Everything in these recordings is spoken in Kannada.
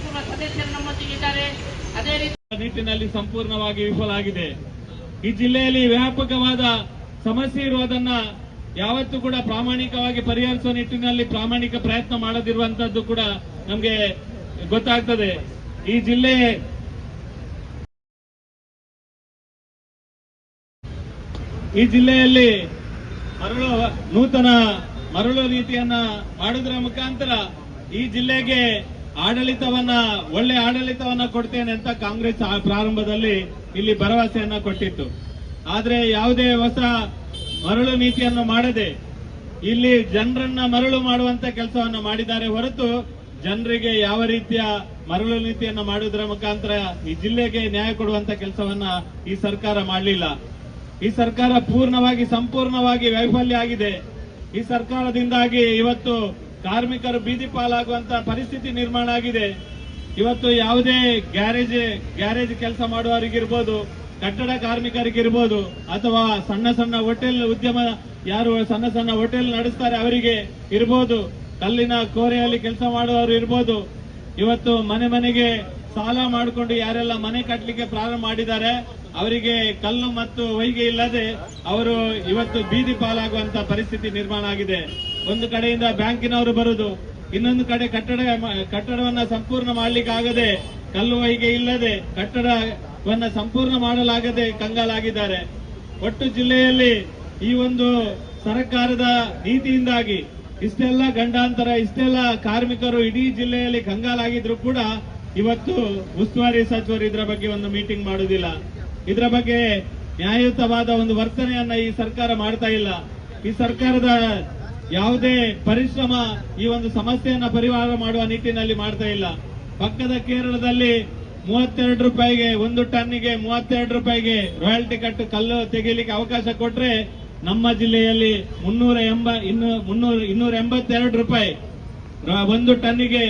ಸಂಪೂರ್ಣ ಸದಸ್ಯರು ನಮ್ಮೊಂದಿಗಿದ್ದಾರೆ. ಅದೇ ರೀತಿ ನಿಟ್ಟಿನಲ್ಲಿ ಸಂಪೂರ್ಣವಾಗಿ ವಿಫಲ ಆಗಿದೆ. ಈ ಜಿಲ್ಲೆಯಲ್ಲಿ ವ್ಯಾಪಕವಾದ ಸಮಸ್ಯೆ ಇರುವುದನ್ನ ಯಾವತ್ತೂ ಕೂಡ ಪ್ರಾಮಾಣಿಕವಾಗಿ ಪರಿಹರಿಸುವ ನಿಟ್ಟಿನಲ್ಲಿ ಪ್ರಾಮಾಣಿಕ ಪ್ರಯತ್ನ ಮಾಡದಿರುವಂತದ್ದು ಕೂಡ ನಮಗೆ ಗೊತ್ತಾಗ್ತದೆ. ಈ ಜಿಲ್ಲೆಯಲ್ಲಿ ನೂತನ ಮರಳು ನೀತಿಯನ್ನ ಮಾಡುವುದರ ಮುಖಾಂತರ ಈ ಜಿಲ್ಲೆಗೆ ಒಳ್ಳೆ ಆಡಳಿತವನ್ನ ಕೊಡ್ತೇನೆ ಅಂತ ಕಾಂಗ್ರೆಸ್ ಪ್ರಾರಂಭದಲ್ಲಿ ಇಲ್ಲಿ ಭರವಸೆಯನ್ನ ಕೊಟ್ಟಿತ್ತು. ಆದ್ರೆ ಯಾವುದೇ ಹೊಸ ಮರಳು ನೀತಿಯನ್ನು ಮಾಡದೆ ಇಲ್ಲಿ ಜನರನ್ನ ಮರಳು ಮಾಡುವಂತ ಕೆಲಸವನ್ನ ಮಾಡಿದ್ದಾರೆ ಹೊರತು ಜನರಿಗೆ ಯಾವ ರೀತಿಯ ಮರಳು ನೀತಿಯನ್ನ ಮಾಡುವುದರ ಮುಖಾಂತರ ಈ ಜಿಲ್ಲೆಗೆ ನ್ಯಾಯ ಕೊಡುವಂತ ಕೆಲಸವನ್ನ ಈ ಸರ್ಕಾರ ಮಾಡಲಿಲ್ಲ. ಈ ಸರ್ಕಾರ ಸಂಪೂರ್ಣವಾಗಿ ವೈಫಲ್ಯ ಆಗಿದೆ. ಈ ಸರ್ಕಾರದಿಂದಾಗಿ ಇವತ್ತು ಕಾರ್ಮಿಕರು ಬೀದಿ ಪಾಲಾಗುವಂತ ಪರಿಸ್ಥಿತಿ ನಿರ್ಮಾಣ ಆಗಿದೆ. ಇವತ್ತು ಯಾವುದೇ ಗ್ಯಾರೇಜ್ ಕೆಲಸ ಮಾಡುವವರಿಗಿರ್ಬೋದು, ಕಟ್ಟಡ ಕಾರ್ಮಿಕರಿಗಿರ್ಬೋದು, ಅಥವಾ ಸಣ್ಣ ಹೋಟೆಲ್ ಉದ್ಯಮ ಯಾರು ಸಣ್ಣ ಹೋಟೆಲ್ ನಡೆಸ್ತಾರೆ ಅವರಿಗೆ ಇರ್ಬೋದು, ಕಲ್ಲಿನ ಕೋರೆಯಲ್ಲಿ ಕೆಲಸ ಮಾಡುವವರು ಇರ್ಬೋದು, ಇವತ್ತು ಮನೆಗೆ ಸಾಲ ಮಾಡಿಕೊಂಡು ಯಾರೆಲ್ಲ ಮನೆ ಕಟ್ಟಲಿಕ್ಕೆ ಪ್ರಾರಂಭ ಮಾಡಿದ್ದಾರೆ ಅವರಿಗೆ ಕಲ್ಲು ಮತ್ತು ಹೊಯ್ಗೆ ಇಲ್ಲದೆ ಅವರು ಇವತ್ತು ಬೀದಿ ಪಾಲಾಗುವಂತ ಪರಿಸ್ಥಿತಿ ನಿರ್ಮಾಣ ಆಗಿದೆ. ಒಂದು ಕಡೆಯಿಂದ ಬ್ಯಾಂಕಿನವರು ಬರುದು, ಇನ್ನೊಂದು ಕಡೆ ಕಟ್ಟಡವನ್ನ ಸಂಪೂರ್ಣ ಮಾಡಲಿಕ್ಕಾಗದೆ, ಕಲ್ಲು ಹೊಯ್ಗೆ ಇಲ್ಲದೆ ಕಟ್ಟಡವನ್ನ ಸಂಪೂರ್ಣ ಮಾಡಲಾಗದೆ ಕಂಗಾಲಾಗಿದ್ದಾರೆ. ಒಟ್ಟು ಜಿಲ್ಲೆಯಲ್ಲಿ ಈ ಒಂದು ಸರ್ಕಾರದ ನೀತಿಯಿಂದಾಗಿ ಇಷ್ಟೆಲ್ಲ ಗಂಡಾಂತರ, ಇಷ್ಟೆಲ್ಲ ಕಾರ್ಮಿಕರು ಇಡೀ ಜಿಲ್ಲೆಯಲ್ಲಿ ಕಂಗಾಲಾಗಿದ್ರು ಕೂಡ ಇವತ್ತು ಉಸ್ತುವಾರಿ ಸಚಿವರು ಇದರ ಬಗ್ಗೆ ಒಂದು ಮೀಟಿಂಗ್ ಮಾಡುವುದಿಲ್ಲ. ಇದರ ಬಗ್ಗೆ ನ್ಯಾಯಯುತವಾದ ಒಂದು ವರ್ತನೆಯನ್ನ ಈ ಸರ್ಕಾರ ಮಾಡ್ತಾ ಇಲ್ಲ. ಈ ಸರ್ಕಾರದ ಯಾವುದೇ ಪರಿಶ್ರಮ ಈ ಒಂದು ಸಮಸ್ಯೆಯನ್ನ ಪರಿಹಾರ ಮಾಡುವ ನಿಟ್ಟಿನಲ್ಲಿ ಮಾಡ್ತಾ ಇಲ್ಲ. ಪಕ್ಕದ ಕೇರಳದಲ್ಲಿ 32 ರೂಪಾಯಿಗೆ ಒಂದು ಟನ್ನಿಗೆ 32 ರೂಪಾಯಿಗೆ ರಾಯಲ್ಟಿ ಕಟ್ಟು ಕಲ್ಲು ತೆಗೆಯಲಿಕ್ಕೆ ಅವಕಾಶ ಕೊಟ್ರೆ ನಮ್ಮ ಜಿಲ್ಲೆಯಲ್ಲಿ 282 ರೂಪಾಯಿ ಒಂದು ಟನ್ನಿಗೆ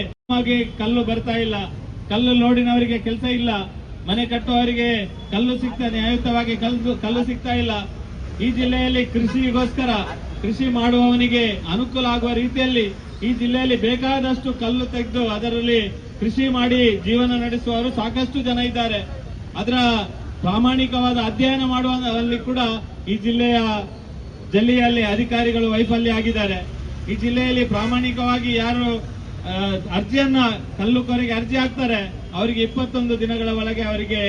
ಕಲ್ಲು ಬರ್ತಾ ಇಲ್ಲ. ಕಲ್ಲು ಲೋಡಿನವರಿಗೆ ಕೆಲಸ ಇಲ್ಲ, ಮನೆ ಕಟ್ಟುವವರಿಗೆ ಕಲ್ಲು ನ್ಯಾಯಯುತವಾಗಿ ಕಲ್ಲು ಸಿಗ್ತಾ ಇಲ್ಲ. ಈ ಜಿಲ್ಲೆಯಲ್ಲಿ ಕೃಷಿ ಮಾಡುವವನಿಗೆ ಅನುಕೂಲ ಆಗುವ ರೀತಿಯಲ್ಲಿ ಈ ಜಿಲ್ಲೆಯಲ್ಲಿ ಬೇಕಾದಷ್ಟು ಕಲ್ಲು ತೆಗೆದು ಅದರಲ್ಲಿ ಕೃಷಿ ಮಾಡಿ ಜೀವನ ನಡೆಸುವವರು ಸಾಕಷ್ಟು ಜನ ಇದ್ದಾರೆ. ಅದರ ಪ್ರಾಮಾಣಿಕವಾದ ಅಧ್ಯಯನ ಮಾಡುವಲ್ಲಿ ಕೂಡ ಈ ಜಿಲ್ಲೆಯಲ್ಲಿ ಅಧಿಕಾರಿಗಳು ವೈಫಲ್ಯ ಆಗಿದ್ದಾರೆ. ಈ ಜಿಲ್ಲೆಯಲ್ಲಿ ಪ್ರಾಮಾಣಿಕವಾಗಿ ಯಾರು ಕಲ್ಲುಕೋರಿಗೆ ಅರ್ಜಿ ಹಾಕ್ತಾರೆ ಅವರಿಗೆ 21 ದಿನಗಳ ಒಳಗೆ ಅವರಿಗೆ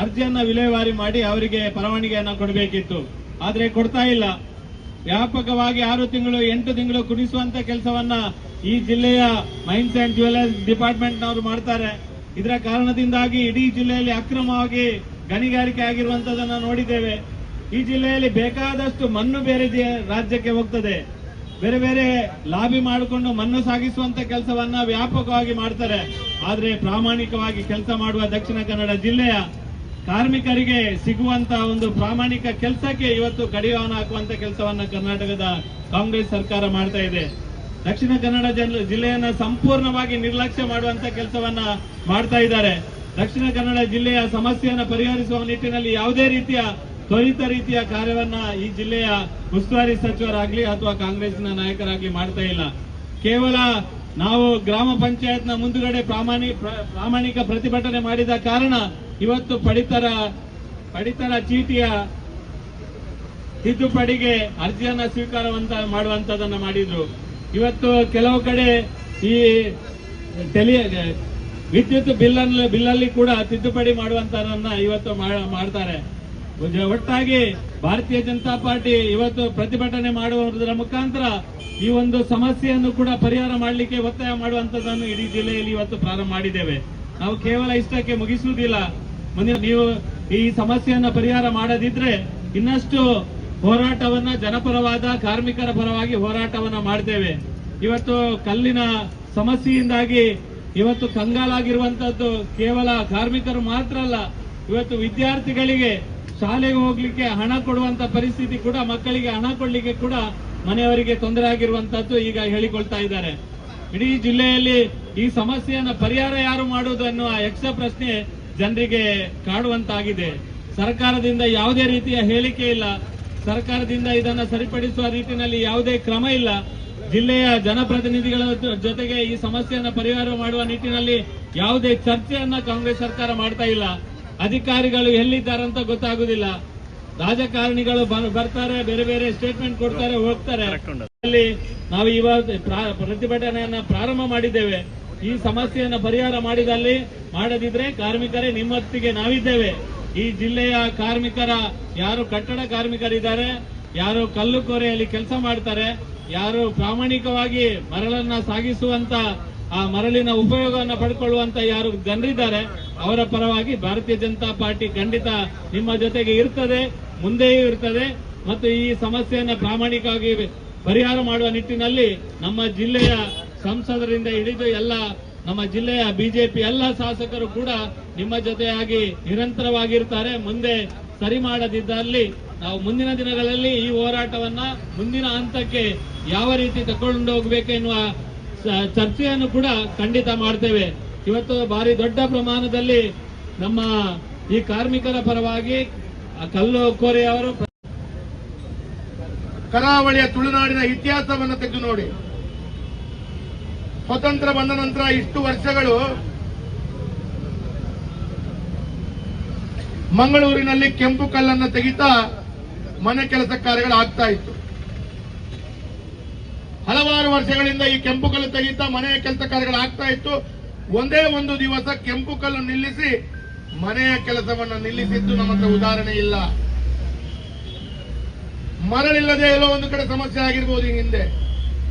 ಅರ್ಜಿಯನ್ನ ವಿಲೇವಾರಿ ಮಾಡಿ ಅವರಿಗೆ ಪರವಾನಗಿಯನ್ನ ಕೊಡಬೇಕಿತ್ತು. ಆದ್ರೆ ಕೊಡ್ತಾ ಇಲ್ಲ. ವ್ಯಾಪಕವಾಗಿ 6 ತಿಂಗಳು 8 ತಿಂಗಳು ಕುಣಿಸುವಂತ ಕೆಲಸವನ್ನ ಈ ಜಿಲ್ಲೆಯ ಮೈನ್ಸ್ ಅಂಡ್ ಜ್ಯುವೆಲರ್ಸ್ ಡಿಪಾರ್ಟ್ಮೆಂಟ್ನವರು ಮಾಡ್ತಾರೆ. ಇದರ ಕಾರಣದಿಂದಾಗಿ ಇಡೀ ಜಿಲ್ಲೆಯಲ್ಲಿ ಅಕ್ರಮವಾಗಿ ಗಣಿಗಾರಿಕೆ ಆಗಿರುವಂತದನ್ನ ನೋಡಿದ್ದೇವೆ. ಈ ಜಿಲ್ಲೆಯಲ್ಲಿ ಬೇಕಾದಷ್ಟು ಮಣ್ಣು ಬೇರೆ ರಾಜ್ಯಕ್ಕೆ ಹೋಗ್ತದೆ. ಬೇರೆ ಲಾಬಿ ಮಾಡಿಕೊಂಡು ಮಣ್ಣು ಸಾಗಿಸುವಂತ ಕೆಲಸವನ್ನ ವ್ಯಾಪಕವಾಗಿ ಮಾಡ್ತಾರೆ. ಆದ್ರೆ ಪ್ರಾಮಾಣಿಕವಾಗಿ ಕೆಲಸ ಮಾಡುವ ದಕ್ಷಿಣ ಕನ್ನಡ ಜಿಲ್ಲೆಯ ಕಾರ್ಮಿಕರಿಗೆ ಸಿಗುವಂತ ಒಂದು ಪ್ರಾಮಾಣಿಕ ಕೆಲಸಕ್ಕೆ ಇವತ್ತು ಕಡಿವಾಣ ಹಾಕುವಂತ ಕೆಲಸವನ್ನ ಕರ್ನಾಟಕದ ಕಾಂಗ್ರೆಸ್ ಸರ್ಕಾರ ಮಾಡ್ತಾ ಇದೆ. ದಕ್ಷಿಣ ಕನ್ನಡ ಜಿಲ್ಲೆಯನ್ನ ಸಂಪೂರ್ಣವಾಗಿ ನಿರ್ಲಕ್ಷ್ಯ ಮಾಡುವಂತ ಕೆಲಸವನ್ನ ಮಾಡ್ತಾ ಇದ್ದಾರೆ. ದಕ್ಷಿಣ ಕನ್ನಡ ಜಿಲ್ಲೆಯ ಸಮಸ್ಯೆಯನ್ನು ಪರಿಹರಿಸುವ ನಿಟ್ಟಿನಲ್ಲಿ ಯಾವುದೇ ರೀತಿಯ ತ್ವರಿತ ರೀತಿಯ ಕಾರ್ಯವನ್ನ ಈ ಜಿಲ್ಲೆಯ ಉಸ್ತುವಾರಿ ಸಚಿವರಾಗ್ಲಿ ಅಥವಾ ಕಾಂಗ್ರೆಸ್ನ ನಾಯಕರಾಗ್ಲಿ ಮಾಡ್ತಾ ಇಲ್ಲ. ಕೇವಲ ನಾವು ಗ್ರಾಮ ಪಂಚಾಯತ್ನ ಮುಂದುಗಡೆ ಪ್ರಾಮಾಣಿಕ ಪ್ರತಿಭಟನೆ ಮಾಡಿದ ಕಾರಣ ಇವತ್ತು ಪಡಿತರ ಚೀಟಿಯ ತಿದ್ದುಪಡಿಗೆ ಅರ್ಜಿಯನ್ನ ಸ್ವೀಕಾರ ಮಾಡುವಂತದನ್ನ ಮಾಡಿದ್ರು. ಇವತ್ತು ಕೆಲವು ಕಡೆ ಈ ವಿದ್ಯುತ್ ಬಿಲ್ಲಲ್ಲಿ ಕೂಡ ತಿದ್ದುಪಡಿ ಮಾಡುವಂತದನ್ನ ಇವತ್ತು ಮಾಡ್ತಾರೆ. ಒಟ್ಟಾಗಿ ಭಾರತೀಯ ಜನತಾ ಪಾರ್ಟಿ ಇವತ್ತು ಪ್ರತಿಭಟನೆ ಮಾಡುವುದರ ಮುಖಾಂತರ ಈ ಒಂದು ಸಮಸ್ಯೆಯನ್ನು ಕೂಡ ಪರಿಹಾರ ಮಾಡಲಿಕ್ಕೆ ಒತ್ತಾಯ ಮಾಡುವಂತದನ್ನು ಇಡೀ ಜಿಲ್ಲೆಯಲ್ಲಿ ಇವತ್ತು ಪ್ರಾರಂಭ ಮಾಡಿದ್ದೇವೆ. ನಾವು ಕೇವಲ ಇಷ್ಟಕ್ಕೆ ಮುಗಿಸುವುದಿಲ್ಲ. ನೀವು ಈ ಸಮಸ್ಯೆಯನ್ನು ಪರಿಹಾರ ಮಾಡದಿದ್ರೆ ಇನ್ನಷ್ಟು ಹೋರಾಟವನ್ನ ಜನಪರವಾದ ಕಾರ್ಮಿಕರ ಪರವಾಗಿ ಹೋರಾಟವನ್ನ ಮಾಡ್ತೇವೆ. ಇವತ್ತು ಕಲ್ಲಿನ ಸಮಸ್ಯೆಯಿಂದಾಗಿ ಇವತ್ತು ಕಂಗಾಲಾಗಿರುವಂತದ್ದು ಕೇವಲ ಕಾರ್ಮಿಕರು ಮಾತ್ರ ಅಲ್ಲ, ಇವತ್ತು ವಿದ್ಯಾರ್ಥಿಗಳಿಗೆ ಶಾಲೆಗೆ ಹೋಗ್ಲಿಕ್ಕೆ ಹಣ ಕೊಡುವಂತ ಪರಿಸ್ಥಿತಿ ಕೂಡ, ಮಕ್ಕಳಿಗೆ ಹಣ ಕೊಡ್ಲಿಕ್ಕೆ ಕೂಡ ಮನೆಯವರಿಗೆ ತೊಂದರೆ ಆಗಿರುವಂತದ್ದು ಈಗ ಹೇಳಿಕೊಳ್ತಾ ಇದ್ದಾರೆ. ಇಡೀ ಜಿಲ್ಲೆಯಲ್ಲಿ ಈ ಸಮಸ್ಯೆಯನ್ನ ಪರಿಹಾರ ಯಾರು ಮಾಡುವುದು ಅನ್ನುವ ಯಕ್ಷ ಪ್ರಶ್ನೆ ಜನರಿಗೆ ಕಾಡುವಂತಾಗಿದೆ. ಸರ್ಕಾರದಿಂದ ಯಾವುದೇ ರೀತಿಯ ಹೇಳಿಕೆ ಇಲ್ಲ, ಸರ್ಕಾರದಿಂದ ಇದನ್ನ ಸರಿಪಡಿಸುವ ರೀತಿಯಲ್ಲಿ ಯಾವುದೇ ಕ್ರಮ ಇಲ್ಲ. ಜಿಲ್ಲೆಯ ಜನಪ್ರತಿನಿಧಿಗಳ ಜೊತೆಗೆ ಈ ಸಮಸ್ಯೆಯನ್ನ ಪರಿಹಾರ ಮಾಡುವ ನಿಟ್ಟಿನಲ್ಲಿ ಯಾವುದೇ ಚರ್ಚೆಯನ್ನ ಕಾಂಗ್ರೆಸ್ ಸರ್ಕಾರ ಮಾಡ್ತಾ ಇಲ್ಲ. ಅಧಿಕಾರಿಗಳು ಎಲ್ಲಿದ್ದಾರಂತ ಗೊತ್ತಾಗುದಿಲ್ಲ. ರಾಜಕಾರಣಿಗಳು ಬರ್ತಾರೆ, ಬೇರೆ ಬೇರೆ ಸ್ಟೇಟ್ಮೆಂಟ್ ಕೊಡ್ತಾರೆ, ಹೋಗ್ತಾರೆ. ಅಲ್ಲಿ ನಾವು ಇವತ್ತು ಪ್ರತಿಭಟನೆಯನ್ನ ಪ್ರಾರಂಭ ಮಾಡಿದ್ದೇವೆ. ಈ ಸಮಸ್ಯೆಯನ್ನ ಪರಿಹಾರ ಮಾಡದಿದ್ರೆ ಕಾರ್ಮಿಕರೇ ನಿಮ್ಮೊತ್ತಿಗೆ ನಾವಿದ್ದೇವೆ. ಈ ಜಿಲ್ಲೆಯ ಕಾರ್ಮಿಕರ ಯಾರು ಕಟ್ಟಡ ಕಾರ್ಮಿಕರಿದ್ದಾರೆ, ಯಾರು ಕಲ್ಲು ಕೋರೆಯಲ್ಲಿ ಕೆಲಸ ಮಾಡ್ತಾರೆ, ಯಾರು ಪ್ರಾಮಾಣಿಕವಾಗಿ ಮರಳನ್ನ ಸಾಗಿಸುವಂತ ಆ ಮರಳಿನ ಉಪಯೋಗವನ್ನು ಪಡ್ಕೊಳ್ಳುವಂತ ಯಾರು ಜನರಿದ್ದಾರೆ, ಅವರ ಪರವಾಗಿ ಭಾರತೀಯ ಜನತಾ ಪಾರ್ಟಿ ಖಂಡಿತ ನಿಮ್ಮ ಜೊತೆಗೆ ಇರ್ತದೆ, ಮುಂದೆಯೂ ಇರ್ತದೆ. ಮತ್ತು ಈ ಸಮಸ್ಯೆಯನ್ನು ಪ್ರಾಮಾಣಿಕವಾಗಿ ಪರಿಹಾರ ಮಾಡುವ ನಿಟ್ಟಿನಲ್ಲಿ ನಮ್ಮ ಜಿಲ್ಲೆಯ ಸಂಸದರಿಂದ ಹಿಡಿದು ಎಲ್ಲ ನಮ್ಮ ಜಿಲ್ಲೆಯ ಬಿಜೆಪಿ ಎಲ್ಲ ಶಾಸಕರು ಕೂಡ ನಿಮ್ಮ ಜೊತೆಯಾಗಿ ನಿರಂತರವಾಗಿರ್ತಾರೆ. ಮುಂದೆ ಸರಿ ಮಾಡದಿದ್ದಲ್ಲಿ ನಾವು ಮುಂದಿನ ದಿನಗಳಲ್ಲಿ ಈ ಹೋರಾಟವನ್ನ ಮುಂದಿನ ಹಂತಕ್ಕೆ ಯಾವ ರೀತಿ ತಗೊಂಡು ಹೋಗಬೇಕೆನ್ನುವ ಚರ್ಚೆಯನ್ನು ಕೂಡ ಖಂಡಿತ ಮಾಡ್ತೇವೆ. ಇವತ್ತು ಭಾರಿ ದೊಡ್ಡ ಪ್ರಮಾಣದಲ್ಲಿ ನಮ್ಮ ಈ ಕಾರ್ಮಿಕರ ಪರವಾಗಿ ಕಲ್ಲು ಕೋರೆಯವರು ಕರಾವಳಿಯ ತುಳುನಾಡಿನ ಇತಿಹಾಸವನ್ನು ತೆಗೆದು ನೋಡಿ. ಸ್ವತಂತ್ರ ಬಂದ ನಂತರ ಇಷ್ಟು ವರ್ಷಗಳು ಮಂಗಳೂರಿನಲ್ಲಿ ಕೆಂಪು ಕಲ್ಲನ್ನು ತೆಗಿತಾ ಮನೆ ಕೆಲಸ ಕಾರ್ಯಗಳು ಆಗ್ತಾ ಇತ್ತು. ಹಲವಾರು ವರ್ಷಗಳಿಂದ ಈ ಕೆಂಪು ಕಲ್ಲು ತೆಗಿತಾ ಮನೆಯ ಕೆಲಸ ಕಾರ್ಯಗಳು ಆಗ್ತಾ ಇತ್ತು. ಒಂದೇ ಒಂದು ದಿವಸ ಕೆಂಪು ಕಲ್ಲು ನಿಲ್ಲಿಸಿ ಮನೆಯ ಕೆಲಸವನ್ನು ನಿಲ್ಲಿಸಿದ್ದು ನಮ್ಮ ಹತ್ರ ಉದಾಹರಣೆ ಇಲ್ಲ. ಮರಳಿಲ್ಲದೆ ಎಲ್ಲೋ ಒಂದು ಕಡೆ ಸಮಸ್ಯೆ ಆಗಿರಬಹುದು. ಹಿಂದೆ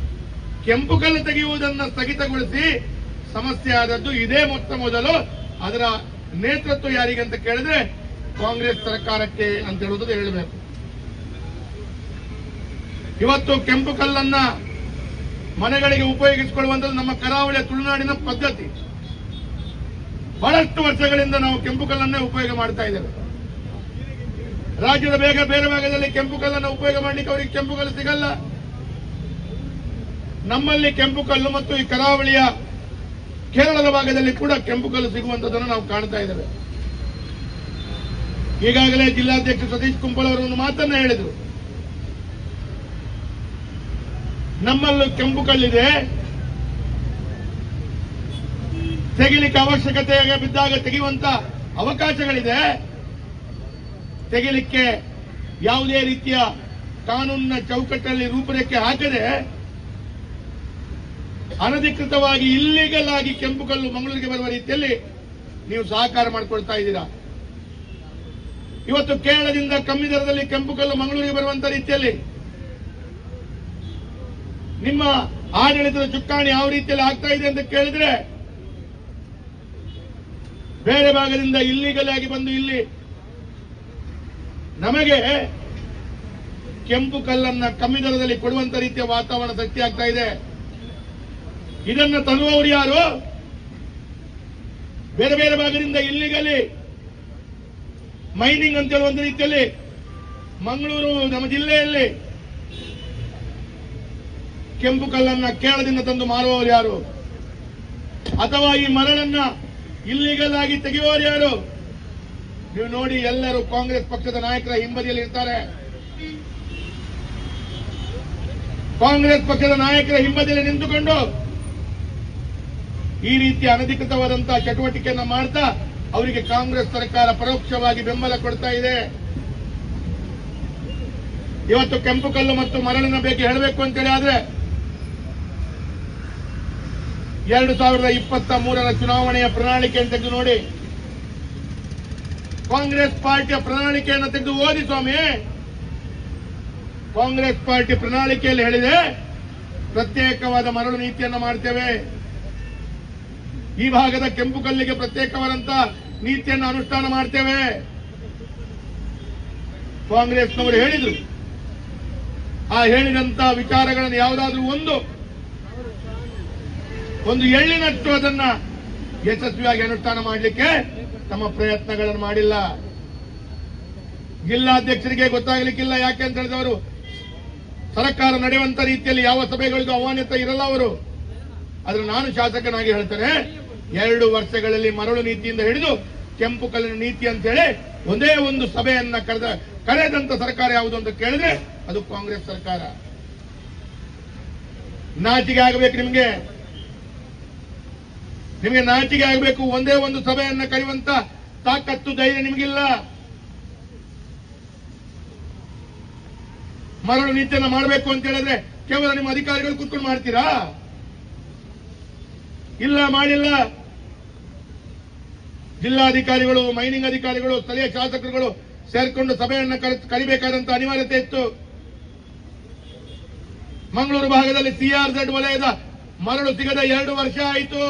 ಕೆಂಪು ಕಲ್ಲು ತೆಗೆಯುವುದನ್ನು ಸ್ಥಗಿತಗೊಳಿಸಿ ಸಮಸ್ಯೆ ಆದದ್ದು ಇದೇ ಮೊದಲು. ಅದರ ನೇತೃತ್ವ ಯಾರಿಗೆ ಅಂತ ಕೇಳಿದ್ರೆ ಕಾಂಗ್ರೆಸ್ ಸರ್ಕಾರಕ್ಕೆ ಅಂತ ಹೇಳುವುದು ಹೇಳಬೇಕು. ಇವತ್ತು ಕೆಂಪು ಕಲ್ಲನ್ನ ಮನೆಗಳಿಗೆ ಉಪಯೋಗಿಸಿಕೊಳ್ಳುವಂಥದ್ದು ನಮ್ಮ ಕರಾವಳಿಯ ತುಳುನಾಡಿನ ಪದ್ಧತಿ. ಬಹಳಷ್ಟು ವರ್ಷಗಳಿಂದ ನಾವು ಕೆಂಪು ಕಲ್ಲನ್ನೇ ಉಪಯೋಗ ಮಾಡ್ತಾ ಇದ್ದೇವೆ. ರಾಜ್ಯದ ಬೇರೆ ಭಾಗದಲ್ಲಿ ಕೆಂಪು ಕಲ್ಲನ್ನು ಉಪಯೋಗ ಮಾಡಲಿಕ್ಕೆ ಅವರಿಗೆ ಕೆಂಪು ಕಲ್ಲು ಸಿಗಲ್ಲ. ನಮ್ಮಲ್ಲಿ ಕೆಂಪು ಕಲ್ಲು ಮತ್ತು ಈ ಕರಾವಳಿಯ ಕೇರಳದ ಭಾಗದಲ್ಲಿ ಕೂಡ ಕೆಂಪು ಕಲ್ಲು ಸಿಗುವಂತದನ್ನು ನಾವು ಕಾಣ್ತಾ ಇದ್ದೇವೆ. ಈಗಾಗಲೇ ಜಿಲ್ಲಾಧ್ಯಕ್ಷ ಸತೀಶ್ ಕುಂಪಲ್ ಅವರು ಒಂದು ಮಾತನ್ನ ಹೇಳಿದರು. ನಮ್ಮಲ್ಲೂ ಕೆಂಪು ಕಲ್ಲಿದೆ, ತೆಗಿಲಿಕ್ಕೆ ಅವಶ್ಯಕತೆ ಬಿದ್ದಾಗ ತೆಗೆಯುವಂತ ಅವಕಾಶಗಳಿದೆ. ತೆಗಿಲಿಕ್ಕೆ ಯಾವುದೇ ರೀತಿಯ ಕಾನೂನಿನ ಚೌಕಟ್ಟಲ್ಲಿ ರೂಪರೇಖೆ ಹಾಕದೆ ಅನಧಿಕೃತವಾಗಿ ಇಲ್ಲಿಗಲ್ ಆಗಿ ಕೆಂಪು ಕಲ್ಲು ಮಂಗಳೂರಿಗೆ ಬರುವ ರೀತಿಯಲ್ಲಿ ನೀವು ಸಹಕಾರ ಮಾಡಿಕೊಳ್ತಾ ಇದ್ದೀರಾ. ಇವತ್ತು ಕೇರಳದಿಂದ ಕಮ್ಮಿ ದರದಲ್ಲಿ ಕೆಂಪು ಕಲ್ಲು ಮಂಗಳೂರಿಗೆ ಬರುವಂತ ರೀತಿಯಲ್ಲಿ ನಿಮ್ಮ ಆಡಳಿತದ ಚುಕ್ಕಾಣಿ ಯಾವ ರೀತಿಯಲ್ಲಿ ಆಗ್ತಾ ಇದೆ ಅಂತ ಕೇಳಿದ್ರೆ, ಬೇರೆ ಭಾಗದಿಂದ ಇಲ್ಲಿಗಲ್ ಆಗಿ ಬಂದು ಇಲ್ಲಿ ನಮಗೆ ಕೆಂಪು ಕಲ್ಲನ್ನ ಕಮ್ಮಿ ದರದಲ್ಲಿ ಕೊಡುವಂತ ರೀತಿಯ ವಾತಾವರಣ ಸೃಷ್ಟಿಯಾಗ್ತಾ ಇದೆ. ಇದನ್ನ ತರುವವರು ಯಾರು? ಬೇರೆ ಬೇರೆ ಭಾಗದಿಂದ ಇಲ್ಲಿಗಲಿ ಮೈನಿಂಗ್ ಅಂತ ಹೇಳುವಂತ ರೀತಿಯಲ್ಲಿ ಮಂಗಳೂರು ನಮ್ಮ ಜಿಲ್ಲೆಯಲ್ಲಿ ಕೆಂಪು ಕಲ್ಲನ್ನ ಕೇರಳದಿಂದ ತಂದು ಮಾರುವವರು ಯಾರು? ಅಥವಾ ಈ ಮರಳನ್ನ ಇಲ್ಲಿಗಲ್ ಆಗಿ ತೆಗೆಯುವವರು ಯಾರು? ನೀವು ನೋಡಿ, ಎಲ್ಲರೂ ಕಾಂಗ್ರೆಸ್ ಪಕ್ಷದ ನಾಯಕರ ಹಿಂಬದಿಯಲ್ಲಿ ಇರ್ತಾರೆ. ಕಾಂಗ್ರೆಸ್ ಪಕ್ಷದ ನಾಯಕರ ಹಿಂಬದಿಯಲ್ಲಿ ನಿಂತುಕೊಂಡು ಈ ರೀತಿಯ ಅನಧಿಕೃತವಾದಂತಹ ಚಟುವಟಿಕೆಯನ್ನ ಮಾಡ್ತಾ ಅವರಿಗೆ ಕಾಂಗ್ರೆಸ್ ಸರ್ಕಾರ ಪರೋಕ್ಷವಾಗಿ ಬೆಂಬಲ ಕೊಡ್ತಾ ಇದೆ. ಇವತ್ತು ಕೆಂಪು ಕಲ್ಲು ಮತ್ತು ಮರಳಿನ ಬಗ್ಗೆ ಹೇಳಬೇಕು ಅಂತೇಳಿ ಆದ್ರೆ 2023ರ ಚುನಾವಣೆಯ ಪ್ರಣಾಳಿಕೆಯನ್ನು ತೆಗೆದು ನೋಡಿ. ಕಾಂಗ್ರೆಸ್ ಪಾರ್ಟಿಯ ಪ್ರಣಾಳಿಕೆಯನ್ನು ತೆಗೆದು ಓದಿ ಸ್ವಾಮಿ. ಕಾಂಗ್ರೆಸ್ ಪಾರ್ಟಿ ಪ್ರಣಾಳಿಕೆಯಲ್ಲಿ ಹೇಳಿದೆ, ಪ್ರತ್ಯೇಕವಾದ ಮರಳು ನೀತಿಯನ್ನು ಮಾಡ್ತೇವೆ, ಈ ಭಾಗದ ಕೆಂಪು ಕಲ್ಲಿಗೆ ಪ್ರತ್ಯೇಕವಾದಂತ ನೀತಿಯನ್ನು ಅನುಷ್ಠಾನ ಮಾಡ್ತೇವೆ. ಕಾಂಗ್ರೆಸ್ನವರು ಹೇಳಿದ್ರು. ಆ ಹೇಳಿದಂತ ವಿಚಾರಗಳನ್ನು ಯಾವುದಾದ್ರೂ ಒಂದು ಎಳ್ಳಿನಷ್ಟು ಅದನ್ನ ಯಶಸ್ವಿಯಾಗಿ ಅನುಷ್ಠಾನ ಮಾಡಲಿಕ್ಕೆ ತಮ್ಮ ಪ್ರಯತ್ನಗಳನ್ನು ಮಾಡಿಲ್ಲ. ಜಿಲ್ಲಾಧ್ಯಕ್ಷರಿಗೆ ಗೊತ್ತಾಗಲಿಕ್ಕಿಲ್ಲ. ಯಾಕೆ ಅಂತ ಹೇಳಿದವರು ಸರ್ಕಾರ ನಡೆಯುವಂತ ರೀತಿಯಲ್ಲಿ ಯಾವ ಸಭೆಗಳಿಗೂ ಆಹ್ವಾನಿತ ಇರಲ್ಲ ಅವರು. ಆದ್ರೆ ನಾನು ಶಾಸಕನಾಗಿ ಹೇಳ್ತೇನೆ, 2 ವರ್ಷಗಳಲ್ಲಿ ಮರಳು ನೀತಿಯಿಂದ ಹಿಡಿದು ಕೆಂಪು ಕಲ್ಲಿನ ನೀತಿ ಅಂತ ಹೇಳಿ ಒಂದೇ ಒಂದು ಸಭೆಯನ್ನ ಕರೆದಂತ ಸರ್ಕಾರ ಯಾವುದು ಅಂತ ಕೇಳಿದ್ರೆ ಅದು ಕಾಂಗ್ರೆಸ್ ಸರ್ಕಾರ. ನಾಚಿಕೆ ಆಗಬೇಕು ನಿಮ್ಗೆ ನಾಚಿಕೆ ಆಗಬೇಕು. ಒಂದೇ ಒಂದು ಸಭೆಯನ್ನ ಕರೆಯುವಂತ ತಾಕತ್ತು ಧೈರ್ಯ ನಿಮಗಿಲ್ಲ. ಮರಳು ನೀತಿಯನ್ನ ಮಾಡಬೇಕು ಅಂತ ಹೇಳಿದ್ರೆ ಕೇವಲ ನಿಮ್ಮ ಅಧಿಕಾರಿಗಳು ಕೂತ್ಕೊಂಡು ಮಾಡ್ತೀರಾ? ಇಲ್ಲ, ಮಾಡಿಲ್ಲ. ಜಿಲ್ಲಾಧಿಕಾರಿಗಳು, ಮೈನಿಂಗ್ ಅಧಿಕಾರಿಗಳು, ಸ್ಥಳೀಯ ಶಾಸಕರುಗಳು ಸೇರ್ಕೊಂಡು ಸಭೆಯನ್ನ ಕರಿಬೇಕಾದಂತ ಅನಿವಾರ್ಯತೆ ಇತ್ತು. ಮಂಗಳೂರು ಭಾಗದಲ್ಲಿ CRZ ವಲಯದ ಮರಳು ಸಿಗದ 2 ವರ್ಷ ಆಯಿತು.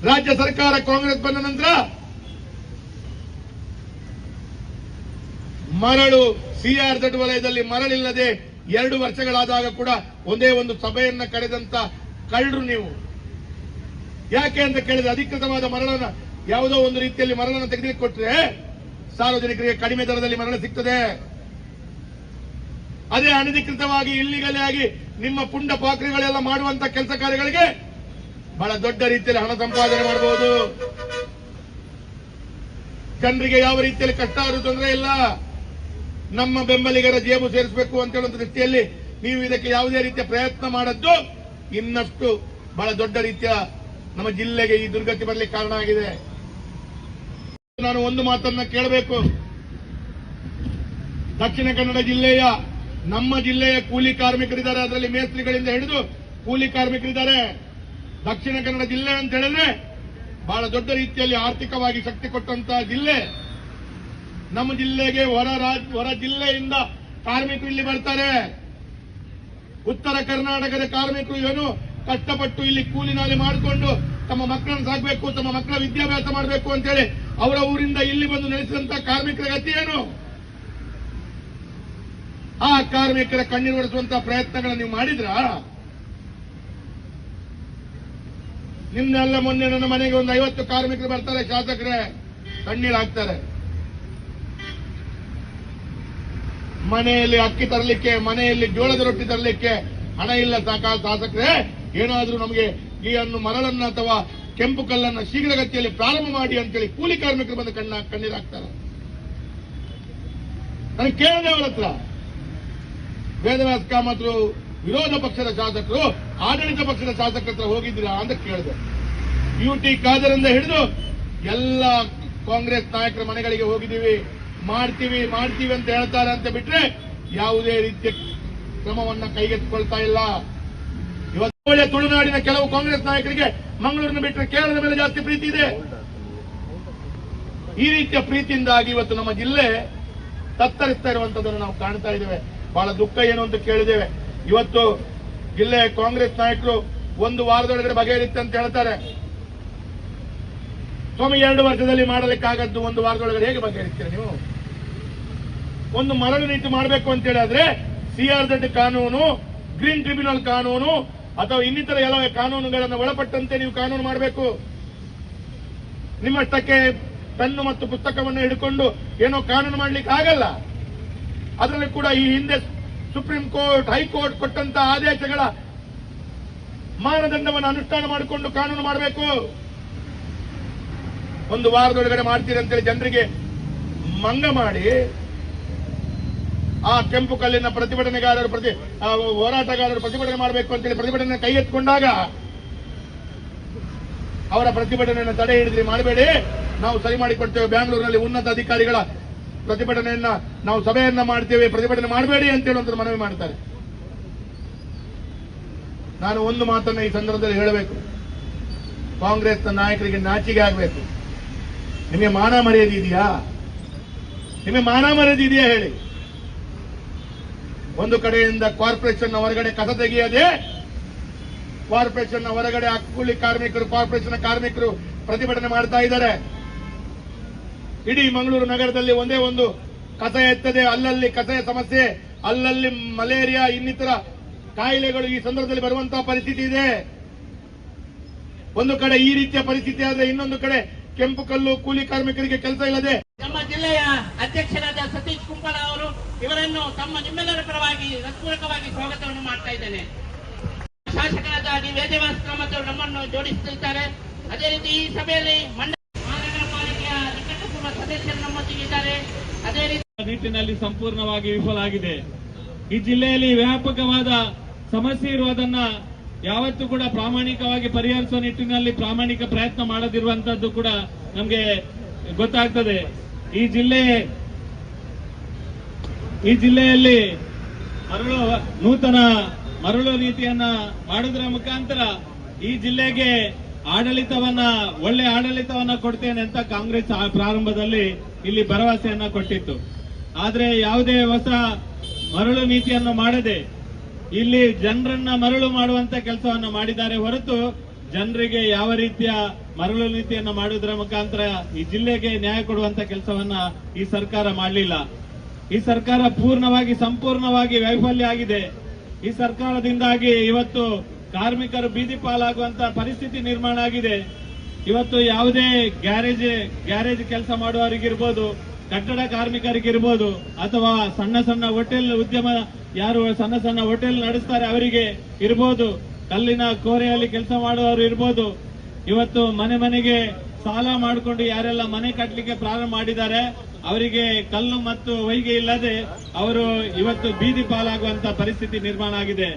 ರಾಜ್ಯ ಸರ್ಕಾರ ಕಾಂಗ್ರೆಸ್ ಬಂದ ನಂತರ ಮರಳು CRZ ವಲಯದಲ್ಲಿ ಮರಳಿಲ್ಲದೆ 2 ವರ್ಷಗಳಾದಾಗ ಕೂಡ ಒಂದೇ ಒಂದು ಸಭೆಯನ್ನ ಕರೆದಂತ ಕಳ್ಳರು ನೀವು. ಯಾಕೆ ಅಂತ ಕೇಳಿದ್ರೆ ಅಧಿಕೃತವಾದ ಮರಳನ್ನ ಯಾವುದೋ ಒಂದು ರೀತಿಯಲ್ಲಿ ಮರಳನ್ನು ತೆಗೆದುಕೊಟ್ರೆ ಸಾರ್ವಜನಿಕರಿಗೆ ಕಡಿಮೆ ದರದಲ್ಲಿ ಮರಳು ಸಿಗ್ತದೆ. ಅದೇ ಅನಧಿಕೃತವಾಗಿ ಇಲ್ಲಿಗಲೇ ಆಗಿ ನಿಮ್ಮ ಪುಂಡ ಪಾಕ್ರಿಗಳೆಲ್ಲ ಮಾಡುವಂತ ಕೆಲಸ ಕಾರ್ಯಗಳಿಗೆ ಬಹಳ ದೊಡ್ಡ ರೀತಿಯಲ್ಲಿ ಹಣ ಸಂಪಾದನೆ ಮಾಡಬಹುದು. ಜನರಿಗೆ ಯಾವ ರೀತಿಯಲ್ಲಿ ಕಷ್ಟ ಆದರೂ ತೊಂದರೆ ಇಲ್ಲ. ನಮ್ಮ ಬೆಂಬಲಿಗರ ಜೇಬು ಸೇರಿಸಬೇಕು ಅಂತ ಹೇಳುವಂತ ದೃಷ್ಟಿಯಲ್ಲಿ ನೀವು ಇದಕ್ಕೆ ಯಾವುದೇ ರೀತಿಯ ಪ್ರಯತ್ನ ಮಾಡದ್ದು ಇನ್ನಷ್ಟು ಬಹಳ ದೊಡ್ಡ ರೀತಿಯ ನಮ್ಮ ಜಿಲ್ಲೆಗೆ ಈ ದುರ್ಗತಿ ಬರಲಿಕ್ಕೆ ಕಾರಣ ಆಗಿದೆ. ನಾನು ಒಂದು ಮಾತನ್ನ ಕೇಳಬೇಕು. ದಕ್ಷಿಣ ಕನ್ನಡ ಜಿಲ್ಲೆಯ, ನಮ್ಮ ಜಿಲ್ಲೆಯ ಕೂಲಿ ಕಾರ್ಮಿಕರಿದ್ದಾರೆ. ಅದರಲ್ಲಿ ಮೇಸ್ತ್ರಿಗಳಿಂದ ಹಿಡಿದು ಕೂಲಿ ಕಾರ್ಮಿಕರಿದ್ದಾರೆ. ದಕ್ಷಿಣ ಕನ್ನಡ ಜಿಲ್ಲೆ ಅಂತ ಹೇಳಿದ್ರೆ ಬಹಳ ದೊಡ್ಡ ರೀತಿಯಲ್ಲಿ ಆರ್ಥಿಕವಾಗಿ ಶಕ್ತಿ ಕೊಟ್ಟಂತಹ ಜಿಲ್ಲೆ. ನಮ್ಮ ಜಿಲ್ಲೆಗೆ ಹೊರ ಜಿಲ್ಲೆಯಿಂದ ಕಾರ್ಮಿಕರು ಇಲ್ಲಿ ಬರ್ತಾರೆ. ಉತ್ತರ ಕರ್ನಾಟಕದ ಕಾರ್ಮಿಕರು ಏನು ಕಷ್ಟಪಟ್ಟು ಇಲ್ಲಿ ಕೂಲಿ ನಾಲಿ ಮಾಡಿಕೊಂಡು ತಮ್ಮ ಮಕ್ಕಳನ್ನು ಸಾಕಬೇಕು, ತಮ್ಮ ಮಕ್ಕಳ ವಿದ್ಯಾಭ್ಯಾಸ ಮಾಡಬೇಕು ಅಂತ ಹೇಳಿ ಅವರ ಊರಿಂದ ಇಲ್ಲಿ ಬಂದು ನೆಲೆಸಿದಂತ ಕಾರ್ಮಿಕರ ಗತಿ ಏನು? ಆ ಕಾರ್ಮಿಕರ ಕಣ್ಣೀರು ಒರೆಸುವಂತಹ ಪ್ರಯತ್ನಗಳನ್ನು ನೀವು ಮಾಡಿದ್ರಾ? ನಿನ್ನೆಲ್ಲ ಮೊನ್ನೆ ನನ್ನ ಮನೆಗೆ ಒಂದು 50 ಕಾರ್ಮಿಕರು ಬರ್ತಾರೆ, ಶಾಸಕರೇ ಕಣ್ಣೀರು ಹಾಕ್ತಾರೆ. ಮನೆಯಲ್ಲಿ ಅಕ್ಕಿ ತರಲಿಕ್ಕೆ, ಮನೆಯಲ್ಲಿ ಜೋಳದ ರೊಟ್ಟಿ ತರಲಿಕ್ಕೆ ಹಣ ಇಲ್ಲ ಶಾಸಕರೇ, ಏನಾದ್ರೂ ನಮಗೆ ಈ ಮರಳನ್ನ ಅಥವಾ ಕೆಂಪು ಕಲ್ಲನ್ನ ಶೀಘ್ರಗತಿಯಲ್ಲಿ ಪ್ರಾರಂಭ ಮಾಡಿ ಅಂತೇಳಿ ಕೂಲಿ ಕಾರ್ಮಿಕರು ಬಂದು ಕಣ್ಣೀರು ಹಾಕ್ತಾರೆ. ನನಗೆ ಕೇಳಿದೆ ಅವರ ಹತ್ರ, ವೇದವ್ಯಾಸ ಕಾಮತ್ರು ವಿರೋಧ ಪಕ್ಷದ ಶಾಸಕರು ಆಡಳಿತ ಪಕ್ಷದ ಶಾಸಕರ ಹತ್ರ ಹೋಗಿದ್ದೀರಾ ಅಂತ ಕೇಳಿದೆ. UT ಖಾದರಿಂದ ಹಿಡಿದು ಎಲ್ಲ ಕಾಂಗ್ರೆಸ್ ನಾಯಕರ ಮನೆಗಳಿಗೆ ಹೋಗಿದ್ದೀವಿ, ಮಾಡ್ತೀವಿ ಅಂತ ಹೇಳ್ತಾರೆ ಅಂತ ಬಿಟ್ರೆ ಯಾವುದೇ ರೀತಿಯ ಕ್ರಮವನ್ನ ಕೈಗೆತ್ತಿಕೊಳ್ತಾ ಇಲ್ಲ. ಇವತ್ತು ತುಳುನಾಡಿನ ಕೆಲವು ಕಾಂಗ್ರೆಸ್ ನಾಯಕರಿಗೆ ಮಂಗಳೂರಿನ ಬಿಟ್ಟರೆ ಕೇರಳದ ಮೇಲೆ ಜಾಸ್ತಿ ಪ್ರೀತಿ ಇದೆ. ಈ ರೀತಿಯ ಪ್ರೀತಿಯಿಂದಾಗಿ ಇವತ್ತು ನಮ್ಮ ಜಿಲ್ಲೆ ತತ್ತರಿಸ್ತಾ ಇರುವಂತದನ್ನು ನಾವು ಕಾಣ್ತಾ ಇದ್ದೇವೆ. ಬಹಳ ದುಃಖ ಏನು ಅಂತ ಕೇಳಿದ್ದೇವೆ. ಇವತ್ತು ಜಿಲ್ಲೆಯ ಕಾಂಗ್ರೆಸ್ ನಾಯಕರು 1 ವಾರದೊಳಗಡೆ ಬಗೆಹರಿಯುತ್ತೆ ಅಂತ ಹೇಳ್ತಾರೆ. ಸ್ವಾಮಿ, 2 ವರ್ಷದಲ್ಲಿ ಮಾಡಲಿಕ್ಕಾಗದ್ದು 1 ವಾರದೊಳಗಡೆ ಹೇಗೆ ಬಗೆಹರಿಸ್ತೀರಾ ನೀವು? ಒಂದು ಮರಳು ನೀತಿ ಮಾಡಬೇಕು ಅಂತ ಹೇಳಿದ್ರೆ CRZ ಕಾನೂನು, ಗ್ರೀನ್ ಟ್ರಿಬ್ಯುನಲ್ ಕಾನೂನು ಅಥವಾ ಇನ್ನಿತರ ಎಲ್ಲ ಕಾನೂನುಗಳನ್ನು ಒಳಪಟ್ಟಂತೆ ನೀವು ಕಾನೂನು ಮಾಡಬೇಕು. ನಿಮ್ಮಷ್ಟಕ್ಕೆ ಪೆನ್ನು ಮತ್ತು ಪುಸ್ತಕವನ್ನು ಹಿಡ್ಕೊಂಡು ಏನೋ ಕಾನೂನು ಮಾಡಲಿಕ್ಕೆ ಆಗಲ್ಲ. ಅದರಲ್ಲಿ ಕೂಡ ಈ ಹಿಂದೆ ಸುಪ್ರೀಂ ಕೋರ್ಟ್, ಹೈಕೋರ್ಟ್ ಕೊಟ್ಟಂತ ಆದೇಶಗಳ ಮಾನದಂಡವನ್ನು ಅನುಷ್ಠಾನ ಮಾಡಿಕೊಂಡು ಕಾನೂನು ಮಾಡಬೇಕು. 1 ವಾರದೊಳಗಡೆ ಮಾಡ್ತೀರಿ ಅಂತೇಳಿ ಜನರಿಗೆ ಮಂಗ ಮಾಡಿ ಆ ಕೆಂಪು ಕಲ್ಲಿನ ಪ್ರತಿಭಟನೆಗಾರರು ಹೋರಾಟಗಾರರು ಪ್ರತಿಭಟನೆ ಮಾಡಬೇಕು ಅಂತೇಳಿ ಪ್ರತಿಭಟನೆ ಕೈಗೆತ್ತಿಕೊಂಡಾಗ ಅವರ ಪ್ರತಿಭಟನೆಯನ್ನು ತಡೆ ಹಿಡಿದ್ರಿ, ಮಾಡಬೇಡಿ, ನಾವು ಸರಿ ಮಾಡಿಕೊಡ್ತೇವೆ, ಬ್ಯಾಂಗ್ಳೂರಿನಲ್ಲಿ ಉನ್ನತ ಅಧಿಕಾರಿಗಳ ಪ್ರತಿಭಟನೆಯನ್ನ ನಾವು ಸಭೆಯನ್ನ ಮಾಡ್ತೇವೆ, ಪ್ರತಿಭಟನೆ ಮಾಡಬೇಡಿ ಅಂತ ಹೇಳುವಂತ ಮನವಿ ಮಾಡ್ತಾರೆ. ನಾನು ಒಂದು ಮಾತನ್ನ ಈ ಸಂದರ್ಭದಲ್ಲಿ ಹೇಳಬೇಕು. ಕಾಂಗ್ರೆಸ್ನ ನಾಯಕರಿಗೆ ನಾಚಿಕೆ ಆಗಬೇಕು. ನಿಮಗೆ ಮಾನ ಮರ್ಯಾದೆ ಇದೆಯಾ? ಹೇಳಿ. ಒಂದು ಕಡೆಯಿಂದ ಕಾರ್ಪೊರೇಷನ್ ಹೊರಗಡೆ ಕಸ ತೆಗೆಯದೆ, ಕಾರ್ಪೊರೇಷನ್ ಹೊರಗಡೆ ಕೂಲಿ ಕಾರ್ಮಿಕರು, ಕಾರ್ಪೊರೇಷನ್ ಕಾರ್ಮಿಕರು ಪ್ರತಿಭಟನೆ ಮಾಡ್ತಾ ಇದ್ದಾರೆ. ಇಡೀ ಮಂಗಳೂರು ನಗರದಲ್ಲಿ ಒಂದೇ ಒಂದು ಕಸ ಎತ್ತದೆ, ಅಲ್ಲಲ್ಲಿ ಕಸದ ಸಮಸ್ಯೆ, ಅಲ್ಲಲ್ಲಿ ಮಲೇರಿಯಾ ಇನ್ನಿತರ ಕಾಯಿಲೆಗಳು ಈ ಸಂದರ್ಭದಲ್ಲಿ ಬರುವಂತಹ ಪರಿಸ್ಥಿತಿ ಇದೆ. ಒಂದು ಕಡೆ ಈ ರೀತಿಯ ಪರಿಸ್ಥಿತಿ ಆದ್ರೆ ಇನ್ನೊಂದು ಕಡೆ ಕೆಂಪು ಕಲ್ಲು ಕೂಲಿ ಕಾರ್ಮಿಕರಿಗೆ ಕೆಲಸ ಇಲ್ಲದೆ ನಮ್ಮ ಜಿಲ್ಲೆಯ ಅಧ್ಯಕ್ಷರಾದ ಸತೀಶ್ ಕುಂಪಳ ಅವರು ಇವರನ್ನು ನಿಮ್ಮೆಲ್ಲರ ಪರವಾಗಿ ಹೃತ್ಪೂರ್ವಕವಾಗಿ ಸ್ವಾಗತವನ್ನು ಮಾಡ್ತಾ ಇದ್ದೇನೆ. ಶಾಸಕರಾದ ವೇದವ್ಯಾಸ ಕಾಮತ್ ಅವರು ನಮ್ಮನ್ನು ಜೋಡಿಸುತ್ತಿದ್ದಾರೆ. ಅದೇ ರೀತಿ ಈ ಸಭೆಯಲ್ಲಿ ಮಹಾನಗರ ಪಾಲಿಕೆಯ ನಿಕಟಪೂರ್ವ ಸದಸ್ಯರು ನಮ್ಮೊಂದಿಗಿದ್ದಾರೆ. ಅದೇ ರೀತಿ ನಿಟ್ಟಿನಲ್ಲಿ ಸಂಪೂರ್ಣವಾಗಿ ವಿಫಲ ಆಗಿದೆ. ಈ ಜಿಲ್ಲೆಯಲ್ಲಿ ವ್ಯಾಪಕವಾದ ಸಮಸ್ಯೆ ಇರುವುದನ್ನ ಯಾವತ್ತೂ ಕೂಡ ಪ್ರಾಮಾಣಿಕವಾಗಿ ಪರಿಹರಿಸುವ ನಿಟ್ಟಿನಲ್ಲಿ ಪ್ರಾಮಾಣಿಕ ಪ್ರಯತ್ನ ಮಾಡದಿರುವಂತದ್ದು ಕೂಡ ನಮಗೆ ಗೊತ್ತಾಗ್ತದೆ. ಈ ಜಿಲ್ಲೆಯಲ್ಲಿ ನೂತನ ಮರಳು ನೀತಿಯನ್ನ ಮಾಡುವುದರ ಮುಖಾಂತರ ಈ ಜಿಲ್ಲೆಗೆ ಒಳ್ಳೆ ಆಡಳಿತವನ್ನ ಕೊಡ್ತೇನೆ ಅಂತ ಕಾಂಗ್ರೆಸ್ ಪ್ರಾರಂಭದಲ್ಲಿ ಇಲ್ಲಿ ಭರವಸೆಯನ್ನ ಕೊಟ್ಟಿತ್ತು. ಆದ್ರೆ ಯಾವುದೇ ಹೊಸ ಮರಳು ನೀತಿಯನ್ನು ಮಾಡದೆ ಇಲ್ಲಿ ಜನರನ್ನ ಮರಳು ಮಾಡುವಂತ ಕೆಲಸವನ್ನ ಮಾಡಿದ್ದಾರೆ ಹೊರತು ಜನರಿಗೆ ಯಾವ ರೀತಿಯ ಮರಳು ನೀತಿಯನ್ನ ಮಾಡುವುದರ ಮುಖಾಂತರ ಈ ಜಿಲ್ಲೆಗೆ ನ್ಯಾಯ ಕೊಡುವಂತ ಕೆಲಸವನ್ನ ಈ ಸರ್ಕಾರ ಮಾಡಲಿಲ್ಲ. ಈ ಸರ್ಕಾರ ಸಂಪೂರ್ಣವಾಗಿ ವೈಫಲ್ಯ ಆಗಿದೆ. ಈ ಸರ್ಕಾರದಿಂದಾಗಿ ಇವತ್ತು ಕಾರ್ಮಿಕರು ಬೀದಿ ಪಾಲಾಗುವಂತ ಪರಿಸ್ಥಿತಿ ನಿರ್ಮಾಣ ಆಗಿದೆ. ಇವತ್ತು ಯಾವುದೇ ಗ್ಯಾರೇಜ್ ಕೆಲಸ ಮಾಡುವವರಿಗಿರ್ಬೋದು, ಕಟ್ಟಡ ಕಾರ್ಮಿಕರಿಗಿರ್ಬೋದು, ಅಥವಾ ಸಣ್ಣ ಹೋಟೆಲ್ ಉದ್ಯಮ ಯಾರು ಸಣ್ಣ ಹೋಟೆಲ್ ನಡೆಸ್ತಾರೆ ಅವರಿಗೆ ಇರ್ಬೋದು, ಕಲ್ಲಿನ ಕೋರೆಯಲ್ಲಿ ಕೆಲಸ ಮಾಡುವವರು ಇರ್ಬೋದು, ಇವತ್ತು ಮನೆಗೆ ಸಾಲ ಮಾಡಿಕೊಂಡು ಯಾರೆಲ್ಲ ಮನೆ ಕಟ್ಟಲಿಕ್ಕೆ ಪ್ರಾರಂಭ ಮಾಡಿದ್ದಾರೆ ಅವರಿಗೆ ಕಲ್ಲು ಮತ್ತು ಹೊಯ್ಗೆ ಇಲ್ಲದೆ ಅವರು ಇವತ್ತು ಬೀದಿ ಪಾಲಾಗುವಂತ ಪರಿಸ್ಥಿತಿ ನಿರ್ಮಾಣ ಆಗಿದೆ.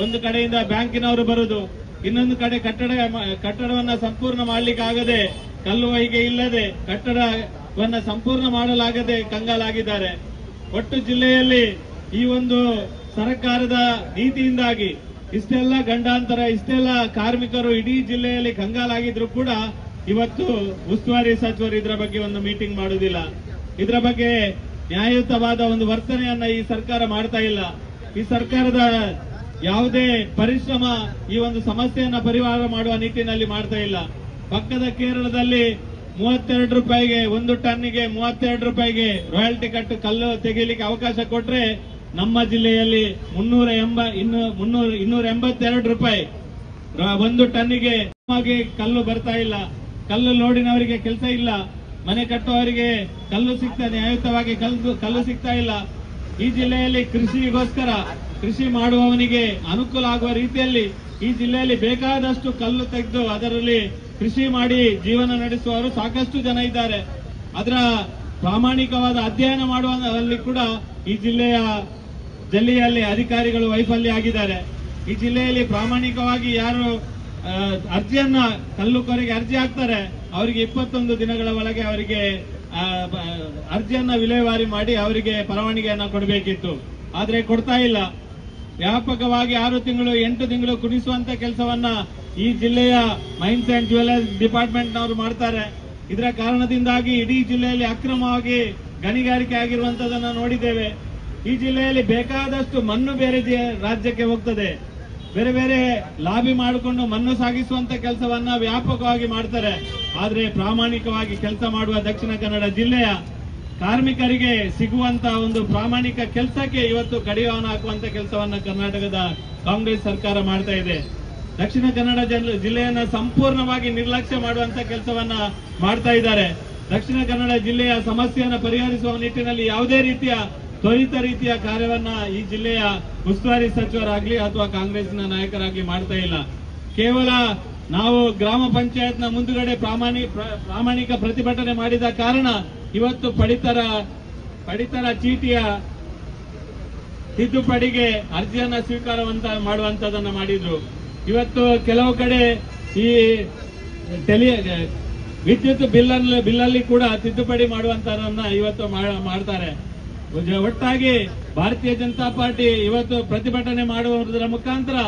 ಒಂದು ಕಡೆಯಿಂದ ಬ್ಯಾಂಕಿನವರು ಬರುದು, ಇನ್ನೊಂದು ಕಡೆ ಕಟ್ಟಡವನ್ನ ಸಂಪೂರ್ಣ ಮಾಡಲಿಕ್ಕೆ ಆಗದೆ, ಕಲ್ಲು ಹೊಯ್ಗೆ ಇಲ್ಲದೆ ಕಟ್ಟಡವನ್ನ ಸಂಪೂರ್ಣ ಮಾಡಲಾಗದೆ ಕಂಗಾಲಾಗಿದ್ದಾರೆ. ಒಟ್ಟು ಜಿಲ್ಲೆಯಲ್ಲಿ ಈ ಒಂದು ಸರ್ಕಾರದ ನೀತಿಯಿಂದಾಗಿ ಇಷ್ಟೆಲ್ಲ ಗಂಡಾಂತರ, ಇಷ್ಟೆಲ್ಲ ಕಾರ್ಮಿಕರು ಇಡೀ ಜಿಲ್ಲೆಯಲ್ಲಿ ಕಂಗಾಲಾಗಿದ್ರು ಕೂಡ ಇವತ್ತು ಉಸ್ತುವಾರಿ ಸಚಿವರು ಇದರ ಬಗ್ಗೆ ಒಂದು ಮೀಟಿಂಗ್ ಮಾಡುವುದಿಲ್ಲ. ಇದರ ಬಗ್ಗೆ ನ್ಯಾಯಯುತವಾದ ಒಂದು ವರ್ತನೆಯನ್ನ ಈ ಸರ್ಕಾರ ಮಾಡ್ತಾ ಇಲ್ಲ. ಈ ಸರ್ಕಾರದ ಯಾವುದೇ ಪರಿಶ್ರಮ ಈ ಒಂದು ಸಮಸ್ಯೆಯನ್ನ ಪರಿಹಾರ ಮಾಡುವ ನಿಟ್ಟಿನಲ್ಲಿ ಮಾಡ್ತಾ ಇಲ್ಲ. ಪಕ್ಕದ ಕೇರಳದಲ್ಲಿ 32 ರೂಪಾಯಿಗೆ ಒಂದು ಟನ್ನಿಗೆ 32 ರೂಪಾಯಿಗೆ ರಾಯಲ್ಟಿ ಕಟ್ಟು ಕಲ್ಲು ತೆಗೀಲಿಕ್ಕೆ ಅವಕಾಶ ಕೊಟ್ರೆ ನಮ್ಮ ಜಿಲ್ಲೆಯಲ್ಲಿ 282 ರೂಪಾಯಿ ಒಂದು ಟನ್ನಿಗೆ ಕಲ್ಲು ಬರ್ತಾ ಇಲ್ಲ. ಕಲ್ಲು ಲೋಡಿನವರಿಗೆ ಕೆಲಸ ಇಲ್ಲ, ಮನೆ ಕಟ್ಟುವವರಿಗೆ ಕಲ್ಲು ನ್ಯಾಯಯುತವಾಗಿ ಕಲ್ಲು ಸಿಗ್ತಾ ಇಲ್ಲ. ಈ ಜಿಲ್ಲೆಯಲ್ಲಿ ಕೃಷಿ ಮಾಡುವವನಿಗೆ ಅನುಕೂಲ ಆಗುವ ರೀತಿಯಲ್ಲಿ ಈ ಜಿಲ್ಲೆಯಲ್ಲಿ ಬೇಕಾದಷ್ಟು ಕಲ್ಲು ತೆಗೆದು ಅದರಲ್ಲಿ ಕೃಷಿ ಮಾಡಿ ಜೀವನ ನಡೆಸುವವರು ಸಾಕಷ್ಟು ಜನ ಇದ್ದಾರೆ. ಅದರ ಪ್ರಾಮಾಣಿಕವಾದ ಅಧ್ಯಯನ ಮಾಡುವಲ್ಲಿ ಕೂಡ ಈ ಜಿಲ್ಲೆಯಲ್ಲಿ ಅಧಿಕಾರಿಗಳು ವೈಫಲ್ಯ ಆಗಿದ್ದಾರೆ. ಈ ಜಿಲ್ಲೆಯಲ್ಲಿ ಪ್ರಾಮಾಣಿಕವಾಗಿ ಯಾರು ಕಲ್ಲು ಕೊರೆಗೆ ಅರ್ಜಿ ಹಾಕ್ತಾರೆ ಅವರಿಗೆ 21 ದಿನಗಳ ಒಳಗೆ ಅವರಿಗೆ ಅರ್ಜಿಯನ್ನ ವಿಲೇವಾರಿ ಮಾಡಿ ಅವರಿಗೆ ಪರವಾನಗಿಯನ್ನ ಕೊಡಬೇಕಿತ್ತು. ಆದ್ರೆ ಕೊಡ್ತಾ ಇಲ್ಲ. ವ್ಯಾಪಕವಾಗಿ 6 ತಿಂಗಳು 8 ತಿಂಗಳು ಕುಣಿಸುವಂತ ಕೆಲಸವನ್ನ ಈ ಜಿಲ್ಲೆಯ ಮೈನ್ಸ್ ಅಂಡ್ ಜ್ಯುವೆಲರ್ಸ್ ಡಿಪಾರ್ಟ್ಮೆಂಟ್ನವರು ಮಾಡ್ತಾರೆ. ಇದರ ಕಾರಣದಿಂದಾಗಿ ಇಡೀ ಜಿಲ್ಲೆಯಲ್ಲಿ ಅಕ್ರಮವಾಗಿ ಗಣಿಗಾರಿಕೆ ಆಗಿರುವಂತದನ್ನ ನೋಡಿದ್ದೇವೆ. ಈ ಜಿಲ್ಲೆಯಲ್ಲಿ ಬೇಕಾದಷ್ಟು ಮಣ್ಣು ಬೇರೆ ರಾಜ್ಯಕ್ಕೆ ಹೋಗ್ತದೆ. ಬೇರೆ ಲಾಬಿ ಮಾಡಿಕೊಂಡು ಮಣ್ಣು ಸಾಗಿಸುವಂತ ಕೆಲಸವನ್ನ ವ್ಯಾಪಕವಾಗಿ ಮಾಡ್ತಾರೆ. ಆದ್ರೆ ಪ್ರಾಮಾಣಿಕವಾಗಿ ಕೆಲಸ ಮಾಡುವ ದಕ್ಷಿಣ ಕನ್ನಡ ಜಿಲ್ಲೆಯ ಕಾರ್ಮಿಕರಿಗೆ ಸಿಗುವಂತ ಒಂದು ಪ್ರಾಮಾಣಿಕ ಕೆಲಸಕ್ಕೆ ಇವತ್ತು ಕಡಿವಾಣ ಹಾಕುವಂತ ಕೆಲಸವನ್ನ ಕರ್ನಾಟಕದ ಕಾಂಗ್ರೆಸ್ ಸರ್ಕಾರ ಮಾಡ್ತಾ ಇದೆ. ದಕ್ಷಿಣ ಕನ್ನಡ ಜಿಲ್ಲೆಯನ್ನ ಸಂಪೂರ್ಣವಾಗಿ ನಿರ್ಲಕ್ಷ್ಯ ಮಾಡುವಂತ ಕೆಲಸವನ್ನ ಮಾಡ್ತಾ ಇದ್ದಾರೆ. ದಕ್ಷಿಣ ಕನ್ನಡ ಜಿಲ್ಲೆಯ ಸಮಸ್ಯೆಯನ್ನ ಪರಿಹರಿಸುವ ನಿಟ್ಟಿನಲ್ಲಿ ಯಾವುದೇ ರೀತಿಯ ತ್ವರಿತ ರೀತಿಯ ಕಾರ್ಯವನ್ನ ಈ ಜಿಲ್ಲೆಯ ಉಸ್ತುವಾರಿ ಸಚಿವರಾಗ್ಲಿ ಅಥವಾ ಕಾಂಗ್ರೆಸ್ನ ನಾಯಕರಾಗ್ಲಿ ಮಾಡ್ತಾ ಇಲ್ಲ. ಕೇವಲ ನಾವು ಗ್ರಾಮ ಪಂಚಾಯತ್ನ ಮುಂದುಗಡೆ ಪ್ರಾಮಾಣಿಕ ಪ್ರತಿಭಟನೆ ಮಾಡಿದ ಕಾರಣ ಇವತ್ತು ಪಡಿತರ ಚೀಟಿಯ ತಿದ್ದುಪಡಿಗೆ ಅರ್ಜಿಯನ್ನ ಮಾಡುವಂತದನ್ನ ಮಾಡಿದ್ರು. ಇವತ್ತು ಕೆಲವು ಕಡೆ ಈ ವಿದ್ಯುತ್ ಬಿಲ್ಲಲ್ಲಿ ಕೂಡ ತಿದ್ದುಪಡಿ ಮಾಡುವಂತದನ್ನ ಇವತ್ತು ಮಾಡ್ತಾರೆ. ಒಟ್ಟಾಗಿ ಭಾರತೀಯ ಜನತಾ ಪಾರ್ಟಿ ಇವತ್ತು ಪ್ರತಿಭಟನೆ ಮಾಡುವುದರ ಮುಖಾಂತರ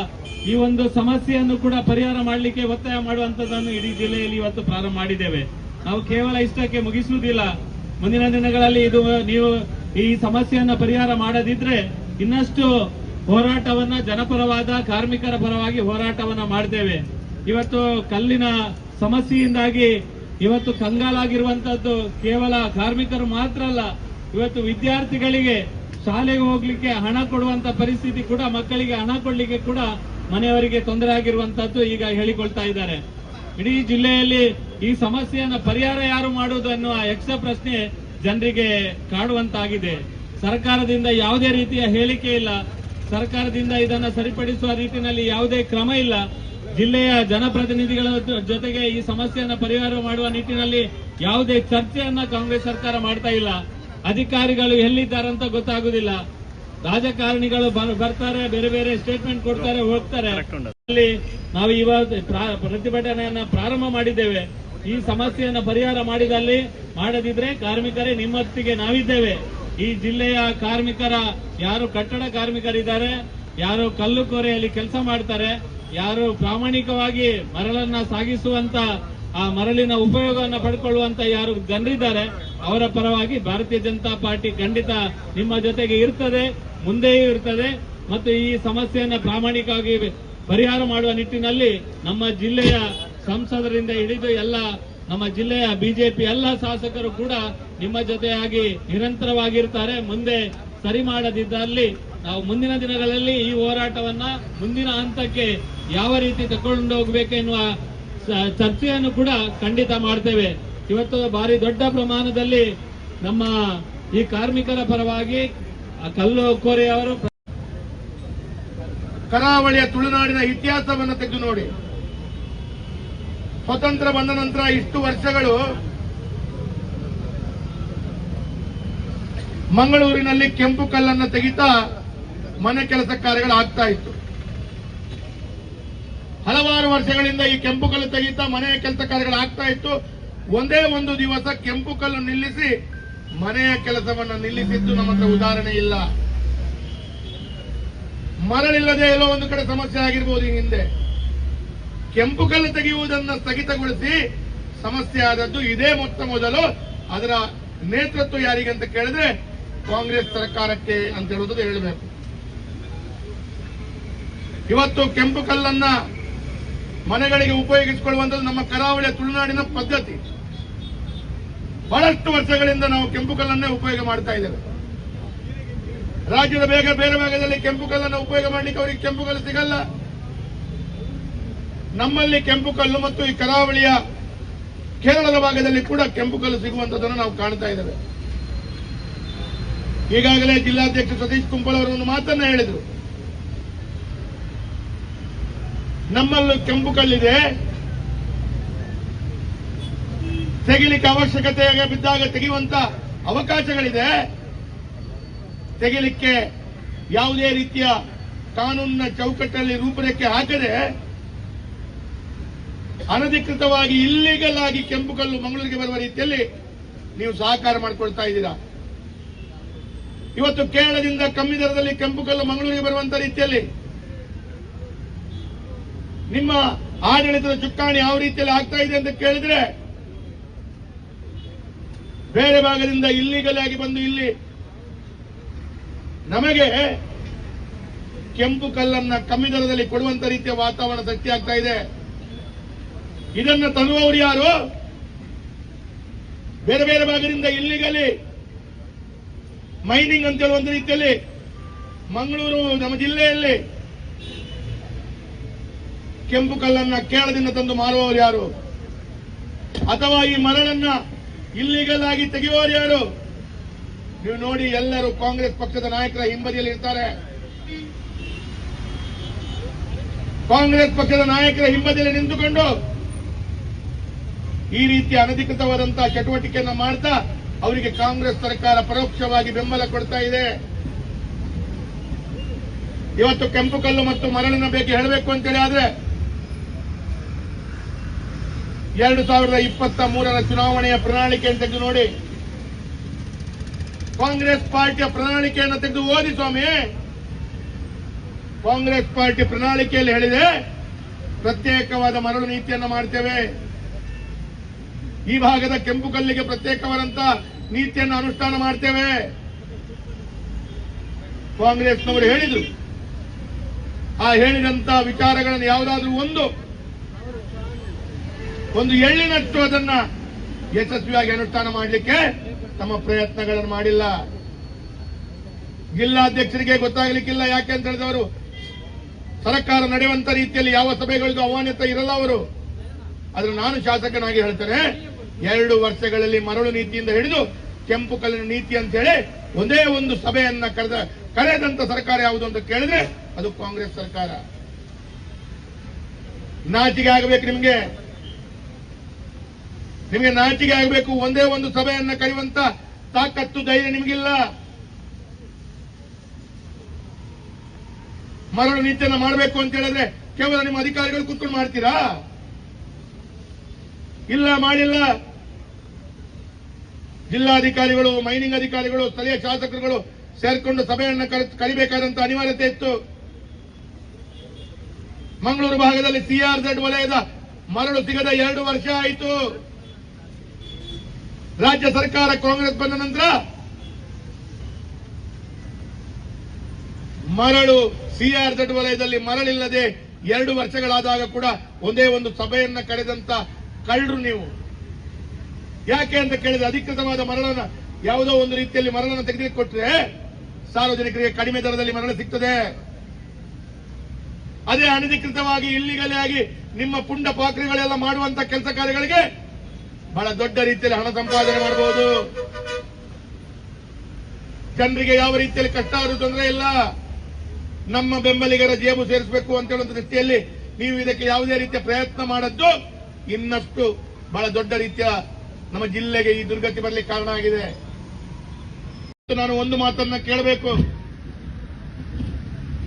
ಈ ಒಂದು ಸಮಸ್ಯೆಯನ್ನು ಕೂಡ ಪರಿಹಾರ ಮಾಡಲಿಕ್ಕೆ ಒತ್ತಾಯ ಮಾಡುವಂತದನ್ನು ಇಡೀ ಜಿಲ್ಲೆಯಲ್ಲಿ ಇವತ್ತು ಪ್ರಾರಂಭ ಮಾಡಿದ್ದೇವೆ. ನಾವು ಕೇವಲ ಇಷ್ಟಕ್ಕೆ ಮುಗಿಸುವುದಿಲ್ಲ. ಮುಂದಿನ ದಿನಗಳಲ್ಲಿ ನೀವು ಈ ಸಮಸ್ಯೆಯನ್ನು ಪರಿಹಾರ ಮಾಡದಿದ್ರೆ ಇನ್ನಷ್ಟು ಹೋರಾಟವನ್ನ ಜನಪರವಾದ ಕಾರ್ಮಿಕರ ಪರವಾಗಿ ಹೋರಾಟವನ್ನ ಮಾಡ್ತೇವೆ. ಇವತ್ತು ಕಲ್ಲಿನ ಸಮಸ್ಯೆಯಿಂದಾಗಿ ಇವತ್ತು ಕಂಗಾಲಾಗಿರುವಂತದ್ದು ಕೇವಲ ಕಾರ್ಮಿಕರು ಮಾತ್ರ ಅಲ್ಲ, ಇವತ್ತು ವಿದ್ಯಾರ್ಥಿಗಳಿಗೆ ಶಾಲೆಗೆ ಹೋಗ್ಲಿಕ್ಕೆ ಹಣ ಕೊಡುವಂತ ಪರಿಸ್ಥಿತಿ ಕೂಡ, ಮಕ್ಕಳಿಗೆ ಹಣ ಕೊಡ್ಲಿಕ್ಕೆ ಕೂಡ ಮನೆಯವರಿಗೆ ತೊಂದರೆ ಆಗಿರುವಂತದ್ದು ಈಗ ಹೇಳಿಕೊಳ್ತಾ ಇದ್ದಾರೆ. ಇಡೀ ಜಿಲ್ಲೆಯಲ್ಲಿ ಈ ಸಮಸ್ಯೆಯನ್ನ ಪರಿಹಾರ ಯಾರು ಮಾಡುವುದು ಅನ್ನುವ ಯಕ್ಷ ಪ್ರಶ್ನೆ ಜನರಿಗೆ ಕಾಡುವಂತಾಗಿದೆ. ಸರ್ಕಾರದಿಂದ ಯಾವುದೇ ರೀತಿಯ ಹೇಳಿಕೆ ಇಲ್ಲ. ಸರ್ಕಾರದಿಂದ ಇದನ್ನ ಸರಿಪಡಿಸುವ ನಿಟ್ಟಿನಲ್ಲಿ ಯಾವುದೇ ಕ್ರಮ ಇಲ್ಲ. ಜಿಲ್ಲೆಯ ಜನಪ್ರತಿನಿಧಿಗಳ ಜೊತೆಗೆ ಈ ಸಮಸ್ಯೆಯನ್ನ ಪರಿಹಾರ ಮಾಡುವ ನಿಟ್ಟಿನಲ್ಲಿ ಯಾವುದೇ ಚರ್ಚೆಯನ್ನ ಕಾಂಗ್ರೆಸ್ ಸರ್ಕಾರ ಮಾಡ್ತಾ ಇಲ್ಲ. ಅಧಿಕಾರಿಗಳು ಎಲ್ಲಿದ್ದಾರಂತ ಗೊತ್ತಾಗುದಿಲ್ಲ. ರಾಜಕಾರಣಿಗಳು ಬರ್ತಾರೆ, ಬೇರೆ ಬೇರೆ ಸ್ಟೇಟ್ಮೆಂಟ್ ಕೊಡ್ತಾರೆ, ಹೋಗ್ತಾರೆ. ಅಲ್ಲಿ ನಾವು ಇವತ್ತು ಪ್ರತಿಭಟನೆಯನ್ನ ಪ್ರಾರಂಭ ಮಾಡಿದ್ದೇವೆ. ಈ ಸಮಸ್ಯೆಯನ್ನ ಪರಿಹಾರ ಮಾಡದಿದ್ರೆ ಕಾರ್ಮಿಕರೇ ನಿಮ್ಮೊತ್ತಿಗೆ ನಾವಿದ್ದೇವೆ. ಈ ಜಿಲ್ಲೆಯ ಕಾರ್ಮಿಕರ, ಯಾರು ಕಟ್ಟಡ ಕಾರ್ಮಿಕರಿದ್ದಾರೆ, ಯಾರು ಕಲ್ಲು ಕೋರೆಯಲ್ಲಿ ಕೆಲಸ ಮಾಡ್ತಾರೆ, ಯಾರು ಪ್ರಾಮಾಣಿಕವಾಗಿ ಮರಳನ್ನ ಸಾಗಿಸುವಂತ ಆ ಮರಳಿನ ಉಪಯೋಗವನ್ನು ಪಡ್ಕೊಳ್ಳುವಂತ ಯಾರು ಜನರಿದ್ದಾರೆ, ಅವರ ಪರವಾಗಿ ಭಾರತೀಯ ಜನತಾ ಪಾರ್ಟಿ ಖಂಡಿತ ನಿಮ್ಮ ಜೊತೆಗೆ ಇರ್ತದೆ, ಮುಂದೆಯೂ ಇರ್ತದೆ. ಮತ್ತು ಈ ಸಮಸ್ಯೆಯನ್ನ ಪ್ರಾಮಾಣಿಕವಾಗಿ ಪರಿಹಾರ ಮಾಡುವ ನಿಟ್ಟಿನಲ್ಲಿ ನಮ್ಮ ಜಿಲ್ಲೆಯ ಸಂಸದರಿಂದ ಹಿಡಿದು ಎಲ್ಲ ನಮ್ಮ ಜಿಲ್ಲೆಯ ಬಿಜೆಪಿ ಎಲ್ಲ ಶಾಸಕರು ಕೂಡ ನಿಮ್ಮ ಜೊತೆಯಾಗಿ ನಿರಂತರವಾಗಿರ್ತಾರೆ. ಮುಂದೆ ಸರಿ ಮಾಡದಿದ್ದಲ್ಲಿ ನಾವು ಮುಂದಿನ ದಿನಗಳಲ್ಲಿ ಈ ಹೋರಾಟವನ್ನ ಮುಂದಿನ ಹಂತಕ್ಕೆ ಯಾವ ರೀತಿ ತಗೊಂಡು ಹೋಗಬೇಕೆನ್ನುವ ಚರ್ಚೆಯನ್ನು ಕೂಡ ಖಂಡಿತ ಮಾಡ್ತೇವೆ. ಇವತ್ತು ಭಾರಿ ದೊಡ್ಡ ಪ್ರಮಾಣದಲ್ಲಿ ನಮ್ಮ ಈ ಕಾರ್ಮಿಕರ ಪರವಾಗಿ ಕಲ್ಲು ಕೋರೆಯವರು ಕರಾವಳಿಯ ತುಳುನಾಡಿನ ಇತಿಹಾಸವನ್ನು ತೆಗೆದು ನೋಡಿ. ಸ್ವತಂತ್ರ ಬಂದ ನಂತರ ಇಷ್ಟು ವರ್ಷಗಳು ಮಂಗಳೂರಿನಲ್ಲಿ ಕೆಂಪು ಕಲ್ಲನ್ನು ತೆಗಿತಾ ಮನೆ ಕೆಲಸ ಕಾರ್ಯಗಳು ಆಗ್ತಾ ಇತ್ತು. ಹಲವಾರು ವರ್ಷಗಳಿಂದ ಈ ಕೆಂಪು ಕಲ್ಲು ತೆಗಿತಾ ಮನೆಯ ಕೆಲಸ ಕಾರ್ಯಗಳು ಆಗ್ತಾ ಇತ್ತು. ಒಂದೇ ಒಂದು ದಿವಸ ಕೆಂಪು ಕಲ್ಲು ನಿಲ್ಲಿಸಿ ಮನೆಯ ಕೆಲಸವನ್ನು ನಿಲ್ಲಿಸಿದ್ದು ನಮ್ಮ ಹತ್ರ ಉದಾಹರಣೆ ಇಲ್ಲ. ಮರಳಿಲ್ಲದೆ ಎಲ್ಲೋ ಒಂದು ಕಡೆ ಸಮಸ್ಯೆ ಆಗಿರ್ಬೋದು. ಈ ಹಿಂದೆ ಕೆಂಪು ಕಲ್ಲು ತೆಗೆಯುವುದನ್ನು ಸ್ಥಗಿತಗೊಳಿಸಿ ಸಮಸ್ಯೆ ಆದದ್ದು ಇದೇ ಮೊದಲು. ಅದರ ನೇತೃತ್ವ ಯಾರಿಗೆ ಅಂತ ಕೇಳಿದ್ರೆ ಕಾಂಗ್ರೆಸ್ ಸರ್ಕಾರಕ್ಕೆ ಅಂತ ಹೇಳುವುದು ಹೇಳಬೇಕು. ಇವತ್ತು ಕೆಂಪು ಕಲ್ಲನ್ನ ಮನೆಗಳಿಗೆ ಉಪಯೋಗಿಸಿಕೊಳ್ಳುವಂಥದ್ದು ನಮ್ಮ ಕರಾವಳಿಯ ತುಳುನಾಡಿನ ಪದ್ಧತಿ. ಬಹಳಷ್ಟು ವರ್ಷಗಳಿಂದ ನಾವು ಕೆಂಪು ಕಲ್ಲನ್ನೇ ಉಪಯೋಗ ಮಾಡ್ತಾ ಇದ್ದೇವೆ. ರಾಜ್ಯದ ಬೇರೆ ಭಾಗದಲ್ಲಿ ಕೆಂಪು ಕಲ್ಲನ್ನು ಉಪಯೋಗ ಮಾಡಲಿಕ್ಕೆ ಅವರಿಗೆ ಕೆಂಪು ಕಲ್ಲು ಸಿಗಲ್ಲ. ನಮ್ಮಲ್ಲಿ ಕೆಂಪು ಕಲ್ಲು ಮತ್ತು ಈ ಕರಾವಳಿಯ ಕೇರಳದ ಭಾಗದಲ್ಲಿ ಕೂಡ ಕೆಂಪು ಕಲ್ಲು ಸಿಗುವಂತದನ್ನು ನಾವು ಕಾಣ್ತಾ ಇದ್ದೇವೆ. ಈಗಾಗಲೇ ಜಿಲ್ಲಾಧ್ಯಕ್ಷ ಸತೀಶ್ ಕುಂಪಲ್ ಅವರು ಒಂದು ಮಾತನ್ನ ಹೇಳಿದರು. ನಮ್ಮಲ್ಲೂ ಕೆಂಪು ಕಲ್ಲಿದೆ, ತೆಗಿಲಿಕ್ಕೆ ಅವಶ್ಯಕತೆ ಬಿದ್ದಾಗ ತೆಗೆಯುವಂತ ಅವಕಾಶಗಳಿದೆ. ತೆಗಿಲಿಕ್ಕೆ ಯಾವುದೇ ರೀತಿಯ ಕಾನೂನಿನ ಚೌಕಟ್ಟಲ್ಲಿ ರೂಪರೇಖೆ ಹಾಕದೆ ಅನಧಿಕೃತವಾಗಿ ಇಲ್ಲಿಗಲ್ ಆಗಿ ಕೆಂಪು ಕಲ್ಲು ಮಂಗಳೂರಿಗೆ ಬರುವ ರೀತಿಯಲ್ಲಿ ನೀವು ಸಹಕಾರ ಮಾಡಿಕೊಳ್ತಾ ಇದ್ದೀರಾ. ಇವತ್ತು ಕೇರಳದಿಂದ ಕಮ್ಮಿ ದರದಲ್ಲಿ ಕೆಂಪು ಕಲ್ಲು ಮಂಗಳೂರಿಗೆ ಬರುವಂತ ರೀತಿಯಲ್ಲಿ ನಿಮ್ಮ ಆಡಳಿತದ ಚುಕ್ಕಾಣಿ ಯಾವ ರೀತಿಯಲ್ಲಿ ಆಗ್ತಾ ಇದೆ ಅಂತ ಕೇಳಿದ್ರೆ, ಬೇರೆ ಭಾಗದಿಂದ ಇಲ್ಲಿಗಲ್ ಆಗಿ ಬಂದು ಇಲ್ಲಿ ನಮಗೆ ಕೆಂಪು ಕಲ್ಲನ್ನ ಕಮ್ಮಿ ದರದಲ್ಲಿ ಕೊಡುವಂತ ರೀತಿಯ ವಾತಾವರಣ ಸೃಷ್ಟಿಯಾಗ್ತಾ ಇದೆ. ಇದನ್ನ ತರುವವರು ಯಾರು? ಬೇರೆ ಬೇರೆ ಭಾಗದಿಂದ ಇಲ್ಲಿಗಲಿ ಮೈನಿಂಗ್ ಅಂತ ಹೇಳುವಂತ ರೀತಿಯಲ್ಲಿ ಮಂಗಳೂರು ನಮ್ಮ ಜಿಲ್ಲೆಯಲ್ಲಿ ಕೆಂಪು ಕಲ್ಲನ್ನ ಕೇರಳದಿಂದ ತಂದು ಮಾರುವವರು ಯಾರು? ಅಥವಾ ಈ ಮರಳನ್ನ ಇಲ್ಲಿಗಲ್ ಆಗಿ ತೆಗೆಯುವವರು ಯಾರು? ನೀವು ನೋಡಿ, ಎಲ್ಲರೂ ಕಾಂಗ್ರೆಸ್ ಪಕ್ಷದ ನಾಯಕರ ಹಿಂಬದಿಯಲ್ಲಿ ಇರ್ತಾರೆ. ಕಾಂಗ್ರೆಸ್ ಪಕ್ಷದ ನಾಯಕರ ಹಿಂಬದಿಯಲ್ಲಿ ನಿಂತುಕೊಂಡು ಈ ರೀತಿ ಅನಧಿಕೃತವಾದಂತಹ ಚಟುವಟಿಕೆಯನ್ನು ಮಾಡ್ತಾ ಅವರಿಗೆ ಕಾಂಗ್ರೆಸ್ ಸರ್ಕಾರ ಪರೋಕ್ಷವಾಗಿ ಬೆಂಬಲ ಕೊಡ್ತಾ ಇದೆ. ಇವತ್ತು ಕೆಂಪು ಕಲ್ಲು ಮತ್ತು ಮರಳಿನ ಬಗ್ಗೆ ಹೇಳಬೇಕು ಅಂತೇಳಿ ಆದ್ರೆ 2023ರ ಚುನಾವಣೆಯ ಪ್ರಣಾಳಿಕೆಯನ್ನು ತೆಗೆದು ನೋಡಿ. ಕಾಂಗ್ರೆಸ್ ಪಾರ್ಟಿಯ ಪ್ರಣಾಳಿಕೆಯನ್ನು ತೆಗೆದು ಓದಿ ಸ್ವಾಮಿ. ಕಾಂಗ್ರೆಸ್ ಪಾರ್ಟಿ ಪ್ರಣಾಳಿಕೆಯಲ್ಲಿ ಹೇಳಿದೆ, ಪ್ರತ್ಯೇಕವಾದ ಮರಳು ನೀತಿಯನ್ನು ಮಾಡ್ತೇವೆ, ಈ ಭಾಗದ ಕೆಂಪು ಕಲ್ಲಿಗೆ ಪ್ರತ್ಯೇಕವಾದಂತ ನೀತಿಯನ್ನು ಅನುಷ್ಠಾನ ಮಾಡ್ತೇವೆ. ಕಾಂಗ್ರೆಸ್ನವರು ಹೇಳಿದ್ರು. ಆ ಹೇಳಿದಂತ ವಿಚಾರಗಳನ್ನು ಯಾವುದಾದ್ರೂ ಒಂದು ಎಳ್ಳಿನಷ್ಟು ಅದನ್ನ ಯಶಸ್ವಿಯಾಗಿ ಅನುಷ್ಠಾನ ಮಾಡಲಿಕ್ಕೆ ತಮ್ಮ ಪ್ರಯತ್ನಗಳನ್ನು ಮಾಡಿಲ್ಲ. ಜಿಲ್ಲಾಧ್ಯಕ್ಷರಿಗೆ ಗೊತ್ತಾಗಲಿಕ್ಕಿಲ್ಲ. ಯಾಕೆ ಅಂತ ಹೇಳಿದವರು ಸರ್ಕಾರ ನಡೆಯುವಂತ ರೀತಿಯಲ್ಲಿ ಯಾವ ಸಭೆಗಳಿಗೂ ಆಹ್ವಾನಿತ ಇರಲ್ಲ ಅವರು. ಆದ್ರೆ ನಾನು ಶಾಸಕನಾಗಿ ಹೇಳ್ತೇನೆ, 2 ವರ್ಷಗಳಲ್ಲಿ ಮರಳು ನೀತಿಯಿಂದ ಹಿಡಿದು ಕೆಂಪು ಕಲ್ಲಿನ ನೀತಿ ಅಂತ ಹೇಳಿ ಒಂದೇ ಒಂದು ಸಭೆಯನ್ನ ಕರೆದಂತ ಸರ್ಕಾರ ಯಾವುದು ಅಂತ ಕೇಳಿದ್ರೆ ಅದು ಕಾಂಗ್ರೆಸ್ ಸರ್ಕಾರ. ನಾಚಿಕೆ ಆಗಬೇಕು ನಿಮಗೆ ನಾಚಿಕೆ ಆಗಬೇಕು. ಒಂದೇ ಒಂದು ಸಭೆಯನ್ನ ಕರೆಯುವಂತ ತಾಕತ್ತು ಧೈರ್ಯ ನಿಮಗಿಲ್ಲ. ಮರಳು ನೀತಿಯನ್ನ ಮಾಡಬೇಕು ಅಂತ ಹೇಳಿದ್ರೆ ಕೇವಲ ನಿಮ್ಮ ಅಧಿಕಾರಿಗಳು ಕೂತ್ಕೊಂಡು ಮಾಡ್ತೀರಾ? ಇಲ್ಲ, ಮಾಡಿಲ್ಲ. ಜಿಲ್ಲಾಧಿಕಾರಿಗಳು, ಮೈನಿಂಗ್ ಅಧಿಕಾರಿಗಳು, ಸ್ಥಳೀಯ ಶಾಸಕರುಗಳು ಸೇರ್ಕೊಂಡು ಸಭೆಯನ್ನ ಕರಿಬೇಕಾದಂತ ಅನಿವಾರ್ಯತೆ ಇತ್ತು. ಮಂಗಳೂರು ಭಾಗದಲ್ಲಿ CRZ ವಲಯದ ಮರಳು ಸಿಗದ 2 ವರ್ಷ ಆಯಿತು. ರಾಜ್ಯ ಸರ್ಕಾರ ಕಾಂಗ್ರೆಸ್ ಬಂದ ನಂತರ ಮರಳು CRZ ವಲಯದಲ್ಲಿ ಮರಳಿಲ್ಲದೆ 2 ವರ್ಷಗಳಾದಾಗ ಕೂಡ ಒಂದೇ ಒಂದು ಸಭೆಯನ್ನ ಕರೆದಂತ ಕಳ್ಳರು ನೀವು. ಯಾಕೆ ಅಂತ ಕೇಳಿದ್ರೆ ಅಧಿಕೃತವಾದ ಮರಳನ್ನ ಯಾವುದೋ ಒಂದು ರೀತಿಯಲ್ಲಿ ಮರಳನ್ನು ತೆಗೆದುಕೊಟ್ರೆ ಸಾರ್ವಜನಿಕರಿಗೆ ಕಡಿಮೆ ದರದಲ್ಲಿ ಮರಳು ಸಿಗ್ತದೆ. ಅದೇ ಅನಧಿಕೃತವಾಗಿ ಇಲ್ಲಿಗಲೇ ಆಗಿ ನಿಮ್ಮ ಪುಂಡ ಪಾಕ್ರಿಗಳೆಲ್ಲ ಮಾಡುವಂತ ಕೆಲಸ ಕಾರ್ಯಗಳಿಗೆ ಬಹಳ ದೊಡ್ಡ ರೀತಿಯಲ್ಲಿ ಹಣ ಸಂಪಾದನೆ ಮಾಡಬಹುದು. ಜನರಿಗೆ ಯಾವ ರೀತಿಯಲ್ಲಿ ಕಷ್ಟ ಆದರೂ ತೊಂದರೆ ಇಲ್ಲ. ನಮ್ಮ ಬೆಂಬಲಿಗರ ಜೇಬು ಸೇರಿಸಬೇಕು ಅಂತ ಹೇಳುವಂತ ದೃಷ್ಟಿಯಲ್ಲಿ ನೀವು ಇದಕ್ಕೆ ಯಾವುದೇ ರೀತಿಯ ಪ್ರಯತ್ನ ಮಾಡದ್ದು ಇನ್ನಷ್ಟು ಬಹಳ ದೊಡ್ಡ ರೀತಿಯ ನಮ್ಮ ಜಿಲ್ಲೆಗೆ ಈ ದುರ್ಗತಿ ಬರಲಿಕ್ಕೆ ಕಾರಣ ಆಗಿದೆ. ನಾನು ಒಂದು ಮಾತನ್ನ ಕೇಳಬೇಕು.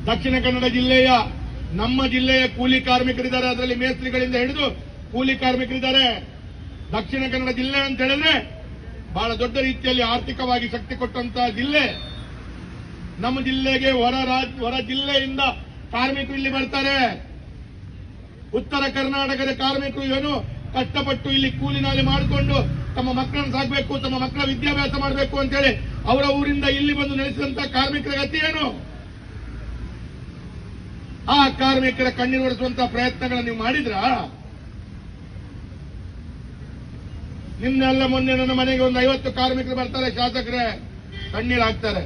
ದಕ್ಷಿಣ ಕನ್ನಡ ಜಿಲ್ಲೆಯ, ನಮ್ಮ ಜಿಲ್ಲೆಯ ಕೂಲಿ ಕಾರ್ಮಿಕರಿದ್ದಾರೆ. ಅದರಲ್ಲಿ ಮೇಸ್ತ್ರಿಗಳಿಂದ ಹಿಡಿದು ಕೂಲಿ ಕಾರ್ಮಿಕರಿದ್ದಾರೆ. ದಕ್ಷಿಣ ಕನ್ನಡ ಜಿಲ್ಲೆ ಅಂತ ಹೇಳಿದ್ರೆ ಬಹಳ ದೊಡ್ಡ ರೀತಿಯಲ್ಲಿ ಆರ್ಥಿಕವಾಗಿ ಶಕ್ತಿ ಕೊಟ್ಟಂತಹ ಜಿಲ್ಲೆ. ನಮ್ಮ ಜಿಲ್ಲೆಗೆ ಹೊರ ಜಿಲ್ಲೆಯಿಂದ ಕಾರ್ಮಿಕರು ಇಲ್ಲಿ ಬರ್ತಾರೆ. ಉತ್ತರ ಕರ್ನಾಟಕದ ಕಾರ್ಮಿಕರು ಏನು ಕಷ್ಟಪಟ್ಟು ಇಲ್ಲಿ ಕೂಲಿ ನಾಲಿ ಮಾಡಿಕೊಂಡು ತಮ್ಮ ಮಕ್ಕಳನ್ನು ಸಾಕಬೇಕು, ತಮ್ಮ ಮಕ್ಕಳ ವಿದ್ಯಾಭ್ಯಾಸ ಮಾಡಬೇಕು ಅಂತ ಹೇಳಿ ಅವರ ಊರಿಂದ ಇಲ್ಲಿ ಬಂದು ನೆಲೆಸಿದಂತ ಕಾರ್ಮಿಕರ ಗತಿ ಏನು? ಆ ಕಾರ್ಮಿಕರ ಕಣ್ಣೀರು ಒರೆಸುವಂತಹ ಪ್ರಯತ್ನಗಳನ್ನು ನೀವು ಮಾಡಿದ್ರಾ? ನಿನ್ನೆಲ್ಲ ಮೊನ್ನೆ ನನ್ನ ಮನೆಗೆ ಒಂದು 50 ಕಾರ್ಮಿಕರು ಬರ್ತಾರೆ, ಶಾಸಕರೇ ಕಣ್ಣೀರು ಹಾಕ್ತಾರೆ.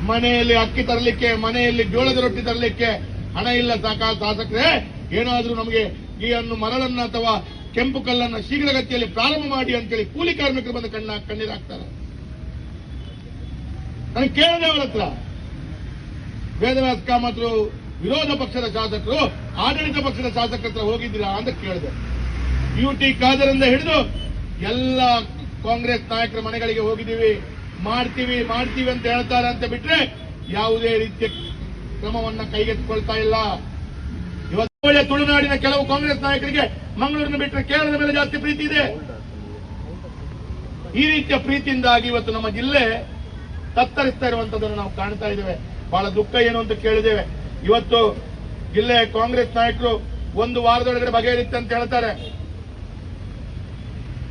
ಮನೆಯಲ್ಲಿ ಅಕ್ಕಿ ತರಲಿಕ್ಕೆ, ಮನೆಯಲ್ಲಿ ಜೋಳದ ರೊಟ್ಟಿ ತರಲಿಕ್ಕೆ ಹಣ ಇಲ್ಲ ಶಾಸಕರೇ, ಏನಾದ್ರೂ ನಮಗೆ ಈ ಮರಳನ್ನ ಅಥವಾ ಕೆಂಪು ಕಲ್ಲನ್ನ ಶೀಘ್ರಗತಿಯಲ್ಲಿ ಪ್ರಾರಂಭ ಮಾಡಿ ಅಂತೇಳಿ ಕೂಲಿ ಕಾರ್ಮಿಕರು ಬಂದು ಕಣ್ಣೀರು ಹಾಕ್ತಾರೆ. ನನಗೆ ಕೇಳದೆ ಅವರ ಹತ್ರ, ವೇದವ್ಯಾಸ ಕಾಮತ್ರು ವಿರೋಧ ಪಕ್ಷದ ಶಾಸಕರು ಆಡಳಿತ ಪಕ್ಷದ ಶಾಸಕರ ಹತ್ರ ಹೋಗಿದ್ದೀರಾ ಅಂತ ಕೇಳಿದೆ. UT ಖಾದರಿಂದ ಹಿಡಿದು ಎಲ್ಲ ಕಾಂಗ್ರೆಸ್ ನಾಯಕರ ಮನೆಗಳಿಗೆ ಹೋಗಿದ್ದೀವಿ, ಮಾಡ್ತೀವಿ ಅಂತ ಹೇಳ್ತಾರೆ ಅಂತ ಬಿಟ್ರೆ ಯಾವುದೇ ರೀತಿಯ ಕ್ರಮವನ್ನ ಕೈಗೆತ್ತಿಕೊಳ್ತಾ ಇಲ್ಲ. ಇವತ್ತು ತುಳುನಾಡಿನ ಕೆಲವು ಕಾಂಗ್ರೆಸ್ ನಾಯಕರಿಗೆ ಮಂಗಳೂರಿನ ಬಿಟ್ಟರೆ ಕೇರಳದ ಮೇಲೆ ಜಾಸ್ತಿ ಪ್ರೀತಿ ಇದೆ. ಈ ರೀತಿಯ ಪ್ರೀತಿಯಿಂದಾಗಿ ಇವತ್ತು ನಮ್ಮ ಜಿಲ್ಲೆ ತತ್ತರಿಸ್ತಾ ಇರುವಂತದನ್ನು ನಾವು ಕಾಣ್ತಾ ಇದ್ದೇವೆ. ಬಹಳ ದುಃಖ ಏನು ಅಂತ ಕೇಳಿದ್ದೇವೆ. ಇವತ್ತು ಜಿಲ್ಲೆಯ ಕಾಂಗ್ರೆಸ್ ನಾಯಕರು 1 ವಾರದೊಳಗಡೆ ಬಗೆಹರಿಯುತ್ತೆ ಅಂತ ಹೇಳ್ತಾರೆ.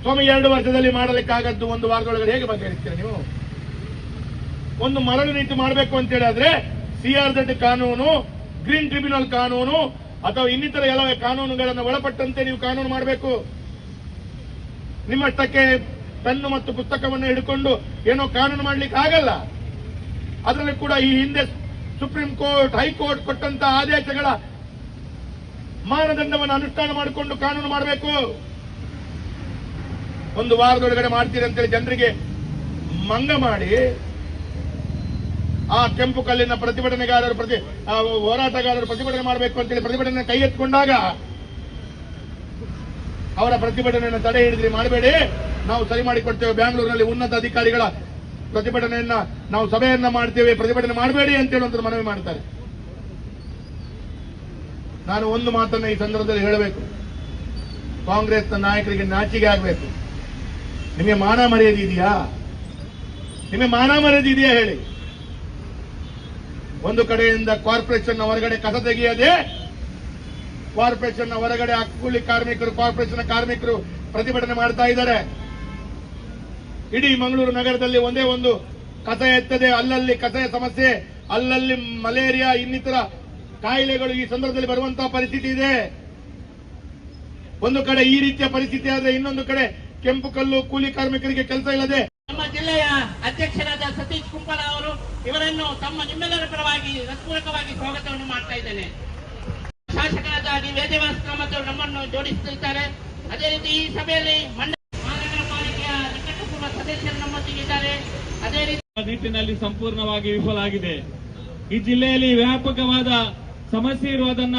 ಸ್ವಾಮಿ, 2 ವರ್ಷದಲ್ಲಿ ಮಾಡಲಿಕ್ಕಾಗದ್ದು 1 ವಾರದೊಳಗಡೆ ಹೇಗೆ ಬಗೆಹರಿಸ್ತೀರಾ ನೀವು? ಒಂದು ಮರಳು ನೀತಿ ಮಾಡಬೇಕು ಅಂತ ಹೇಳಿದ್ರೆ CRZ ಕಾನೂನು, ಗ್ರೀನ್ ಟ್ರಿಬ್ಯುನಲ್ ಕಾನೂನು ಅಥವಾ ಇನ್ನಿತರ ಎಲ್ಲ ಕಾನೂನುಗಳನ್ನು ಒಳಪಟ್ಟಂತೆ ನೀವು ಕಾನೂನು ಮಾಡಬೇಕು. ನಿಮ್ಮಷ್ಟಕ್ಕೆ ಪೆನ್ನು ಮತ್ತು ಪುಸ್ತಕವನ್ನು ಹಿಡ್ಕೊಂಡು ಏನೋ ಕಾನೂನು ಮಾಡ್ಲಿಕ್ಕೆ ಆಗಲ್ಲ. ಅದರಲ್ಲಿ ಕೂಡ ಈ ಹಿಂದೆ ಸುಪ್ರೀಂ ಕೋರ್ಟ್, ಹೈಕೋರ್ಟ್ ಕೊಟ್ಟಂತ ಆದೇಶಗಳ ಮಾನದಂಡವನ್ನು ಅನುಷ್ಠಾನ ಮಾಡಿಕೊಂಡು ಕಾನೂನು ಮಾಡಬೇಕು. 1 ವಾರದೊಳಗಡೆ ಮಾಡ್ತೀರಿ ಅಂತೇಳಿ ಜನರಿಗೆ ಮಂಗ ಮಾಡಿ ಆ ಕೆಂಪು ಕಲ್ಲಿನ ಪ್ರತಿಭಟನೆಗಾರರು ಹೋರಾಟಗಾರರು ಪ್ರತಿಭಟನೆ ಮಾಡಬೇಕು ಅಂತೇಳಿ ಪ್ರತಿಭಟನೆ ಕೈಗೆತ್ತಿಕೊಂಡಾಗ ಅವರ ಪ್ರತಿಭಟನೆಯನ್ನು ತಡೆ ಹಿಡಿದ್ರಿ, ಮಾಡಬೇಡಿ, ನಾವು ಸರಿ ಮಾಡಿಕೊಡ್ತೇವೆ, ಬ್ಯಾಂಗ್ಳೂರಿನಲ್ಲಿ ಉನ್ನತ ಅಧಿಕಾರಿಗಳ ಪ್ರತಿಭಟನೆಯನ್ನ ನಾವು ಸಭೆಯನ್ನ ಮಾಡ್ತೇವೆ, ಪ್ರತಿಭಟನೆ ಮಾಡಬೇಡಿ ಅಂತ ಹೇಳುವಂತ ಮನವಿ ಮಾಡ್ತಾರೆ. ನಾನು ಒಂದು ಮಾತನ್ನ ಈ ಸಂದರ್ಭದಲ್ಲಿ ಹೇಳಬೇಕು. ಕಾಂಗ್ರೆಸ್ನ ನಾಯಕರಿಗೆ ನಾಚಿಕೆ ಆಗಬೇಕು. ನಿಮಗೆ ಮಾನ ಮರ್ಯಾದೆ ಇದೆಯಾ? ನಿಮಗೆ ಮಾನ ಮರ್ಯಾದೆ ಇದೆಯಾ ಹೇಳಿ? ಒಂದು ಕಡೆಯಿಂದ ಕಾರ್ಪೊರೇಷನ್ ಹೊರಗಡೆ ಕಸ ತೆಗೆಯದೆ, ಕಾರ್ಪೊರೇಷನ್ ಹೊರಗಡೆ ಕೂಲಿ ಕಾರ್ಮಿಕರು, ಕಾರ್ಪೊರೇಷನ್ ಕಾರ್ಮಿಕರು ಪ್ರತಿಭಟನೆ ಮಾಡ್ತಾ ಇದ್ದಾರೆ. ಇಡೀ ಮಂಗಳೂರು ನಗರದಲ್ಲಿ ಒಂದೇ ಒಂದು ಕಸ ಎತ್ತದೆ, ಅಲ್ಲಲ್ಲಿ ಕಸದ ಸಮಸ್ಯೆ, ಅಲ್ಲಲ್ಲಿ ಮಲೇರಿಯಾ ಇನ್ನಿತರ ಕಾಯಿಲೆಗಳು ಈ ಸಂದರ್ಭದಲ್ಲಿ ಬರುವಂತಹ ಪರಿಸ್ಥಿತಿ ಇದೆ. ಒಂದು ಕಡೆ ಈ ರೀತಿಯ ಪರಿಸ್ಥಿತಿ ಆದ್ರೆ ಇನ್ನೊಂದು ಕಡೆ ಕೆಂಪು ಕಲ್ಲು ಕೂಲಿ ಕಾರ್ಮಿಕರಿಗೆ ಕೆಲಸ ಇಲ್ಲದೆ ನಮ್ಮ ಜಿಲ್ಲೆಯ ಅಧ್ಯಕ್ಷರಾದ ಸತೀಶ್ ಕುಂಪಲ ಅವರು ಇವರನ್ನು ನಿಮ್ಮೆಲ್ಲರ ಪರವಾಗಿ ಹೃತ್ಪೂರ್ವಕವಾಗಿ ಸ್ವಾಗತವನ್ನು ಮಾಡ್ತಾ ಇದ್ದೇನೆ. ಶಾಸಕರಾದ ವೇದವ್ಯಾಸ ಕಾಮತ್ ಅವರು ನಮ್ಮನ್ನು ಜೋಡಿಸುತ್ತಿದ್ದಾರೆ. ಅದೇ ರೀತಿ ಈ ಸಭೆಯಲ್ಲಿ ಮಹಾನಗರ ಪಾಲಿಕೆಯ ನಿಕಟಪೂರ್ವ ಸದಸ್ಯರು ನಮ್ಮೊಂದಿಗಿದ್ದಾರೆ. ಅದೇ ರೀತಿ ನಿಟ್ಟಿನಲ್ಲಿ ಸಂಪೂರ್ಣವಾಗಿ ವಿಫಲ ಆಗಿದೆ. ಈ ಜಿಲ್ಲೆಯಲ್ಲಿ ವ್ಯಾಪಕವಾದ ಸಮಸ್ಯೆ ಇರುವುದನ್ನ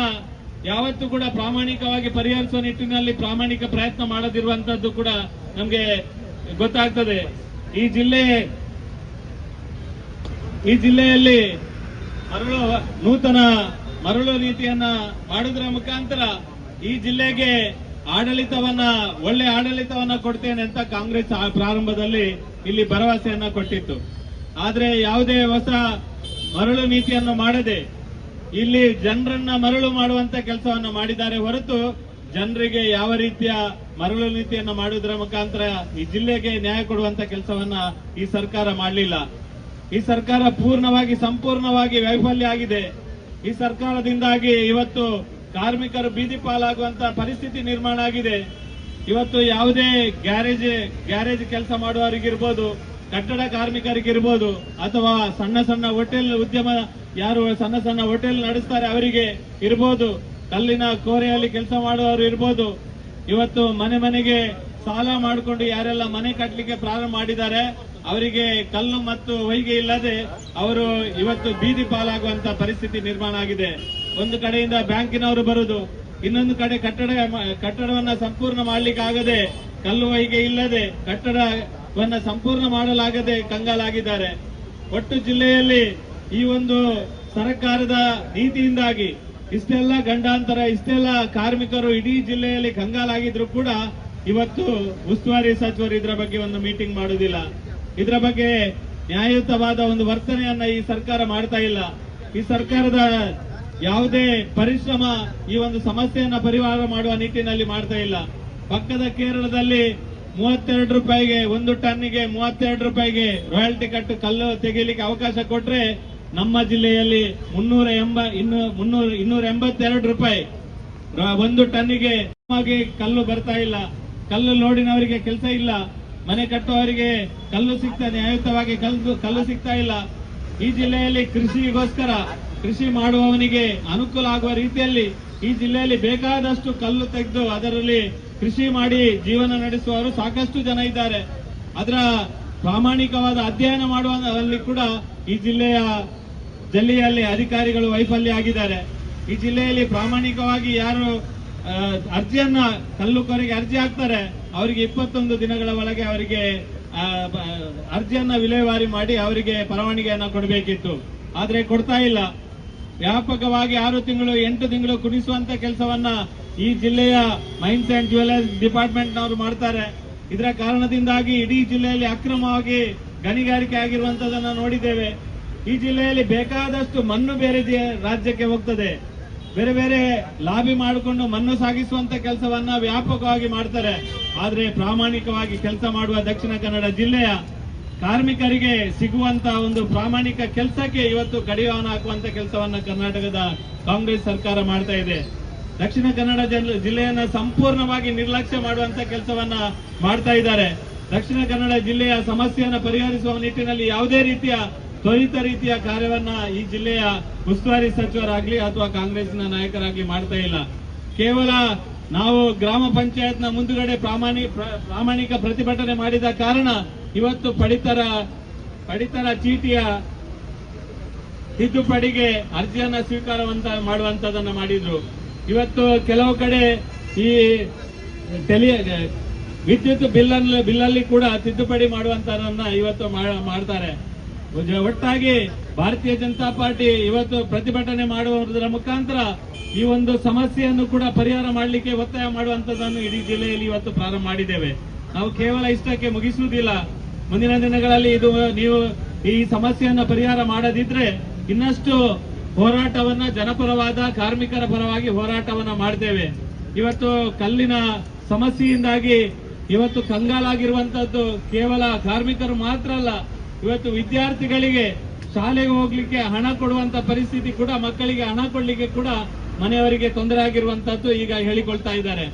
ಯಾವತ್ತೂ ಕೂಡ ಪ್ರಾಮಾಣಿಕವಾಗಿ ಪರಿಹರಿಸುವ ನಿಟ್ಟಿನಲ್ಲಿ ಪ್ರಾಮಾಣಿಕ ಪ್ರಯತ್ನ ಮಾಡದಿರುವಂತದ್ದು ಕೂಡ ನಮಗೆ ಗೊತ್ತಾಗ್ತದೆ. ಈ ಜಿಲ್ಲೆ ಈ ಜಿಲ್ಲೆಯಲ್ಲಿ ನೂತನ ಮರಳು ನೀತಿಯನ್ನ ಮಾಡುವುದರ ಮುಖಾಂತರ ಈ ಜಿಲ್ಲೆಗೆ ಒಳ್ಳೆ ಆಡಳಿತವನ್ನ ಕೊಡ್ತೇನೆ ಅಂತ ಕಾಂಗ್ರೆಸ್ ಪ್ರಾರಂಭದಲ್ಲಿ ಇಲ್ಲಿ ಭರವಸೆಯನ್ನ ಕೊಟ್ಟಿತ್ತು. ಆದ್ರೆ ಯಾವುದೇ ಹೊಸ ಮರಳು ನೀತಿಯನ್ನು ಮಾಡದೆ ಇಲ್ಲಿ ಜನರನ್ನ ಮರಳು ಮಾಡುವಂತ ಕೆಲಸವನ್ನ ಮಾಡಿದ್ದಾರೆ ಹೊರತು ಜನರಿಗೆ ಯಾವ ರೀತಿಯ ಮರಳು ನೀತಿಯನ್ನ ಮಾಡುವುದರ ಮುಖಾಂತರ ಈ ಜಿಲ್ಲೆಗೆ ನ್ಯಾಯ ಕೊಡುವಂತ ಕೆಲಸವನ್ನ ಈ ಸರ್ಕಾರ ಮಾಡಲಿಲ್ಲ. ಈ ಸರ್ಕಾರ ಸಂಪೂರ್ಣವಾಗಿ ವೈಫಲ್ಯ ಆಗಿದೆ. ಈ ಸರ್ಕಾರದಿಂದಾಗಿ ಇವತ್ತು ಕಾರ್ಮಿಕರು ಬೀದಿ ಪಾಲಾಗುವಂತ ಪರಿಸ್ಥಿತಿ ನಿರ್ಮಾಣ ಆಗಿದೆ. ಇವತ್ತು ಯಾವುದೇ ಗ್ಯಾರೇಜ್ ಕೆಲಸ ಮಾಡುವವರಿಗಿರ್ಬೋದು, ಕಟ್ಟಡ ಕಾರ್ಮಿಕರಿಗಿರ್ಬೋದು, ಅಥವಾ ಸಣ್ಣ ಹೋಟೆಲ್ ಉದ್ಯಮ ಯಾರು ಸಣ್ಣ ಹೋಟೆಲ್ ನಡೆಸ್ತಾರೆ ಅವರಿಗೆ ಇರ್ಬೋದು, ಕಲ್ಲಿನ ಕೋರೆಯಲ್ಲಿ ಕೆಲಸ ಮಾಡುವವರು ಇರ್ಬೋದು, ಇವತ್ತು ಮನೆಗೆ ಸಾಲ ಮಾಡಿಕೊಂಡು ಯಾರೆಲ್ಲ ಮನೆ ಕಟ್ಟಲಿಕ್ಕೆ ಪ್ರಾರಂಭ ಮಾಡಿದ್ದಾರೆ ಅವರಿಗೆ ಕಲ್ಲು ಮತ್ತು ಹೊಯ್ಗೆ ಇಲ್ಲದೆ ಅವರು ಇವತ್ತು ಬೀದಿ ಪಾಲಾಗುವಂತ ಪರಿಸ್ಥಿತಿ ನಿರ್ಮಾಣ ಆಗಿದೆ. ಒಂದು ಕಡೆಯಿಂದ ಬ್ಯಾಂಕಿನವರು ಬರುದು, ಇನ್ನೊಂದು ಕಡೆ ಕಟ್ಟಡವನ್ನ ಸಂಪೂರ್ಣ ಮಾಡಲಿಕ್ಕಾಗದೆ, ಕಲ್ಲು ಹೊಯ್ಗೆ ಇಲ್ಲದೆ ಕಟ್ಟಡವನ್ನ ಸಂಪೂರ್ಣ ಮಾಡಲಾಗದೆ ಕಂಗಾಲಾಗಿದ್ದಾರೆ. ಒಟ್ಟು ಜಿಲ್ಲೆಯಲ್ಲಿ ಈ ಒಂದು ಸರ್ಕಾರದ ನೀತಿಯಿಂದಾಗಿ ಇಷ್ಟೆಲ್ಲ ಗಂಡಾಂತರ, ಇಷ್ಟೆಲ್ಲ ಕಾರ್ಮಿಕರು ಇಡೀ ಜಿಲ್ಲೆಯಲ್ಲಿ ಕಂಗಾಲಾಗಿದ್ರು ಕೂಡ ಇವತ್ತು ಉಸ್ತುವಾರಿ ಸಚಿವರು ಇದರ ಬಗ್ಗೆ ಒಂದು ಮೀಟಿಂಗ್ ಮಾಡುವುದಿಲ್ಲ. ಇದರ ಬಗ್ಗೆ ನ್ಯಾಯಯುತವಾದ ಒಂದು ವರ್ತನೆಯನ್ನ ಈ ಸರ್ಕಾರ ಮಾಡ್ತಾ ಇಲ್ಲ. ಈ ಸರ್ಕಾರದ ಯಾವುದೇ ಪರಿಶ್ರಮ ಈ ಒಂದು ಸಮಸ್ಯೆಯನ್ನ ಪರಿಹಾರ ಮಾಡುವ ನಿಟ್ಟಿನಲ್ಲಿ ಮಾಡ್ತಾ ಇಲ್ಲ. ಪಕ್ಕದ ಕೇರಳದಲ್ಲಿ 32 ರೂಪಾಯಿಗೆ ಒಂದು ಟನ್ನಿಗೆ 32 ರೂಪಾಯಿಗೆ ರಾಯಲ್ಟಿ ಕಟ್ಟು ಕಲ್ಲು ತೆಗೆಯಲಿಕ್ಕೆ ಅವಕಾಶ ಕೊಟ್ರೆ ನಮ್ಮ ಜಿಲ್ಲೆಯಲ್ಲಿ 282 ರೂಪಾಯಿ ಒಂದು ಟನ್ನಿಗೆ ಕಲ್ಲು ಬರ್ತಾ ಇಲ್ಲ. ಕಲ್ಲು ಲೋಡಿನವರಿಗೆ ಕೆಲಸ ಇಲ್ಲ, ಮನೆ ಕಟ್ಟುವವರಿಗೆ ಕಲ್ಲು ನ್ಯಾಯಯುತವಾಗಿ ಕಲ್ಲು ಸಿಗ್ತಾ ಇಲ್ಲ. ಈ ಜಿಲ್ಲೆಯಲ್ಲಿ ಕೃಷಿ ಮಾಡುವವನಿಗೆ ಅನುಕೂಲ ಆಗುವ ರೀತಿಯಲ್ಲಿ ಈ ಜಿಲ್ಲೆಯಲ್ಲಿ ಬೇಕಾದಷ್ಟು ಕಲ್ಲು ತೆಗೆದು ಅದರಲ್ಲಿ ಕೃಷಿ ಮಾಡಿ ಜೀವನ ನಡೆಸುವವರು ಸಾಕಷ್ಟು ಜನ ಇದ್ದಾರೆ. ಅದರ ಪ್ರಾಮಾಣಿಕವಾದ ಅಧ್ಯಯನ ಮಾಡುವಲ್ಲಿ ಕೂಡ ಈ ಜಿಲ್ಲೆಯಲ್ಲಿ ಅಧಿಕಾರಿಗಳು ವೈಫಲ್ಯ ಆಗಿದ್ದಾರೆ. ಈ ಜಿಲ್ಲೆಯಲ್ಲಿ ಪ್ರಾಮಾಣಿಕವಾಗಿ ಯಾರು ಕಲ್ಲುಕೋರಿಗೆ ಅರ್ಜಿ ಹಾಕ್ತಾರೆ ಅವರಿಗೆ 21 ದಿನಗಳ ಒಳಗೆ ಅವರಿಗೆ ಅರ್ಜಿಯನ್ನ ವಿಲೇವಾರಿ ಮಾಡಿ ಅವರಿಗೆ ಪರವಾನಗಿಯನ್ನ ಕೊಡಬೇಕಿತ್ತು. ಆದ್ರೆ ಕೊಡ್ತಾ ಇಲ್ಲ. ವ್ಯಾಪಕವಾಗಿ 6 ತಿಂಗಳು 8 ತಿಂಗಳು ಕುಣಿಸುವಂತ ಕೆಲಸವನ್ನ ಈ ಜಿಲ್ಲೆಯ ಮೈನ್ಸ್ ಅಂಡ್ ಜ್ಯುವೆಲರ್ಸ್ ಡಿಪಾರ್ಟ್ಮೆಂಟ್ನವರು ಮಾಡ್ತಾರೆ. ಇದರ ಕಾರಣದಿಂದಾಗಿ ಇಡೀ ಜಿಲ್ಲೆಯಲ್ಲಿ ಅಕ್ರಮವಾಗಿ ಗಣಿಗಾರಿಕೆ ಆಗಿರುವಂತದನ್ನ ನೋಡಿದ್ದೇವೆ. ಈ ಜಿಲ್ಲೆಯಲ್ಲಿ ಬೇಕಾದಷ್ಟು ಮಣ್ಣು ಬೇರೆ ರಾಜ್ಯಕ್ಕೆ ಹೋಗ್ತದೆ. ಬೇರೆ ಲಾಬಿ ಮಾಡಿಕೊಂಡು ಮಣ್ಣು ಸಾಗಿಸುವಂತ ಕೆಲಸವನ್ನ ವ್ಯಾಪಕವಾಗಿ ಮಾಡ್ತಾರೆ. ಆದ್ರೆ ಪ್ರಾಮಾಣಿಕವಾಗಿ ಕೆಲಸ ಮಾಡುವ ದಕ್ಷಿಣ ಕನ್ನಡ ಜಿಲ್ಲೆಯ ಕಾರ್ಮಿಕರಿಗೆ ಸಿಗುವಂತ ಒಂದು ಪ್ರಾಮಾಣಿಕ ಕೆಲಸಕ್ಕೆ ಇವತ್ತು ಕಡಿವಾಣ ಹಾಕುವಂತ ಕೆಲಸವನ್ನ ಕರ್ನಾಟಕದ ಕಾಂಗ್ರೆಸ್ ಸರ್ಕಾರ ಮಾಡ್ತಾ ಇದೆ. ದಕ್ಷಿಣ ಕನ್ನಡ ಜಿಲ್ಲೆಯನ್ನ ಸಂಪೂರ್ಣವಾಗಿ ನಿರ್ಲಕ್ಷ್ಯ ಮಾಡುವಂತ ಕೆಲಸವನ್ನ ಮಾಡ್ತಾ ಇದ್ದಾರೆ. ದಕ್ಷಿಣ ಕನ್ನಡ ಜಿಲ್ಲೆಯ ಸಮಸ್ಯೆಯನ್ನು ಪರಿಹರಿಸುವ ನಿಟ್ಟಿನಲ್ಲಿ ಯಾವುದೇ ರೀತಿಯ ತ್ವರಿತ ರೀತಿಯ ಕಾರ್ಯವನ್ನ ಈ ಜಿಲ್ಲೆಯ ಉಸ್ತುವಾರಿ ಸಚಿವರಾಗ್ಲಿ ಅಥವಾ ಕಾಂಗ್ರೆಸ್ನ ನಾಯಕರಾಗ್ಲಿ ಮಾಡ್ತಾ ಇಲ್ಲ. ಕೇವಲ ನಾವು ಗ್ರಾಮ ಪಂಚಾಯತ್ನ ಮುಂದುಗಡೆ ಪ್ರಾಮಾಣಿಕ ಪ್ರತಿಭಟನೆ ಮಾಡಿದ ಕಾರಣ ಇವತ್ತು ಪಡಿತರ ಚೀಟಿಯ ತಿದ್ದುಪಡಿಗೆ ಅರ್ಜಿಯನ್ನ ಮಾಡುವಂತದನ್ನ ಮಾಡಿದ್ರು. ಇವತ್ತು ಕೆಲವು ಕಡೆ ಈ ವಿದ್ಯುತ್ ಬಿಲ್ಲಲ್ಲಿ ಕೂಡ ತಿದ್ದುಪಡಿ ಮಾಡುವಂತದನ್ನ ಇವತ್ತು ಮಾಡ್ತಾರೆ. ಒಟ್ಟಾಗಿ ಭಾರತೀಯ ಜನತಾ ಪಾರ್ಟಿ ಇವತ್ತು ಪ್ರತಿಭಟನೆ ಮಾಡುವುದರ ಮುಖಾಂತರ ಈ ಒಂದು ಸಮಸ್ಯೆಯನ್ನು ಕೂಡ ಪರಿಹಾರ ಮಾಡಲಿಕ್ಕೆ ಒತ್ತಾಯ ಮಾಡುವಂತದನ್ನು ಇಡೀ ಜಿಲ್ಲೆಯಲ್ಲಿ ಇವತ್ತು ಪ್ರಾರಂಭ ಮಾಡಿದ್ದೇವೆ. ನಾವು ಕೇವಲ ಇಷ್ಟಕ್ಕೆ ಮುಗಿಸುವುದಿಲ್ಲ. ಮುಂದಿನ ದಿನಗಳಲ್ಲಿ ನೀವು ಈ ಸಮಸ್ಯೆಯನ್ನು ಪರಿಹಾರ ಮಾಡದಿದ್ರೆ ಇನ್ನಷ್ಟು ಹೋರಾಟವನ್ನ ಜನಪರವಾದ ಕಾರ್ಮಿಕರ ಪರವಾಗಿ ಹೋರಾಟವನ್ನ ಮಾಡ್ತೇವೆ. ಇವತ್ತು ಕಲ್ಲಿನ ಸಮಸ್ಯೆಯಿಂದಾಗಿ ಇವತ್ತು ಕಂಗಾಲಾಗಿರುವಂತದ್ದು ಕೇವಲ ಕಾರ್ಮಿಕರು ಮಾತ್ರ ಅಲ್ಲ, ಇವತ್ತು ವಿದ್ಯಾರ್ಥಿಗಳಿಗೆ ಶಾಲೆಗೆ ಹೋಗ್ಲಿಕ್ಕೆ ಹಣ ಕೊಡುವಂತ ಪರಿಸ್ಥಿತಿ ಕೂಡ, ಮಕ್ಕಳಿಗೆ ಹಣ ಕೊಡ್ಲಿಕ್ಕೆ ಕೂಡ ಮನೆಯವರಿಗೆ ತೊಂದರೆ ಆಗಿರುವಂತದ್ದು ಈಗ ಹೇಳಿಕೊಳ್ತಾ ಇದ್ದಾರೆ.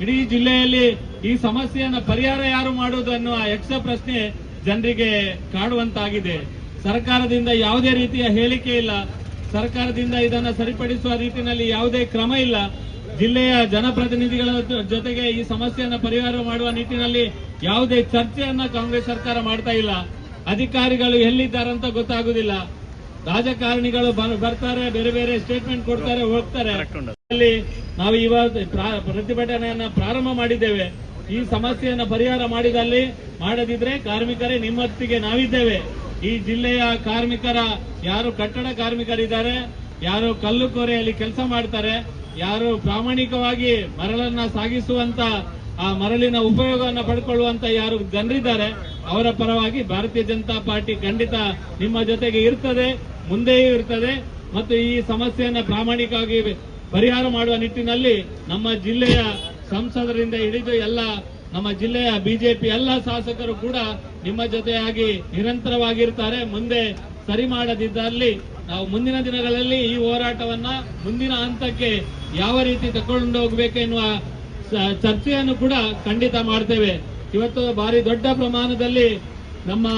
ಇಡೀ ಜಿಲ್ಲೆಯಲ್ಲಿ ಈ ಸಮಸ್ಯೆಯನ್ನ ಪರಿಹಾರ ಯಾರು ಮಾಡುವುದು ಅನ್ನುವ ಯಕ್ಷ ಪ್ರಶ್ನೆ ಜನರಿಗೆ ಕಾಡುವಂತಾಗಿದೆ. ಸರ್ಕಾರದಿಂದ ಯಾವುದೇ ರೀತಿಯ ಹೇಳಿಕೆ ಇಲ್ಲ. ಸರ್ಕಾರದಿಂದ ಇದನ್ನ ಸರಿಪಡಿಸುವ ರೀತಿಯಲ್ಲಿ ಯಾವುದೇ ಕ್ರಮ ಇಲ್ಲ. ಜಿಲ್ಲೆಯ ಜನಪ್ರತಿನಿಧಿಗಳ ಜೊತೆಗೆ ಈ ಸಮಸ್ಯೆಯನ್ನ ಪರಿಹಾರ ಮಾಡುವ ನಿಟ್ಟಿನಲ್ಲಿ ಯಾವುದೇ ಚರ್ಚೆಯನ್ನ ಕಾಂಗ್ರೆಸ್ ಸರ್ಕಾರ ಮಾಡ್ತಾ ಇಲ್ಲ. ಅಧಿಕಾರಿಗಳು ಎಲ್ಲಿದ್ದಾರಂತ ಗೊತ್ತಾಗುದಿಲ್ಲ. ರಾಜಕಾರಣಿಗಳು ಬರ್ತಾರೆ, ಬೇರೆ ಸ್ಟೇಟ್ಮೆಂಟ್ ಕೊಡ್ತಾರೆ, ಹೋಗ್ತಾರೆ. ನಾವು ಇವತ್ತು ಪ್ರತಿಭಟನೆಯನ್ನ ಪ್ರಾರಂಭ ಮಾಡಿದ್ದೇವೆ. ಈ ಸಮಸ್ಯೆಯನ್ನ ಪರಿಹಾರ ಮಾಡದಿದ್ರೆ ಕಾರ್ಮಿಕರೇ ನಿಮ್ಮೊತ್ತಿಗೆ ನಾವಿದ್ದೇವೆ. ಈ ಜಿಲ್ಲೆಯ ಕಾರ್ಮಿಕರ, ಯಾರು ಕಟ್ಟಡ ಕಾರ್ಮಿಕರಿದ್ದಾರೆ, ಯಾರು ಕಲ್ಲು ಕೋರೆಯಲ್ಲಿ ಕೆಲಸ ಮಾಡ್ತಾರೆ, ಯಾರು ಪ್ರಾಮಾಣಿಕವಾಗಿ ಮರಳನ್ನ ಸಾಗಿಸುವಂತ ಆ ಮರಳಿನ ಉಪಯೋಗವನ್ನು ಪಡ್ಕೊಳ್ಳುವಂತ ಯಾರು ಜನರಿದ್ದಾರೆ, ಅವರ ಪರವಾಗಿ ಭಾರತೀಯ ಜನತಾ ಪಾರ್ಟಿ ಖಂಡಿತ ನಿಮ್ಮ ಜೊತೆಗೆ ಇರ್ತದೆ, ಮುಂದೆಯೂ ಇರ್ತದೆ. ಮತ್ತು ಈ ಸಮಸ್ಯೆಯನ್ನು ಪ್ರಾಮಾಣಿಕವಾಗಿ ಪರಿಹಾರ ಮಾಡುವ ನಿಟ್ಟಿನಲ್ಲಿ ನಮ್ಮ ಜಿಲ್ಲೆಯ ಸಂಸದರಿಂದ ಹಿಡಿದು ಎಲ್ಲ ನಮ್ಮ ಜಿಲ್ಲೆಯ ಬಿಜೆಪಿ ಎಲ್ಲ ಶಾಸಕರು ಕೂಡ ನಿಮ್ಮ ಜೊತೆಯಾಗಿ ನಿರಂತರವಾಗಿರ್ತಾರೆ. ಮುಂದೆ ಸರಿ ಮಾಡದಿದ್ದಲ್ಲಿ ನಾವು ಮುಂದಿನ ದಿನಗಳಲ್ಲಿ ಈ ಹೋರಾಟವನ್ನ ಮುಂದಿನ ಹಂತಕ್ಕೆ ಯಾವ ರೀತಿ ತಗೊಂಡು ಹೋಗಬೇಕೆನ್ನುವ ಚರ್ಚೆಯನ್ನು ಕೂಡ ಖಂಡಿತ ಮಾಡ್ತೇವೆ. ಇವತ್ತು ಭಾರಿ ದೊಡ್ಡ ಪ್ರಮಾಣದಲ್ಲಿ ನಮ್ಮ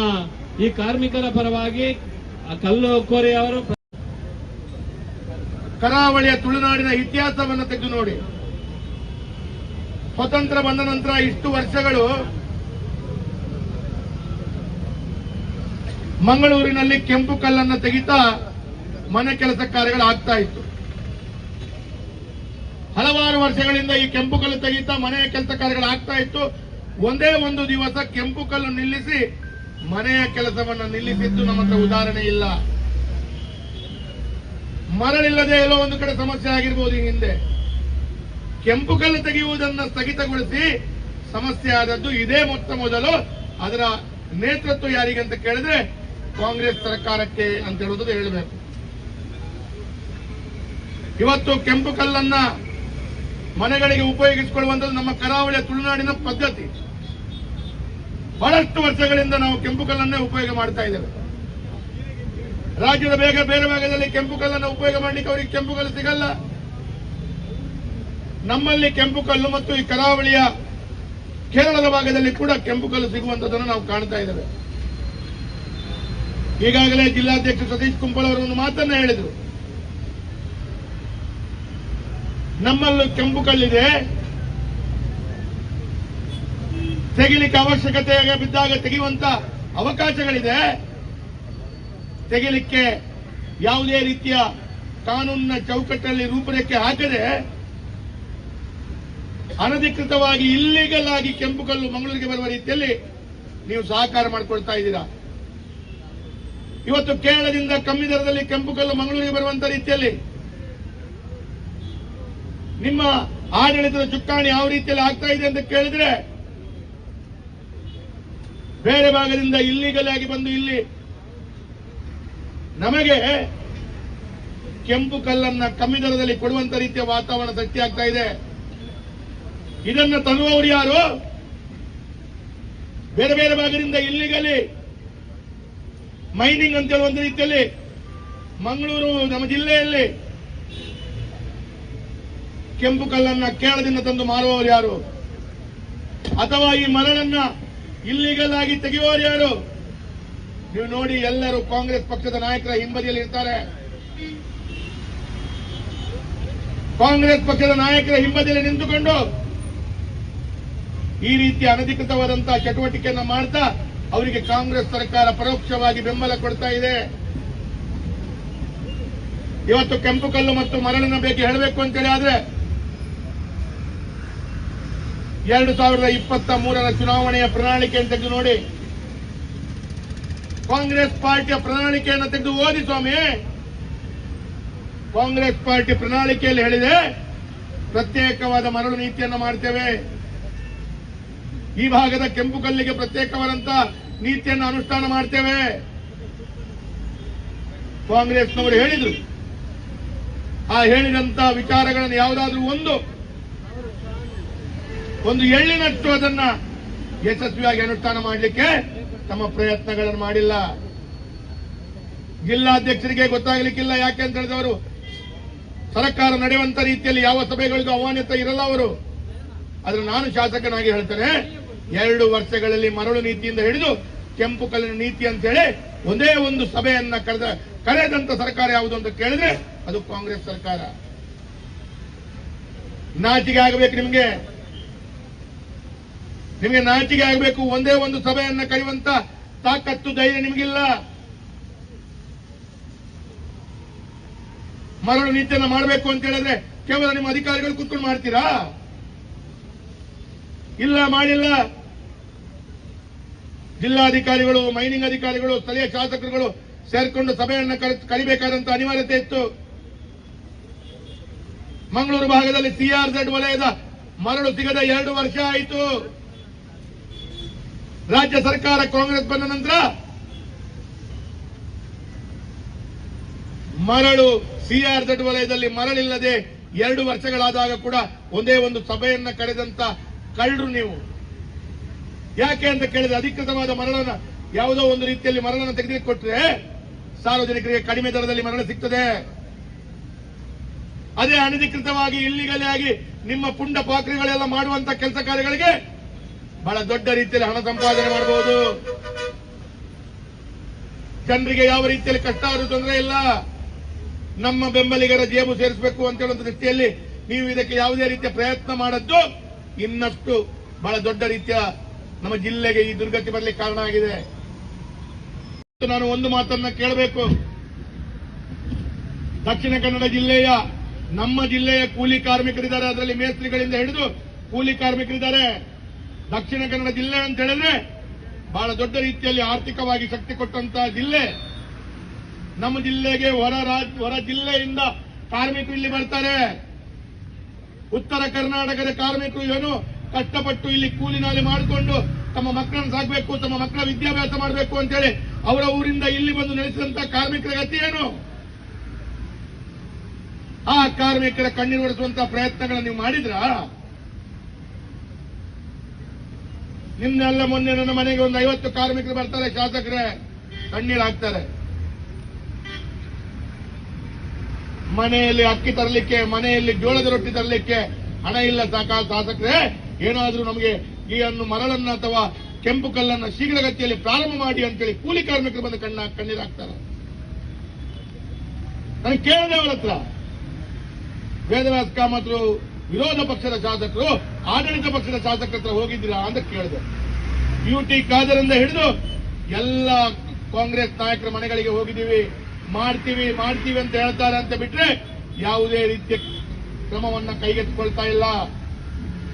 ಈ ಕಾರ್ಮಿಕರ ಪರವಾಗಿ ಕಲ್ಲು ಕೋರೆಯವರು ಕರಾವಳಿಯ ತುಳುನಾಡಿನ ಇತಿಹಾಸವನ್ನು ತೆಗೆದು ನೋಡಿ. ಸ್ವತಂತ್ರ ಬಂದ ನಂತರ ಇಷ್ಟು ವರ್ಷಗಳು ಮಂಗಳೂರಿನಲ್ಲಿ ಕೆಂಪು ಕಲ್ಲನ್ನು ತೆಗಿತಾ ಮನೆ ಕೆಲಸ ಕಾರ್ಯಗಳು ಆಗ್ತಾ ಇತ್ತು. ಹಲವಾರು ವರ್ಷಗಳಿಂದ ಈ ಕೆಂಪು ಕಲ್ಲು ತೆಗಿತಾ ಮನೆಯ ಕೆಲಸ ಕಾರ್ಯಗಳು ಆಗ್ತಾ ಇತ್ತು. ಒಂದೇ ಒಂದು ದಿವಸ ಕೆಂಪು ಕಲ್ಲು ನಿಲ್ಲಿಸಿ ಮನೆಯ ಕೆಲಸವನ್ನು ನಿಲ್ಲಿಸಿದ್ದು ನಮ್ಮ ಹತ್ರ ಉದಾಹರಣೆ ಇಲ್ಲ. ಮರಳಿಲ್ಲದೆ ಎಲ್ಲೋ ಒಂದು ಕಡೆ ಸಮಸ್ಯೆ ಆಗಿರ್ಬೋದು. ಹಿಂದೆ ಕೆಂಪು ಕಲ್ಲು ತೆಗೆಯುವುದನ್ನು ಸ್ಥಗಿತಗೊಳಿಸಿ ಸಮಸ್ಯೆ ಆದದ್ದು ಇದೇ ಮೊದಲು. ಅದರ ನೇತೃತ್ವ ಯಾರಿಗೆ ಅಂತ ಕೇಳಿದ್ರೆ ಕಾಂಗ್ರೆಸ್ ಸರ್ಕಾರಕ್ಕೆ ಅಂತ ಹೇಳುವುದು ಹೇಳಬೇಕು. ಇವತ್ತು ಕೆಂಪು ಕಲ್ಲನ್ನ ಮನೆಗಳಿಗೆ ಉಪಯೋಗಿಸಿಕೊಳ್ಳುವಂಥದ್ದು ನಮ್ಮ ಕರಾವಳಿಯ ತುಳುನಾಡಿನ ಪದ್ಧತಿ. ಬಹಳಷ್ಟು ವರ್ಷಗಳಿಂದ ನಾವು ಕೆಂಪು ಕಲ್ಲನ್ನೇ ಉಪಯೋಗ ಮಾಡ್ತಾ ಇದ್ದೇವೆ. ರಾಜ್ಯದ ಬೇರೆ ಭಾಗದಲ್ಲಿ ಕೆಂಪು ಕಲ್ಲನ್ನು ಉಪಯೋಗ ಮಾಡಲಿಕ್ಕೆ ಅವರಿಗೆ ಕೆಂಪು ಕಲ್ಲು ಸಿಗಲ್ಲ. ನಮ್ಮಲ್ಲಿ ಕೆಂಪು ಕಲ್ಲು ಮತ್ತು ಈ ಕರಾವಳಿಯ ಕೇರಳದ ಭಾಗದಲ್ಲಿ ಕೂಡ ಕೆಂಪು ಕಲ್ಲು ಸಿಗುವಂತದನ್ನು ನಾವು ಕಾಣ್ತಾ ಇದ್ದೇವೆ. ಈಗಾಗಲೇ ಜಿಲ್ಲಾಧ್ಯಕ್ಷ ಸತೀಶ್ ಕುಂಪಲ್ ಅವರು ಒಂದು ಮಾತನ್ನ ಹೇಳಿದರು. ನಮ್ಮಲ್ಲೂ ಕೆಂಪು ಕಲ್ಲಿದೆ, ತೆಗಿಲಿಕ್ಕೆ ಅವಶ್ಯಕತೆ ಬಿದ್ದಾಗ ತೆಗೆಯುವಂತ ಅವಕಾಶಗಳಿದೆ. ತೆಗಿಲಿಕ್ಕೆ ಯಾವುದೇ ರೀತಿಯ ಕಾನೂನಿನ ಚೌಕಟ್ಟಲ್ಲಿ ರೂಪರೇಖೆ ಹಾಕದೆ ಅನಧಿಕೃತವಾಗಿ ಇಲ್ಲಿಗಲ್ ಆಗಿ ಕೆಂಪು ಕಲ್ಲು ಮಂಗಳೂರಿಗೆ ಬರುವ ರೀತಿಯಲ್ಲಿ ನೀವು ಸಹಕಾರ ಮಾಡಿಕೊಳ್ತಾ ಇದ್ದೀರಾ. ಇವತ್ತು ಕೇರಳದಿಂದ ಕಮ್ಮಿ ದರದಲ್ಲಿ ಕೆಂಪು ಕಲ್ಲು ಮಂಗಳೂರಿಗೆ ಬರುವಂತ ರೀತಿಯಲ್ಲಿ ನಿಮ್ಮ ಆಡಳಿತದ ಚುಕ್ಕಾಣಿ ಯಾವ ರೀತಿಯಲ್ಲಿ ಆಗ್ತಾ ಇದೆ ಅಂತ ಕೇಳಿದ್ರೆ, ಬೇರೆ ಭಾಗದಿಂದ ಇಲ್ಲಿಗಲ್ ಆಗಿ ಬಂದು ಇಲ್ಲಿ ನಮಗೆ ಕೆಂಪು ಕಲ್ಲನ್ನ ಕಮ್ಮಿ ದರದಲ್ಲಿ ಕೊಡುವಂತ ರೀತಿಯ ವಾತಾವರಣ ಸೃಷ್ಟಿಯಾಗ್ತಾ ಇದೆ. ಇದನ್ನ ತರುವವರು ಯಾರು? ಬೇರೆ ಬೇರೆ ಭಾಗದಿಂದ ಇಲ್ಲಿಗಲಿ ಮೈನಿಂಗ್ ಅಂತ ಹೇಳುವಂತ ರೀತಿಯಲ್ಲಿ ಮಂಗಳೂರು ನಮ್ಮ ಜಿಲ್ಲೆಯಲ್ಲಿ ಕೆಂಪು ಕಲ್ಲನ್ನ ಕೇರಳದಿಂದ ತಂದು ಮಾರುವವರು ಯಾರು? ಅಥವಾ ಈ ಮರಳನ್ನ ಇಲ್ಲಿಗಲ್ ಆಗಿ ತೆಗೆಯುವವರು ಯಾರು? ನೀವು ನೋಡಿ, ಎಲ್ಲರೂ ಕಾಂಗ್ರೆಸ್ ಪಕ್ಷದ ನಾಯಕರ ಹಿಂಬದಿಯಲ್ಲಿ ಇರ್ತಾರೆ. ಕಾಂಗ್ರೆಸ್ ಪಕ್ಷದ ನಾಯಕರ ಹಿಂಬದಿಯಲ್ಲಿ ನಿಂತುಕೊಂಡು ಈ ರೀತಿ ಅನಧಿಕೃತವಾದಂತಹ ಚಟುವಟಿಕೆಯನ್ನು ಮಾಡ್ತಾ ಅವರಿಗೆ ಕಾಂಗ್ರೆಸ್ ಸರ್ಕಾರ ಪರೋಕ್ಷವಾಗಿ ಬೆಂಬಲ ಕೊಡ್ತಾ ಇದೆ. ಇವತ್ತು ಕೆಂಪು ಕಲ್ಲು ಮತ್ತು ಮರಳಿನ ಬಗ್ಗೆ ಹೇಳಬೇಕು ಅಂತೇಳಿ ಆದ್ರೆ 2023ರ ಚುನಾವಣೆಯ ಪ್ರಣಾಳಿಕೆಯನ್ನು ತೆಗೆದು ನೋಡಿ. ಕಾಂಗ್ರೆಸ್ ಪಾರ್ಟಿಯ ಪ್ರಣಾಳಿಕೆಯನ್ನು ತೆಗೆದು ಓದಿ ಸ್ವಾಮಿ. ಕಾಂಗ್ರೆಸ್ ಪಾರ್ಟಿ ಪ್ರಣಾಳಿಕೆಯಲ್ಲಿ ಹೇಳಿದೆ, ಪ್ರತ್ಯೇಕವಾದ ಮರಳು ನೀತಿಯನ್ನು ಮಾಡ್ತೇವೆ, ಈ ಭಾಗದ ಕೆಂಪು ಕಲ್ಲಿಗೆ ಪ್ರತ್ಯೇಕವಾದಂತಹ ನೀತಿಯನ್ನು ಅನುಷ್ಠಾನ ಮಾಡ್ತೇವೆ. ಕಾಂಗ್ರೆಸ್ನವರು ಹೇಳಿದ್ರು. ಆ ಹೇಳಿದಂತ ವಿಚಾರಗಳನ್ನು ಯಾವುದಾದ್ರೂ ಒಂದು ಎಳ್ಳಿನಷ್ಟು ಅದನ್ನ ಯಶಸ್ವಿಯಾಗಿ ಅನುಷ್ಠಾನ ಮಾಡಲಿಕ್ಕೆ ತಮ್ಮ ಪ್ರಯತ್ನಗಳನ್ನು ಮಾಡಿಲ್ಲ. ಜಿಲ್ಲಾಧ್ಯಕ್ಷರಿಗೆ ಗೊತ್ತಾಗಲಿಕ್ಕಿಲ್ಲ. ಯಾಕೆ ಅಂತ ಹೇಳಿದವರು ಸರ್ಕಾರ ನಡೆಯುವಂತ ರೀತಿಯಲ್ಲಿ ಯಾವ ಸಭೆಗಳಿಗೂ ಆಹ್ವಾನಿತ ಇರಲ್ಲ ಅವರು. ಆದ್ರೆ ನಾನು ಶಾಸಕನಾಗಿ ಹೇಳ್ತೇನೆ, 2 ವರ್ಷಗಳಲ್ಲಿ ಮರಳು ನೀತಿಯಿಂದ ಹಿಡಿದು ಕೆಂಪು ಕಲ್ಲಿನ ನೀತಿ ಅಂತ ಹೇಳಿ ಒಂದೇ ಒಂದು ಸಭೆಯನ್ನ ಕರೆದಂತ ಸರ್ಕಾರ ಯಾವುದು ಅಂತ ಕೇಳಿದ್ರೆ ಅದು ಕಾಂಗ್ರೆಸ್ ಸರ್ಕಾರ. ನಾಚಿಕೆ ಆಗಬೇಕು ನಿಮಗೆ ನಾಚಿಕೆ ಆಗಬೇಕು. ಒಂದೇ ಒಂದು ಸಭೆಯನ್ನ ಕರೆಯುವಂತ ತಾಕತ್ತು ಧೈರ್ಯ ನಿಮಗಿಲ್ಲ. ಮರಳು ನೀತಿಯನ್ನ ಮಾಡಬೇಕು ಅಂತ ಹೇಳಿದ್ರೆ ಕೇವಲ ನಿಮ್ಮ ಅಧಿಕಾರಿಗಳು ಕೂತ್ಕೊಂಡು ಮಾಡ್ತೀರಾ? ಇಲ್ಲ, ಮಾಡಿಲ್ಲ. ಜಿಲ್ಲಾಧಿಕಾರಿಗಳು, ಮೈನಿಂಗ್ ಅಧಿಕಾರಿಗಳು, ಸ್ಥಳೀಯ ಶಾಸಕರುಗಳು ಸೇರ್ಕೊಂಡು ಸಭೆಯನ್ನು ಕರಿಬೇಕಾದಂತ ಅನಿವಾರ್ಯತೆ ಇತ್ತು. ಮಂಗಳೂರು ಭಾಗದಲ್ಲಿ ಸಿಆರ್ಝೆಡ್ ವಲಯದ ಮರಳು ಸಿಗದ 2 ವರ್ಷ ಆಯಿತು. ರಾಜ್ಯ ಸರ್ಕಾರ ಕಾಂಗ್ರೆಸ್ ಬಂದ ನಂತರ ಮರಳು ಸಿಆರ್ಝೆಡ್ ವಲಯದಲ್ಲಿ ಮರಳಿಲ್ಲದೆ 2 ವರ್ಷಗಳಾದಾಗ ಕೂಡ ಒಂದೇ ಒಂದು ಸಭೆಯನ್ನ ಕರೆದಂತ ಕಳ್ಳರು ನೀವು. ಯಾಕೆ ಅಂತ ಕೇಳಿದ್ರೆ ಅಧಿಕೃತವಾದ ಮರಳನ್ನ ಯಾವುದೋ ಒಂದು ರೀತಿಯಲ್ಲಿ ಮರಳನ್ನು ತೆಗೆದುಕೊಟ್ರೆ ಸಾರ್ವಜನಿಕರಿಗೆ ಕಡಿಮೆ ದರದಲ್ಲಿ ಮರಳು ಸಿಗ್ತದೆ. ಅದೇ ಅನಧಿಕೃತವಾಗಿ ಇಲ್ಲಿಗಲೇ ಆಗಿ ನಿಮ್ಮ ಪುಂಡ ಪಾಕ್ರಿಗಳೆಲ್ಲ ಮಾಡುವಂತ ಕೆಲಸ ಕಾರ್ಯಗಳಿಗೆ ಬಹಳ ದೊಡ್ಡ ರೀತಿಯಲ್ಲಿ ಹಣ ಸಂಪಾದನೆ ಮಾಡಬಹುದು. ಜನರಿಗೆ ಯಾವ ರೀತಿಯಲ್ಲಿ ಕಷ್ಟ ಆದರೂ ತೊಂದರೆ ಇಲ್ಲ. ನಮ್ಮ ಬೆಂಬಲಿಗರ ಜೇಬು ಸೇರಿಸಬೇಕು ಅಂತ ಹೇಳುವಂತ ದೃಷ್ಟಿಯಲ್ಲಿ ನೀವು ಇದಕ್ಕೆ ಯಾವುದೇ ರೀತಿಯ ಪ್ರಯತ್ನ ಮಾಡದ್ದು ಇನ್ನಷ್ಟು ಬಹಳ ದೊಡ್ಡ ರೀತಿಯ ನಮ್ಮ ಜಿಲ್ಲೆಗೆ ಈ ದುರ್ಗತಿ ಬರಲಿಕ್ಕೆ ಕಾರಣ ಆಗಿದೆ. ನಾನು ಒಂದು ಮಾತನ್ನ ಕೇಳಬೇಕು. ದಕ್ಷಿಣ ಕನ್ನಡ ಜಿಲ್ಲೆಯ ನಮ್ಮ ಜಿಲ್ಲೆಯ ಕೂಲಿ ಕಾರ್ಮಿಕರಿದ್ದಾರೆ, ಅದರಲ್ಲಿ ಮೇಸ್ತ್ರಿಗಳಿಂದ ಹಿಡಿದು ಕೂಲಿ ಕಾರ್ಮಿಕರಿದ್ದಾರೆ. ದಕ್ಷಿಣ ಕನ್ನಡ ಜಿಲ್ಲೆ ಅಂತ ಹೇಳಿದ್ರೆ ಬಹಳ ದೊಡ್ಡ ರೀತಿಯಲ್ಲಿ ಆರ್ಥಿಕವಾಗಿ ಶಕ್ತಿ ಕೊಟ್ಟಂತಹ ಜಿಲ್ಲೆ. ನಮ್ಮ ಜಿಲ್ಲೆಗೆ ಹೊರ ಜಿಲ್ಲೆಯಿಂದ ಕಾರ್ಮಿಕರು ಇಲ್ಲಿ ಬರ್ತಾರೆ. ಉತ್ತರ ಕರ್ನಾಟಕದ ಕಾರ್ಮಿಕರು ಏನು ಕಷ್ಟಪಟ್ಟು ಇಲ್ಲಿ ಕೂಲಿ ನಾಲಿ ಮಾಡಿಕೊಂಡು ತಮ್ಮ ಮಕ್ಕಳನ್ನು ಸಾಕಬೇಕು, ತಮ್ಮ ಮಕ್ಕಳ ವಿದ್ಯಾಭ್ಯಾಸ ಮಾಡಬೇಕು ಅಂತೇಳಿ ಅವರ ಊರಿಂದ ಇಲ್ಲಿ ಬಂದು ನೆಲೆಸಿದಂತ ಕಾರ್ಮಿಕರ ಗತಿ ಏನು? ಆ ಕಾರ್ಮಿಕರ ಕಣ್ಣೀರು ಒರೆಸುವಂತಹ ಪ್ರಯತ್ನಗಳನ್ನು ನೀವು ಮಾಡಿದ್ರ? ನಿಮ್ನೆಲ್ಲ ಮೊನ್ನೆ ನನ್ನ ಮನೆಗೆ ಒಂದು 50 ಕಾರ್ಮಿಕರು ಬರ್ತಾರೆ, ಶಾಸಕರೇ ಕಣ್ಣೀರು ಹಾಕ್ತಾರೆ. ಮನೆಯಲ್ಲಿ ಅಕ್ಕಿ ತರಲಿಕ್ಕೆ, ಮನೆಯಲ್ಲಿ ಜೋಳದ ರೊಟ್ಟಿ ತರಲಿಕ್ಕೆ ಹಣ ಇಲ್ಲ ಶಾಸಕರೇ, ಏನಾದ್ರೂ ನಮಗೆ ಈ ಮರಳನ್ನ ಅಥವಾ ಕೆಂಪು ಕಲ್ಲನ್ನ ಶೀಘ್ರಗತಿಯಲ್ಲಿ ಪ್ರಾರಂಭ ಮಾಡಿ ಅಂತೇಳಿ ಕೂಲಿ ಕಾರ್ಮಿಕರು ಬಂದು ಕಣ್ಣೀರು ಹಾಕ್ತಾರೆ. ನನಗೆ ಕೇಳಿದೆ ಅವರ ಹತ್ರ, ವೇದವ್ಯಾಸ ಕಾಮತ್ರು ವಿರೋಧ ಪಕ್ಷದ ಶಾಸಕರು ಆಡಳಿತ ಪಕ್ಷದ ಶಾಸಕರ ಹತ್ರ ಹೋಗಿದ್ದೀರಾ ಅಂತ ಕೇಳಿದೆ. UT ಖಾದರಿಂದ ಹಿಡಿದು ಎಲ್ಲ ಕಾಂಗ್ರೆಸ್ ನಾಯಕರ ಮನೆಗಳಿಗೆ ಹೋಗಿದ್ದೀವಿ, ಮಾಡ್ತೀವಿ ಅಂತ ಹೇಳ್ತಾರೆ ಅಂತ ಬಿಟ್ರೆ ಯಾವುದೇ ರೀತಿಯ ಕ್ರಮವನ್ನ ಕೈಗೆತ್ತಿಕೊಳ್ತಾ ಇಲ್ಲ.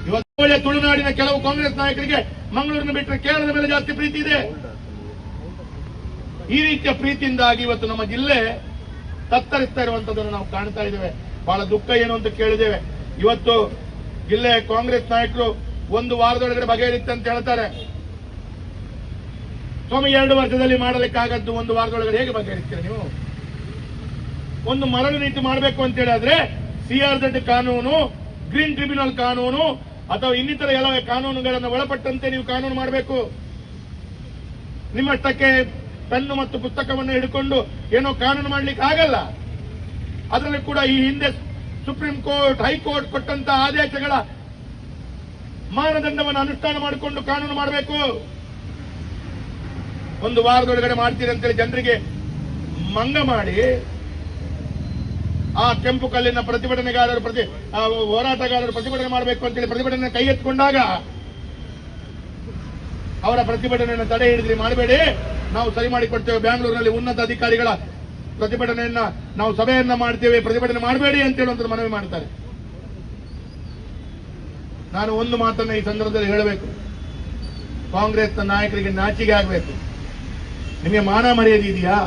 ಇವತ್ತು ಒಳ್ಳೆ ತುಳುನಾಡಿನ ಕೆಲವು ಕಾಂಗ್ರೆಸ್ ನಾಯಕರಿಗೆ ಮಂಗಳೂರಿನ ಬಿಟ್ಟರೆ ಕೇರಳದ ಮೇಲೆ ಜಾಸ್ತಿ ಪ್ರೀತಿ ಇದೆ. ಈ ರೀತಿಯ ಪ್ರೀತಿಯಿಂದಾಗಿ ಇವತ್ತು ನಮ್ಮ ಜಿಲ್ಲೆ ತತ್ತರಿಸ್ತಾ ಇರುವಂತದ್ದನ್ನು ನಾವು ಕಾಣ್ತಾ ಇದ್ದೇವೆ. ಬಹಳ ದುಃಖ ಏನು ಅಂತ ಕೇಳಿದ್ದೇವೆ. ಇವತ್ತು ಜಿಲ್ಲೆಯ ಕಾಂಗ್ರೆಸ್ ನಾಯಕರು 1 ವಾರದೊಳಗಡೆ ಬಗೆಹರಿಯುತ್ತೆ ಅಂತ ಹೇಳ್ತಾರೆ. ಸ್ವಾಮಿ, 2 ವರ್ಷದಲ್ಲಿ ಮಾಡಲಿಕ್ಕಾಗದ್ದು 1 ವಾರದೊಳಗಡೆ ಹೇಗೆ ಬಗೆಹರಿಸ್ತೀರಿ ನೀವು? ಒಂದು ಮರಳು ನೀತಿ ಮಾಡಬೇಕು ಅಂತ ಹೇಳಿದ್ರೆ ಸಿಆರ್ಝೆಡ್ ಕಾನೂನು, ಗ್ರೀನ್ ಟ್ರಿಬ್ಯುನಲ್ ಕಾನೂನು ಅಥವಾ ಇನ್ನಿತರ ಎಲ್ಲ ಕಾನೂನುಗಳನ್ನು ಒಳಪಟ್ಟಂತೆ ನೀವು ಕಾನೂನು ಮಾಡಬೇಕು. ನಿಮ್ಮಷ್ಟಕ್ಕೆ ಪೆನ್ನು ಮತ್ತು ಪುಸ್ತಕವನ್ನು ಹಿಡ್ಕೊಂಡು ಏನೋ ಕಾನೂನು ಮಾಡ್ಲಿಕ್ಕೆ ಆಗಲ್ಲ. ಅದರಲ್ಲಿ ಕೂಡ ಈ ಹಿಂದೆ ಸುಪ್ರೀಂ ಕೋರ್ಟ್, ಹೈಕೋರ್ಟ್ ಕೊಟ್ಟಂತಹ ಆದೇಶಗಳ ಮಾನದಂಡವನ್ನು ಅನುಷ್ಠಾನ ಮಾಡಿಕೊಂಡು ಕಾನೂನು ಮಾಡಬೇಕು. 1 ವಾರದೊಳಗಡೆ ಮಾಡ್ತೀರಿ ಅಂತೇಳಿ ಜನರಿಗೆ ಮಂಗ ಮಾಡಿ ಆ ಕೆಂಪು ಕಲ್ಲಿನ ಪ್ರತಿಭಟನೆಗಾರರು ಹೋರಾಟಗಾರರು ಪ್ರತಿಭಟನೆ ಮಾಡಬೇಕು ಅಂತೇಳಿ ಪ್ರತಿಭಟನೆ ಕೈ ಎತ್ಕೊಂಡಾಗ ಅವರ ಪ್ರತಿಭಟನೆಯನ್ನು ತಡೆ ಹಿಡಿದ್ರಿ, ಮಾಡಬೇಡಿ, ನಾವು ಸರಿ ಮಾಡಿಕೊಡ್ತೇವೆ, ಬೆಂಗಳೂರಿನಲ್ಲಿ ಉನ್ನತ ಅಧಿಕಾರಿಗಳ ಪ್ರತಿಭಟನೆಯನ್ನ ನಾವು ಸಭೆಯನ್ನ ಮಾಡ್ತೇವೆ, ಪ್ರತಿಭಟನೆ ಮಾಡಬೇಡಿ ಅಂತ ಹೇಳುವಂತ ಮನವಿ ಮಾಡ್ತಾರೆ. ನಾನು ಒಂದು ಮಾತನ್ನ ಈ ಸಂದರ್ಭದಲ್ಲಿ ಹೇಳಬೇಕು. ಕಾಂಗ್ರೆಸ್ನ ನಾಯಕರಿಗೆ ನಾಚಿಕೆ ಆಗಬೇಕು. ನಿಮಗೆ ಮಾನ ಮರ್ಯಾದೆ ಇದೆಯಾ?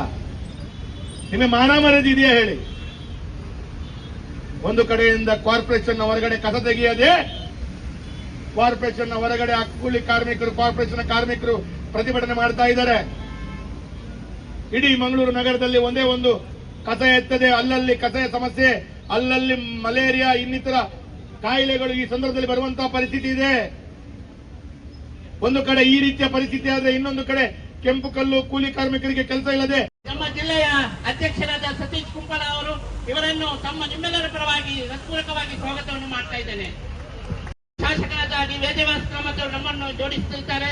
ನಿಮಗೆ ಮಾನ ಮರ್ಯಾದೆ ಇದೆಯಾ ಹೇಳಿ? ಒಂದು ಕಡೆಯಿಂದ ಕಾರ್ಪೊರೇಷನ್ ಹೊರಗಡೆ ಕಸ ತೆಗೆಯದೆ, ಕಾರ್ಪೊರೇಷನ್ ಹೊರಗಡೆ ಕೂಲಿ ಕಾರ್ಮಿಕರು, ಕಾರ್ಪೊರೇಷನ್ ಕಾರ್ಮಿಕರು ಪ್ರತಿಭಟನೆ ಮಾಡ್ತಾ ಇದ್ದಾರೆ. ಇಡೀ ಮಂಗಳೂರು ನಗರದಲ್ಲಿ ಒಂದೇ ಒಂದು ಕಸ ಎತ್ತದೆ, ಅಲ್ಲಲ್ಲಿ ಕಸದ ಸಮಸ್ಯೆ, ಅಲ್ಲಲ್ಲಿ ಮಲೇರಿಯಾ ಇನ್ನಿತರ ಕಾಯಿಲೆಗಳು ಈ ಸಂದರ್ಭದಲ್ಲಿ ಬರುವಂತಹ ಪರಿಸ್ಥಿತಿ ಇದೆ. ಒಂದು ಕಡೆ ಈ ರೀತಿಯ ಪರಿಸ್ಥಿತಿ ಆದ್ರೆ ಇನ್ನೊಂದು ಕಡೆ ಕೆಂಪು ಕಲ್ಲು ಕೂಲಿ ಕಾರ್ಮಿಕರಿಗೆ ಕೆಲಸ ಇಲ್ಲದೆ ನಮ್ಮ ಜಿಲ್ಲೆಯ ಅಧ್ಯಕ್ಷರಾದ ಸತೀಶ್ ಕುಂಪಳ ಅವರು ಇವರನ್ನು ನಿಮ್ಮೆಲ್ಲರ ಪರವಾಗಿ ಹೃತ್ಪೂರ್ವಕವಾಗಿ ಸ್ವಾಗತವನ್ನು ಮಾಡ್ತಾ ಇದ್ದೇನೆ. ಶಾಸಕರಾದ ಡಿ ವೇದವ್ಯಾಸ ಕಾಮತ್ ಅವರು ನಮ್ಮನ್ನು ಜೋಡಿಸುತ್ತಿದ್ದಾರೆ.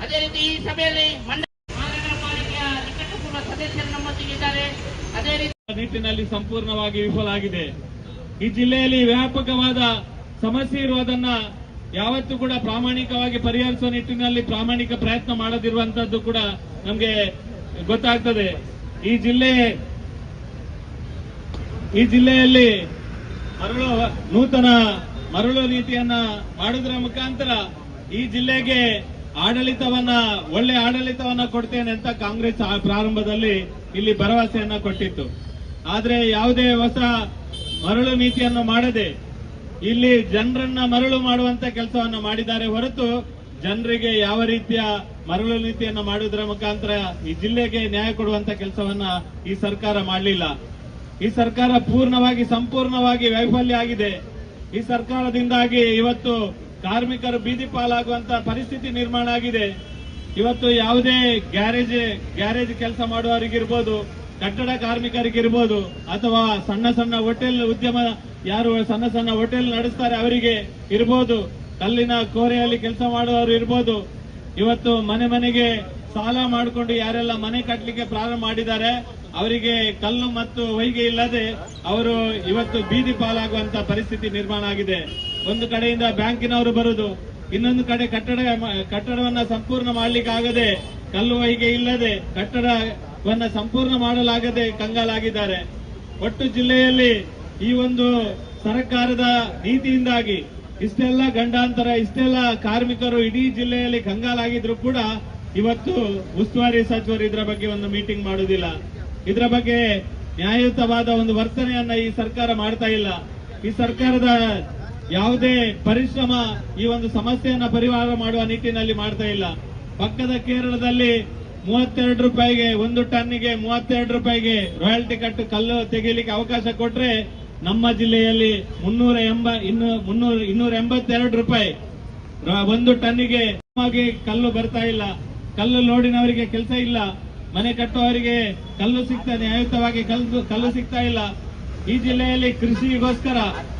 ಅದೇ ರೀತಿ ಈ ಸಭೆಯಲ್ಲಿ ಮಹಾನಗರ ಪಾಲಿಕೆಯ ನಿಕಟಪೂರ್ವ ಸದಸ್ಯರು ನಮ್ಮೊಂದಿಗಿದ್ದಾರೆ. ಅದೇ ರೀತಿ ನಿಟ್ಟಿನಲ್ಲಿ ಸಂಪೂರ್ಣವಾಗಿ ವಿಫಲ ಆಗಿದೆ. ಈ ಜಿಲ್ಲೆಯಲ್ಲಿ ವ್ಯಾಪಕವಾದ ಸಮಸ್ಯೆ ಇರುವುದನ್ನ ಯಾವತ್ತೂ ಕೂಡ ಪ್ರಾಮಾಣಿಕವಾಗಿ ಪರಿಹರಿಸುವ ನಿಟ್ಟಿನಲ್ಲಿ ಪ್ರಾಮಾಣಿಕ ಪ್ರಯತ್ನ ಮಾಡದಿರುವಂತದ್ದು ಕೂಡ ನಮಗೆ ಗೊತ್ತಾಗ್ತದೆ. ಈ ಜಿಲ್ಲೆಯಲ್ಲಿ ನೂತನ ಮರಳು ನೀತಿಯನ್ನ ಮಾಡುವುದರ ಮುಖಾಂತರ ಈ ಜಿಲ್ಲೆಗೆ ಆಡಳಿತವನ್ನ ಒಳ್ಳೆ ಆಡಳಿತವನ್ನ ಕೊಡ್ತೇನೆ ಅಂತ ಕಾಂಗ್ರೆಸ್ ಪ್ರಾರಂಭದಲ್ಲಿ ಇಲ್ಲಿ ಭರವಸೆಯನ್ನ ಕೊಟ್ಟಿತ್ತು. ಆದ್ರೆ ಯಾವುದೇ ಹೊಸ ಮರಳು ನೀತಿಯನ್ನು ಮಾಡದೆ ಇಲ್ಲಿ ಜನರನ್ನ ಮರಳು ಮಾಡುವಂತ ಕೆಲಸವನ್ನ ಮಾಡಿದ್ದಾರೆ ಹೊರತು ಜನರಿಗೆ ಯಾವ ರೀತಿಯ ಮರಳು ನೀತಿಯನ್ನ ಮಾಡುವುದರ ಮುಖಾಂತರ ಈ ಜಿಲ್ಲೆಗೆ ನ್ಯಾಯ ಕೊಡುವಂತ ಕೆಲಸವನ್ನ ಈ ಸರ್ಕಾರ ಮಾಡಲಿಲ್ಲ. ಈ ಸರ್ಕಾರ ಸಂಪೂರ್ಣವಾಗಿ ವೈಫಲ್ಯ ಆಗಿದೆ. ಈ ಸರ್ಕಾರದಿಂದಾಗಿ ಇವತ್ತು ಕಾರ್ಮಿಕರು ಬೀದಿ ಪಾಲಾಗುವಂತ ಪರಿಸ್ಥಿತಿ ನಿರ್ಮಾಣ ಆಗಿದೆ. ಇವತ್ತು ಯಾವುದೇ ಗ್ಯಾರೇಜ್ ಕೆಲಸ ಮಾಡುವವರಿಗಿರ್ಬೋದು, ಕಟ್ಟಡ ಕಾರ್ಮಿಕರಿಗಿರ್ಬೋದು, ಅಥವಾ ಸಣ್ಣ ಹೋಟೆಲ್ ಉದ್ಯಮ ಯಾರು ಸಣ್ಣ ಹೋಟೆಲ್ ನಡೆಸ್ತಾರೆ ಅವರಿಗೆ ಇರ್ಬೋದು, ಕಲ್ಲಿನ ಕೋರೆಯಲ್ಲಿ ಕೆಲಸ ಮಾಡುವವರು ಇರ್ಬೋದು, ಇವತ್ತು ಮನೆಗೆ ಸಾಲ ಮಾಡಿಕೊಂಡು ಯಾರೆಲ್ಲ ಮನೆ ಕಟ್ಟಲಿಕ್ಕೆ ಪ್ರಾರಂಭ ಮಾಡಿದ್ದಾರೆ ಅವರಿಗೆ ಕಲ್ಲು ಮತ್ತು ಹೊಯ್ಗೆ ಇಲ್ಲದೆ ಅವರು ಇವತ್ತು ಬೀದಿ ಪಾಲಾಗುವಂತ ಪರಿಸ್ಥಿತಿ ನಿರ್ಮಾಣ ಆಗಿದೆ. ಒಂದು ಕಡೆಯಿಂದ ಬ್ಯಾಂಕಿನವರು ಬರುದು, ಇನ್ನೊಂದು ಕಡೆ ಕಟ್ಟಡವನ್ನ ಸಂಪೂರ್ಣ ಮಾಡಲಿಕ್ಕಾಗದೆ, ಕಲ್ಲು ಹೊಯ್ಗೆ ಇಲ್ಲದೆ ಕಟ್ಟಡವನ್ನ ಸಂಪೂರ್ಣ ಮಾಡಲಾಗದೆ ಕಂಗಾಲಾಗಿದ್ದಾರೆ. ಒಟ್ಟು ಜಿಲ್ಲೆಯಲ್ಲಿ ಈ ಒಂದು ಸರ್ಕಾರದ ನೀತಿಯಿಂದಾಗಿ ಇಷ್ಟೆಲ್ಲ ಗಂಡಾಂತರ, ಇಷ್ಟೆಲ್ಲ ಕಾರ್ಮಿಕರು ಇಡೀ ಜಿಲ್ಲೆಯಲ್ಲಿ ಕಂಗಾಲಾಗಿದ್ರು ಕೂಡ ಇವತ್ತು ಉಸ್ತುವಾರಿ ಸಚಿವರು ಇದರ ಬಗ್ಗೆ ಒಂದು ಮೀಟಿಂಗ್ ಮಾಡುವುದಿಲ್ಲ. ಇದರ ಬಗ್ಗೆ ನ್ಯಾಯಯುತವಾದ ಒಂದು ವರ್ತನೆಯನ್ನ ಈ ಸರ್ಕಾರ ಮಾಡ್ತಾ ಇಲ್ಲ. ಈ ಸರ್ಕಾರದ ಯಾವುದೇ ಪರಿಶ್ರಮ ಈ ಒಂದು ಸಮಸ್ಯೆಯನ್ನ ಪರಿಹಾರ ಮಾಡುವ ನಿಟ್ಟಿನಲ್ಲಿ ಮಾಡ್ತಾ ಇಲ್ಲ. ಪಕ್ಕದ ಕೇರಳದಲ್ಲಿ 32 ರೂಪಾಯಿಗೆ ಒಂದು ಟನ್ನಿಗೆ 32 ರೂಪಾಯಿಗೆ ರಾಯಲ್ಟಿ ಕಟ್ಟು ಕಲ್ಲು ತೆಗೆಯಲಿಕ್ಕೆ ಅವಕಾಶ ಕೊಟ್ರೆ ನಮ್ಮ ಜಿಲ್ಲೆಯಲ್ಲಿ 282 ರೂಪಾಯಿ ಒಂದು ಟನ್ನಿಗೆ ಕಲ್ಲು ಬರ್ತಾ ಇಲ್ಲ. ಕಲ್ಲು ಲೋಡಿನವರಿಗೆ ಕೆಲಸ ಇಲ್ಲ, ಮನೆ ಕಟ್ಟುವವರಿಗೆ ಕಲ್ಲು ನ್ಯಾಯಯುತವಾಗಿ ಕಲ್ಲು ಸಿಗ್ತಾ ಇಲ್ಲ. ಈ ಜಿಲ್ಲೆಯಲ್ಲಿ ಕೃಷಿಗೋಸ್ಕರ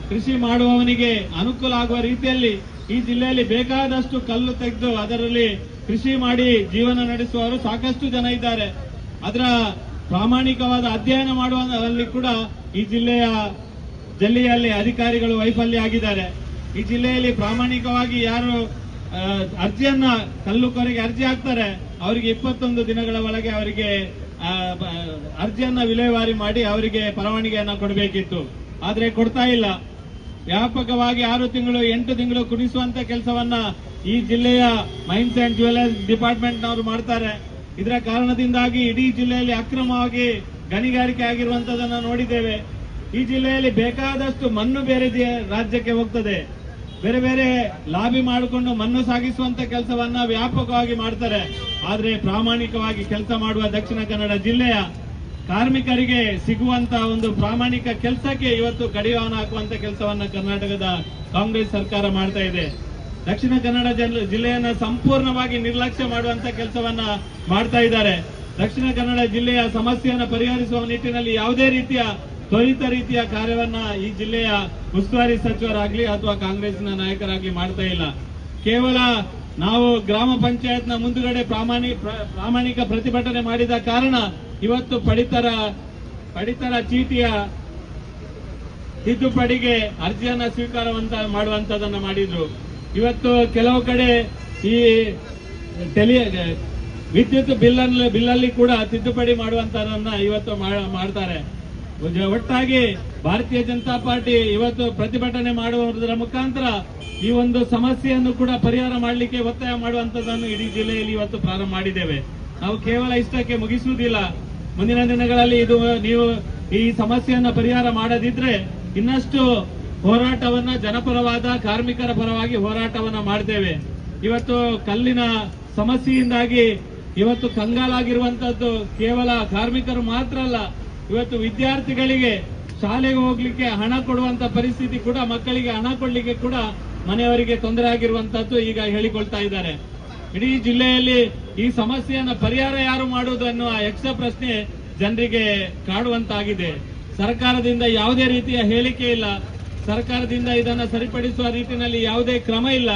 ಕೃಷಿ ಮಾಡುವವನಿಗೆ ಅನುಕೂಲ ಆಗುವ ರೀತಿಯಲ್ಲಿ ಈ ಜಿಲ್ಲೆಯಲ್ಲಿ ಬೇಕಾದಷ್ಟು ಕಲ್ಲು ತೆಗೆದು ಅದರಲ್ಲಿ ಕೃಷಿ ಮಾಡಿ ಜೀವನ ನಡೆಸುವವರು ಸಾಕಷ್ಟು ಜನ ಇದ್ದಾರೆ. ಅದರ ಪ್ರಾಮಾಣಿಕವಾದ ಅಧ್ಯಯನ ಮಾಡುವಲ್ಲಿ ಕೂಡ ಈ ಜಿಲ್ಲೆಯಲ್ಲಿ ಅಧಿಕಾರಿಗಳು ವೈಫಲ್ಯ ಆಗಿದ್ದಾರೆ. ಈ ಜಿಲ್ಲೆಯಲ್ಲಿ ಪ್ರಾಮಾಣಿಕವಾಗಿ ಯಾರು ಅರ್ಜಿಯನ್ನ ಕಲ್ಲುಕೋರೆಗೆ ಅರ್ಜಿ ಹಾಕ್ತಾರೆ ಅವರಿಗೆ 21 ದಿನಗಳ ಒಳಗೆ ಅವರಿಗೆ ಅರ್ಜಿಯನ್ನ ವಿಲೇವಾರಿ ಮಾಡಿ ಅವರಿಗೆ ಪರವಾನಗಿಯನ್ನ ಕೊಡಬೇಕಿತ್ತು. ಆದ್ರೆ ಕೊಡ್ತಾ ಇಲ್ಲ. ವ್ಯಾಪಕವಾಗಿ 6 ತಿಂಗಳು 8 ತಿಂಗಳು ಕುಣಿಸುವಂತ ಕೆಲಸವನ್ನ ಈ ಜಿಲ್ಲೆಯ ಮೈನ್ಸ್ ಅಂಡ್ ಜ್ಯುವೆಲರ್ಸ್ ಡಿಪಾರ್ಟ್ಮೆಂಟ್ನವರು ಮಾಡ್ತಾರೆ. ಇದರ ಕಾರಣದಿಂದಾಗಿ ಇಡೀ ಜಿಲ್ಲೆಯಲ್ಲಿ ಅಕ್ರಮವಾಗಿ ಗಣಿಗಾರಿಕೆ ಆಗಿರುವಂತದನ್ನ ನೋಡಿದ್ದೇವೆ. ಈ ಜಿಲ್ಲೆಯಲ್ಲಿ ಬೇಕಾದಷ್ಟು ಮಣ್ಣು ಬೇರೆ ರಾಜ್ಯಕ್ಕೆ ಹೋಗ್ತದೆ. ಬೇರೆ ಲಾಬಿ ಮಾಡಿಕೊಂಡು ಮಣ್ಣು ಸಾಗಿಸುವಂತ ಕೆಲಸವನ್ನ ವ್ಯಾಪಕವಾಗಿ ಮಾಡ್ತಾರೆ. ಆದ್ರೆ ಪ್ರಾಮಾಣಿಕವಾಗಿ ಕೆಲಸ ಮಾಡುವ ದಕ್ಷಿಣ ಕನ್ನಡ ಜಿಲ್ಲೆಯ ಕಾರ್ಮಿಕರಿಗೆ ಸಿಗುವಂತ ಒಂದು ಪ್ರಾಮಾಣಿಕ ಕೆಲಸಕ್ಕೆ ಇವತ್ತು ಕಡಿವಾಣ ಹಾಕುವಂತ ಕೆಲಸವನ್ನ ಕರ್ನಾಟಕದ ಕಾಂಗ್ರೆಸ್ ಸರ್ಕಾರ ಮಾಡ್ತಾ ಇದೆ. ದಕ್ಷಿಣ ಕನ್ನಡ ಜಿಲ್ಲೆಯನ್ನ ಸಂಪೂರ್ಣವಾಗಿ ನಿರ್ಲಕ್ಷ್ಯ ಮಾಡುವಂತ ಕೆಲಸವನ್ನ ಮಾಡ್ತಾ ಇದ್ದಾರೆ. ದಕ್ಷಿಣ ಕನ್ನಡ ಜಿಲ್ಲೆಯ ಸಮಸ್ಯೆಯನ್ನು ಪರಿಹರಿಸುವ ನಿಟ್ಟಿನಲ್ಲಿ ಯಾವುದೇ ರೀತಿಯ ತ್ವರಿತ ರೀತಿಯ ಕಾರ್ಯವನ್ನ ಈ ಜಿಲ್ಲೆಯ ಉಸ್ತುವಾರಿ ಸಚಿವರಾಗ್ಲಿ ಅಥವಾ ಕಾಂಗ್ರೆಸ್ನ ನಾಯಕರಾಗ್ಲಿ ಮಾಡ್ತಾ ಇಲ್ಲ. ಕೇವಲ ನಾವು ಗ್ರಾಮ ಪಂಚಾಯತ್ನ ಮುಂದುಗಡೆ ಪ್ರಾಮಾಣಿಕ ಪ್ರತಿಭಟನೆ ಮಾಡಿದ ಕಾರಣ ಇವತ್ತು ಪಡಿತರ ಚೀಟಿಯ ತಿದ್ದುಪಡಿಗೆ ಅರ್ಜಿಯನ್ನ ಮಾಡುವಂತದನ್ನ ಮಾಡಿದ್ರು. ಇವತ್ತು ಕೆಲವು ಕಡೆ ಈ ವಿದ್ಯುತ್ ಬಿಲ್ಲಲ್ಲಿ ಕೂಡ ತಿದ್ದುಪಡಿ ಮಾಡುವಂತದನ್ನ ಇವತ್ತು ಮಾಡ್ತಾರೆ. ಒಟ್ಟಾಗಿ ಭಾರತೀಯ ಜನತಾ ಪಾರ್ಟಿ ಇವತ್ತು ಪ್ರತಿಭಟನೆ ಮಾಡುವುದರ ಮುಖಾಂತರ ಈ ಒಂದು ಸಮಸ್ಯೆಯನ್ನು ಕೂಡ ಪರಿಹಾರ ಮಾಡಲಿಕ್ಕೆ ಒತ್ತಾಯ ಮಾಡುವಂತದನ್ನು ಇಡೀ ಜಿಲ್ಲೆಯಲ್ಲಿ ಇವತ್ತು ಪ್ರಾರಂಭ ಮಾಡಿದ್ದೇವೆ. ನಾವು ಕೇವಲ ಇಷ್ಟಕ್ಕೆ ಮುಗಿಸುವುದಿಲ್ಲ. ಮುಂದಿನ ದಿನಗಳಲ್ಲಿ ನೀವು ಈ ಸಮಸ್ಯೆಯನ್ನ ಪರಿಹಾರ ಮಾಡದಿದ್ರೆ ಇನ್ನಷ್ಟು ಹೋರಾಟವನ್ನ ಜನಪರವಾದ ಕಾರ್ಮಿಕರ ಪರವಾಗಿ ಹೋರಾಟವನ್ನ ಮಾಡ್ತೇವೆ. ಇವತ್ತು ಕಲ್ಲಿನ ಸಮಸ್ಯೆಯಿಂದಾಗಿ ಇವತ್ತು ಕಂಗಾಲಾಗಿರುವಂತದ್ದು ಕೇವಲ ಕಾರ್ಮಿಕರು ಮಾತ್ರ ಅಲ್ಲ, ಇವತ್ತು ವಿದ್ಯಾರ್ಥಿಗಳಿಗೆ ಶಾಲೆಗೆ ಹೋಗ್ಲಿಕ್ಕೆ ಹಣ ಕೊಡುವಂತ ಪರಿಸ್ಥಿತಿ ಕೂಡ, ಮಕ್ಕಳಿಗೆ ಹಣ ಕೊಡ್ಲಿಕ್ಕೆ ಕೂಡ ಮನೆಯವರಿಗೆ ತೊಂದರೆ ಆಗಿರುವಂತದ್ದು ಈಗ ಹೇಳಿಕೊಳ್ತಾ ಇದ್ದಾರೆ. ಇಡೀ ಜಿಲ್ಲೆಯಲ್ಲಿ ಈ ಸಮಸ್ಯೆಯನ್ನ ಪರಿಹಾರ ಯಾರು ಮಾಡುವುದು ಅನ್ನುವ ಯಕ್ಷ ಪ್ರಶ್ನೆ ಜನರಿಗೆ ಕಾಡುವಂತಾಗಿದೆ. ಸರ್ಕಾರದಿಂದ ಯಾವುದೇ ರೀತಿಯ ಹೇಳಿಕೆ ಇಲ್ಲ. ಸರ್ಕಾರದಿಂದ ಇದನ್ನ ಸರಿಪಡಿಸುವ ನಿಟ್ಟಿನಲ್ಲಿ ಯಾವುದೇ ಕ್ರಮ ಇಲ್ಲ.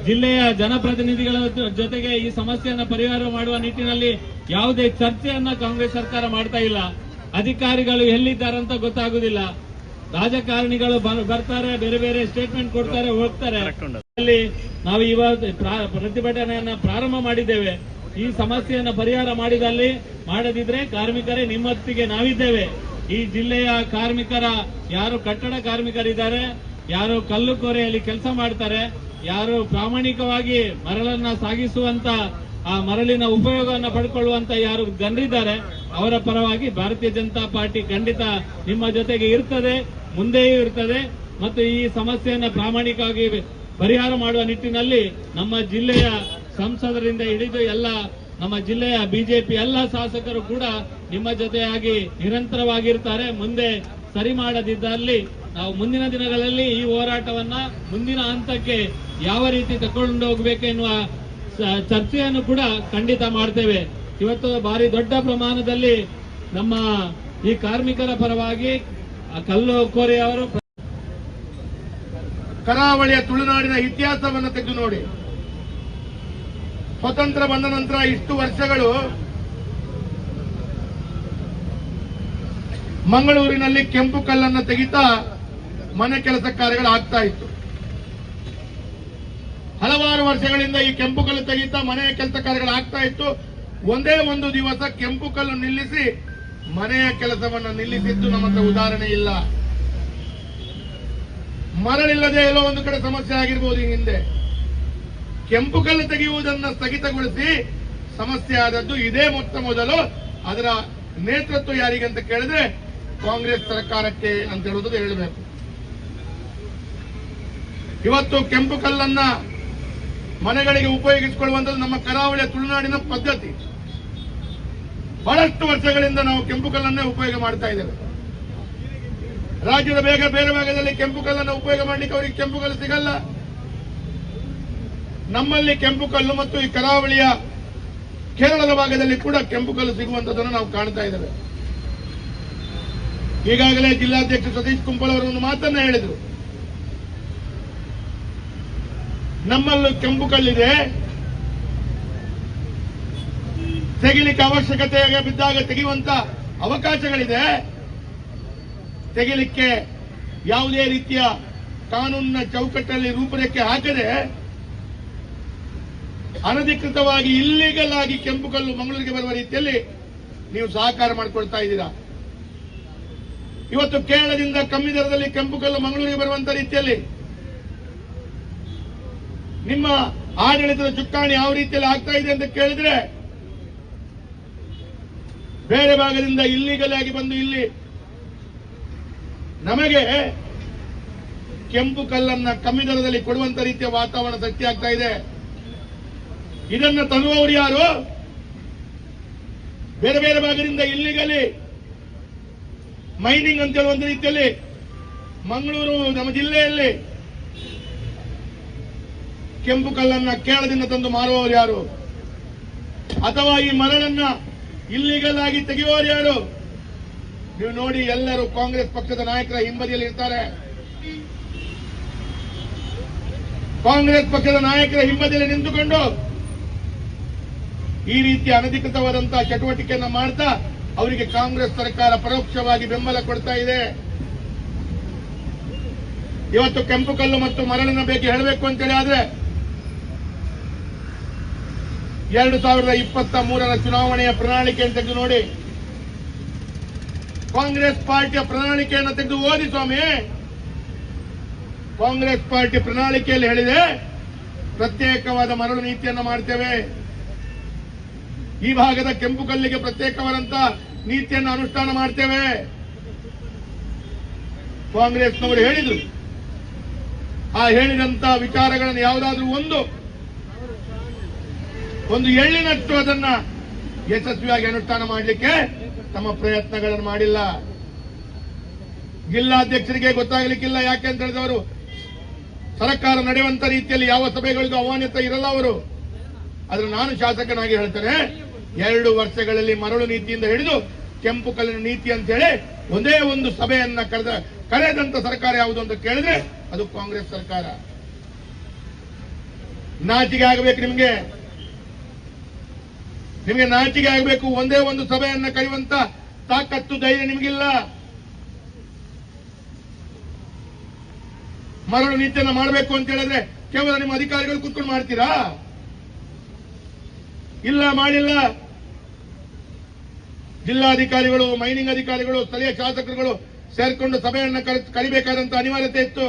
ಜಿಲ್ಲೆಯ ಜನಪ್ರತಿನಿಧಿಗಳ ಜೊತೆಗೆ ಈ ಸಮಸ್ಯೆಯನ್ನ ಪರಿಹಾರ ಮಾಡುವ ನಿಟ್ಟಿನಲ್ಲಿ ಯಾವುದೇ ಚರ್ಚೆಯನ್ನ ಕಾಂಗ್ರೆಸ್ ಸರ್ಕಾರ ಮಾಡ್ತಾ ಇಲ್ಲ. ಅಧಿಕಾರಿಗಳು ಎಲ್ಲಿದ್ದಾರಂತ ಗೊತ್ತಾಗುದಿಲ್ಲ. ರಾಜಕಾರಣಿಗಳು ಬರ್ತಾರೆ, ಬೇರೆ ಸ್ಟೇಟ್ಮೆಂಟ್ ಕೊಡ್ತಾರೆ, ಹೋಗ್ತಾರೆ. ನಾವು ಇವತ್ತು ಪ್ರತಿಭಟನೆಯನ್ನ ಪ್ರಾರಂಭ ಮಾಡಿದ್ದೇವೆ. ಈ ಸಮಸ್ಯೆಯನ್ನ ಪರಿಹಾರ ಮಾಡದಿದ್ರೆ ಕಾರ್ಮಿಕರೇ ನಿಮ್ಮೊತ್ತಿಗೆ ನಾವಿದ್ದೇವೆ. ಈ ಜಿಲ್ಲೆಯ ಕಾರ್ಮಿಕರ ಯಾರು ಕಟ್ಟಡ ಕಾರ್ಮಿಕರಿದ್ದಾರೆ, ಯಾರು ಕಲ್ಲು ಕೋರೆಯಲ್ಲಿ ಕೆಲಸ ಮಾಡ್ತಾರೆ, ಯಾರು ಪ್ರಾಮಾಣಿಕವಾಗಿ ಮರಳನ್ನ ಸಾಗಿಸುವಂತ ಆ ಮರಳಿನ ಉಪಯೋಗವನ್ನು ಪಡ್ಕೊಳ್ಳುವಂತ ಯಾರು ಜನರಿದ್ದಾರೆ ಅವರ ಪರವಾಗಿ ಭಾರತೀಯ ಜನತಾ ಪಾರ್ಟಿ ಖಂಡಿತ ನಿಮ್ಮ ಜೊತೆಗೆ ಇರ್ತದೆ, ಮುಂದೆಯೂ ಇರ್ತದೆ. ಮತ್ತು ಈ ಸಮಸ್ಯೆಯನ್ನ ಪ್ರಾಮಾಣಿಕವಾಗಿ ಪರಿಹಾರ ಮಾಡುವ ನಿಟ್ಟಿನಲ್ಲಿ ನಮ್ಮ ಜಿಲ್ಲೆಯ ಸಂಸದರಿಂದ ಹಿಡಿದು ಎಲ್ಲ ನಮ್ಮ ಜಿಲ್ಲೆಯ ಬಿಜೆಪಿ ಎಲ್ಲ ಶಾಸಕರು ಕೂಡ ನಿಮ್ಮ ಜೊತೆಯಾಗಿ ನಿರಂತರವಾಗಿರ್ತಾರೆ. ಮುಂದೆ ಸರಿ ಮಾಡದಿದ್ದಲ್ಲಿ ನಾವು ಮುಂದಿನ ದಿನಗಳಲ್ಲಿ ಈ ಹೋರಾಟವನ್ನ ಮುಂದಿನ ಹಂತಕ್ಕೆ ಯಾವ ರೀತಿ ತಗೊಂಡು ಹೋಗಬೇಕೆನ್ನುವ ಚರ್ಚೆಯನ್ನು ಕೂಡ ಖಂಡಿತ ಮಾಡ್ತೇವೆ. ಇವತ್ತು ಭಾರಿ ದೊಡ್ಡ ಪ್ರಮಾಣದಲ್ಲಿ ನಮ್ಮ ಈ ಕಾರ್ಮಿಕರ ಪರವಾಗಿ ಕಲ್ಲು ಕೋರೆ ಅವರು ಕರಾವಳಿಯ ತುಳುನಾಡಿನ ಇತಿಹಾಸವನ್ನು ತೆಗೆದು ನೋಡಿ. ಸ್ವತಂತ್ರ ಬಂದ ನಂತರ ಇಷ್ಟು ವರ್ಷಗಳು ಮಂಗಳೂರಿನಲ್ಲಿ ಕೆಂಪು ಕಲ್ಲನ್ನು ತೆಗಿತಾ ಮನೆ ಕೆಲಸ ಕಾರ್ಯಗಳು ಆಗ್ತಾ ಇತ್ತು. ಹಲವಾರು ವರ್ಷಗಳಿಂದ ಈ ಕೆಂಪು ಕಲ್ಲು ತೆಗಿತಾ ಮನೆಯ ಕೆಲಸ ಕಾರ್ಯಗಳು ಆಗ್ತಾ ಇತ್ತು. ಒಂದೇ ಒಂದು ದಿವಸ ಕೆಂಪು ಕಲ್ಲು ನಿಲ್ಲಿಸಿ ಮನೆಯ ಕೆಲಸವನ್ನು ನಿಲ್ಲಿಸಿದ್ದು ನಮ್ಮ ಹತ್ರ ಉದಾಹರಣೆ ಇಲ್ಲ. ಮರಳಿಲ್ಲದೆ ಎಲ್ಲೋ ಒಂದು ಕಡೆ ಸಮಸ್ಯೆ ಆಗಿರ್ಬೋದು. ಹಿಂದೆ ಕೆಂಪು ಕಲ್ಲು ತೆಗೆಯುವುದನ್ನು ಸ್ಥಗಿತಗೊಳಿಸಿ ಸಮಸ್ಯೆ ಆದದ್ದು ಇದೇ ಮೊದಲು. ಅದರ ನೇತೃತ್ವ ಯಾರಿಗೆ ಅಂತ ಕೇಳಿದ್ರೆ ಕಾಂಗ್ರೆಸ್ ಸರ್ಕಾರಕ್ಕೆ ಅಂತ ಹೇಳುವುದು ಹೇಳಬೇಕು. ಇವತ್ತು ಕೆಂಪು ಕಲ್ಲನ್ನ ಮನೆಗಳಿಗೆ ಉಪಯೋಗಿಸಿಕೊಳ್ಳುವಂಥದ್ದು ನಮ್ಮ ಕರಾವಳಿಯ ತುಳುನಾಡಿನ ಪದ್ಧತಿ. ಬಹಳಷ್ಟು ವರ್ಷಗಳಿಂದ ನಾವು ಕೆಂಪು ಕಲ್ಲನ್ನೇ ಉಪಯೋಗ ಮಾಡ್ತಾ ಇದ್ದೇವೆ. ರಾಜ್ಯದ ಬೇರೆ ಭಾಗದಲ್ಲಿ ಕೆಂಪು ಕಲ್ಲನ್ನು ಉಪಯೋಗ ಮಾಡಲಿಕ್ಕೆ ಅವರಿಗೆ ಕೆಂಪು ಕಲ್ಲು ಸಿಗಲ್ಲ. ನಮ್ಮಲ್ಲಿ ಕೆಂಪು ಕಲ್ಲು ಮತ್ತು ಈ ಕರಾವಳಿಯ ಕೇರಳದ ಭಾಗದಲ್ಲಿ ಕೂಡ ಕೆಂಪು ಕಲ್ಲು ಸಿಗುವಂತದನ್ನು ನಾವು ಕಾಣ್ತಾ ಇದ್ದೇವೆ. ಈಗಾಗಲೇ ಜಿಲ್ಲಾಧ್ಯಕ್ಷ ಸತೀಶ್ ಕುಂಪಲ್ ಅವರು ಒಂದು ಮಾತನ್ನ ಹೇಳಿದರು. ನಮ್ಮಲ್ಲೂ ಕೆಂಪು ಕಲ್ಲಿದೆ, ತೆಗಿಲಿಕ್ಕೆ ಅವಶ್ಯಕತೆ ಬಿದ್ದಾಗ ತೆಗೆಯುವಂತ ಅವಕಾಶಗಳಿದೆ. ತೆಗಿಲಿಕ್ಕೆ ಯಾವುದೇ ರೀತಿಯ ಕಾನೂನಿನ ಚೌಕಟ್ಟಲ್ಲಿ ರೂಪರೇಖೆ ಹಾಕದೆ ಅನಧಿಕೃತವಾಗಿ ಇಲ್ಲಿಗಲ್ ಆಗಿ ಕೆಂಪು ಕಲ್ಲು ಮಂಗಳೂರಿಗೆ ಬರುವ ರೀತಿಯಲ್ಲಿ ನೀವು ಸಹಕಾರ ಮಾಡಿಕೊಳ್ತಾ ಇದ್ದೀರಾ. ಇವತ್ತು ಕೇರಳದಿಂದ ಕಮ್ಮಿ ದರದಲ್ಲಿ ಕೆಂಪು ಕಲ್ಲು ಮಂಗಳೂರಿಗೆ ಬರುವಂತ ರೀತಿಯಲ್ಲಿ ನಿಮ್ಮ ಆಡಳಿತದ ಚುಕ್ಕಾಣಿ ಯಾವ ರೀತಿಯಲ್ಲಿ ಆಗ್ತಾ ಇದೆ ಅಂತ ಕೇಳಿದ್ರೆ, ಬೇರೆ ಭಾಗದಿಂದ ಇಲ್ಲಿಗಲ್ ಆಗಿ ಬಂದು ಇಲ್ಲಿ ನಮಗೆ ಕೆಂಪು ಕಲ್ಲನ್ನ ಕಮ್ಮಿ ದರದಲ್ಲಿ ಕೊಡುವಂತ ರೀತಿಯ ವಾತಾವರಣ ಸೃಷ್ಟಿಯಾಗ್ತಾ ಇದೆ. ಇದನ್ನ ತರುವವರು ಯಾರು? ಬೇರೆ ಬೇರೆ ಭಾಗದಿಂದ ಇಲ್ಲಿಗಲಿ ಮೈನಿಂಗ್ ಅಂತ ಹೇಳುವಂತ ರೀತಿಯಲ್ಲಿ ಮಂಗಳೂರು ನಮ್ಮ ಜಿಲ್ಲೆಯಲ್ಲಿ ಕೆಂಪು ಕಲ್ಲನ್ನ ಕೇರಳದಿಂದ ತಂದು ಮಾರುವವರು ಯಾರು? ಅಥವಾ ಈ ಮರಳನ್ನ ಇಲ್ಲಿಗಲ್ ಆಗಿ ತೆಗೆಯುವವರು ಯಾರು? ನೀವು ನೋಡಿ, ಎಲ್ಲರೂ ಕಾಂಗ್ರೆಸ್ ಪಕ್ಷದ ನಾಯಕರ ಹಿಂಬದಿಯಲ್ಲಿ ಇರ್ತಾರೆ. ಕಾಂಗ್ರೆಸ್ ಪಕ್ಷದ ನಾಯಕರ ಹಿಂಬದಿಯಲ್ಲಿ ನಿಂತುಕೊಂಡು ಈ ರೀತಿಯ ಅನಧಿಕೃತವಾದಂತಹ ಚಟುವಟಿಕೆಯನ್ನ ಮಾಡ್ತಾ ಅವರಿಗೆ ಕಾಂಗ್ರೆಸ್ ಸರ್ಕಾರ ಪರೋಕ್ಷವಾಗಿ ಬೆಂಬಲ ಕೊಡ್ತಾ ಇದೆ. ಇವತ್ತು ಕೆಂಪು ಕಲ್ಲು ಮತ್ತು ಮರಳಿನ ಬಗ್ಗೆ ಹೇಳಬೇಕು ಅಂತೇಳಿ ಆದ್ರೆ 2023ರ ಚುನಾವಣೆಯ ಪ್ರಣಾಳಿಕೆಯನ್ನು ತೆಗೆದು ನೋಡಿ. ಕಾಂಗ್ರೆಸ್ ಪಾರ್ಟಿಯ ಪ್ರಣಾಳಿಕೆಯನ್ನು ತೆಗೆದು ಓದಿ ಸ್ವಾಮಿ. ಕಾಂಗ್ರೆಸ್ ಪಾರ್ಟಿ ಪ್ರಣಾಳಿಕೆಯಲ್ಲಿ ಹೇಳಿದೆ, ಪ್ರತ್ಯೇಕವಾದ ಮರಳು ನೀತಿಯನ್ನು ಮಾಡ್ತೇವೆ, ಈ ಭಾಗದ ಕೆಂಪು ಕಲ್ಲಿಗೆ ಪ್ರತ್ಯೇಕವಾದಂತಹ ನೀತಿಯನ್ನು ಅನುಷ್ಠಾನ ಮಾಡ್ತೇವೆ. ಕಾಂಗ್ರೆಸ್ನವರು ಹೇಳಿದ್ರು. ಆ ಹೇಳಿದಂತ ವಿಚಾರಗಳನ್ನು ಯಾವುದಾದ್ರೂ ಒಂದು ಎಳ್ಳಿನಷ್ಟು ಅದನ್ನ ಯಶಸ್ವಿಯಾಗಿ ಅನುಷ್ಠಾನ ಮಾಡಲಿಕ್ಕೆ ತಮ್ಮ ಪ್ರಯತ್ನಗಳನ್ನು ಮಾಡಿಲ್ಲ. ಜಿಲ್ಲಾಧ್ಯಕ್ಷರಿಗೆ ಗೊತ್ತಾಗಲಿಕ್ಕಿಲ್ಲ. ಯಾಕೆ ಅಂತ ಹೇಳಿದವರು ಸರ್ಕಾರ ನಡೆಯುವಂತ ರೀತಿಯಲ್ಲಿ ಯಾವ ಸಭೆಗಳಿಗೂ ಆಹ್ವಾನಿತ ಇರಲ್ಲ ಅವರು. ಆದ್ರೆ ನಾನು ಶಾಸಕನಾಗಿ ಹೇಳ್ತೇನೆ, 2 ವರ್ಷಗಳಲ್ಲಿ ಮರಳು ನೀತಿಯಿಂದ ಹಿಡಿದು ಕೆಂಪು ಕಲ್ಲಿನ ನೀತಿ ಅಂತ ಹೇಳಿ ಒಂದೇ ಒಂದು ಸಭೆಯನ್ನ ಕರೆದಂತ ಸರ್ಕಾರ ಯಾವುದು ಅಂತ ಕೇಳಿದ್ರೆ ಅದು ಕಾಂಗ್ರೆಸ್ ಸರ್ಕಾರ. ನಾಚಿಕೆ ಆಗಬೇಕು ನಿಮಗೆ ನಾಚಿಕೆ ಆಗಬೇಕು. ಒಂದೇ ಒಂದು ಸಭೆಯನ್ನ ಕರೆಯುವಂತ ತಾಕತ್ತು ಧೈರ್ಯ ನಿಮಗಿಲ್ಲ. ಮರಳು ನೀತಿಯನ್ನ ಮಾಡಬೇಕು ಅಂತ ಹೇಳಿದ್ರೆ ಕೇವಲ ನಿಮ್ಮ ಅಧಿಕಾರಿಗಳು ಕೂತ್ಕೊಂಡು ಮಾಡ್ತೀರಾ? ಇಲ್ಲ, ಮಾಡಿಲ್ಲ. ಜಿಲ್ಲಾಧಿಕಾರಿಗಳು, ಮೈನಿಂಗ್ ಅಧಿಕಾರಿಗಳು, ಸ್ಥಳೀಯ ಶಾಸಕರುಗಳು ಸೇರ್ಕೊಂಡು ಸಭೆಯನ್ನ ಕರಿಬೇಕಾದಂತ ಅನಿವಾರ್ಯತೆ ಇತ್ತು.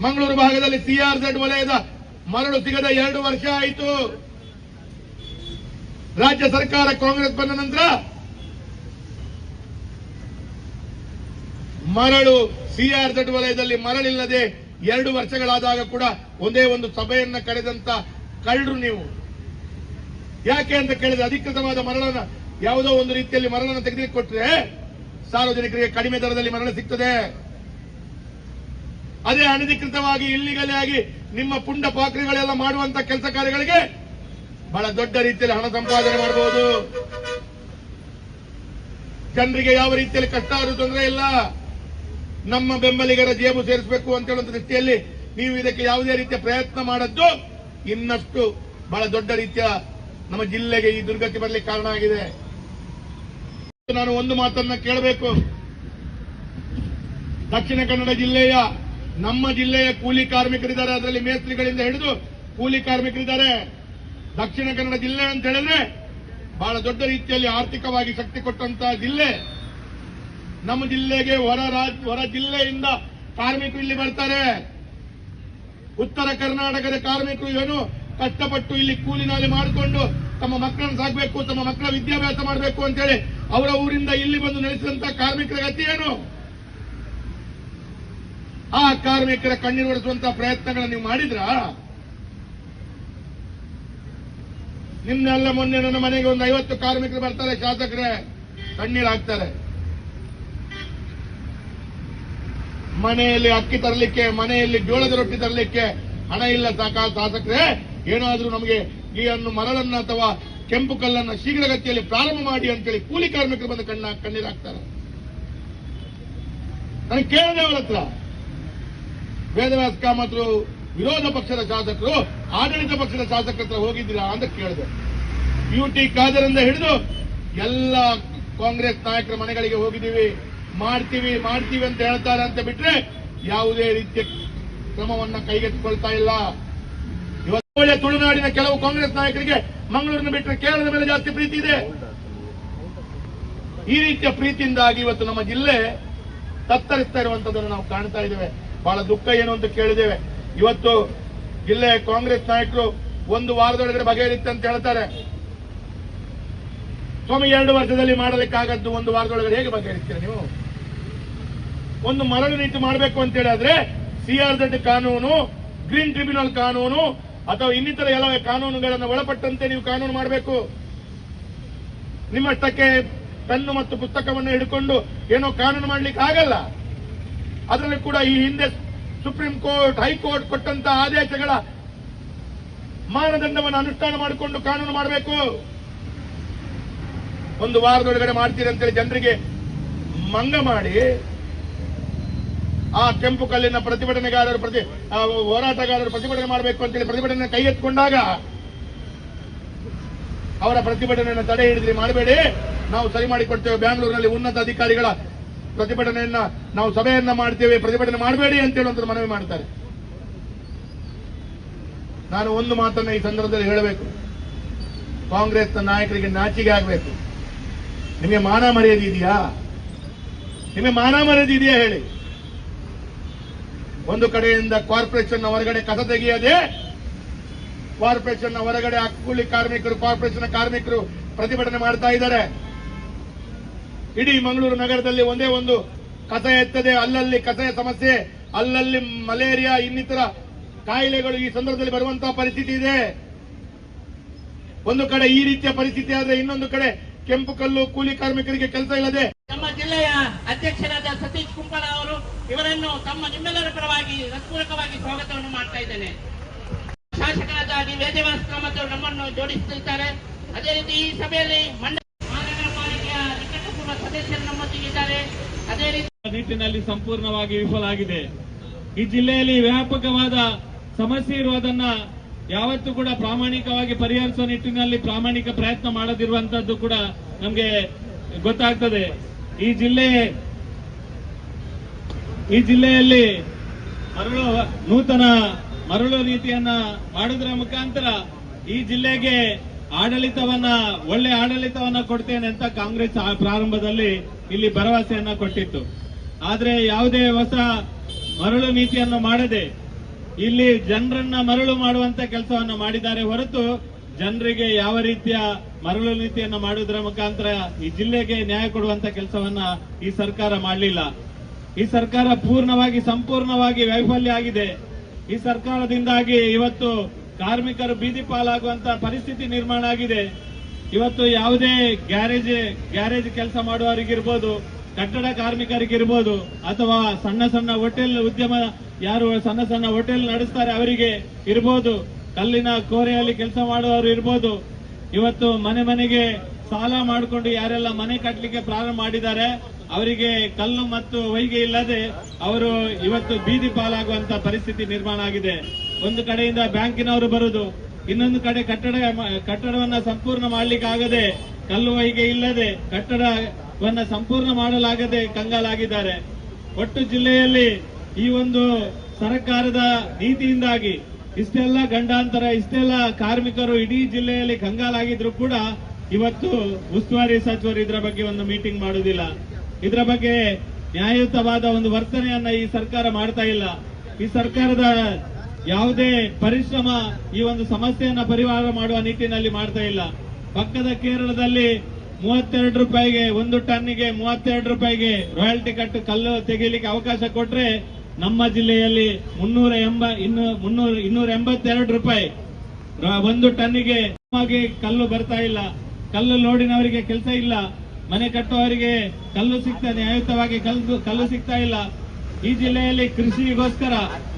ಮಂಗಳೂರು ಭಾಗದಲ್ಲಿ CRZ ವಲಯದ ಮರಳು ಸಿಗದ 2 ವರ್ಷ ಆಯಿತು. ರಾಜ್ಯ ಸರ್ಕಾರ ಕಾಂಗ್ರೆಸ್ ಬಂದ ನಂತರ ಮರಳು CRZ ವಲಯದಲ್ಲಿ ಮರಳಿಲ್ಲದೆ 2 ವರ್ಷಗಳಾದಾಗ ಕೂಡ ಒಂದೇ ಒಂದು ಸಭೆಯನ್ನ ಕರೆದಂತ ಕಳ್ಳರು ನೀವು. ಯಾಕೆ ಅಂತ ಕೇಳಿದ್ರೆ ಅಧಿಕೃತವಾದ ಮರಳನ್ನ ಯಾವುದೋ ಒಂದು ರೀತಿಯಲ್ಲಿ ಮರಳನ್ನು ತೆಗೆದುಕೊಟ್ರೆ ಸಾರ್ವಜನಿಕರಿಗೆ ಕಡಿಮೆ ದರದಲ್ಲಿ ಮರಳು ಸಿಗ್ತದೆ. ಅದೇ ಅನಧಿಕೃತವಾಗಿ ಇಲ್ಲಿಗಲೇ ಆಗಿ ನಿಮ್ಮ ಪುಂಡ ಪಾಕ್ರಿಗಳೆಲ್ಲ ಮಾಡುವಂತ ಕೆಲಸ ಕಾರ್ಯಗಳಿಗೆ ಬಹಳ ದೊಡ್ಡ ರೀತಿಯಲ್ಲಿ ಹಣ ಸಂಪಾದನೆ ಮಾಡಬಹುದು. ಜನರಿಗೆ ಯಾವ ರೀತಿಯಲ್ಲಿ ಕಷ್ಟ ಆದರೂ ತೊಂದರೆ ಇಲ್ಲ. ನಮ್ಮ ಬೆಂಬಲಿಗರ ಜೇಬು ಸೇರಿಸಬೇಕು ಅಂತ ಹೇಳುವಂತ ದೃಷ್ಟಿಯಲ್ಲಿ ನೀವು ಇದಕ್ಕೆ ಯಾವುದೇ ರೀತಿಯ ಪ್ರಯತ್ನ ಮಾಡದ್ದು ಇನ್ನಷ್ಟು ಬಹಳ ದೊಡ್ಡ ರೀತಿಯ ನಮ್ಮ ಜಿಲ್ಲೆಗೆ ಈ ದುರ್ಗತಿ ಬರಲಿಕ್ಕೆ ಕಾರಣ ಆಗಿದೆ. ನಾನು ಒಂದು ಮಾತನ್ನ ಕೇಳಬೇಕು. ದಕ್ಷಿಣ ಕನ್ನಡ ಜಿಲ್ಲೆಯ ನಮ್ಮ ಜಿಲ್ಲೆಯ ಕೂಲಿ ಕಾರ್ಮಿಕರಿದ್ದಾರೆ, ಅದರಲ್ಲಿ ಮೇಸ್ತ್ರಿಗಳಿಂದ ಹಿಡಿದು ಕೂಲಿ ಕಾರ್ಮಿಕರಿದ್ದಾರೆ. ದಕ್ಷಿಣ ಕನ್ನಡ ಜಿಲ್ಲೆ ಅಂತ ಹೇಳಿದ್ರೆ ಬಹಳ ದೊಡ್ಡ ರೀತಿಯಲ್ಲಿ ಆರ್ಥಿಕವಾಗಿ ಶಕ್ತಿ ಕೊಟ್ಟಂತಹ ಜಿಲ್ಲೆ. ನಮ್ಮ ಜಿಲ್ಲೆಗೆ ಹೊರ ಜಿಲ್ಲೆಯಿಂದ ಕಾರ್ಮಿಕರು ಇಲ್ಲಿ ಬರ್ತಾರೆ. ಉತ್ತರ ಕರ್ನಾಟಕದ ಕಾರ್ಮಿಕರು ಏನು ಕಷ್ಟಪಟ್ಟು ಇಲ್ಲಿ ಕೂಲಿ ನಾಲಿ ಮಾಡಿಕೊಂಡು ತಮ್ಮ ಮಕ್ಕಳನ್ನು ಸಾಕಬೇಕು, ತಮ್ಮ ಮಕ್ಕಳ ವಿದ್ಯಾಭ್ಯಾಸ ಮಾಡಬೇಕು ಅಂತೇಳಿ ಅವರ ಊರಿಂದ ಇಲ್ಲಿ ಬಂದು ನೆಲೆಸಿದಂತಹ ಕಾರ್ಮಿಕರ ಗತಿ ಏನು? ಆ ಕಾರ್ಮಿಕರ ಕಣ್ಣೀರು ಒರೆಸುವಂತಹ ಪ್ರಯತ್ನಗಳನ್ನು ನೀವು ಮಾಡಿದ್ರಾ? ನಿನ್ನೆಲ್ಲ ಮೊನ್ನೆ ನನ್ನ ಮನೆಗೆ ಒಂದು 50 ಕಾರ್ಮಿಕರು ಬರ್ತಾರೆ, ಶಾಸಕರೇ ಕಣ್ಣೀರು ಹಾಕ್ತಾರೆ. ಮನೆಯಲ್ಲಿ ಅಕ್ಕಿ ತರಲಿಕ್ಕೆ, ಮನೆಯಲ್ಲಿ ಜೋಳದ ರೊಟ್ಟಿ ತರಲಿಕ್ಕೆ ಹಣ ಇಲ್ಲ ಶಾಸಕರೇ, ಏನಾದ್ರೂ ನಮಗೆ ಈ ಮರಳನ್ನ ಅಥವಾ ಕೆಂಪು ಕಲ್ಲನ್ನ ಶೀಘ್ರಗತಿಯಲ್ಲಿ ಪ್ರಾರಂಭ ಮಾಡಿ ಅಂತೇಳಿ ಕೂಲಿ ಕಾರ್ಮಿಕರು ಬಂದು ಕಣ್ಣೀರು ಹಾಕ್ತಾರೆ. ನನಗೆ ಕೇಳಿದೆ ಅವರ ಹತ್ರ, ವೇದವ್ಯಾಸ ಕಾಮತ್ರು ವಿರೋಧ ಪಕ್ಷದ ಶಾಸಕರು ಆಡಳಿತ ಪಕ್ಷದ ಶಾಸಕರ ಹತ್ರ ಹೋಗಿದ್ದೀರಾ ಅಂತ ಕೇಳಿದೆ. UT ಖಾದರಿಂದ ಹಿಡಿದು ಎಲ್ಲ ಕಾಂಗ್ರೆಸ್ ನಾಯಕರ ಮನೆಗಳಿಗೆ ಹೋಗಿದ್ದೀವಿ, ಮಾಡ್ತೀವಿ ಅಂತ ಹೇಳ್ತಾರೆ ಅಂತ ಬಿಟ್ರೆ ಯಾವುದೇ ರೀತಿಯ ಕ್ರಮವನ್ನ ಕೈಗೆತ್ತಿಕೊಳ್ತಾ ಇಲ್ಲ. ಇವತ್ತು ಒಳ್ಳೆ ತುಳುನಾಡಿನ ಕೆಲವು ಕಾಂಗ್ರೆಸ್ ನಾಯಕರಿಗೆ ಮಂಗಳೂರಿನ ಬಿಟ್ಟರೆ ಕೇರಳದ ಮೇಲೆ ಜಾಸ್ತಿ ಪ್ರೀತಿ ಇದೆ. ಈ ರೀತಿಯ ಪ್ರೀತಿಯಿಂದಾಗಿ ಇವತ್ತು ನಮ್ಮ ಜಿಲ್ಲೆ ತತ್ತರಿಸ್ತಾ ಇರುವಂತದ್ದನ್ನು ನಾವು ಕಾಣ್ತಾ ಇದ್ದೇವೆ. ಬಹಳ ದುಃಖ ಏನು ಅಂತ ಕೇಳಿದ್ದೇವೆ. ಇವತ್ತು ಜಿಲ್ಲೆಯ ಕಾಂಗ್ರೆಸ್ ನಾಯಕರು 1 ವಾರದೊಳಗಡೆ ಬಗೆಹರಿಯುತ್ತೆ ಅಂತ ಹೇಳ್ತಾರೆ. ಸ್ವಾಮಿ 2 ವರ್ಷದಲ್ಲಿ ಮಾಡಲಿಕ್ಕಾಗದ್ದು 1 ವಾರದೊಳಗಡೆ ಹೇಗೆ ಬಗೆಹರಿಸ್ತೀರಾ ನೀವು? ಒಂದು ಮರಳು ನೀತಿ ಮಾಡಬೇಕು ಅಂತ ಹೇಳಿದ್ರೆ CRZ ಕಾನೂನು, ಗ್ರೀನ್ ಟ್ರಿಬ್ಯುನಲ್ ಕಾನೂನು ಅಥವಾ ಇನ್ನಿತರ ಎಲ್ಲ ಕಾನೂನುಗಳನ್ನು ಒಳಪಟ್ಟಂತೆ ನೀವು ಕಾನೂನು ಮಾಡಬೇಕು. ನಿಮ್ಮಷ್ಟಕ್ಕೆ ಪೆನ್ನು ಮತ್ತು ಪುಸ್ತಕವನ್ನು ಹಿಡ್ಕೊಂಡು ಏನೋ ಕಾನೂನು ಮಾಡ್ಲಿಕ್ಕೆ ಆಗಲ್ಲ. ಅದರಲ್ಲಿ ಕೂಡ ಈ ಹಿಂದೆ ಸುಪ್ರೀಂ ಕೋರ್ಟ್, ಹೈಕೋರ್ಟ್ ಕೊಟ್ಟಂತಹ ಆದೇಶಗಳ ಮಾನದಂಡವನ್ನು ಅನುಷ್ಠಾನ ಮಾಡಿಕೊಂಡು ಕಾನೂನು ಮಾಡಬೇಕು. 1 ವಾರದೊಳಗಡೆ ಮಾಡ್ತೀರಿ ಅಂತೇಳಿ ಜನರಿಗೆ ಮಂಗ ಮಾಡಿ ಆ ಕೆಂಪು ಕಲ್ಲಿನ ಪ್ರತಿಭಟನೆಗಾರರು ಹೋರಾಟಗಾರರು ಪ್ರತಿಭಟನೆ ಮಾಡಬೇಕು ಅಂತೇಳಿ ಪ್ರತಿಭಟನೆ ಕೈಗೆತ್ತಿಕೊಂಡಾಗ ಅವರ ಪ್ರತಿಭಟನೆಯನ್ನು ತಡೆ ಹಿಡಿದ್ರಿ, ಮಾಡಬೇಡಿ, ನಾವು ಸರಿ ಮಾಡಿಕೊಡ್ತೇವೆ, ಬ್ಯಾಂಗ್ಳೂರಿನಲ್ಲಿ ಉನ್ನತ ಅಧಿಕಾರಿಗಳ ಪ್ರತಿಭಟನೆಯನ್ನ ನಾವು ಸಭೆಯನ್ನ ಮಾಡ್ತೇವೆ, ಪ್ರತಿಭಟನೆ ಮಾಡಬೇಡಿ ಅಂತ ಹೇಳುವಂತ ಮನವಿ ಮಾಡ್ತಾರೆ. ನಾನು ಒಂದು ಮಾತನ್ನ ಈ ಸಂದರ್ಭದಲ್ಲಿ ಹೇಳಬೇಕು. ಕಾಂಗ್ರೆಸ್ನ ನಾಯಕರಿಗೆ ನಾಚಿಕೆ ಆಗಬೇಕು. ನಿಮಗೆ ಮಾನ ಮರ್ಯಾದೆ ಇದೆಯಾ? ನಿಮಗೆ ಮಾನ ಮರ್ಯಾದೆ ಇದೆಯಾ ಹೇಳಿ? ಒಂದು ಕಡೆಯಿಂದ ಕಾರ್ಪೊರೇಷನ್ ಹೊರಗಡೆ ಕಸ ತೆಗೆಯದೆ, ಕಾರ್ಪೊರೇಷನ್ ಹೊರಗಡೆ ಕೂಲಿ ಕಾರ್ಮಿಕರು, ಕಾರ್ಪೊರೇಷನ್ ಕಾರ್ಮಿಕರು ಪ್ರತಿಭಟನೆ ಮಾಡ್ತಾ ಇದ್ದಾರೆ. ಇಡೀ ಮಂಗಳೂರು ನಗರದಲ್ಲಿ ಒಂದೇ ಒಂದು ಕಸ ಎತ್ತದೆ, ಅಲ್ಲಲ್ಲಿ ಕಸದ ಸಮಸ್ಯೆ, ಅಲ್ಲಲ್ಲಿ ಮಲೇರಿಯಾ ಇನ್ನಿತರ ಕಾಯಿಲೆಗಳು ಈ ಸಂದರ್ಭದಲ್ಲಿ ಬರುವಂತಹ ಪರಿಸ್ಥಿತಿ ಇದೆ. ಒಂದು ಕಡೆ ಈ ರೀತಿಯ ಪರಿಸ್ಥಿತಿ ಆದ್ರೆ ಇನ್ನೊಂದು ಕಡೆ ಕೆಂಪು ಕಲ್ಲು ಕೂಲಿ ಕಾರ್ಮಿಕರಿಗೆ ಕೆಲಸ ಇಲ್ಲದೆ ನಮ್ಮ ಜಿಲ್ಲೆಯ ಅಧ್ಯಕ್ಷರಾದ ಸತೀಶ್ ಕುಂಪಳ ಅವರು ಇವರನ್ನು ನಿಮ್ಮೆಲ್ಲರ ಪರವಾಗಿ ಹೃತ್ಪೂರ್ವಕವಾಗಿ ಸ್ವಾಗತವನ್ನು ಮಾಡ್ತಾ ಇದ್ದೇನೆ. ಶಾಸಕರಾದ ವೇದವ್ಯಾಸ ಕಾಮತ್ ಅವರು ನಮ್ಮನ್ನು ಜೋಡಿಸುತ್ತಿದ್ದಾರೆ. ಅದೇ ರೀತಿ ಈ ಸಭೆಯಲ್ಲಿ ಮಹಾನಗರ ಪಾಲಿಕೆಯ ನಿಕಟಪೂರ್ವ ಸದಸ್ಯರು ನಮ್ಮೊಂದಿಗಿದ್ದಾರೆ. ಅದೇ ರೀತಿ ನಿಟ್ಟಿನಲ್ಲಿ ಸಂಪೂರ್ಣವಾಗಿ ವಿಫಲ ಆಗಿದೆ. ಈ ಜಿಲ್ಲೆಯಲ್ಲಿ ವ್ಯಾಪಕವಾದ ಸಮಸ್ಯೆ ಇರುವುದನ್ನ ಯಾವತ್ತೂ ಕೂಡ ಪ್ರಾಮಾಣಿಕವಾಗಿ ಪರಿಹರಿಸುವ ನಿಟ್ಟಿನಲ್ಲಿ ಪ್ರಾಮಾಣಿಕ ಪ್ರಯತ್ನ ಮಾಡದಿರುವಂತದ್ದು ಕೂಡ ನಮಗೆ ಗೊತ್ತಾಗ್ತದೆ. ಈ ಜಿಲ್ಲೆಯಲ್ಲಿ ನೂತನ ಮರಳು ನೀತಿಯನ್ನ ಮಾಡುವುದರ ಮುಖಾಂತರ ಈ ಜಿಲ್ಲೆಗೆ ಒಳ್ಳೆ ಆಡಳಿತವನ್ನ ಕೊಡ್ತೇನೆ ಅಂತ ಕಾಂಗ್ರೆಸ್ ಪ್ರಾರಂಭದಲ್ಲಿ ಇಲ್ಲಿ ಭರವಸೆಯನ್ನ ಕೊಟ್ಟಿತ್ತು. ಆದ್ರೆ ಯಾವುದೇ ಹೊಸ ಮರಳು ನೀತಿಯನ್ನು ಮಾಡದೆ ಇಲ್ಲಿ ಜನರನ್ನ ಮರಳು ಮಾಡುವಂತ ಕೆಲಸವನ್ನ ಮಾಡಿದ್ದಾರೆ ಹೊರತು ಜನರಿಗೆ ಯಾವ ರೀತಿಯ ಮರಳು ನೀತಿಯನ್ನ ಮಾಡುವುದರ ಮುಖಾಂತರ ಈ ಜಿಲ್ಲೆಗೆ ನ್ಯಾಯ ಕೊಡುವಂತ ಕೆಲಸವನ್ನ ಈ ಸರ್ಕಾರ ಮಾಡಲಿಲ್ಲ. ಈ ಸರ್ಕಾರ ಸಂಪೂರ್ಣವಾಗಿ ವೈಫಲ್ಯ ಆಗಿದೆ. ಈ ಸರ್ಕಾರದಿಂದಾಗಿ ಇವತ್ತು ಕಾರ್ಮಿಕರು ಬೀದಿ ಪಾಲಾಗುವಂತ ಪರಿಸ್ಥಿತಿ ನಿರ್ಮಾಣ ಆಗಿದೆ. ಇವತ್ತು ಯಾವುದೇ ಗ್ಯಾರೇಜ್ ಕೆಲಸ ಮಾಡುವವರಿಗಿರ್ಬೋದು, ಕಟ್ಟಡ ಕಾರ್ಮಿಕರಿಗಿರ್ಬೋದು, ಅಥವಾ ಸಣ್ಣ ಹೋಟೆಲ್ ಉದ್ಯಮ ಯಾರು ಸಣ್ಣ ಹೋಟೆಲ್ ನಡೆಸ್ತಾರೆ ಅವರಿಗೆ ಇರ್ಬೋದು, ಕಲ್ಲಿನ ಕೋರೆಯಲ್ಲಿ ಕೆಲಸ ಮಾಡುವವರು ಇರ್ಬೋದು, ಇವತ್ತು ಮನೆಗೆ ಸಾಲ ಮಾಡಿಕೊಂಡು ಯಾರೆಲ್ಲ ಮನೆ ಕಟ್ಟಲಿಕ್ಕೆ ಪ್ರಾರಂಭ ಮಾಡಿದ್ದಾರೆ ಅವರಿಗೆ ಕಲ್ಲು ಮತ್ತು ಹೊಯ್ಗೆ ಇಲ್ಲದೆ ಅವರು ಇವತ್ತು ಬೀದಿ ಪಾಲಾಗುವಂತ ಪರಿಸ್ಥಿತಿ ನಿರ್ಮಾಣ ಆಗಿದೆ. ಒಂದು ಕಡೆಯಿಂದ ಬ್ಯಾಂಕಿನವರು ಬರುದು, ಇನ್ನೊಂದು ಕಡೆ ಕಟ್ಟಡವನ್ನ ಸಂಪೂರ್ಣ ಮಾಡಲಿಕ್ಕಾಗದೆ, ಕಲ್ಲು ಹೊಯ್ಗೆ ಇಲ್ಲದೆ ಕಟ್ಟಡವನ್ನ ಸಂಪೂರ್ಣ ಮಾಡಲಾಗದೆ ಕಂಗಾಲಾಗಿದ್ದಾರೆ. ಒಟ್ಟು ಜಿಲ್ಲೆಯಲ್ಲಿ ಈ ಒಂದು ಸರ್ಕಾರದ ನೀತಿಯಿಂದಾಗಿ ಇಷ್ಟೆಲ್ಲ ಗಂಡಾಂತರ, ಇಷ್ಟೆಲ್ಲ ಕಾರ್ಮಿಕರು ಇಡೀ ಜಿಲ್ಲೆಯಲ್ಲಿ ಕಂಗಾಲಾಗಿದ್ರು ಕೂಡ ಇವತ್ತು ಉಸ್ತುವಾರಿ ಸಚಿವರು ಇದರ ಬಗ್ಗೆ ಒಂದು ಮೀಟಿಂಗ್ ಮಾಡುವುದಿಲ್ಲ. ಇದರ ಬಗ್ಗೆ ನ್ಯಾಯಯುತವಾದ ಒಂದು ವರ್ತನೆಯನ್ನ ಈ ಸರ್ಕಾರ ಮಾಡ್ತಾ ಇಲ್ಲ. ಈ ಸರ್ಕಾರದ ಯಾವುದೇ ಪರಿಶ್ರಮ ಈ ಒಂದು ಸಮಸ್ಯೆಯನ್ನ ಪರಿಹಾರ ಮಾಡುವ ನಿಟ್ಟಿನಲ್ಲಿ ಮಾಡ್ತಾ ಇಲ್ಲ. ಪಕ್ಕದ ಕೇರಳದಲ್ಲಿ 32 ರೂಪಾಯಿಗೆ ಒಂದು ಟನ್ನಿಗೆ 32 ರೂಪಾಯಿಗೆ ರಾಯಲ್ಟಿ ಕಟ್ಟು ಕಲ್ಲು ತೆಗೆಯಲಿಕ್ಕೆ ಅವಕಾಶ ಕೊಟ್ರೆ, ನಮ್ಮ ಜಿಲ್ಲೆಯಲ್ಲಿ 282 ರೂಪಾಯಿ ಒಂದು ಟನ್ನಿಗೆ ಕಲ್ಲು ಬರ್ತಾ ಇಲ್ಲ. ಕಲ್ಲು ಲೋಡಿನವರಿಗೆ ಕೆಲಸ ಇಲ್ಲ, ಮನೆ ಕಟ್ಟುವವರಿಗೆ ಕಲ್ಲು ನ್ಯಾಯಯುತವಾಗಿ ಕಲ್ಲು ಸಿಗ್ತಾ ಇಲ್ಲ. ಈ ಜಿಲ್ಲೆಯಲ್ಲಿ ಕೃಷಿಗೋಸ್ಕರ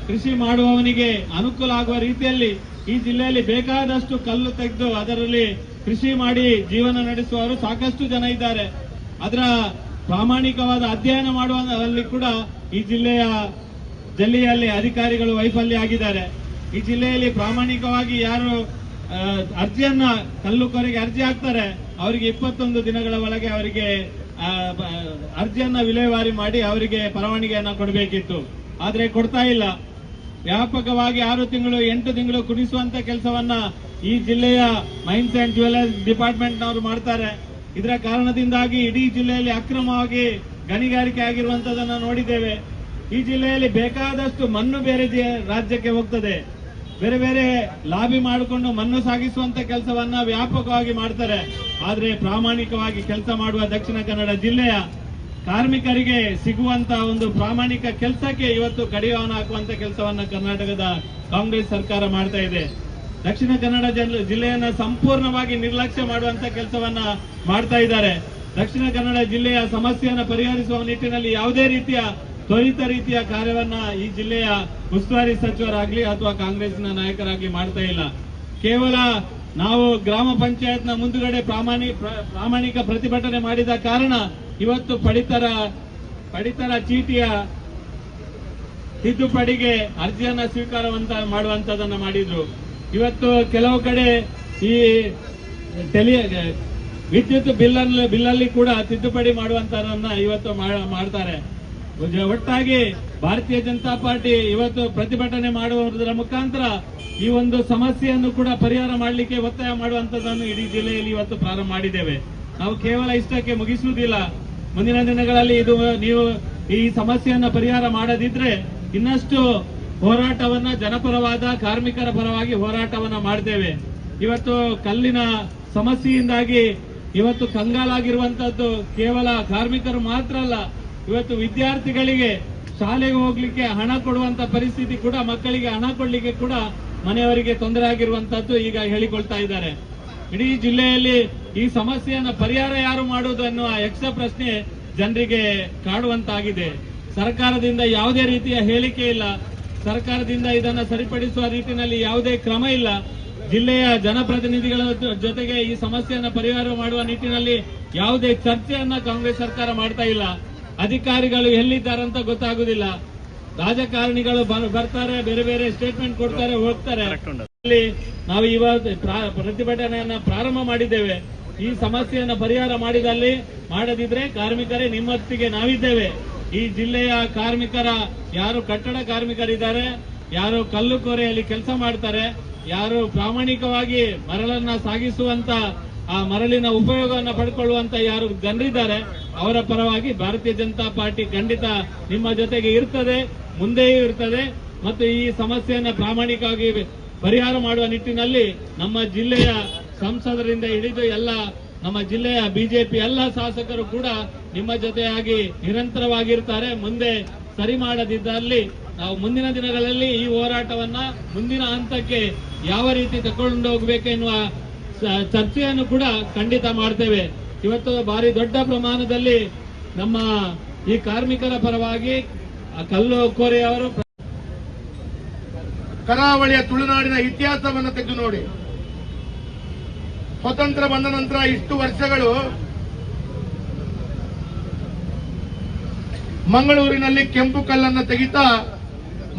ಕೃಷಿ ಮಾಡುವವನಿಗೆ ಅನುಕೂಲ ಆಗುವ ರೀತಿಯಲ್ಲಿ ಈ ಜಿಲ್ಲೆಯಲ್ಲಿ ಬೇಕಾದಷ್ಟು ಕಲ್ಲು ತೆಗೆದು ಅದರಲ್ಲಿ ಕೃಷಿ ಮಾಡಿ ಜೀವನ ನಡೆಸುವವರು ಸಾಕಷ್ಟು ಜನ ಇದ್ದಾರೆ. ಅದರ ಪ್ರಾಮಾಣಿಕವಾದ ಅಧ್ಯಯನ ಮಾಡುವಲ್ಲಿ ಕೂಡ ಈ ಜಿಲ್ಲೆಯಲ್ಲಿ ಅಧಿಕಾರಿಗಳು ವೈಫಲ್ಯ ಆಗಿದ್ದಾರೆ. ಈ ಜಿಲ್ಲೆಯಲ್ಲಿ ಪ್ರಾಮಾಣಿಕವಾಗಿ ಯಾರು ಅರ್ಜಿಯನ್ನ ಕಲ್ಲುಕೋರೆಗೆ ಅರ್ಜಿ ಹಾಕ್ತಾರೆ ಅವರಿಗೆ 21 ದಿನಗಳ ಒಳಗೆ ಅವರಿಗೆ ಅರ್ಜಿಯನ್ನ ವಿಲೇವಾರಿ ಮಾಡಿ ಅವರಿಗೆ ಪರವಾನಗಿಯನ್ನ ಕೊಡಬೇಕಿತ್ತು. ಆದ್ರೆ ಕೊಡ್ತಾ ಇಲ್ಲ. ವ್ಯಾಪಕವಾಗಿ 6 ತಿಂಗಳು 8 ತಿಂಗಳು ಕುಡಿಸುವಂತ ಕೆಲಸವನ್ನ ಈ ಜಿಲ್ಲೆಯ ಮೈನ್ಸ್ ಅಂಡ್ ಜ್ಯುವೆಲರ್ಸ್ ಡಿಪಾರ್ಟ್ಮೆಂಟ್ನವರು ಮಾಡ್ತಾರೆ. ಇದರ ಕಾರಣದಿಂದಾಗಿ ಇಡೀ ಜಿಲ್ಲೆಯಲ್ಲಿ ಅಕ್ರಮವಾಗಿ ಗಣಿಗಾರಿಕೆ ಆಗಿರುವಂತದನ್ನ ನೋಡಿದ್ದೇವೆ. ಈ ಜಿಲ್ಲೆಯಲ್ಲಿ ಬೇಕಾದಷ್ಟು ಮಣ್ಣು ಬೇರೆ ರಾಜ್ಯಕ್ಕೆ ಹೋಗ್ತದೆ. ಬೇರೆ ಲಾಬಿ ಮಾಡಿಕೊಂಡು ಮಣ್ಣು ಸಾಗಿಸುವಂತ ಕೆಲಸವನ್ನ ವ್ಯಾಪಕವಾಗಿ ಮಾಡ್ತಾರೆ. ಆದ್ರೆ ಪ್ರಾಮಾಣಿಕವಾಗಿ ಕೆಲಸ ಮಾಡುವ ದಕ್ಷಿಣ ಕನ್ನಡ ಜಿಲ್ಲೆಯ ಕಾರ್ಮಿಕರಿಗೆ ಸಿಗುವಂತ ಒಂದು ಪ್ರಾಮಾಣಿಕ ಕೆಲಸಕ್ಕೆ ಇವತ್ತು ಕಡಿವಾಣ ಹಾಕುವಂತ ಕೆಲಸವನ್ನ ಕರ್ನಾಟಕದ ಕಾಂಗ್ರೆಸ್ ಸರ್ಕಾರ ಮಾಡ್ತಾ ಇದೆ. ದಕ್ಷಿಣ ಕನ್ನಡ ಜಿಲ್ಲೆಯನ್ನ ಸಂಪೂರ್ಣವಾಗಿ ನಿರ್ಲಕ್ಷ್ಯ ಮಾಡುವಂತ ಕೆಲಸವನ್ನ ಮಾಡ್ತಾ ಇದ್ದಾರೆ. ದಕ್ಷಿಣ ಕನ್ನಡ ಜಿಲ್ಲೆಯ ಸಮಸ್ಯೆಯನ್ನು ಪರಿಹರಿಸುವ ನಿಟ್ಟಿನಲ್ಲಿ ಯಾವುದೇ ತ್ವರಿತ ರೀತಿಯ ಕಾರ್ಯವನ್ನ ಈ ಜಿಲ್ಲೆಯ ಉಸ್ತುವಾರಿ ಸಚಿವರಾಗ್ಲಿ ಅಥವಾ ಕಾಂಗ್ರೆಸ್ನ ನಾಯಕರಾಗ್ಲಿ ಮಾಡ್ತಾ ಇಲ್ಲ. ಕೇವಲ ನಾವು ಗ್ರಾಮ ಪಂಚಾಯತ್ನ ಮುಂದುಗಡೆ ಪ್ರಾಮಾಣಿಕ ಪ್ರತಿಭಟನೆ ಮಾಡಿದ ಕಾರಣ ಇವತ್ತು ಪಡಿತರ ಚೀಟಿಯ ತಿದ್ದುಪಡಿಗೆ ಅರ್ಜಿಯನ್ನ ಮಾಡುವಂತದನ್ನ ಮಾಡಿದ್ರು. ಇವತ್ತು ಕೆಲವು ಕಡೆ ಈ ವಿದ್ಯುತ್ ಬಿಲ್ಲಲ್ಲಿ ಕೂಡ ತಿದ್ದುಪಡಿ ಮಾಡುವಂತದನ್ನ ಇವತ್ತು ಮಾಡ್ತಾರೆ. ಒಟ್ಟಾಗಿ ಭಾರತೀಯ ಜನತಾ ಪಾರ್ಟಿ ಇವತ್ತು ಪ್ರತಿಭಟನೆ ಮಾಡುವುದರ ಮುಖಾಂತರ ಈ ಒಂದು ಸಮಸ್ಯೆಯನ್ನು ಕೂಡ ಪರಿಹಾರ ಮಾಡಲಿಕ್ಕೆ ಒತ್ತಾಯ ಮಾಡುವಂತದನ್ನು ಇಡೀ ಜಿಲ್ಲೆಯಲ್ಲಿ ಇವತ್ತು ಪ್ರಾರಂಭ ಮಾಡಿದ್ದೇವೆ. ನಾವು ಕೇವಲ ಇಷ್ಟಕ್ಕೆ ಮುಗಿಸುವುದಿಲ್ಲ. ಮುಂದಿನ ದಿನಗಳಲ್ಲಿ ನೀವು ಈ ಸಮಸ್ಯೆಯನ್ನ ಪರಿಹಾರ ಮಾಡದಿದ್ರೆ ಇನ್ನಷ್ಟು ಹೋರಾಟವನ್ನ ಜನಪರವಾದ ಕಾರ್ಮಿಕರ ಪರವಾಗಿ ಹೋರಾಟವನ್ನ ಮಾಡ್ತೇವೆ. ಇವತ್ತು ಕಲ್ಲಿನ ಸಮಸ್ಯೆಯಿಂದಾಗಿ ಇವತ್ತು ಕಂಗಾಲಾಗಿರುವಂತದ್ದು ಕೇವಲ ಕಾರ್ಮಿಕರು ಮಾತ್ರ ಅಲ್ಲ, ಇವತ್ತು ವಿದ್ಯಾರ್ಥಿಗಳಿಗೆ ಶಾಲೆಗೆ ಹೋಗ್ಲಿಕ್ಕೆ ಹಣ ಕೊಡುವಂತ ಪರಿಸ್ಥಿತಿ ಕೂಡ, ಮಕ್ಕಳಿಗೆ ಹಣ ಕೊಡ್ಲಿಕ್ಕೆ ಕೂಡ ಮನೆಯವರಿಗೆ ತೊಂದರೆ ಆಗಿರುವಂತದ್ದು ಈಗ ಹೇಳಿಕೊಳ್ತಾ ಇದ್ದಾರೆ. ಇಡೀ ಜಿಲ್ಲೆಯಲ್ಲಿ ಈ ಸಮಸ್ಯೆಯನ್ನ ಪರಿಹಾರ ಯಾರು ಮಾಡುವುದು ಅನ್ನುವ ಯಕ್ಷ ಪ್ರಶ್ನೆ ಜನರಿಗೆ ಕಾಡುವಂತಾಗಿದೆ. ಸರ್ಕಾರದಿಂದ ಯಾವುದೇ ರೀತಿಯ ಹೇಳಿಕೆ ಇಲ್ಲ. ಸರ್ಕಾರದಿಂದ ಇದನ್ನ ಸರಿಪಡಿಸುವ ನಿಟ್ಟಿನಲ್ಲಿ ಯಾವುದೇ ಕ್ರಮ ಇಲ್ಲ. ಜಿಲ್ಲೆಯ ಜನಪ್ರತಿನಿಧಿಗಳ ಜೊತೆಗೆ ಈ ಸಮಸ್ಯೆಯನ್ನ ಪರಿಹಾರ ಮಾಡುವ ನಿಟ್ಟಿನಲ್ಲಿ ಯಾವುದೇ ಚರ್ಚೆಯನ್ನ ಕಾಂಗ್ರೆಸ್ ಸರ್ಕಾರ ಮಾಡ್ತಾ ಇಲ್ಲ. ಅಧಿಕಾರಿಗಳು ಎಲ್ಲಿದ್ದಾರಂತ ಗೊತ್ತಾಗುದಿಲ್ಲ. ರಾಜಕಾರಣಿಗಳು ಬರ್ತಾರೆ, ಬೇರೆ ಸ್ಟೇಟ್ಮೆಂಟ್ ಕೊಡ್ತಾರೆ, ಹೋಗ್ತಾರೆ. ನಾವು ಇವತ್ತು ಪ್ರತಿಭಟನೆಯನ್ನ ಪ್ರಾರಂಭ ಮಾಡಿದ್ದೇವೆ. ಈ ಸಮಸ್ಯೆಯನ್ನ ಪರಿಹಾರ ಮಾಡದಿದ್ರೆ ಕಾರ್ಮಿಕರೇ ನಿಮ್ಮೊತ್ತಿಗೆ ನಾವಿದ್ದೇವೆ. ಈ ಜಿಲ್ಲೆಯ ಕಾರ್ಮಿಕರ ಯಾರು ಕಟ್ಟಡ ಕಾರ್ಮಿಕರಿದ್ದಾರೆ, ಯಾರು ಕಲ್ಲು ಕೋರೆಯಲ್ಲಿ ಕೆಲಸ ಮಾಡ್ತಾರೆ, ಯಾರು ಪ್ರಾಮಾಣಿಕವಾಗಿ ಮರಳನ್ನ ಸಾಗಿಸುವಂತ ಆ ಮರಳಿನ ಉಪಯೋಗವನ್ನು ಪಡ್ಕೊಳ್ಳುವಂತ ಯಾರು ಜನರಿದ್ದಾರೆ ಅವರ ಪರವಾಗಿ ಭಾರತೀಯ ಜನತಾ ಪಾರ್ಟಿ ಖಂಡಿತ ನಿಮ್ಮ ಜೊತೆಗೆ ಇರ್ತದೆ, ಮುಂದೆಯೂ ಇರ್ತದೆ. ಮತ್ತು ಈ ಸಮಸ್ಯೆಯನ್ನು ಪ್ರಾಮಾಣಿಕವಾಗಿ ಪರಿಹಾರ ಮಾಡುವ ನಿಟ್ಟಿನಲ್ಲಿ ನಮ್ಮ ಜಿಲ್ಲೆಯ ಸಂಸದರಿಂದ ಹಿಡಿದು ಎಲ್ಲ ನಮ್ಮ ಜಿಲ್ಲೆಯ ಬಿಜೆಪಿ ಎಲ್ಲ ಶಾಸಕರು ಕೂಡ ನಿಮ್ಮ ಜೊತೆಯಾಗಿ ನಿರಂತರವಾಗಿರ್ತಾರೆ. ಮುಂದೆ ಸರಿ ಮಾಡದಿದ್ದಲ್ಲಿ ನಾವು ಮುಂದಿನ ದಿನಗಳಲ್ಲಿ ಈ ಹೋರಾಟವನ್ನ ಮುಂದಿನ ಹಂತಕ್ಕೆ ಯಾವ ರೀತಿ ತಗೊಂಡು ಹೋಗಬೇಕೆನ್ನುವ ಚರ್ಚೆಯನ್ನು ಕೂಡ ಖಂಡಿತ ಮಾಡ್ತೇವೆ. ಇವತ್ತು ಭಾರಿ ದೊಡ್ಡ ಪ್ರಮಾಣದಲ್ಲಿ ನಮ್ಮ ಈ ಕಾರ್ಮಿಕರ ಪರವಾಗಿ ಕಲ್ಲು ಕೋರೆಯವರು ಕರಾವಳಿಯ ತುಳುನಾಡಿನ ಇತಿಹಾಸವನ್ನು ತೆಗೆದು ನೋಡಿ. ಸ್ವತಂತ್ರ ಬಂದ ನಂತರ ಇಷ್ಟು ವರ್ಷಗಳು ಮಂಗಳೂರಿನಲ್ಲಿ ಕೆಂಪು ಕಲ್ಲನ್ನು ತೆಗಿತಾ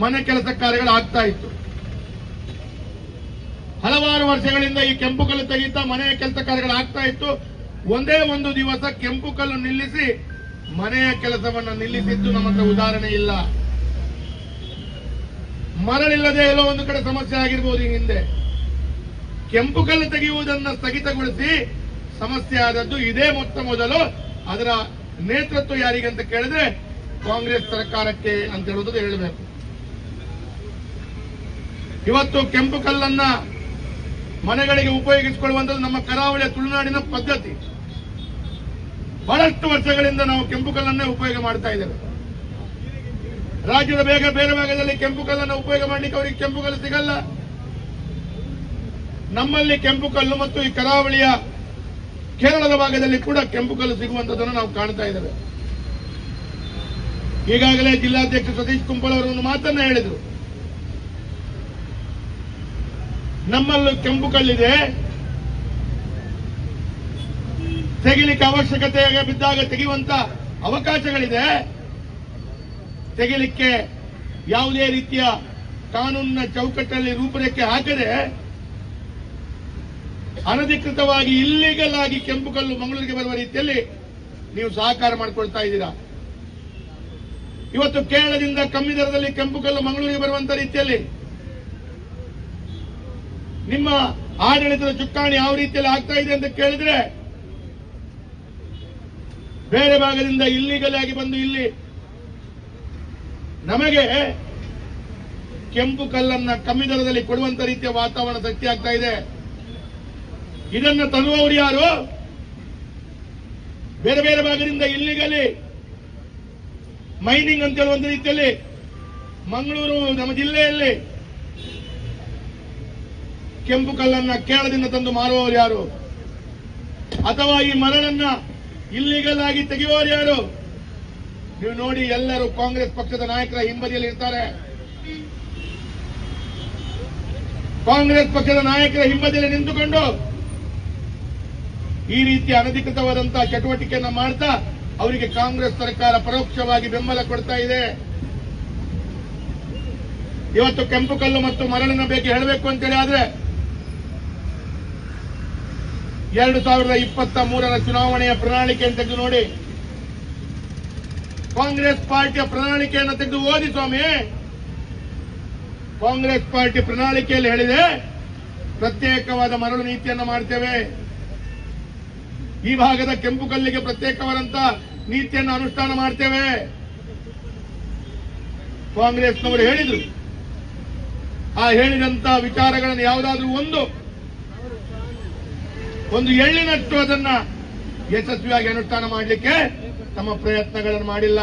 ಮನೆ ಕೆಲಸ ಕಾರ್ಯಗಳು ಆಗ್ತಾ ಇತ್ತು. ಹಲವಾರು ವರ್ಷಗಳಿಂದ ಈ ಕೆಂಪು ಕಲ್ಲು ತೆಗಿತಾ ಮನೆಯ ಕೆಲಸ ಕಾರ್ಯಗಳು ಆಗ್ತಾ ಇತ್ತು. ಒಂದೇ ಒಂದು ದಿವಸ ಕೆಂಪು ಕಲ್ಲು ನಿಲ್ಲಿಸಿ ಮನೆಯ ಕೆಲಸವನ್ನು ನಿಲ್ಲಿಸಿದ್ದು ನಮ್ಮ ಹತ್ರ ಉದಾಹರಣೆ ಇಲ್ಲ. ಮರಳಿಲ್ಲದೆ ಎಲ್ಲೋ ಒಂದು ಕಡೆ ಸಮಸ್ಯೆ ಆಗಿರ್ಬೋದು. ಈ ಹಿಂದೆ ಕೆಂಪು ಕಲ್ಲು ತೆಗೆಯುವುದನ್ನು ಸ್ಥಗಿತಗೊಳಿಸಿ ಸಮಸ್ಯೆ ಆದದ್ದು ಇದೇ ಮೊದಲು. ಅದರ ನೇತೃತ್ವ ಯಾರಿಗೆ ಅಂತ ಕೇಳಿದ್ರೆ ಕಾಂಗ್ರೆಸ್ ಸರ್ಕಾರಕ್ಕೆ ಅಂತ ಹೇಳುವುದು ಹೇಳಬೇಕು. ಇವತ್ತು ಕೆಂಪು ಕಲ್ಲನ್ನ ಮನೆಗಳಿಗೆ ಉಪಯೋಗಿಸಿಕೊಳ್ಳುವಂಥದ್ದು ನಮ್ಮ ಕರಾವಳಿಯ ತುಳುನಾಡಿನ ಪದ್ಧತಿ. ಬಹಳಷ್ಟು ವರ್ಷಗಳಿಂದ ನಾವು ಕೆಂಪು ಕಲ್ಲನ್ನೇ ಉಪಯೋಗ ಮಾಡ್ತಾ ಇದ್ದೇವೆ. ರಾಜ್ಯದ ಬೇರೆ ಭಾಗದಲ್ಲಿ ಕೆಂಪು ಕಲ್ಲನ್ನು ಉಪಯೋಗ ಮಾಡಲಿಕ್ಕೆ ಅವರಿಗೆ ಕೆಂಪು ಕಲ್ಲು ಸಿಗಲ್ಲ. ನಮ್ಮಲ್ಲಿ ಕೆಂಪು ಕಲ್ಲು ಮತ್ತು ಈ ಕರಾವಳಿಯ ಕೇರಳದ ಭಾಗದಲ್ಲಿ ಕೂಡ ಕೆಂಪು ಕಲ್ಲು ಸಿಗುವಂತದನ್ನು ನಾವು ಕಾಣ್ತಾ ಇದ್ದೇವೆ. ಈಗಾಗಲೇ ಜಿಲ್ಲಾಧ್ಯಕ್ಷ ಸತೀಶ್ ಕುಂಪಲ್ ಅವರು ಒಂದು ಮಾತನ್ನ ಹೇಳಿದರು. ನಮ್ಮಲ್ಲೂ ಕೆಂಪು ಕಲ್ಲಿದೆ, ತೆಗಿಲಿಕ್ಕೆ ಅವಶ್ಯಕತೆ ಬಿದ್ದಾಗ ತೆಗೆಯುವಂತ ಅವಕಾಶಗಳಿದೆ. ತೆಗಿಲಿಕ್ಕೆ ಯಾವುದೇ ರೀತಿಯ ಕಾನೂನಿನ ಚೌಕಟ್ಟಲ್ಲಿ ರೂಪರೇಖೆ ಹಾಕದೆ ಅನಧಿಕೃತವಾಗಿ ಇಲ್ಲಿಗಲ್ ಆಗಿ ಕೆಂಪು ಕಲ್ಲು ಮಂಗಳೂರಿಗೆ ಬರುವ ರೀತಿಯಲ್ಲಿ ನೀವು ಸಹಕಾರ ಮಾಡಿಕೊಳ್ತಾ ಇದ್ದೀರಾ. ಇವತ್ತು ಕೇರಳದಿಂದ ಕಮ್ಮಿ ದರದಲ್ಲಿ ಕೆಂಪು ಕಲ್ಲು ಮಂಗಳೂರಿಗೆ ಬರುವಂತ ರೀತಿಯಲ್ಲಿ ನಿಮ್ಮ ಆಡಳಿತದ ಚುಕ್ಕಾಣಿ ಯಾವ ರೀತಿಯಲ್ಲಿ ಆಗ್ತಾ ಇದೆ ಅಂತ ಕೇಳಿದ್ರೆ, ಬೇರೆ ಭಾಗದಿಂದ ಇಲ್ಲಿಗಲ್ ಆಗಿ ಬಂದು ಇಲ್ಲಿ ನಮಗೆ ಕೆಂಪು ಕಲ್ಲನ್ನ ಕಮ್ಮಿ ದರದಲ್ಲಿ ಕೊಡುವಂತ ರೀತಿಯ ವಾತಾವರಣ ಸೃಷ್ಟಿಯಾಗ್ತಾ ಇದೆ. ಇದನ್ನ ತರುವವರು ಯಾರು? ಬೇರೆ ಬೇರೆ ಭಾಗದಿಂದ ಇಲ್ಲಿಗಲಿ ಮೈನಿಂಗ್ ಅಂತ ಹೇಳುವಂತ ರೀತಿಯಲ್ಲಿ ಮಂಗಳೂರು ನಮ್ಮ ಜಿಲ್ಲೆಯಲ್ಲಿ ಕೆಂಪು ಕಲ್ಲನ್ನ ಕೇರಳದಿಂದ ತಂದು ಮಾರುವವರು ಯಾರು? ಅಥವಾ ಈ ಮರಳನ್ನ ಇಲ್ಲಿಗಲ್ ಆಗಿ ತೆಗೆಯುವವರು ಯಾರು? ನೀವು ನೋಡಿ, ಎಲ್ಲರೂ ಕಾಂಗ್ರೆಸ್ ಪಕ್ಷದ ನಾಯಕರ ಹಿಂಬದಿಯಲ್ಲಿ ಇರ್ತಾರೆ. ಕಾಂಗ್ರೆಸ್ ಪಕ್ಷದ ನಾಯಕರ ಹಿಂಬದಿಯಲ್ಲಿ ನಿಂತುಕೊಂಡು ಈ ರೀತಿಯ ಅನಧಿಕೃತವಾದಂತಹ ಚಟುವಟಿಕೆಯನ್ನ ಮಾಡ್ತಾ ಅವರಿಗೆ ಕಾಂಗ್ರೆಸ್ ಸರ್ಕಾರ ಪರೋಕ್ಷವಾಗಿ ಬೆಂಬಲ ಕೊಡ್ತಾ ಇದೆ. ಇವತ್ತು ಕೆಂಪು ಕಲ್ಲು ಮತ್ತು ಮರಳಿನ ಬಗ್ಗೆ ಹೇಳಬೇಕು ಅಂತೇಳಿ ಆದ್ರೆ 2023ರ ಚುನಾವಣೆಯ ಪ್ರಣಾಳಿಕೆಯನ್ನು ತೆಗೆದು ನೋಡಿ. ಕಾಂಗ್ರೆಸ್ ಪಾರ್ಟಿಯ ಪ್ರಣಾಳಿಕೆಯನ್ನು ತೆಗೆದು ಓದಿ ಸ್ವಾಮಿ. ಕಾಂಗ್ರೆಸ್ ಪಾರ್ಟಿ ಪ್ರಣಾಳಿಕೆಯಲ್ಲಿ ಹೇಳಿದೆ, ಪ್ರತ್ಯೇಕವಾದ ಮರಳು ನೀತಿಯನ್ನು ಮಾಡ್ತೇವೆ, ಈ ಭಾಗದ ಕೆಂಪು ಕಲ್ಲಿಗೆ ಪ್ರತ್ಯೇಕವಾದಂತ ನೀತಿಯನ್ನು ಅನುಷ್ಠಾನ ಮಾಡ್ತೇವೆ. ಕಾಂಗ್ರೆಸ್ನವರು ಹೇಳಿದ್ರು. ಆ ಹೇಳಿದಂತ ವಿಚಾರಗಳನ್ನು ಯಾವುದಾದ್ರೂ ಒಂದು ಎಳ್ಳಿನಷ್ಟು ಅದನ್ನ ಯಶಸ್ವಿಯಾಗಿ ಅನುಷ್ಠಾನ ಮಾಡಲಿಕ್ಕೆ ತಮ್ಮ ಪ್ರಯತ್ನಗಳನ್ನು ಮಾಡಿಲ್ಲ.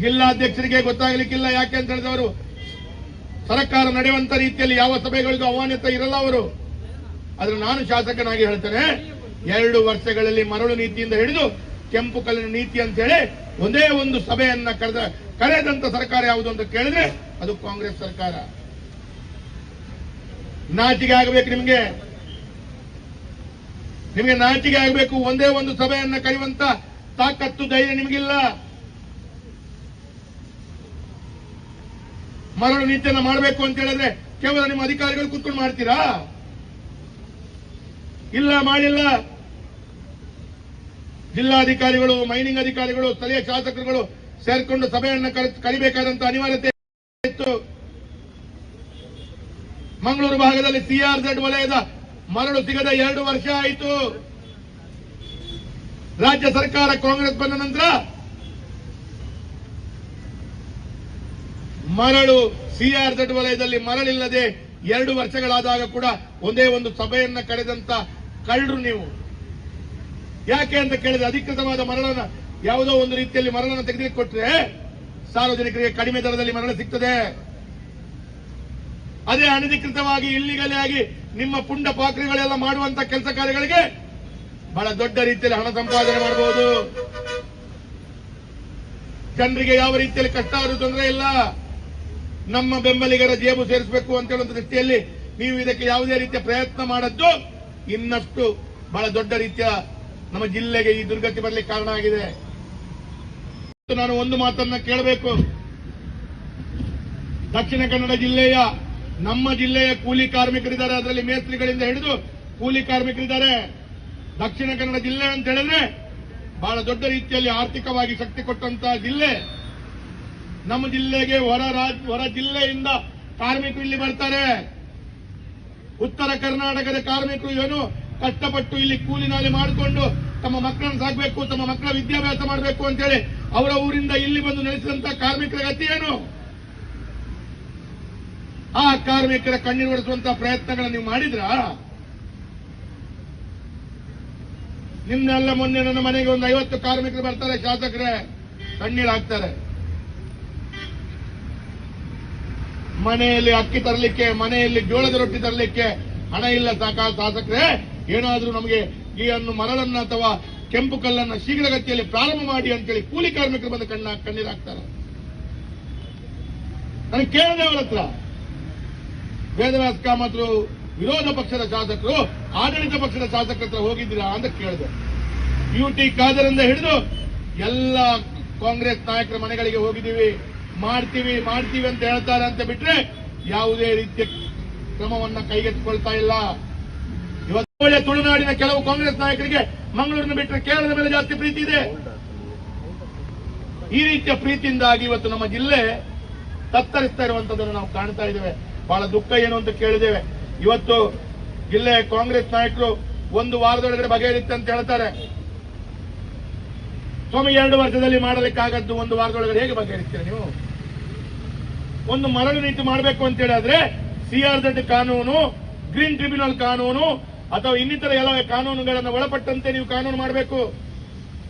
ಜಿಲ್ಲಾಧ್ಯಕ್ಷರಿಗೆ ಗೊತ್ತಾಗಲಿಕ್ಕಿಲ್ಲ. ಯಾಕೆ ಅಂತ ಹೇಳಿದವರು ಸರ್ಕಾರ ನಡೆಯುವಂತ ರೀತಿಯಲ್ಲಿ ಯಾವ ಸಭೆಗಳಿಗೂ ಆಹ್ವಾನಿತ ಇರಲ್ಲ ಅವರು. ಆದ್ರೆ ನಾನು ಶಾಸಕನಾಗಿ ಹೇಳ್ತೇನೆ, 2 ವರ್ಷಗಳಲ್ಲಿ ಮರಳು ನೀತಿಯಿಂದ ಹಿಡಿದು ಕೆಂಪು ಕಲ್ಲಿನ ನೀತಿ ಅಂತ ಹೇಳಿ ಒಂದೇ ಒಂದು ಸಭೆಯನ್ನ ಕರೆದಂತ ಸರ್ಕಾರ ಯಾವುದು ಅಂತ ಕೇಳಿದ್ರೆ ಅದು ಕಾಂಗ್ರೆಸ್ ಸರ್ಕಾರ. ನಾಚಿಕೆ ಆಗಬೇಕು ನಿಮಗೆ ನಾಚಿಕೆ ಆಗಬೇಕು. ಒಂದೇ ಒಂದು ಸಭೆಯನ್ನ ಕರೆಯುವಂತ ತಾಕತ್ತು ಧೈರ್ಯ ನಿಮಗಿಲ್ಲ. ಮರಳು ನೀತಿಯನ್ನ ಮಾಡಬೇಕು ಅಂತ ಹೇಳಿದ್ರೆ ಕೇವಲ ನಿಮ್ಮ ಅಧಿಕಾರಿಗಳು ಕೂತ್ಕೊಂಡು ಮಾಡ್ತೀರಾ? ಇಲ್ಲ, ಮಾಡಿಲ್ಲ. ಜಿಲ್ಲಾಧಿಕಾರಿಗಳು, ಮೈನಿಂಗ್ ಅಧಿಕಾರಿಗಳು, ಸ್ಥಳೀಯ ಶಾಸಕರುಗಳು ಸೇರ್ಕೊಂಡು ಸಭೆಯನ್ನ ಕರಿಬೇಕಾದಂತ ಅನಿವಾರ್ಯತೆ ಇತ್ತು. ಮಂಗಳೂರು ಭಾಗದಲ್ಲಿ ಸಿಆರ್ಝೆಡ್ ವಲಯದ ಮರಳು ಸಿಗದ 2 ವರ್ಷ ಆಯಿತು. ರಾಜ್ಯ ಸರ್ಕಾರ ಕಾಂಗ್ರೆಸ್ ಬಂದ ನಂತರ ಮರಳು CRZ ವಲಯದಲ್ಲಿ ಮರಳಿಲ್ಲದೆ 2 ವರ್ಷಗಳಾದಾಗ ಕೂಡ ಒಂದೇ ಒಂದು ಸಭೆಯನ್ನ ಕರೆದಂತ ಕಳ್ಳರು ನೀವು. ಯಾಕೆ ಅಂತ ಕೇಳಿದ್ರೆ ಅಧಿಕೃತವಾದ ಮರಳನ್ನ ಯಾವುದೋ ಒಂದು ರೀತಿಯಲ್ಲಿ ಮರಳನ್ನು ತೆಗೆದುಕೊಟ್ರೆ ಸಾರ್ವಜನಿಕರಿಗೆ ಕಡಿಮೆ ದರದಲ್ಲಿ ಮರಳು ಸಿಗ್ತದೆ. ಅದೇ ಅನಧಿಕೃತವಾಗಿ ಇಲ್ಲಿಗಲೇ ಆಗಿ ನಿಮ್ಮ ಪುಂಡ ಪಾಕ್ರಿಗಳೆಲ್ಲ ಮಾಡುವಂತ ಕೆಲಸ ಕಾರ್ಯಗಳಿಗೆ ಬಹಳ ದೊಡ್ಡ ರೀತಿಯಲ್ಲಿ ಹಣ ಸಂಪಾದನೆ ಮಾಡಬಹುದು. ಜನರಿಗೆ ಯಾವ ರೀತಿಯಲ್ಲಿ ಕಷ್ಟ ಆದರೂ ತೊಂದರೆ ಇಲ್ಲ. ನಮ್ಮ ಬೆಂಬಲಿಗರ ಜೇಬು ಸೇರಿಸಬೇಕು ಅಂತ ಹೇಳುವಂತ ದೃಷ್ಟಿಯಲ್ಲಿ ನೀವು ಇದಕ್ಕೆ ಯಾವುದೇ ರೀತಿಯ ಪ್ರಯತ್ನ ಮಾಡದ್ದು ಇನ್ನಷ್ಟು ಬಹಳ ದೊಡ್ಡ ರೀತಿಯ ನಮ್ಮ ಜಿಲ್ಲೆಗೆ ಈ ದುರ್ಗತಿ ಬರಲಿಕ್ಕೆ ಕಾರಣ ಆಗಿದೆ. ನಾನು ಒಂದು ಮಾತನ್ನ ಕೇಳಬೇಕು. ದಕ್ಷಿಣ ಕನ್ನಡ ಜಿಲ್ಲೆಯ ನಮ್ಮ ಜಿಲ್ಲೆಯ ಕೂಲಿ ಕಾರ್ಮಿಕರಿದ್ದಾರೆ, ಅದರಲ್ಲಿ ಮೇಸ್ತ್ರಿಗಳಿಂದ ಹಿಡಿದು ಕೂಲಿ ಕಾರ್ಮಿಕರಿದ್ದಾರೆ. ದಕ್ಷಿಣ ಕನ್ನಡ ಜಿಲ್ಲೆ ಅಂತ ಹೇಳಿದ್ರೆ ಬಹಳ ದೊಡ್ಡ ರೀತಿಯಲ್ಲಿ ಆರ್ಥಿಕವಾಗಿ ಶಕ್ತಿ ಕೊಟ್ಟಂತಹ ಜಿಲ್ಲೆ. ನಮ್ಮ ಜಿಲ್ಲೆಗೆ ಹೊರ ಜಿಲ್ಲೆಯಿಂದ ಕಾರ್ಮಿಕರು ಇಲ್ಲಿ ಬರ್ತಾರೆ. ಉತ್ತರ ಕರ್ನಾಟಕದ ಕಾರ್ಮಿಕರು ಏನು ಕಷ್ಟಪಟ್ಟು ಇಲ್ಲಿ ಕೂಲಿ ನಾಲಿ ಮಾಡಿಕೊಂಡು ತಮ್ಮ ಮಕ್ಕಳನ್ನು ಸಾಕಬೇಕು, ತಮ್ಮ ಮಕ್ಕಳ ವಿದ್ಯಾಭ್ಯಾಸ ಮಾಡಬೇಕು ಅಂತೇಳಿ ಅವರ ಊರಿಂದ ಇಲ್ಲಿ ಬಂದು ನೆಲೆಸಿದಂತ ಕಾರ್ಮಿಕರ ಗತಿ ಏನು? ಆ ಕಾರ್ಮಿಕರ ಕಣ್ಣೀರು ಒರೆಸುವಂತಹ ಪ್ರಯತ್ನಗಳನ್ನು ನೀವು ಮಾಡಿದ್ರ? ನಿನ್ನೆಲ್ಲ ಮೊನ್ನೆ ನನ್ನ ಮನೆಗೆ ಒಂದು 50 ಕಾರ್ಮಿಕರು ಬರ್ತಾರೆ, ಶಾಸಕರೇ ಕಣ್ಣೀರು ಹಾಕ್ತಾರೆ. ಮನೆಯಲ್ಲಿ ಅಕ್ಕಿ ತರಲಿಕ್ಕೆ, ಮನೆಯಲ್ಲಿ ಜೋಳದ ರೊಟ್ಟಿ ತರಲಿಕ್ಕೆ ಹಣ ಇಲ್ಲ ಶಾಸಕರೇ, ಏನಾದ್ರೂ ನಮಗೆ ಈ ಮರಳನ್ನ ಅಥವಾ ಕೆಂಪು ಕಲ್ಲನ್ನ ಶೀಘ್ರಗತಿಯಲ್ಲಿ ಪ್ರಾರಂಭ ಮಾಡಿ ಅಂತೇಳಿ ಕೂಲಿ ಕಾರ್ಮಿಕರು ಬಂದು ಕಣ್ಣೀರು ಹಾಕ್ತಾರೆ. ನನಗೆ ಕೇಳಿದೆ ಅವರ ಹತ್ರ, ವೇದವ್ಯಾಸ ಕಾಮತ್ರು ವಿರೋಧ ಪಕ್ಷದ ಶಾಸಕರು ಆಡಳಿತ ಪಕ್ಷದ ಶಾಸಕರ ಹತ್ರ ಹೋಗಿದ್ದೀರಾ ಅಂತ ಕೇಳಿದೆ. UT ಖಾದರಿಂದ ಹಿಡಿದು ಎಲ್ಲ ಕಾಂಗ್ರೆಸ್ ನಾಯಕರ ಮನೆಗಳಿಗೆ ಹೋಗಿದ್ದೀವಿ, ಮಾಡ್ತೀವಿ ಅಂತ ಹೇಳ್ತಾರೆ ಅಂತ ಬಿಟ್ರೆ ಯಾವುದೇ ರೀತಿಯ ಕ್ರಮವನ್ನ ಕೈಗೆತ್ತಿಕೊಳ್ತಾ ಇಲ್ಲ. ಇವತ್ತು ತುಳುನಾಡಿನ ಕೆಲವು ಕಾಂಗ್ರೆಸ್ ನಾಯಕರಿಗೆ ಮಂಗಳೂರಿನ ಬಿಟ್ಟರೆ ಕೇರಳದ ಮೇಲೆ ಜಾಸ್ತಿ ಪ್ರೀತಿ ಇದೆ. ಈ ರೀತಿಯ ಪ್ರೀತಿಯಿಂದಾಗಿ ಇವತ್ತು ನಮ್ಮ ಜಿಲ್ಲೆ ತತ್ತರಿಸ್ತಾ ಇರುವಂತದ್ದನ್ನು ನಾವು ಕಾಣ್ತಾ ಇದ್ದೇವೆ. ಬಹಳ ದುಃಖ ಏನು ಅಂತ ಕೇಳಿದ್ದೇವೆ. ಇವತ್ತು ಜಿಲ್ಲೆಯ ಕಾಂಗ್ರೆಸ್ ನಾಯಕರು 1 ವಾರದೊಳಗಡೆ ಬಗೆಹರಿಯುತ್ತೆ ಅಂತ ಹೇಳ್ತಾರೆ. ಸ್ವಾಮಿ 2 ವರ್ಷದಲ್ಲಿ ಮಾಡಲಿಕ್ಕಾಗದ್ದು 1 ವಾರದೊಳಗಡೆ ಹೇಗೆ ಬಗೆಹರಿಸ್ತೀರ ನೀವು? ಒಂದು ಮರಳು ನೀತಿ ಮಾಡಬೇಕು ಅಂತ ಹೇಳಿದ್ರೆ CRZ ಕಾನೂನು, ಗ್ರೀನ್ ಟ್ರಿಬ್ಯುನಲ್ ಕಾನೂನು ಅಥವಾ ಇನ್ನಿತರ ಎಲ್ಲ ಕಾನೂನುಗಳನ್ನು ಒಳಪಟ್ಟಂತೆ ನೀವು ಕಾನೂನು ಮಾಡಬೇಕು.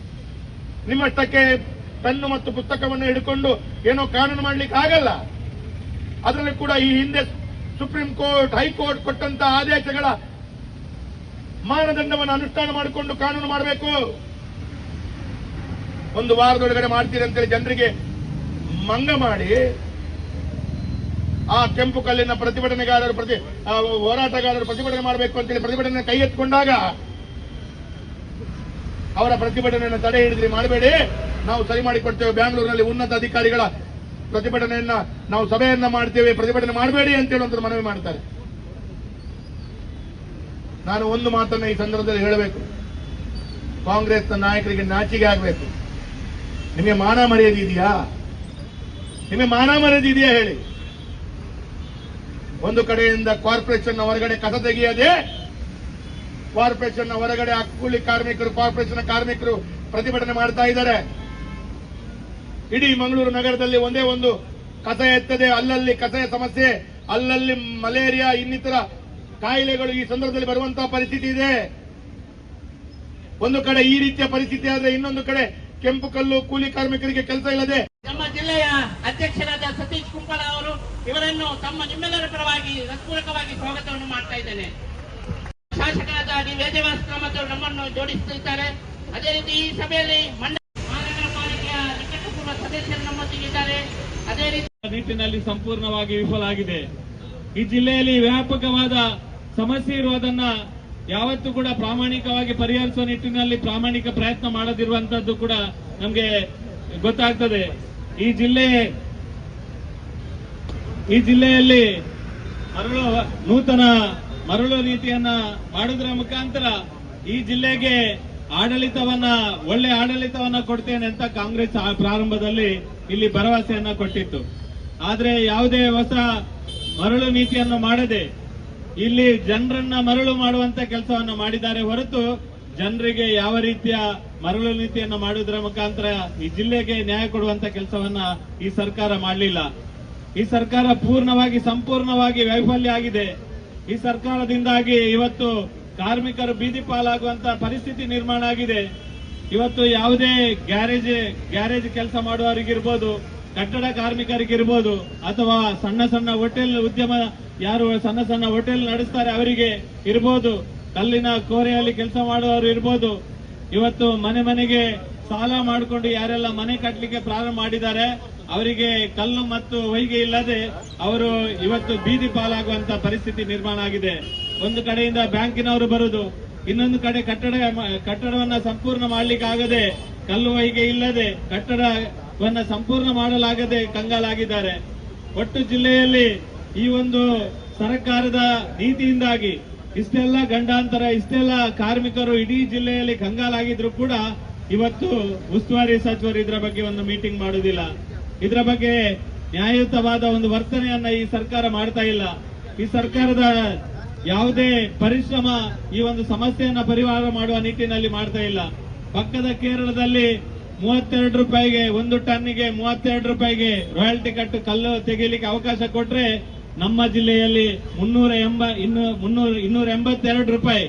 ನಿಮ್ಮಷ್ಟಕ್ಕೆ ಪೆನ್ನು ಮತ್ತು ಪುಸ್ತಕವನ್ನು ಹಿಡ್ಕೊಂಡು ಏನೋ ಕಾನೂನು ಮಾಡ್ಲಿಕ್ಕೆ ಆಗಲ್ಲ. ಅದರಲ್ಲಿ ಕೂಡ ಈ ಹಿಂದೆ ಸುಪ್ರೀಂ ಕೋರ್ಟ್, ಹೈಕೋರ್ಟ್ ಕೊಟ್ಟಂತ ಆದೇಶಗಳ ಮಾನದಂಡವನ್ನು ಅನುಷ್ಠಾನ ಮಾಡಿಕೊಂಡು ಕಾನೂನು ಮಾಡಬೇಕು. 1 ವಾರದೊಳಗಡೆ ಮಾಡ್ತೀರಿ ಅಂತೇಳಿ ಜನರಿಗೆ ಮಂಗ ಮಾಡಿ ಆ ಕೆಂಪು ಕಲ್ಲಿನ ಪ್ರತಿಭಟನೆಗಾರರು ಹೋರಾಟಗಾರರು ಪ್ರತಿಭಟನೆ ಮಾಡಬೇಕು ಅಂತೇಳಿ ಪ್ರತಿಭಟನೆ ಕೈ ಎತ್ತಿಕೊಂಡಾಗ ಅವರ ಪ್ರತಿಭಟನೆಯನ್ನು ತಡೆ ಹಿಡಿದ್ರಿ, ಮಾಡಬೇಡಿ, ನಾವು ಸರಿ ಮಾಡಿಕೊಡ್ತೇವೆ, ಬ್ಯಾಂಗ್ಳೂರಿನಲ್ಲಿ ಉನ್ನತ ಅಧಿಕಾರಿಗಳ ಪ್ರತಿಭಟನೆಯನ್ನ ನಾವು ಸಭೆಯನ್ನ ಮಾಡ್ತೇವೆ, ಪ್ರತಿಭಟನೆ ಮಾಡಬೇಡಿ ಅಂತ ಹೇಳುವಂತ ಮನವಿ ಮಾಡ್ತಾರೆ. ನಾನು ಒಂದು ಮಾತನ್ನ ಈ ಸಂದರ್ಭದಲ್ಲಿ ಹೇಳಬೇಕು. ಕಾಂಗ್ರೆಸ್ನ ನಾಯಕರಿಗೆ ನಾಚಿಕೆ ಆಗಬೇಕು. ನಿಮಗೆ ಮಾನ ಮರ್ಯಾದೆ ಇದೆಯಾ? ಹೇಳಿ. ಒಂದು ಕಡೆಯಿಂದ ಕಾರ್ಪೊರೇಷನ್ ಹೊರಗಡೆ ಕಸ ತೆಗೆಯದೆ, ಕಾರ್ಪೊರೇಷನ್ ಹೊರಗಡೆ ಕೂಲಿ ಕಾರ್ಮಿಕರು, ಕಾರ್ಪೊರೇಷನ್ ಕಾರ್ಮಿಕರು ಪ್ರತಿಭಟನೆ ಮಾಡ್ತಾ ಇದ್ದಾರೆ. ಇಡೀ ಮಂಗಳೂರು ನಗರದಲ್ಲಿ ಒಂದೇ ಒಂದು ಕಸ ಎತ್ತದೆ, ಅಲ್ಲಲ್ಲಿ ಕಸದ ಸಮಸ್ಯೆ, ಅಲ್ಲಲ್ಲಿ ಮಲೇರಿಯಾ ಇನ್ನಿತರ ಕಾಯಿಲೆಗಳು ಈ ಸಂದರ್ಭದಲ್ಲಿ ಬರುವಂತಹ ಪರಿಸ್ಥಿತಿ ಇದೆ. ಒಂದು ಕಡೆ ಈ ರೀತಿಯ ಪರಿಸ್ಥಿತಿ ಆದ್ರೆ ಇನ್ನೊಂದು ಕಡೆ ಕೆಂಪು ಕಲ್ಲು ಕೂಲಿ ಕಾರ್ಮಿಕರಿಗೆ ಕೆಲಸ ಇಲ್ಲದೆ ನಮ್ಮ ಜಿಲ್ಲೆಯ ಅಧ್ಯಕ್ಷರಾದ ಸತೀಶ್ ಕುಂಪಳ ಅವರು ಇವರನ್ನು ನಿಮ್ಮೆಲ್ಲರ ಪರವಾಗಿ ಹೃತ್ಪೂರ್ವಕವಾಗಿ ಸ್ವಾಗತವನ್ನು ಮಾಡ್ತಾ ಇದ್ದೇನೆ. ಶಾಸಕರಾದ ವೇದವ್ಯಾಸ ಕಾಮತ್ ಅವರು ನಮ್ಮನ್ನು ಜೋಡಿಸುತ್ತಿದ್ದಾರೆ. ಅದೇ ರೀತಿ ಈ ಸಭೆಯಲ್ಲಿ ಮಹಾನಗರ ಪಾಲಿಕೆಯ ನಿಕಟಪೂರ್ವ ಸದಸ್ಯರು ನಮ್ಮೊಂದಿಗಿದ್ದಾರೆ. ಅದೇ ರೀತಿ ನಿಟ್ಟಿನಲ್ಲಿ ಸಂಪೂರ್ಣವಾಗಿ ವಿಫಲ ಆಗಿದೆ. ಈ ಜಿಲ್ಲೆಯಲ್ಲಿ ವ್ಯಾಪಕವಾದ ಸಮಸ್ಯೆ ಇರುವುದನ್ನ ಯಾವತ್ತೂ ಕೂಡ ಪ್ರಾಮಾಣಿಕವಾಗಿ ಪರಿಹರಿಸುವ ನಿಟ್ಟಿನಲ್ಲಿ ಪ್ರಾಮಾಣಿಕ ಪ್ರಯತ್ನ ಮಾಡದಿರುವಂತದ್ದು ಕೂಡ ನಮಗೆ ಗೊತ್ತಾಗ್ತದೆ. ಈ ಜಿಲ್ಲೆಯಲ್ಲಿ ನೂತನ ಮರಳು ನೀತಿಯನ್ನ ಮಾಡುವುದರ ಮುಖಾಂತರ ಈ ಜಿಲ್ಲೆಗೆ ಒಳ್ಳೆ ಆಡಳಿತವನ್ನ ಕೊಡ್ತೇನೆ ಅಂತ ಕಾಂಗ್ರೆಸ್ ಪ್ರಾರಂಭದಲ್ಲಿ ಇಲ್ಲಿ ಭರವಸೆಯನ್ನ ಕೊಟ್ಟಿತ್ತು. ಆದ್ರೆ ಯಾವುದೇ ಹೊಸ ಮರಳು ನೀತಿಯನ್ನು ಮಾಡದೆ ಇಲ್ಲಿ ಜನರನ್ನ ಮರಳು ಮಾಡುವಂತ ಕೆಲಸವನ್ನ ಮಾಡಿದ್ದಾರೆ ಹೊರತು ಜನರಿಗೆ ಯಾವ ರೀತಿಯ ಮರಳು ನೀತಿಯನ್ನ ಮಾಡುವುದರ ಮುಖಾಂತರ ಈ ಜಿಲ್ಲೆಗೆ ನ್ಯಾಯ ಕೊಡುವಂತ ಕೆಲಸವನ್ನ ಈ ಸರ್ಕಾರ ಮಾಡಲಿಲ್ಲ. ಈ ಸರ್ಕಾರ ಸಂಪೂರ್ಣವಾಗಿ ವೈಫಲ್ಯ ಆಗಿದೆ. ಈ ಸರ್ಕಾರದಿಂದಾಗಿ ಇವತ್ತು ಕಾರ್ಮಿಕರು ಬೀದಿ ಪಾಲಾಗುವಂತ ಪರಿಸ್ಥಿತಿ ನಿರ್ಮಾಣ ಆಗಿದೆ. ಇವತ್ತು ಯಾವುದೇ ಗ್ಯಾರೇಜ್ ಕೆಲಸ ಮಾಡುವವರಿಗಿರ್ಬೋದು, ಕಟ್ಟಡ ಕಾರ್ಮಿಕರಿಗಿರ್ಬೋದು, ಅಥವಾ ಸಣ್ಣ ಹೋಟೆಲ್ ಉದ್ಯಮ ಯಾರು ಸಣ್ಣ ಹೋಟೆಲ್ ನಡೆಸ್ತಾರೆ ಅವರಿಗೆ ಇರ್ಬೋದು, ಕಲ್ಲಿನ ಕೋರೆಯಲ್ಲಿ ಕೆಲಸ ಮಾಡುವವರು ಇರ್ಬೋದು, ಇವತ್ತು ಮನೆಗೆ ಸಾಲ ಮಾಡಿಕೊಂಡು ಯಾರೆಲ್ಲ ಮನೆ ಕಟ್ಟಲಿಕ್ಕೆ ಪ್ರಾರಂಭ ಮಾಡಿದ್ದಾರೆ ಅವರಿಗೆ ಕಲ್ಲು ಮತ್ತು ಹೊಯ್ಗೆ ಇಲ್ಲದೆ ಅವರು ಇವತ್ತು ಬೀದಿ ಪಾಲಾಗುವಂತ ಪರಿಸ್ಥಿತಿ ನಿರ್ಮಾಣ ಆಗಿದೆ. ಒಂದು ಕಡೆಯಿಂದ ಬ್ಯಾಂಕಿನವರು ಬರುದು, ಇನ್ನೊಂದು ಕಡೆ ಕಟ್ಟಡವನ್ನ ಸಂಪೂರ್ಣ ಮಾಡಲಿಕ್ಕಾಗದೆ, ಕಲ್ಲು ಹೊಯ್ಗೆ ಇಲ್ಲದೆ ಕಟ್ಟಡವನ್ನ ಸಂಪೂರ್ಣ ಮಾಡಲಾಗದೆ ಕಂಗಾಲಾಗಿದ್ದಾರೆ. ಒಟ್ಟು ಜಿಲ್ಲೆಯಲ್ಲಿ ಈ ಒಂದು ಸರ್ಕಾರದ ನೀತಿಯಿಂದಾಗಿ ಇಷ್ಟೆಲ್ಲ ಗಂಡಾಂತರ, ಇಷ್ಟೆಲ್ಲ ಕಾರ್ಮಿಕರು ಇಡೀ ಜಿಲ್ಲೆಯಲ್ಲಿ ಕಂಗಾಲಾಗಿದ್ರು ಕೂಡ ಇವತ್ತು ಉಸ್ತುವಾರಿ ಸಚಿವರು ಇದರ ಬಗ್ಗೆ ಒಂದು ಮೀಟಿಂಗ್ ಮಾಡುವುದಿಲ್ಲ. ಇದರ ಬಗ್ಗೆ ನ್ಯಾಯಯುತವಾದ ಒಂದು ವರ್ತನೆಯನ್ನ ಈ ಸರ್ಕಾರ ಮಾಡ್ತಾ ಇಲ್ಲ. ಈ ಸರ್ಕಾರದ ಯಾವುದೇ ಪರಿಶ್ರಮ ಈ ಒಂದು ಸಮಸ್ಯೆಯನ್ನ ಪರಿಹಾರ ಮಾಡುವ ನಿಟ್ಟಿನಲ್ಲಿ ಮಾಡ್ತಾ ಇಲ್ಲ. ಪಕ್ಕದ ಕೇರಳದಲ್ಲಿ 32 ರೂಪಾಯಿಗೆ ಒಂದು ಟನ್ನಿಗೆ 32 ರೂಪಾಯಿಗೆ ರಾಯಲ್ಟಿ ಕಟ್ಟು ಕಲ್ಲು ತೆಗೆಯಲಿಕ್ಕೆ ಅವಕಾಶ ಕೊಟ್ರೆ, ನಮ್ಮ ಜಿಲ್ಲೆಯಲ್ಲಿ 282 ರೂಪಾಯಿ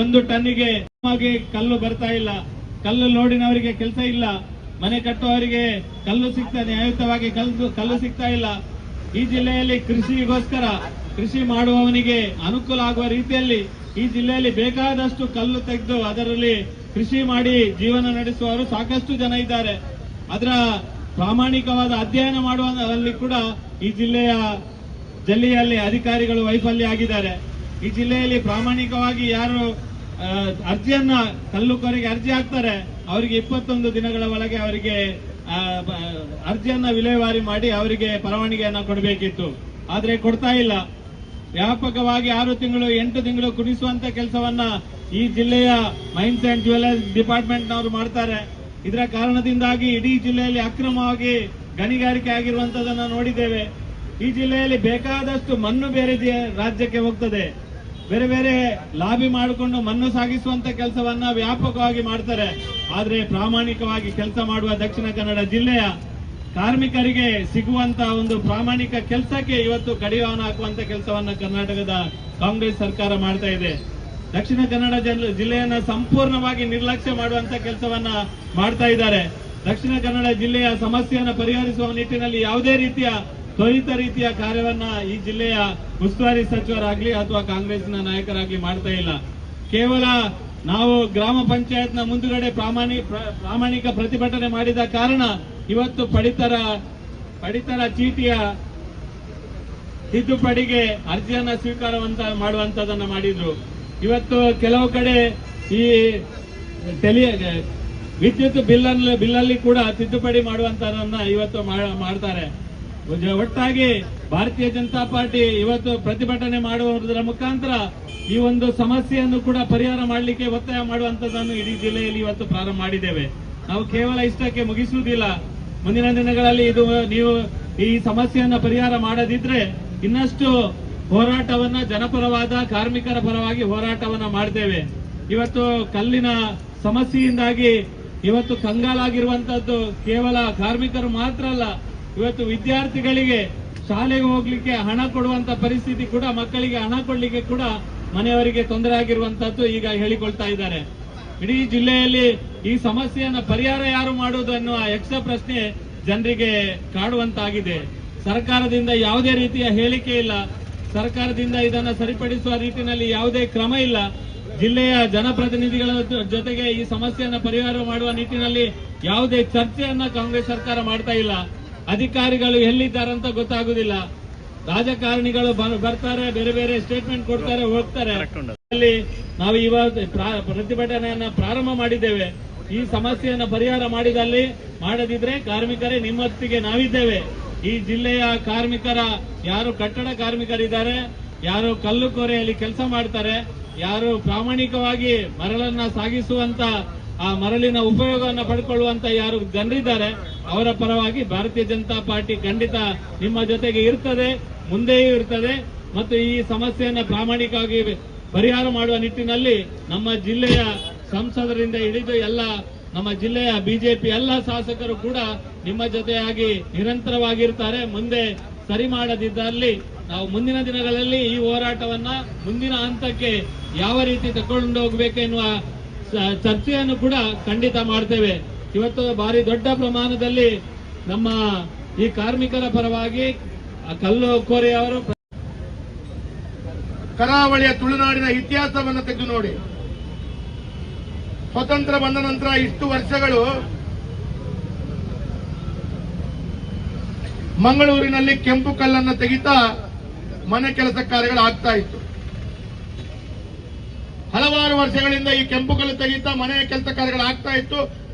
ಒಂದು ಟನ್ನಿಗೆ ಕಲ್ಲು ಬರ್ತಾ ಇಲ್ಲ. ಕಲ್ಲು ಲೋಡಿನವರಿಗೆ ಕೆಲಸ ಇಲ್ಲ, ಮನೆ ಕಟ್ಟುವವರಿಗೆ ಕಲ್ಲು ನ್ಯಾಯಯುತವಾಗಿ ಕಲ್ಲು ಸಿಗ್ತಾ ಇಲ್ಲ. ಈ ಜಿಲ್ಲೆಯಲ್ಲಿ ಕೃಷಿ ಮಾಡುವವನಿಗೆ ಅನುಕೂಲ ಆಗುವ ರೀತಿಯಲ್ಲಿ ಈ ಜಿಲ್ಲೆಯಲ್ಲಿ ಬೇಕಾದಷ್ಟು ಕಲ್ಲು ತೆಗೆದು ಅದರಲ್ಲಿ ಕೃಷಿ ಮಾಡಿ ಜೀವನ ನಡೆಸುವವರು ಸಾಕಷ್ಟು ಜನ ಇದ್ದಾರೆ. ಅದರ ಪ್ರಾಮಾಣಿಕವಾದ ಅಧ್ಯಯನ ಮಾಡುವಲ್ಲಿ ಕೂಡ ಈ ಜಿಲ್ಲೆಯಲ್ಲಿ ಅಧಿಕಾರಿಗಳು ವೈಫಲ್ಯ ಆಗಿದ್ದಾರೆ. ಈ ಜಿಲ್ಲೆಯಲ್ಲಿ ಪ್ರಾಮಾಣಿಕವಾಗಿ ಯಾರು ಅರ್ಜಿಯನ್ನ ಕಲ್ಲುಕೋರಿಗೆ ಅರ್ಜಿ ಹಾಕ್ತಾರೆ ಅವರಿಗೆ 21 ದಿನಗಳ ಒಳಗೆ ಅವರಿಗೆ ಅರ್ಜಿಯನ್ನ ವಿಲೇವಾರಿ ಮಾಡಿ ಅವರಿಗೆ ಪರವಾನಗಿಯನ್ನ ಕೊಡಬೇಕಿತ್ತು. ಆದ್ರೆ ಕೊಡ್ತಾ ಇಲ್ಲ. ವ್ಯಾಪಕವಾಗಿ 6 ತಿಂಗಳು 8 ತಿಂಗಳು ಕುಣಿಸುವಂತ ಕೆಲಸವನ್ನ ಈ ಜಿಲ್ಲೆಯ ಮೈನ್ಸ್ ಅಂಡ್ ಜ್ಯುವೆಲರ್ಸ್ ಡಿಪಾರ್ಟ್ಮೆಂಟ್ನವರು ಮಾಡ್ತಾರೆ. ಇದರ ಕಾರಣದಿಂದಾಗಿ ಇಡೀ ಜಿಲ್ಲೆಯಲ್ಲಿ ಅಕ್ರಮವಾಗಿ ಗಣಿಗಾರಿಕೆ ಆಗಿರುವಂತದನ್ನ ನೋಡಿದ್ದೇವೆ. ಈ ಜಿಲ್ಲೆಯಲ್ಲಿ ಬೇಕಾದಷ್ಟು ಮಣ್ಣು ಬೇರೆ ರಾಜ್ಯಕ್ಕೆ ಹೋಗ್ತದೆ. ಬೇರೆ ಲಾಬಿ ಮಾಡಿಕೊಂಡು ಮಣ್ಣು ಸಾಗಿಸುವಂತ ಕೆಲಸವನ್ನ ವ್ಯಾಪಕವಾಗಿ ಮಾಡ್ತಾರೆ. ಆದ್ರೆ ಪ್ರಾಮಾಣಿಕವಾಗಿ ಕೆಲಸ ಮಾಡುವ ದಕ್ಷಿಣ ಕನ್ನಡ ಜಿಲ್ಲೆಯ ಕಾರ್ಮಿಕರಿಗೆ ಸಿಗುವಂತ ಒಂದು ಪ್ರಾಮಾಣಿಕ ಕೆಲಸಕ್ಕೆ ಇವತ್ತು ಕಡಿವಾಣ ಹಾಕುವಂತ ಕೆಲಸವನ್ನ ಕರ್ನಾಟಕದ ಕಾಂಗ್ರೆಸ್ ಸರ್ಕಾರ ಮಾಡ್ತಾ ಇದೆ. ದಕ್ಷಿಣ ಕನ್ನಡ ಜಿಲ್ಲೆಯನ್ನ ಸಂಪೂರ್ಣವಾಗಿ ನಿರ್ಲಕ್ಷ್ಯ ಮಾಡುವಂತ ಕೆಲಸವನ್ನ ಮಾಡ್ತಾ ಇದ್ದಾರೆ. ದಕ್ಷಿಣ ಕನ್ನಡ ಜಿಲ್ಲೆಯ ಸಮಸ್ಯೆಯನ್ನು ಪರಿಹರಿಸುವ ನಿಟ್ಟಿನಲ್ಲಿ ಯಾವುದೇ ರೀತಿಯ ತ್ವರಿತ ರೀತಿಯ ಕಾರ್ಯವನ್ನ ಈ ಜಿಲ್ಲೆಯ ಉಸ್ತುವಾರಿ ಸಚಿವರಾಗ್ಲಿ ಅಥವಾ ಕಾಂಗ್ರೆಸ್ನ ನಾಯಕರಾಗ್ಲಿ ಮಾಡ್ತಾ ಇಲ್ಲ. ಕೇವಲ ನಾವು ಗ್ರಾಮ ಪಂಚಾಯತ್ನ ಮುಂದುಗಡೆ ಪ್ರಾಮಾಣಿಕ ಪ್ರತಿಭಟನೆ ಮಾಡಿದ ಕಾರಣ ಇವತ್ತು ಪಡಿತರ ಚೀಟಿಯ ತಿದ್ದುಪಡಿಗೆ ಅರ್ಜಿಯನ್ನ ಮಾಡುವಂತದನ್ನ ಮಾಡಿದ್ರು. ಇವತ್ತು ಕೆಲವು ಕಡೆ ಈ ವಿದ್ಯುತ್ ಬಿಲ್ಲಲ್ಲಿ ಕೂಡ ತಿದ್ದುಪಡಿ ಮಾಡುವಂತದನ್ನ ಇವತ್ತು ಮಾಡ್ತಾರೆ. ಒಟ್ಟಾಗಿ ಭಾರತೀಯ ಜನತಾ ಪಾರ್ಟಿ ಇವತ್ತು ಪ್ರತಿಭಟನೆ ಮಾಡುವುದರ ಮುಖಾಂತರ ಈ ಒಂದು ಸಮಸ್ಯೆಯನ್ನು ಕೂಡ ಪರಿಹಾರ ಮಾಡಲಿಕ್ಕೆ ಒತ್ತಾಯ ಮಾಡುವಂತದನ್ನು ಇಡೀ ಜಿಲ್ಲೆಯಲ್ಲಿ ಇವತ್ತು ಪ್ರಾರಂಭ ಮಾಡಿದ್ದೇವೆ. ನಾವು ಕೇವಲ ಇಷ್ಟಕ್ಕೆ ಮುಗಿಸುವುದಿಲ್ಲ. ಮುಂದಿನ ದಿನಗಳಲ್ಲಿ ನೀವು ಈ ಸಮಸ್ಯೆಯನ್ನು ಪರಿಹಾರ ಮಾಡದಿದ್ರೆ ಇನ್ನಷ್ಟು ಹೋರಾಟವನ್ನ ಜನಪರವಾದ ಕಾರ್ಮಿಕರ ಪರವಾಗಿ ಹೋರಾಟವನ್ನ ಮಾಡ್ತೇವೆ. ಇವತ್ತು ಕಲ್ಲಿನ ಸಮಸ್ಯೆಯಿಂದಾಗಿ ಇವತ್ತು ಕಂಗಾಲಾಗಿರುವಂತದ್ದು ಕೇವಲ ಕಾರ್ಮಿಕರು ಮಾತ್ರ ಅಲ್ಲ, ಇವತ್ತು ವಿದ್ಯಾರ್ಥಿಗಳಿಗೆ ಶಾಲೆಗೆ ಹೋಗ್ಲಿಕ್ಕೆ ಹಣ ಕೊಡುವಂತ ಪರಿಸ್ಥಿತಿ ಕೂಡ, ಮಕ್ಕಳಿಗೆ ಹಣ ಕೊಡ್ಲಿಕ್ಕೆ ಕೂಡ ಮನೆಯವರಿಗೆ ತೊಂದರೆ ಆಗಿರುವಂತದ್ದು ಈಗ ಹೇಳಿಕೊಳ್ತಾ ಇದ್ದಾರೆ. ಇಡೀ ಜಿಲ್ಲೆಯಲ್ಲಿ ಈ ಸಮಸ್ಯೆಯನ್ನ ಪರಿಹಾರ ಯಾರು ಮಾಡುವುದು ಅನ್ನುವ ಯಕ್ಷ ಪ್ರಶ್ನೆ ಜನರಿಗೆ ಕಾಡುವಂತಾಗಿದೆ. ಸರ್ಕಾರದಿಂದ ಯಾವುದೇ ರೀತಿಯ ಹೇಳಿಕೆ ಇಲ್ಲ. ಸರ್ಕಾರದಿಂದ ಇದನ್ನ ಸರಿಪಡಿಸುವ ರೀತಿಯಲ್ಲಿ ಯಾವುದೇ ಕ್ರಮ ಇಲ್ಲ. ಜಿಲ್ಲೆಯ ಜನಪ್ರತಿನಿಧಿಗಳ ಜೊತೆಗೆ ಈ ಸಮಸ್ಯೆಯನ್ನ ಪರಿಹಾರ ಮಾಡುವ ನಿಟ್ಟಿನಲ್ಲಿ ಯಾವುದೇ ಚರ್ಚೆಯನ್ನ ಕಾಂಗ್ರೆಸ್ ಸರ್ಕಾರ ಮಾಡ್ತಾ ಇಲ್ಲ. ಅಧಿಕಾರಿಗಳು ಎಲ್ಲಿದ್ದಾರಂತ ಗೊತ್ತಾಗುದಿಲ್ಲ. ರಾಜಕಾರಣಿಗಳು ಬರ್ತಾರೆ, ಬೇರೆ ಸ್ಟೇಟ್ಮೆಂಟ್ ಕೊಡ್ತಾರೆ, ಹೋಗ್ತಾರೆ. ನಾವು ಇವತ್ತು ಪ್ರತಿಭಟನೆಯನ್ನ ಪ್ರಾರಂಭ ಮಾಡಿದ್ದೇವೆ. ಈ ಸಮಸ್ಯೆಯನ್ನ ಪರಿಹಾರ ಮಾಡದಿದ್ರೆ ಕಾರ್ಮಿಕರೇ ನಿಮ್ಮೊತ್ತಿಗೆ ನಾವಿದ್ದೇವೆ. ಈ ಜಿಲ್ಲೆಯ ಕಾರ್ಮಿಕರ ಯಾರು ಕಟ್ಟಡ ಕಾರ್ಮಿಕರಿದ್ದಾರೆ, ಯಾರು ಕಲ್ಲು ಕೋರೆಯಲ್ಲಿ ಕೆಲಸ ಮಾಡ್ತಾರೆ, ಯಾರು ಪ್ರಾಮಾಣಿಕವಾಗಿ ಮರಳನ್ನ ಸಾಗಿಸುವಂತ ಆ ಮರಳಿನ ಉಪಯೋಗವನ್ನು ಪಡ್ಕೊಳ್ಳುವಂತ ಯಾರು ಜನರಿದ್ದಾರೆ, ಅವರ ಪರವಾಗಿ ಭಾರತೀಯ ಜನತಾ ಪಾರ್ಟಿ ಖಂಡಿತ ನಿಮ್ಮ ಜೊತೆಗೆ ಇರ್ತದೆ, ಮುಂದೆಯೂ ಇರ್ತದೆ. ಮತ್ತು ಈ ಸಮಸ್ಯೆಯನ್ನು ಪ್ರಾಮಾಣಿಕವಾಗಿ ಪರಿಹಾರ ಮಾಡುವ ನಿಟ್ಟಿನಲ್ಲಿ ನಮ್ಮ ಜಿಲ್ಲೆಯ ಸಂಸದರಿಂದ ಹಿಡಿದು ನಮ್ಮ ಜಿಲ್ಲೆಯ ಬಿಜೆಪಿ ಎಲ್ಲ ಶಾಸಕರು ಕೂಡ ನಿಮ್ಮ ಜೊತೆಯಾಗಿ ನಿರಂತರವಾಗಿರ್ತಾರೆ. ಮುಂದೆ ಸರಿ ಮಾಡದಿದ್ದಲ್ಲಿ ನಾವು ಮುಂದಿನ ದಿನಗಳಲ್ಲಿ ಈ ಹೋರಾಟವನ್ನ ಮುಂದಿನ ಹಂತಕ್ಕೆ ಯಾವ ರೀತಿ ತಗೊಂಡು ಹೋಗ್ಬೇಕೆನ್ನುವ ಚರ್ಚೆಯನ್ನು ಕೂಡ ಖಂಡಿತ ಮಾಡ್ತೇವೆ. ಇವತ್ತು ಭಾರಿ ದೊಡ್ಡ ಪ್ರಮಾಣದಲ್ಲಿ ನಮ್ಮ ಈ ಕಾರ್ಮಿಕರ ಪರವಾಗಿ ಕಲ್ಲು ಕೋರೆ ಅವರು ಕರಾವಳಿಯ ತುಳುನಾಡಿನ ಇತಿಹಾಸವನ್ನು ತೆಗೆದು ನೋಡಿ. ಸ್ವತಂತ್ರ ಬಂದ ನಂತರ ಇಷ್ಟು ವರ್ಷಗಳು ಮಂಗಳೂರಿನಲ್ಲಿ ಕೆಂಪು ಕಲ್ಲನ್ನು ತೆಗಿತಾ ಮನೆ ಕೆಲಸ ಕಾರ್ಯಗಳು ಆಗ್ತಾ ಇತ್ತು. ಹಲವಾರು ವರ್ಷಗಳಿಂದ ಈ ಕೆಂಪು ಕಲ್ಲು ತೆಗಿತಾ ಮನೆಯ ಕೆಲಸ ಕಾರ್ಯಗಳು ಆಗ್ತಾ ಇತ್ತು.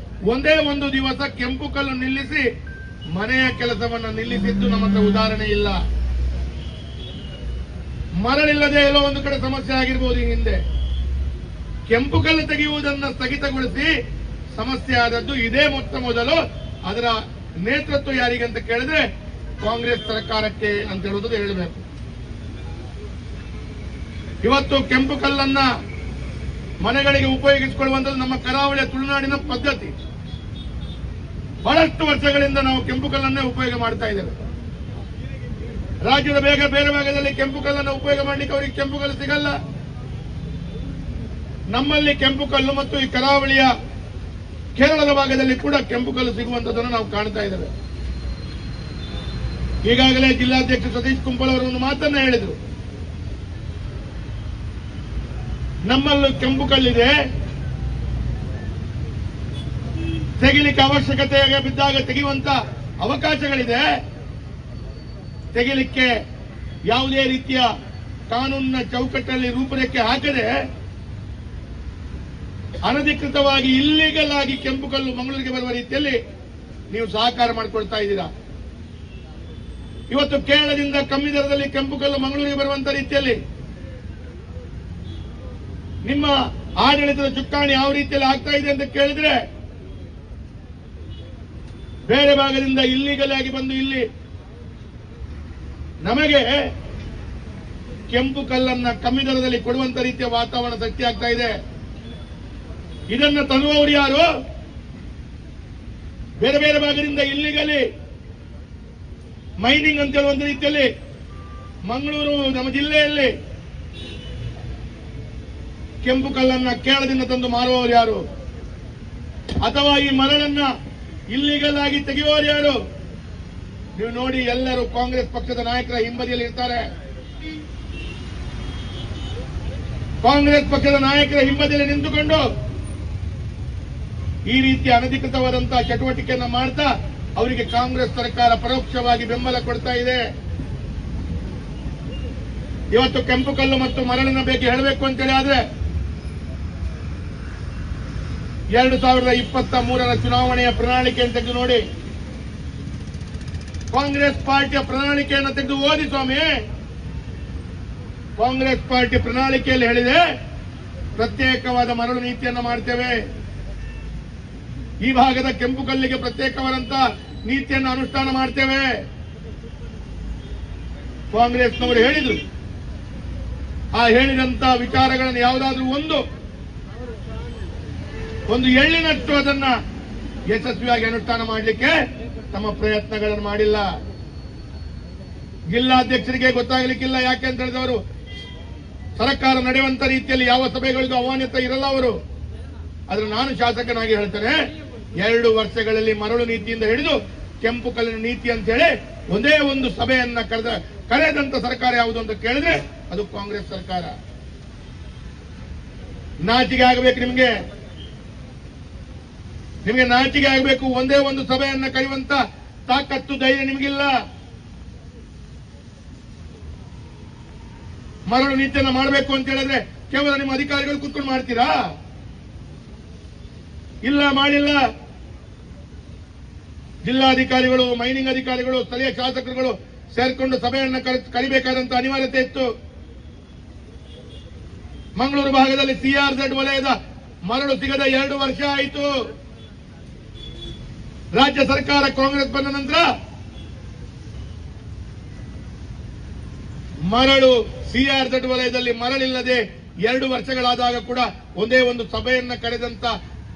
ಒಂದೇ ಒಂದು ದಿವಸ ಕೆಂಪು ಕಲ್ಲು ನಿಲ್ಲಿಸಿ ಮನೆಯ ಕೆಲಸವನ್ನು ನಿಲ್ಲಿಸಿದ್ದು ನಮ್ಮ ಹತ್ರ ಉದಾಹರಣೆ ಇಲ್ಲ. ಮರಳಿಲ್ಲದೆ ಎಲ್ಲೋ ಒಂದು ಕಡೆ ಸಮಸ್ಯೆ ಆಗಿರ್ಬೋದು. ಈ ಹಿಂದೆ ಕೆಂಪು ಕಲ್ಲು ತೆಗೆಯುವುದನ್ನು ಸ್ಥಗಿತಗೊಳಿಸಿ ಸಮಸ್ಯೆ ಆದದ್ದು ಇದೇ ಮೊದಲು. ಅದರ ನೇತೃತ್ವ ಯಾರಿಗೆ ಅಂತ ಕೇಳಿದ್ರೆ ಕಾಂಗ್ರೆಸ್ ಸರ್ಕಾರಕ್ಕೆ ಅಂತ ಹೇಳುವುದು ಹೇಳಬೇಕು. ಇವತ್ತು ಕೆಂಪು ಕಲ್ಲನ್ನ ಮನೆಗಳಿಗೆ ಉಪಯೋಗಿಸಿಕೊಳ್ಳುವಂಥದ್ದು ನಮ್ಮ ಕರಾವಳಿಯ ತುಳುನಾಡಿನ ಪದ್ಧತಿ. ಬಹಳಷ್ಟು ವರ್ಷಗಳಿಂದ ನಾವು ಕೆಂಪು ಕಲ್ಲನ್ನೇ ಉಪಯೋಗ ಮಾಡ್ತಾ ಇದ್ದೇವೆ. ರಾಜ್ಯದ ಬೇರೆ ಭಾಗದಲ್ಲಿ ಕೆಂಪು ಕಲ್ಲನ್ನು ಉಪಯೋಗ ಮಾಡಲಿಕ್ಕೆ ಅವರಿಗೆ ಕೆಂಪು ಕಲ್ಲು ಸಿಗಲ್ಲ. ನಮ್ಮಲ್ಲಿ ಕೆಂಪು ಕಲ್ಲು ಮತ್ತು ಈ ಕರಾವಳಿಯ ಕೇರಳದ ಭಾಗದಲ್ಲಿ ಕೂಡ ಕೆಂಪು ಕಲ್ಲು ಸಿಗುವಂತದನ್ನು ನಾವು ಕಾಣ್ತಾ ಇದ್ದೇವೆ. ಈಗಾಗಲೇ ಜಿಲ್ಲಾಧ್ಯಕ್ಷ ಸತೀಶ್ ಕುಂಪಲ್ ಅವರು ಒಂದು ಮಾತನ್ನ ಹೇಳಿದರು. ನಮ್ಮಲ್ಲೂ ಕೆಂಪು ಕಲ್ಲಿದೆ, ತೆಗಿಲಿಕ್ಕೆ ಅವಶ್ಯಕತೆ ಬಿದ್ದಾಗ ತೆಗೆಯುವಂತ ಅವಕಾಶಗಳಿದೆ. ತೆಗಿಲಿಕ್ಕೆ ಯಾವುದೇ ರೀತಿಯ ಕಾನೂನಿನ ಚೌಕಟ್ಟಲ್ಲಿ ರೂಪರೇಖೆ ಹಾಕದೆ ಅನಧಿಕೃತವಾಗಿ ಇಲ್ಲಿಗಲ್ ಆಗಿ ಕೆಂಪು ಕಲ್ಲು ಮಂಗಳೂರಿಗೆ ಬರುವ ರೀತಿಯಲ್ಲಿ ನೀವು ಸಹಕಾರ ಮಾಡಿಕೊಳ್ತಾ ಇದ್ದೀರಾ. ಇವತ್ತು ಕೇರಳದಿಂದ ಕಮ್ಮಿ ದರದಲ್ಲಿ ಕೆಂಪು ಕಲ್ಲು ಮಂಗಳೂರಿಗೆ ಬರುವಂತ ರೀತಿಯಲ್ಲಿ ನಿಮ್ಮ ಆಡಳಿತದ ಚುಕ್ಕಾಣಿ ಯಾವ ರೀತಿಯಲ್ಲಿ ಆಗ್ತಾ ಇದೆ ಅಂತ ಕೇಳಿದ್ರೆ, ಬೇರೆ ಭಾಗದಿಂದ ಇಲ್ಲಿಗಲ್ ಆಗಿ ಬಂದು ಇಲ್ಲಿ ನಮಗೆ ಕೆಂಪು ಕಲ್ಲನ್ನ ಕಮ್ಮಿ ದರದಲ್ಲಿ ಕೊಡುವಂತ ರೀತಿಯ ವಾತಾವರಣ ಸೃಷ್ಟಿ ಆಗ್ತಾ ಇದೆ. ಇದನ್ನ ತರುವವರು ಯಾರು? ಬೇರೆ ಬೇರೆ ಭಾಗದಿಂದ ಇಲ್ಲಿಗಲಿ ಮೈನಿಂಗ್ ಅಂತ ಹೇಳುವಂತ ರೀತಿಯಲ್ಲಿ ಮಂಗಳೂರು ನಮ್ಮ ಜಿಲ್ಲೆಯಲ್ಲಿ ಕೆಂಪು ಕಲ್ಲನ್ನ ಕೇರಳದಿಂದ ತಂದು ಮಾರುವವರು ಯಾರು? ಅಥವಾ ಈ ಮರಳನ್ನ ಇಲ್ಲಿಗಲ್ ಆಗಿ ತೆಗೆಯುವವರು ಯಾರು? ನೀವು ನೋಡಿ, ಎಲ್ಲರೂ ಕಾಂಗ್ರೆಸ್ ಪಕ್ಷದ ನಾಯಕರ ಹಿಂಬದಿಯಲ್ಲಿ ಇರ್ತಾರೆ. ಕಾಂಗ್ರೆಸ್ ಪಕ್ಷದ ನಾಯಕರ ಹಿಂಬದಿಯಲ್ಲಿ ನಿಂತುಕೊಂಡು ಈ ರೀತಿಯ ಅನಧಿಕೃತವಾದಂತಹ ಚಟುವಟಿಕೆಯನ್ನ ಮಾಡ್ತಾ ಅವರಿಗೆ ಕಾಂಗ್ರೆಸ್ ಸರ್ಕಾರ ಪರೋಕ್ಷವಾಗಿ ಬೆಂಬಲ ಕೊಡ್ತಾ ಇದೆ. ಇವತ್ತು ಕೆಂಪು ಕಲ್ಲು ಮತ್ತು ಮರಳಿನ ಬಗ್ಗೆ ಹೇಳಬೇಕು ಅಂತೇಳಿ ಆದ್ರೆ 2023ರ ಚುನಾವಣೆಯ ಪ್ರಣಾಳಿಕೆಯನ್ನು ತೆಗೆದು ನೋಡಿ. ಕಾಂಗ್ರೆಸ್ ಪಾರ್ಟಿಯ ಪ್ರಣಾಳಿಕೆಯನ್ನು ತೆಗೆದು ಓದಿ ಸ್ವಾಮಿ. ಕಾಂಗ್ರೆಸ್ ಪಾರ್ಟಿ ಪ್ರಣಾಳಿಕೆಯಲ್ಲಿ ಹೇಳಿದೆ, ಪ್ರತ್ಯೇಕವಾದ ಮರಳು ನೀತಿಯನ್ನು ಮಾಡ್ತೇವೆ, ಈ ಭಾಗದ ಕೆಂಪು ಕಲ್ಲಿಗೆ ಪ್ರತ್ಯೇಕವಾದಂತ ನೀತಿಯನ್ನು ಅನುಷ್ಠಾನ ಮಾಡ್ತೇವೆ. ಕಾಂಗ್ರೆಸ್ನವರು ಹೇಳಿದ್ರು. ಆ ಹೇಳಿದಂತ ವಿಚಾರಗಳನ್ನು ಯಾವುದಾದ್ರೂ ಒಂದು ಎಳ್ಳಿನಷ್ಟು ಅದನ್ನ ಯಶಸ್ವಿಯಾಗಿ ಅನುಷ್ಠಾನ ಮಾಡಲಿಕ್ಕೆ ತಮ್ಮ ಪ್ರಯತ್ನಗಳನ್ನು ಮಾಡಿಲ್ಲ. ಜಿಲ್ಲಾಧ್ಯಕ್ಷರಿಗೆ ಗೊತ್ತಾಗಲಿಕ್ಕಿಲ್ಲ. ಯಾಕೆ ಅಂತ ಹೇಳಿದವರು ಸರ್ಕಾರ ನಡೆಯುವಂತ ರೀತಿಯಲ್ಲಿ ಯಾವ ಸಭೆಗಳಿಗೂ ಆಹ್ವಾನಿತ ಇರಲ್ಲ ಅವರು. ಆದ್ರೆ ನಾನು ಶಾಸಕನಾಗಿ ಹೇಳ್ತೇನೆ, 2 ವರ್ಷಗಳಲ್ಲಿ ಮರಳು ನೀತಿಯಿಂದ ಹಿಡಿದು ಕೆಂಪು ಕಲ್ಲಿನ ನೀತಿ ಅಂತ ಹೇಳಿ ಒಂದೇ ಒಂದು ಸಭೆಯನ್ನ ಕರೆದಂತ ಸರ್ಕಾರ ಯಾವುದು ಅಂತ ಕೇಳಿದ್ರೆ ಅದು ಕಾಂಗ್ರೆಸ್ ಸರ್ಕಾರ. ನಾಚಿಕೆ ಆಗಬೇಕು ನಿಮ್ಗೆ ನಾಚಿಕೆ ಆಗಬೇಕು. ಒಂದೇ ಒಂದು ಸಭೆಯನ್ನ ಕರೆಯುವಂತ ತಾಕತ್ತು ಧೈರ್ಯ ನಿಮಗಿಲ್ಲ. ಮರಳು ನೀತಿಯನ್ನ ಮಾಡಬೇಕು ಅಂತ ಹೇಳಿದ್ರೆ ಕೇವಲ ನಿಮ್ಮ ಅಧಿಕಾರಿಗಳು ಕೂತ್ಕೊಂಡು ಮಾಡ್ತೀರಾ? ಇಲ್ಲ, ಮಾಡಿಲ್ಲ. ಜಿಲ್ಲಾಧಿಕಾರಿಗಳು, ಮೈನಿಂಗ್ ಅಧಿಕಾರಿಗಳು, ಸ್ಥಳೀಯ ಶಾಸಕರುಗಳು ಸೇರ್ಕೊಂಡು ಸಭೆಯನ್ನ ಕರಿಬೇಕಾದಂತ ಅನಿವಾರ್ಯತೆ ಇತ್ತು. ಮಂಗಳೂರು ಭಾಗದಲ್ಲಿ CRZ ವಲಯದ ಮರಳು ಸಿಗದ 2 ವರ್ಷ ಆಯಿತು. ರಾಜ್ಯ ಸರ್ಕಾರ ಕಾಂಗ್ರೆಸ್ ಬಂದ ನಂತರ ಮರಳು CRZ ವಲಯದಲ್ಲಿ ಮರಳಿಲ್ಲದೆ 2 ವರ್ಷಗಳಾದಾಗ ಕೂಡ ಒಂದೇ ಒಂದು ಸಭೆಯನ್ನ ಕರೆದಂತ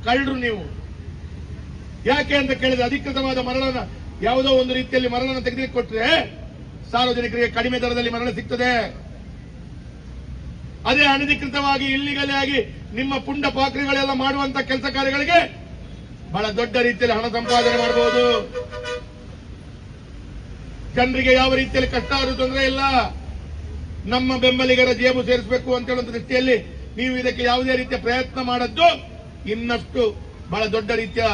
ಕಳ್ಳರು ನೀವು. ಯಾಕೆ ಅಂತ ಕೇಳಿದ್ರೆ ಅಧಿಕೃತವಾದ ಮರಳನ್ನ ಯಾವುದೋ ಒಂದು ರೀತಿಯಲ್ಲಿ ಮರಳನ್ನು ತೆಗೆದುಕೊಟ್ರೆ ಕೊಟ್ರೆ ಸಾರ್ವಜನಿಕರಿಗೆ ಕಡಿಮೆ ದರದಲ್ಲಿ ಮರಳು ಸಿಗ್ತದೆ. ಅದೇ ಅನಧಿಕೃತವಾಗಿ ಇಲ್ಲಿಗಲೇ ಆಗಿ ನಿಮ್ಮ ಪುಂಡ ಪಾಕ್ರಿಗಳೆಲ್ಲ ಮಾಡುವಂತ ಕೆಲಸ ಕಾರ್ಯಗಳಿಗೆ ಬಹಳ ದೊಡ್ಡ ರೀತಿಯಲ್ಲಿ ಹಣ ಸಂಪಾದನೆ ಮಾಡಬಹುದು. ಜನರಿಗೆ ಯಾವ ರೀತಿಯಲ್ಲಿ ಕಷ್ಟ ಆದ್ರೂ ತೊಂದರೆ ಇಲ್ಲ. ನಮ್ಮ ಬೆಂಬಲಿಗರ ಜೇಬು ಸೇರಿಸಬೇಕು ಅಂತ ಹೇಳುವಂತ ದೃಷ್ಟಿಯಲ್ಲಿ ನೀವು ಇದಕ್ಕೆ ಯಾವುದೇ ರೀತಿಯ ಪ್ರಯತ್ನ ಮಾಡದ್ದು ಇನ್ನಷ್ಟು ಬಹಳ ದೊಡ್ಡ ರೀತಿಯ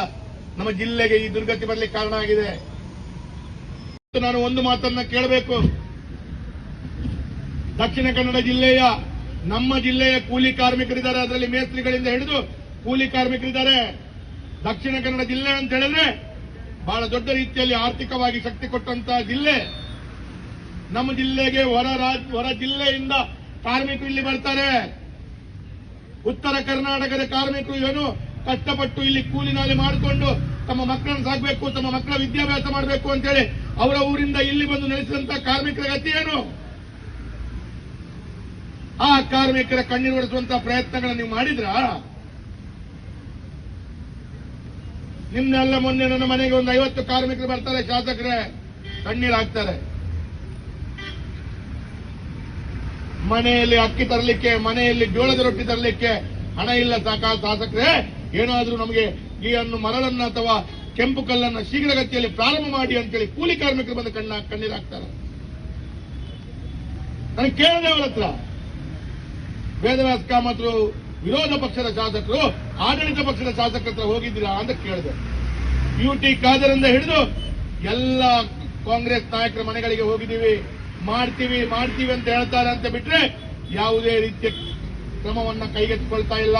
ನಮ್ಮ ಜಿಲ್ಲೆಗೆ ಈ ದುರ್ಗತಿ ಬರಲಿಕ್ಕೆ ಕಾರಣ ಆಗಿದೆ. ನಾನು ಒಂದು ಮಾತನ್ನ ಕೇಳಬೇಕು. ದಕ್ಷಿಣ ಕನ್ನಡ ಜಿಲ್ಲೆಯ ನಮ್ಮ ಜಿಲ್ಲೆಯ ಕೂಲಿ ಕಾರ್ಮಿಕರಿದ್ದಾರೆ, ಅದರಲ್ಲಿ ಮೇಸ್ತ್ರಿಗಳಿಂದ ಹಿಡಿದು ಕೂಲಿ ಕಾರ್ಮಿಕರಿದ್ದಾರೆ. ದಕ್ಷಿಣ ಕನ್ನಡ ಜಿಲ್ಲೆ ಅಂತ ಹೇಳಿದ್ರೆ ಬಹಳ ದೊಡ್ಡ ರೀತಿಯಲ್ಲಿ ಆರ್ಥಿಕವಾಗಿ ಶಕ್ತಿ ಕೊಟ್ಟಂತಹ ಜಿಲ್ಲೆ. ನಮ್ಮ ಜಿಲ್ಲೆಗೆ ಹೊರ ಜಿಲ್ಲೆಯಿಂದ ಕಾರ್ಮಿಕರು ಇಲ್ಲಿ ಬರ್ತಾರೆ. ಉತ್ತರ ಕರ್ನಾಟಕದ ಕಾರ್ಮಿಕರು ಏನು ಕಷ್ಟಪಟ್ಟು ಇಲ್ಲಿ ಕೂಲಿ ನಾಲಿ ಮಾಡಿಕೊಂಡು ತಮ್ಮ ಮಕ್ಕಳನ್ನು ಸಾಕಬೇಕು, ತಮ್ಮ ಮಕ್ಕಳ ವಿದ್ಯಾಭ್ಯಾಸ ಮಾಡಬೇಕು ಅಂತೇಳಿ ಅವರ ಊರಿಂದ ಇಲ್ಲಿ ಬಂದು ನೆಲೆಸಿದಂತಹ ಕಾರ್ಮಿಕರ ಗತಿ ಏನು? ಆ ಕಾರ್ಮಿಕರ ಕಣ್ಣೀರು ಒರೆಸುವಂತಹ ಪ್ರಯತ್ನಗಳನ್ನು ನೀವು ಮಾಡಿದ್ರ? ನಿಮ್ನೆಲ್ಲ ಮೊನ್ನೆ ನನ್ನ ಮನೆಗೆ ಒಂದು 50 ಕಾರ್ಮಿಕರು ಬರ್ತಾರೆ, ಶಾಸಕರೇ ಕಣ್ಣೀರು ಹಾಕ್ತಾರೆ. ಮನೆಯಲ್ಲಿ ಅಕ್ಕಿ ತರಲಿಕ್ಕೆ, ಮನೆಯಲ್ಲಿ ಜೋಳದ ರೊಟ್ಟಿ ತರಲಿಕ್ಕೆ ಹಣ ಇಲ್ಲ ಶಾಸಕರೇ, ಏನಾದ್ರೂ ನಮಗೆ ಈ ಮರಳನ್ನ ಅಥವಾ ಕೆಂಪು ಕಲ್ಲನ್ನ ಶೀಘ್ರಗತಿಯಲ್ಲಿ ಪ್ರಾರಂಭ ಮಾಡಿ ಅಂತೇಳಿ ಕೂಲಿ ಕಾರ್ಮಿಕರು ಬಂದು ಕಣ್ಣೀರು ಹಾಕ್ತಾರೆ. ನನಗೆ ಕೇಳಿದೆ ಅವರ ಹತ್ರ, ವೇದವ್ಯಾಸ ಕಾಮತ್ರು ವಿರೋಧ ಪಕ್ಷದ ಶಾಸಕರು ಆಡಳಿತ ಪಕ್ಷದ ಶಾಸಕರ ಹತ್ರ ಹೋಗಿದ್ದೀರಾ ಅಂತ ಕೇಳಿದೆ. UT ಖಾದರಿಂದ ಹಿಡಿದು ಎಲ್ಲ ಕಾಂಗ್ರೆಸ್ ನಾಯಕರ ಮನೆಗಳಿಗೆ ಹೋಗಿದ್ದೀವಿ, ಮಾಡ್ತೀವಿ ಅಂತ ಹೇಳ್ತಾರೆ ಅಂತ ಬಿಟ್ರೆ ಯಾವುದೇ ರೀತಿಯ ಕ್ರಮವನ್ನ ಕೈಗೆತ್ತಿಕೊಳ್ತಾ ಇಲ್ಲ.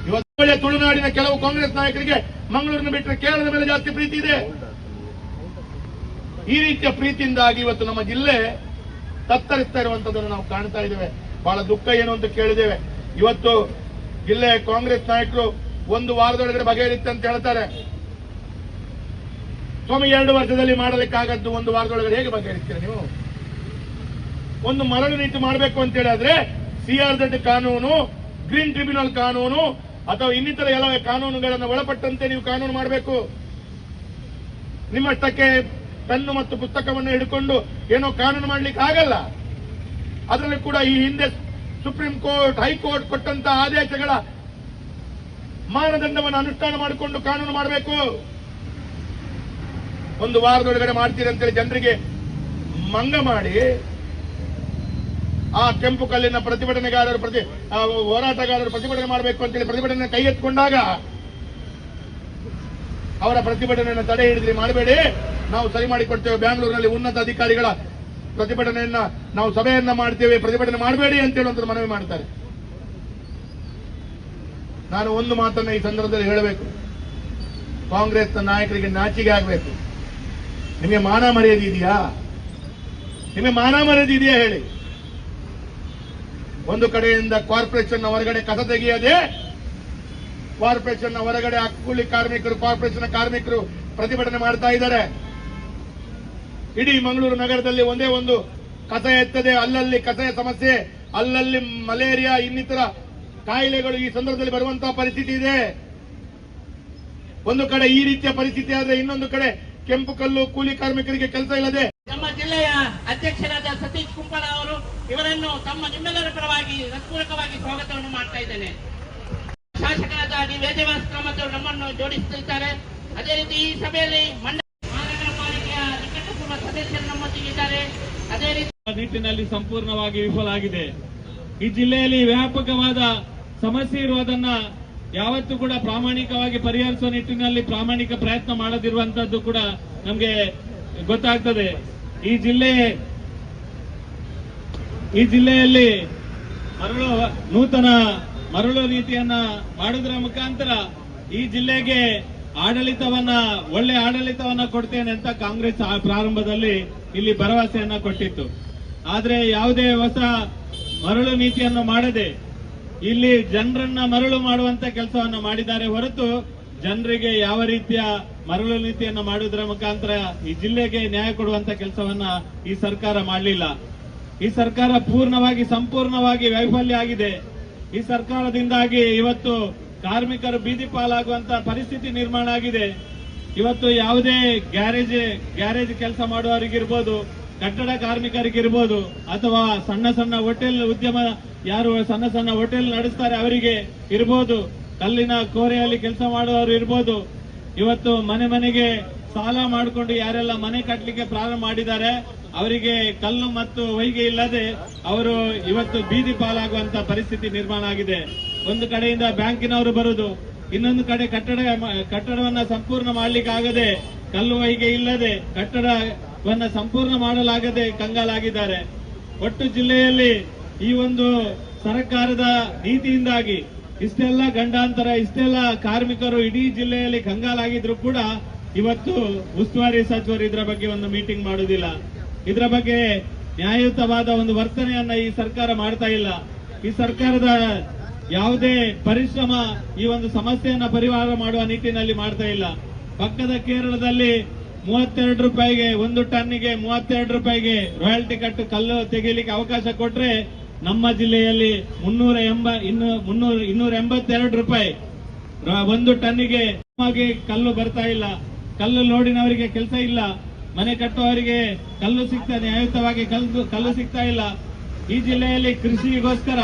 ಇವತ್ತು ತುಳುನಾಡಿನ ಕೆಲವು ಕಾಂಗ್ರೆಸ್ ನಾಯಕರಿಗೆ ಮಂಗಳೂರಿನ ಬಿಟ್ಟರೆ ಕೇರಳದ ಮೇಲೆ ಜಾಸ್ತಿ ಪ್ರೀತಿ ಇದೆ. ಈ ರೀತಿಯ ಪ್ರೀತಿಯಿಂದಾಗಿ ಇವತ್ತು ನಮ್ಮ ಜಿಲ್ಲೆ ತತ್ತರಿಸ್ತಾ ಇರುವಂತದ್ದನ್ನು ನಾವು ಕಾಣ್ತಾ ಇದ್ದೇವೆ. ಬಹಳ ದುಃಖ ಏನು ಅಂತ ಕೇಳಿದ್ದೇವೆ. ಇವತ್ತು ಜಿಲ್ಲೆಯ ಕಾಂಗ್ರೆಸ್ ನಾಯಕರು 1 ವಾರದೊಳಗಡೆ ಬಗೆಹರಿಯುತ್ತೆ ಅಂತ ಹೇಳ್ತಾರೆ. ಸ್ವಾಮಿ 2 ವರ್ಷದಲ್ಲಿ ಮಾಡಲಿಕ್ಕಾಗದ್ದು 1 ವಾರದೊಳಗಡೆ ಹೇಗೆ ಬಗೆಹರಿಸ್ತೀರ ನೀವು? ಒಂದು ಮರಳು ನೀತಿ ಮಾಡಬೇಕು ಅಂತ ಹೇಳಿದ್ರೆ CRZ ಕಾನೂನು, ಗ್ರೀನ್ ಟ್ರಿಬ್ಯುನಲ್ ಕಾನೂನು ಅಥವಾ ಇನ್ನಿತರ ಎಲ್ಲ ಕಾನೂನುಗಳನ್ನು ಒಳಪಟ್ಟಂತೆ ನೀವು ಕಾನೂನು ಮಾಡಬೇಕು. ನಿಮ್ಮಷ್ಟಕ್ಕೆ ಪೆನ್ನು ಮತ್ತು ಪುಸ್ತಕವನ್ನು ಹಿಡ್ಕೊಂಡು ಏನೋ ಕಾನೂನು ಮಾಡ್ಲಿಕ್ಕೆ ಆಗಲ್ಲ. ಅದರಲ್ಲಿ ಕೂಡ ಈ ಹಿಂದೆ ಸುಪ್ರೀಂ ಕೋರ್ಟ್, ಹೈಕೋರ್ಟ್ ಕೊಟ್ಟಂತಹ ಆದೇಶಗಳ ಮಾನದಂಡವನ್ನು ಅನುಷ್ಠಾನ ಮಾಡಿಕೊಂಡು ಕಾನೂನು ಮಾಡಬೇಕು. 1 ವಾರದೊಳಗಡೆ ಮಾಡ್ತೀರಿ ಅಂತೇಳಿ ಜನರಿಗೆ ಮಂಗ ಮಾಡಿ ಆ ಕೆಂಪು ಕಲ್ಲಿನ ಪ್ರತಿಭಟನೆಗಾರರು ಹೋರಾಟಗಾರರು ಪ್ರತಿಭಟನೆ ಮಾಡಬೇಕು ಅಂತೇಳಿ ಪ್ರತಿಭಟನೆ ಕೈ ಎತ್ಕೊಂಡಾಗ ಅವರ ಪ್ರತಿಭಟನೆಯನ್ನು ತಡೆ ಹಿಡಿದ್ರಿ ಮಾಡಬೇಡಿ, ನಾವು ಸರಿ ಮಾಡಿಕೊಡ್ತೇವೆ, ಬೆಂಗಳೂರಿನಲ್ಲಿ ಉನ್ನತ ಅಧಿಕಾರಿಗಳ ಪ್ರತಿಭಟನೆಯನ್ನ ನಾವು ಸಭೆಯನ್ನ ಮಾಡ್ತೇವೆ, ಪ್ರತಿಭಟನೆ ಮಾಡಬೇಡಿ ಅಂತ ಹೇಳುವಂತ ಮನವಿ ಮಾಡ್ತಾರೆ. ನಾನು ಒಂದು ಮಾತನ್ನ ಈ ಸಂದರ್ಭದಲ್ಲಿ ಹೇಳಬೇಕು. ಕಾಂಗ್ರೆಸ್ನ ನಾಯಕರಿಗೆ ನಾಚಿಕೆ ಆಗಬೇಕು. ನಿಮಗೆ ಮಾನ ಮರ್ಯಾದೆ ಇದೆಯಾ? ನಿಮಗೆ ಮಾನ ಮರ್ಯಾದೆ ಇದೆಯಾ ಹೇಳಿ? ಒಂದು ಕಡೆಯಿಂದ ಕಾರ್ಪೊರೇಷನ್ ಹೊರಗಡೆ ಕಸ ತೆಗೆಯದೆ, ಕಾರ್ಪೊರೇಷನ್ ಹೊರಗಡೆ ಕೂಲಿ ಕಾರ್ಮಿಕರು, ಕಾರ್ಪೊರೇಷನ್ ಕಾರ್ಮಿಕರು ಪ್ರತಿಭಟನೆ ಮಾಡ್ತಾ ಇದ್ದಾರೆ. ಇಡೀ ಮಂಗಳೂರು ನಗರದಲ್ಲಿ ಒಂದೇ ಒಂದು ಕಸ ಎತ್ತದೆ, ಅಲ್ಲಲ್ಲಿ ಕಸದ ಸಮಸ್ಯೆ, ಅಲ್ಲಲ್ಲಿ ಮಲೇರಿಯಾ ಇನ್ನಿತರ ಕಾಯಿಲೆಗಳು ಈ ಸಂದರ್ಭದಲ್ಲಿ ಬರುವಂತಹ ಪರಿಸ್ಥಿತಿ ಇದೆ. ಒಂದು ಕಡೆ ಈ ರೀತಿಯ ಪರಿಸ್ಥಿತಿ ಆದ್ರೆ ಇನ್ನೊಂದು ಕಡೆ ಕೆಂಪು ಕಲ್ಲು ಕೂಲಿ ಕಾರ್ಮಿಕರಿಗೆ ಕೆಲಸ ಇಲ್ಲದೆ ನಮ್ಮ ಜಿಲ್ಲೆಯ ಅಧ್ಯಕ್ಷರಾದ ಸತೀಶ್ ಕುಂಪಳ ಅವರು ಇವರನ್ನು ನಿಮ್ಮೆಲ್ಲರ ಪರವಾಗಿ ಹೃತ್ಪೂರ್ವಕವಾಗಿ ಸ್ವಾಗತವನ್ನು ಮಾಡ್ತಾ ಇದ್ದೇನೆ. ಶಾಸಕರಾದ ವೇದವ್ಯಾಸ ಕಾಮತ್ ಅವರು ನಮ್ಮನ್ನು ಜೋಡಿಸುತ್ತಿದ್ದಾರೆ. ಅದೇ ರೀತಿ ಈ ಸಭೆಯಲ್ಲಿ ಮಹಾನಗರ ಪಾಲಿಕೆಯ ನಿಕಟಪೂರ್ವ ಸದಸ್ಯರು ನಮ್ಮೊಂದಿಗಿದ್ದಾರೆ. ಅದೇ ರೀತಿ ನಿಟ್ಟಿನಲ್ಲಿ ಸಂಪೂರ್ಣವಾಗಿ ವಿಫಲ ಆಗಿದೆ. ಈ ಜಿಲ್ಲೆಯಲ್ಲಿ ವ್ಯಾಪಕವಾದ ಸಮಸ್ಯೆ ಇರುವುದನ್ನ ಯಾವತ್ತೂ ಕೂಡ ಪ್ರಾಮಾಣಿಕವಾಗಿ ಪರಿಹರಿಸುವ ನಿಟ್ಟಿನಲ್ಲಿ ಪ್ರಾಮಾಣಿಕ ಪ್ರಯತ್ನ ಮಾಡದಿರುವಂತದ್ದು ಕೂಡ ನಮಗೆ ಗೊತ್ತಾಗ್ತದೆ. ಈ ಜಿಲ್ಲೆಯಲ್ಲಿ ನೂತನ ಮರಳು ನೀತಿಯನ್ನ ಮಾಡುವುದರ ಮುಖಾಂತರ ಈ ಜಿಲ್ಲೆಗೆ ಒಳ್ಳೆ ಆಡಳಿತವನ್ನ ಕೊಡ್ತೇನೆ ಅಂತ ಕಾಂಗ್ರೆಸ್ ಪ್ರಾರಂಭದಲ್ಲಿ ಇಲ್ಲಿ ಭರವಸೆಯನ್ನ ಕೊಟ್ಟಿತ್ತು. ಆದ್ರೆ ಯಾವುದೇ ಹೊಸ ಮರಳು ನೀತಿಯನ್ನು ಮಾಡದೆ ಇಲ್ಲಿ ಜನರನ್ನ ಮರಳು ಮಾಡುವಂತ ಕೆಲಸವನ್ನ ಮಾಡಿದ್ದಾರೆ ಹೊರತು ಜನರಿಗೆ ಯಾವ ರೀತಿಯ ಮರಳು ನೀತಿಯನ್ನ ಮಾಡುವುದರ ಮುಖಾಂತರ ಈ ಜಿಲ್ಲೆಗೆ ನ್ಯಾಯ ಕೊಡುವಂತ ಕೆಲಸವನ್ನ ಈ ಸರ್ಕಾರ ಮಾಡಲಿಲ್ಲ. ಈ ಸರ್ಕಾರ ಸಂಪೂರ್ಣವಾಗಿ ವೈಫಲ್ಯ ಆಗಿದೆ. ಈ ಸರ್ಕಾರದಿಂದಾಗಿ ಇವತ್ತು ಕಾರ್ಮಿಕರು ಬೀದಿ ಪಾಲಾಗುವಂತ ಪರಿಸ್ಥಿತಿ ನಿರ್ಮಾಣ ಆಗಿದೆ. ಇವತ್ತು ಯಾವುದೇ ಗ್ಯಾರೇಜ್ ಕೆಲಸ ಮಾಡುವವರಿಗಿರ್ಬೋದು, ಕಟ್ಟಡ ಕಾರ್ಮಿಕರಿಗಿರ್ಬೋದು, ಅಥವಾ ಸಣ್ಣ ಸಣ್ಣ ಹೋಟೆಲ್ ಉದ್ಯಮ ಯಾರು ಸಣ್ಣ ಸಣ್ಣ ಹೋಟೆಲ್ ನಡೆಸ್ತಾರೆ ಅವರಿಗೆ ಇರ್ಬೋದು, ಕಲ್ಲಿನ ಕೋರೆಯಲ್ಲಿ ಕೆಲಸ ಮಾಡುವವರು ಇರ್ಬೋದು, ಇವತ್ತು ಮನೆಗೆ ಸಾಲ ಮಾಡಿಕೊಂಡು ಯಾರೆಲ್ಲ ಮನೆ ಕಟ್ಟಲಿಕ್ಕೆ ಪ್ರಾರಂಭ ಮಾಡಿದ್ದಾರೆ ಅವರಿಗೆ ಕಲ್ಲು ಮತ್ತು ಹೊಯ್ಗೆ ಇಲ್ಲದೆ ಅವರು ಇವತ್ತು ಬೀದಿ ಪಾಲಾಗುವಂತ ಪರಿಸ್ಥಿತಿ ನಿರ್ಮಾಣ ಆಗಿದೆ. ಒಂದು ಕಡೆಯಿಂದ ಬ್ಯಾಂಕಿನವರು ಬರುವುದು, ಇನ್ನೊಂದು ಕಡೆ ಕಟ್ಟಡವನ್ನ ಸಂಪೂರ್ಣ ಮಾಡಲಿಕ್ಕಾಗದೆ, ಕಲ್ಲು ಹೊಯ್ಗೆ ಇಲ್ಲದೆ ಕಟ್ಟಡವನ್ನ ಸಂಪೂರ್ಣ ಮಾಡಲಾಗದೆ ಕಂಗಾಲಾಗಿದ್ದಾರೆ. ಒಟ್ಟು ಜಿಲ್ಲೆಯಲ್ಲಿ ಈ ಒಂದು ಸರ್ಕಾರದ ನೀತಿಯಿಂದಾಗಿ ಇಷ್ಟೆಲ್ಲ ಗಂಡಾಂತರ, ಇಷ್ಟೆಲ್ಲ ಕಾರ್ಮಿಕರು ಇಡೀ ಜಿಲ್ಲೆಯಲ್ಲಿ ಕಂಗಾಲಾಗಿದ್ರು ಕೂಡ ಇವತ್ತು ಉಸ್ತುವಾರಿ ಸಚಿವರು ಇದರ ಬಗ್ಗೆ ಒಂದು ಮೀಟಿಂಗ್ ಮಾಡುವುದಿಲ್ಲ. ಇದರ ಬಗ್ಗೆ ನ್ಯಾಯಯುತವಾದ ಒಂದು ವರ್ತನೆಯನ್ನ ಈ ಸರ್ಕಾರ ಮಾಡ್ತಾ ಇಲ್ಲ. ಈ ಸರ್ಕಾರದ ಯಾವುದೇ ಪರಿಶ್ರಮ ಈ ಒಂದು ಸಮಸ್ಯೆಯನ್ನ ಪರಿಹಾರ ಮಾಡುವ ನಿಟ್ಟಿನಲ್ಲಿ ಮಾಡ್ತಾ ಇಲ್ಲ. ಪಕ್ಕದ ಕೇರಳದಲ್ಲಿ 32 ರೂಪಾಯಿಗೆ ಒಂದು ಟನ್ನಿಗೆ 32 ರೂಪಾಯಿಗೆ ರಾಯಲ್ಟಿ ಕಟ್ಟು ಕಲ್ಲು ತೆಗೆಯಲಿಕ್ಕೆ ಅವಕಾಶ ಕೊಟ್ರೆ, ನಮ್ಮ ಜಿಲ್ಲೆಯಲ್ಲಿ 282 ರೂಪಾಯಿ ಒಂದು ಟನ್ನಿಗೆ ಕಲ್ಲು ಬರ್ತಾ ಇಲ್ಲ. ಕಲ್ಲು ಲೋಡಿನವರಿಗೆ ಕೆಲಸ ಇಲ್ಲ, ಮನೆ ಕಟ್ಟುವವರಿಗೆ ಕಲ್ಲು ಸಿಗ್ತಾ, ನ್ಯಾಯಯುತವಾಗಿ ಕಲ್ಲು ಸಿಗ್ತಾ ಇಲ್ಲ. ಈ ಜಿಲ್ಲೆಯಲ್ಲಿ ಕೃಷಿಗೋಸ್ಕರ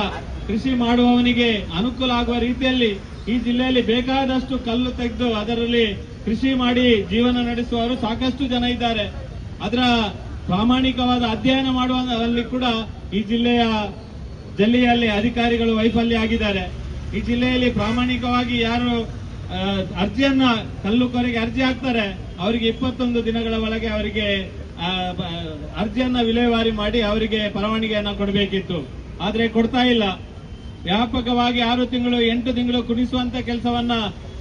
ಕೃಷಿ ಮಾಡುವವನಿಗೆ ಅನುಕೂಲ ಆಗುವ ರೀತಿಯಲ್ಲಿ ಈ ಜಿಲ್ಲೆಯಲ್ಲಿ ಬೇಕಾದಷ್ಟು ಕಲ್ಲು ತೆಗೆದು ಅದರಲ್ಲಿ ಕೃಷಿ ಮಾಡಿ ಜೀವನ ನಡೆಸುವವರು ಸಾಕಷ್ಟು ಜನ ಇದ್ದಾರೆ. ಅದರ ಪ್ರಾಮಾಣಿಕವಾದ ಅಧ್ಯಯನ ಮಾಡುವಲ್ಲಿ ಕೂಡ ಈ ಜಿಲ್ಲೆಯಲ್ಲಿ ಅಧಿಕಾರಿಗಳು ವೈಫಲ್ಯ ಆಗಿದ್ದಾರೆ. ಈ ಜಿಲ್ಲೆಯಲ್ಲಿ ಪ್ರಾಮಾಣಿಕವಾಗಿ ಯಾರು ಅರ್ಜಿಯನ್ನ ಕಲ್ಲು ಕೊರೆಗೆ ಅರ್ಜಿ ಹಾಕ್ತಾರೆ ಅವರಿಗೆ 21 ದಿನಗಳ ಒಳಗೆ ಅವರಿಗೆ ಅರ್ಜಿಯನ್ನ ವಿಲೇವಾರಿ ಮಾಡಿ ಅವರಿಗೆ ಪರವಾನಗಿಯನ್ನ ಕೊಡಬೇಕಿತ್ತು. ಆದ್ರೆ ಕೊಡ್ತಾ ಇಲ್ಲ. ವ್ಯಾಪಕವಾಗಿ 6 ತಿಂಗಳು 8 ತಿಂಗಳು ಕುಣಿಸುವಂತ ಕೆಲಸವನ್ನ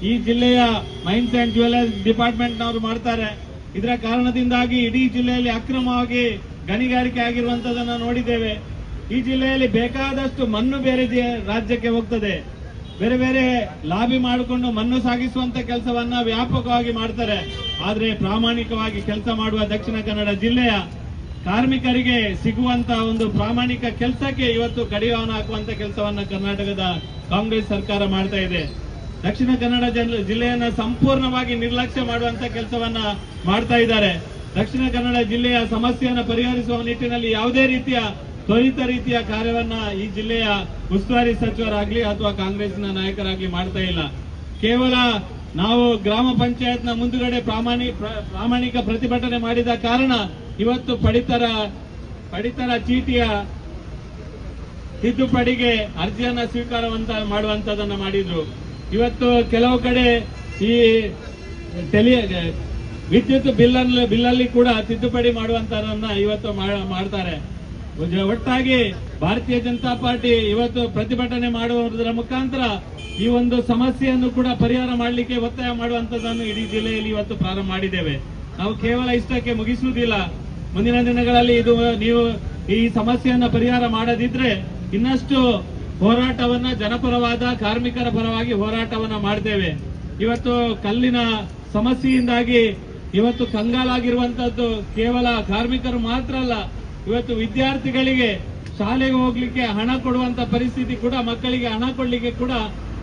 ಈ ಜಿಲ್ಲೆಯ ಮೈನ್ಸ್ ಅಂಡ್ ಜ್ಯುವೆಲರ್ಸ್ ಡಿಪಾರ್ಟ್ಮೆಂಟ್ನವರು ಮಾಡ್ತಾರೆ. ಇದರ ಕಾರಣದಿಂದಾಗಿ ಇಡೀ ಜಿಲ್ಲೆಯಲ್ಲಿ ಅಕ್ರಮವಾಗಿ ಗಣಿಗಾರಿಕೆ ಆಗಿರುವಂತದನ್ನ ನೋಡಿದ್ದೇವೆ. ಈ ಜಿಲ್ಲೆಯಲ್ಲಿ ಬೇಕಾದಷ್ಟು ಮಣ್ಣು ಬೇರೆ ರಾಜ್ಯಕ್ಕೆ ಹೋಗ್ತದೆ. ಬೇರೆ ಬೇರೆ ಲಾಬಿ ಮಾಡಿಕೊಂಡು ಮಣ್ಣು ಸಾಗಿಸುವಂತ ಕೆಲಸವನ್ನ ವ್ಯಾಪಕವಾಗಿ ಮಾಡ್ತಾರೆ. ಆದ್ರೆ ಪ್ರಾಮಾಣಿಕವಾಗಿ ಕೆಲಸ ಮಾಡುವ ದಕ್ಷಿಣ ಕನ್ನಡ ಜಿಲ್ಲೆಯ ಕಾರ್ಮಿಕರಿಗೆ ಸಿಗುವಂತ ಒಂದು ಪ್ರಾಮಾಣಿಕ ಕೆಲಸಕ್ಕೆ ಇವತ್ತು ಕಡಿವಾಣ ಹಾಕುವಂತ ಕೆಲಸವನ್ನ ಕರ್ನಾಟಕದ ಕಾಂಗ್ರೆಸ್ ಸರ್ಕಾರ ಮಾಡ್ತಾ ಇದೆ. ದಕ್ಷಿಣ ಕನ್ನಡ ಜಿಲ್ಲೆಯನ್ನ ಸಂಪೂರ್ಣವಾಗಿ ನಿರ್ಲಕ್ಷ್ಯ ಮಾಡುವಂತ ಕೆಲಸವನ್ನ ಮಾಡ್ತಾ ಇದ್ದಾರೆ. ದಕ್ಷಿಣ ಕನ್ನಡ ಜಿಲ್ಲೆಯ ಸಮಸ್ಯೆಯನ್ನು ಪರಿಹರಿಸುವ ನಿಟ್ಟಿನಲ್ಲಿ ಯಾವುದೇ ರೀತಿಯ ತ್ವರಿತ ರೀತಿಯ ಕಾರ್ಯವನ್ನ ಈ ಜಿಲ್ಲೆಯ ಉಸ್ತುವಾರಿ ಸಚಿವರಾಗ್ಲಿ ಅಥವಾ ಕಾಂಗ್ರೆಸ್ನ ನಾಯಕರಾಗ್ಲಿ ಮಾಡ್ತಾ ಇಲ್ಲ. ಕೇವಲ ನಾವು ಗ್ರಾಮ ಪಂಚಾಯತ್ನ ಮುಂದುಗಡೆ ಪ್ರಾಮಾಣಿಕ ಪ್ರತಿಭಟನೆ ಮಾಡಿದ ಕಾರಣ ಇವತ್ತು ಪಡಿತರ ಚೀಟಿಯ ತಿದ್ದುಪಡಿಗೆ ಅರ್ಜಿಯನ್ನ ಮಾಡುವಂತದನ್ನ ಮಾಡಿದ್ರು. ಇವತ್ತು ಕೆಲವು ಕಡೆ ಈ ವಿದ್ಯುತ್ ಬಿಲ್ಲಲ್ಲಿ ಕೂಡ ತಿದ್ದುಪಡಿ ಮಾಡುವಂತದನ್ನ ಇವತ್ತು ಮಾಡ್ತಾರೆ. ಒಟ್ಟಾಗಿ ಭಾರತೀಯ ಜನತಾ ಪಾರ್ಟಿ ಇವತ್ತು ಪ್ರತಿಭಟನೆ ಮಾಡುವುದರ ಮುಖಾಂತರ ಈ ಒಂದು ಸಮಸ್ಯೆಯನ್ನು ಕೂಡ ಪರಿಹಾರ ಮಾಡಲಿಕ್ಕೆ ಒತ್ತಾಯ ಮಾಡುವಂತದನ್ನು ಇಡೀ ಜಿಲ್ಲೆಯಲ್ಲಿ ಇವತ್ತು ಪ್ರಾರಂಭ ಮಾಡಿದ್ದೇವೆ. ನಾವು ಕೇವಲ ಇಷ್ಟಕ್ಕೆ ಮುಗಿಸುವುದಿಲ್ಲ. ಮುಂದಿನ ದಿನಗಳಲ್ಲಿ ನೀವು ಈ ಸಮಸ್ಯೆಯನ್ನ ಪರಿಹಾರ ಮಾಡದಿದ್ರೆ ಇನ್ನಷ್ಟು ಹೋರಾಟವನ್ನ ಜನಪರವಾದ ಕಾರ್ಮಿಕರ ಪರವಾಗಿ ಹೋರಾಟವನ್ನ ಮಾಡ್ತೇವೆ. ಇವತ್ತು ಕಲ್ಲಿನ ಸಮಸ್ಯೆಯಿಂದಾಗಿ ಇವತ್ತು ಕಂಗಾಲಾಗಿರುವಂತದ್ದು ಕೇವಲ ಕಾರ್ಮಿಕರು ಮಾತ್ರ ಅಲ್ಲ, ಇವತ್ತು ವಿದ್ಯಾರ್ಥಿಗಳಿಗೆ ಶಾಲೆಗೆ ಹೋಗ್ಲಿಕ್ಕೆ ಹಣ ಕೊಡುವಂತ ಪರಿಸ್ಥಿತಿ ಕೂಡ, ಮಕ್ಕಳಿಗೆ ಹಣ ಕೊಡ್ಲಿಕ್ಕೆ ಕೂಡ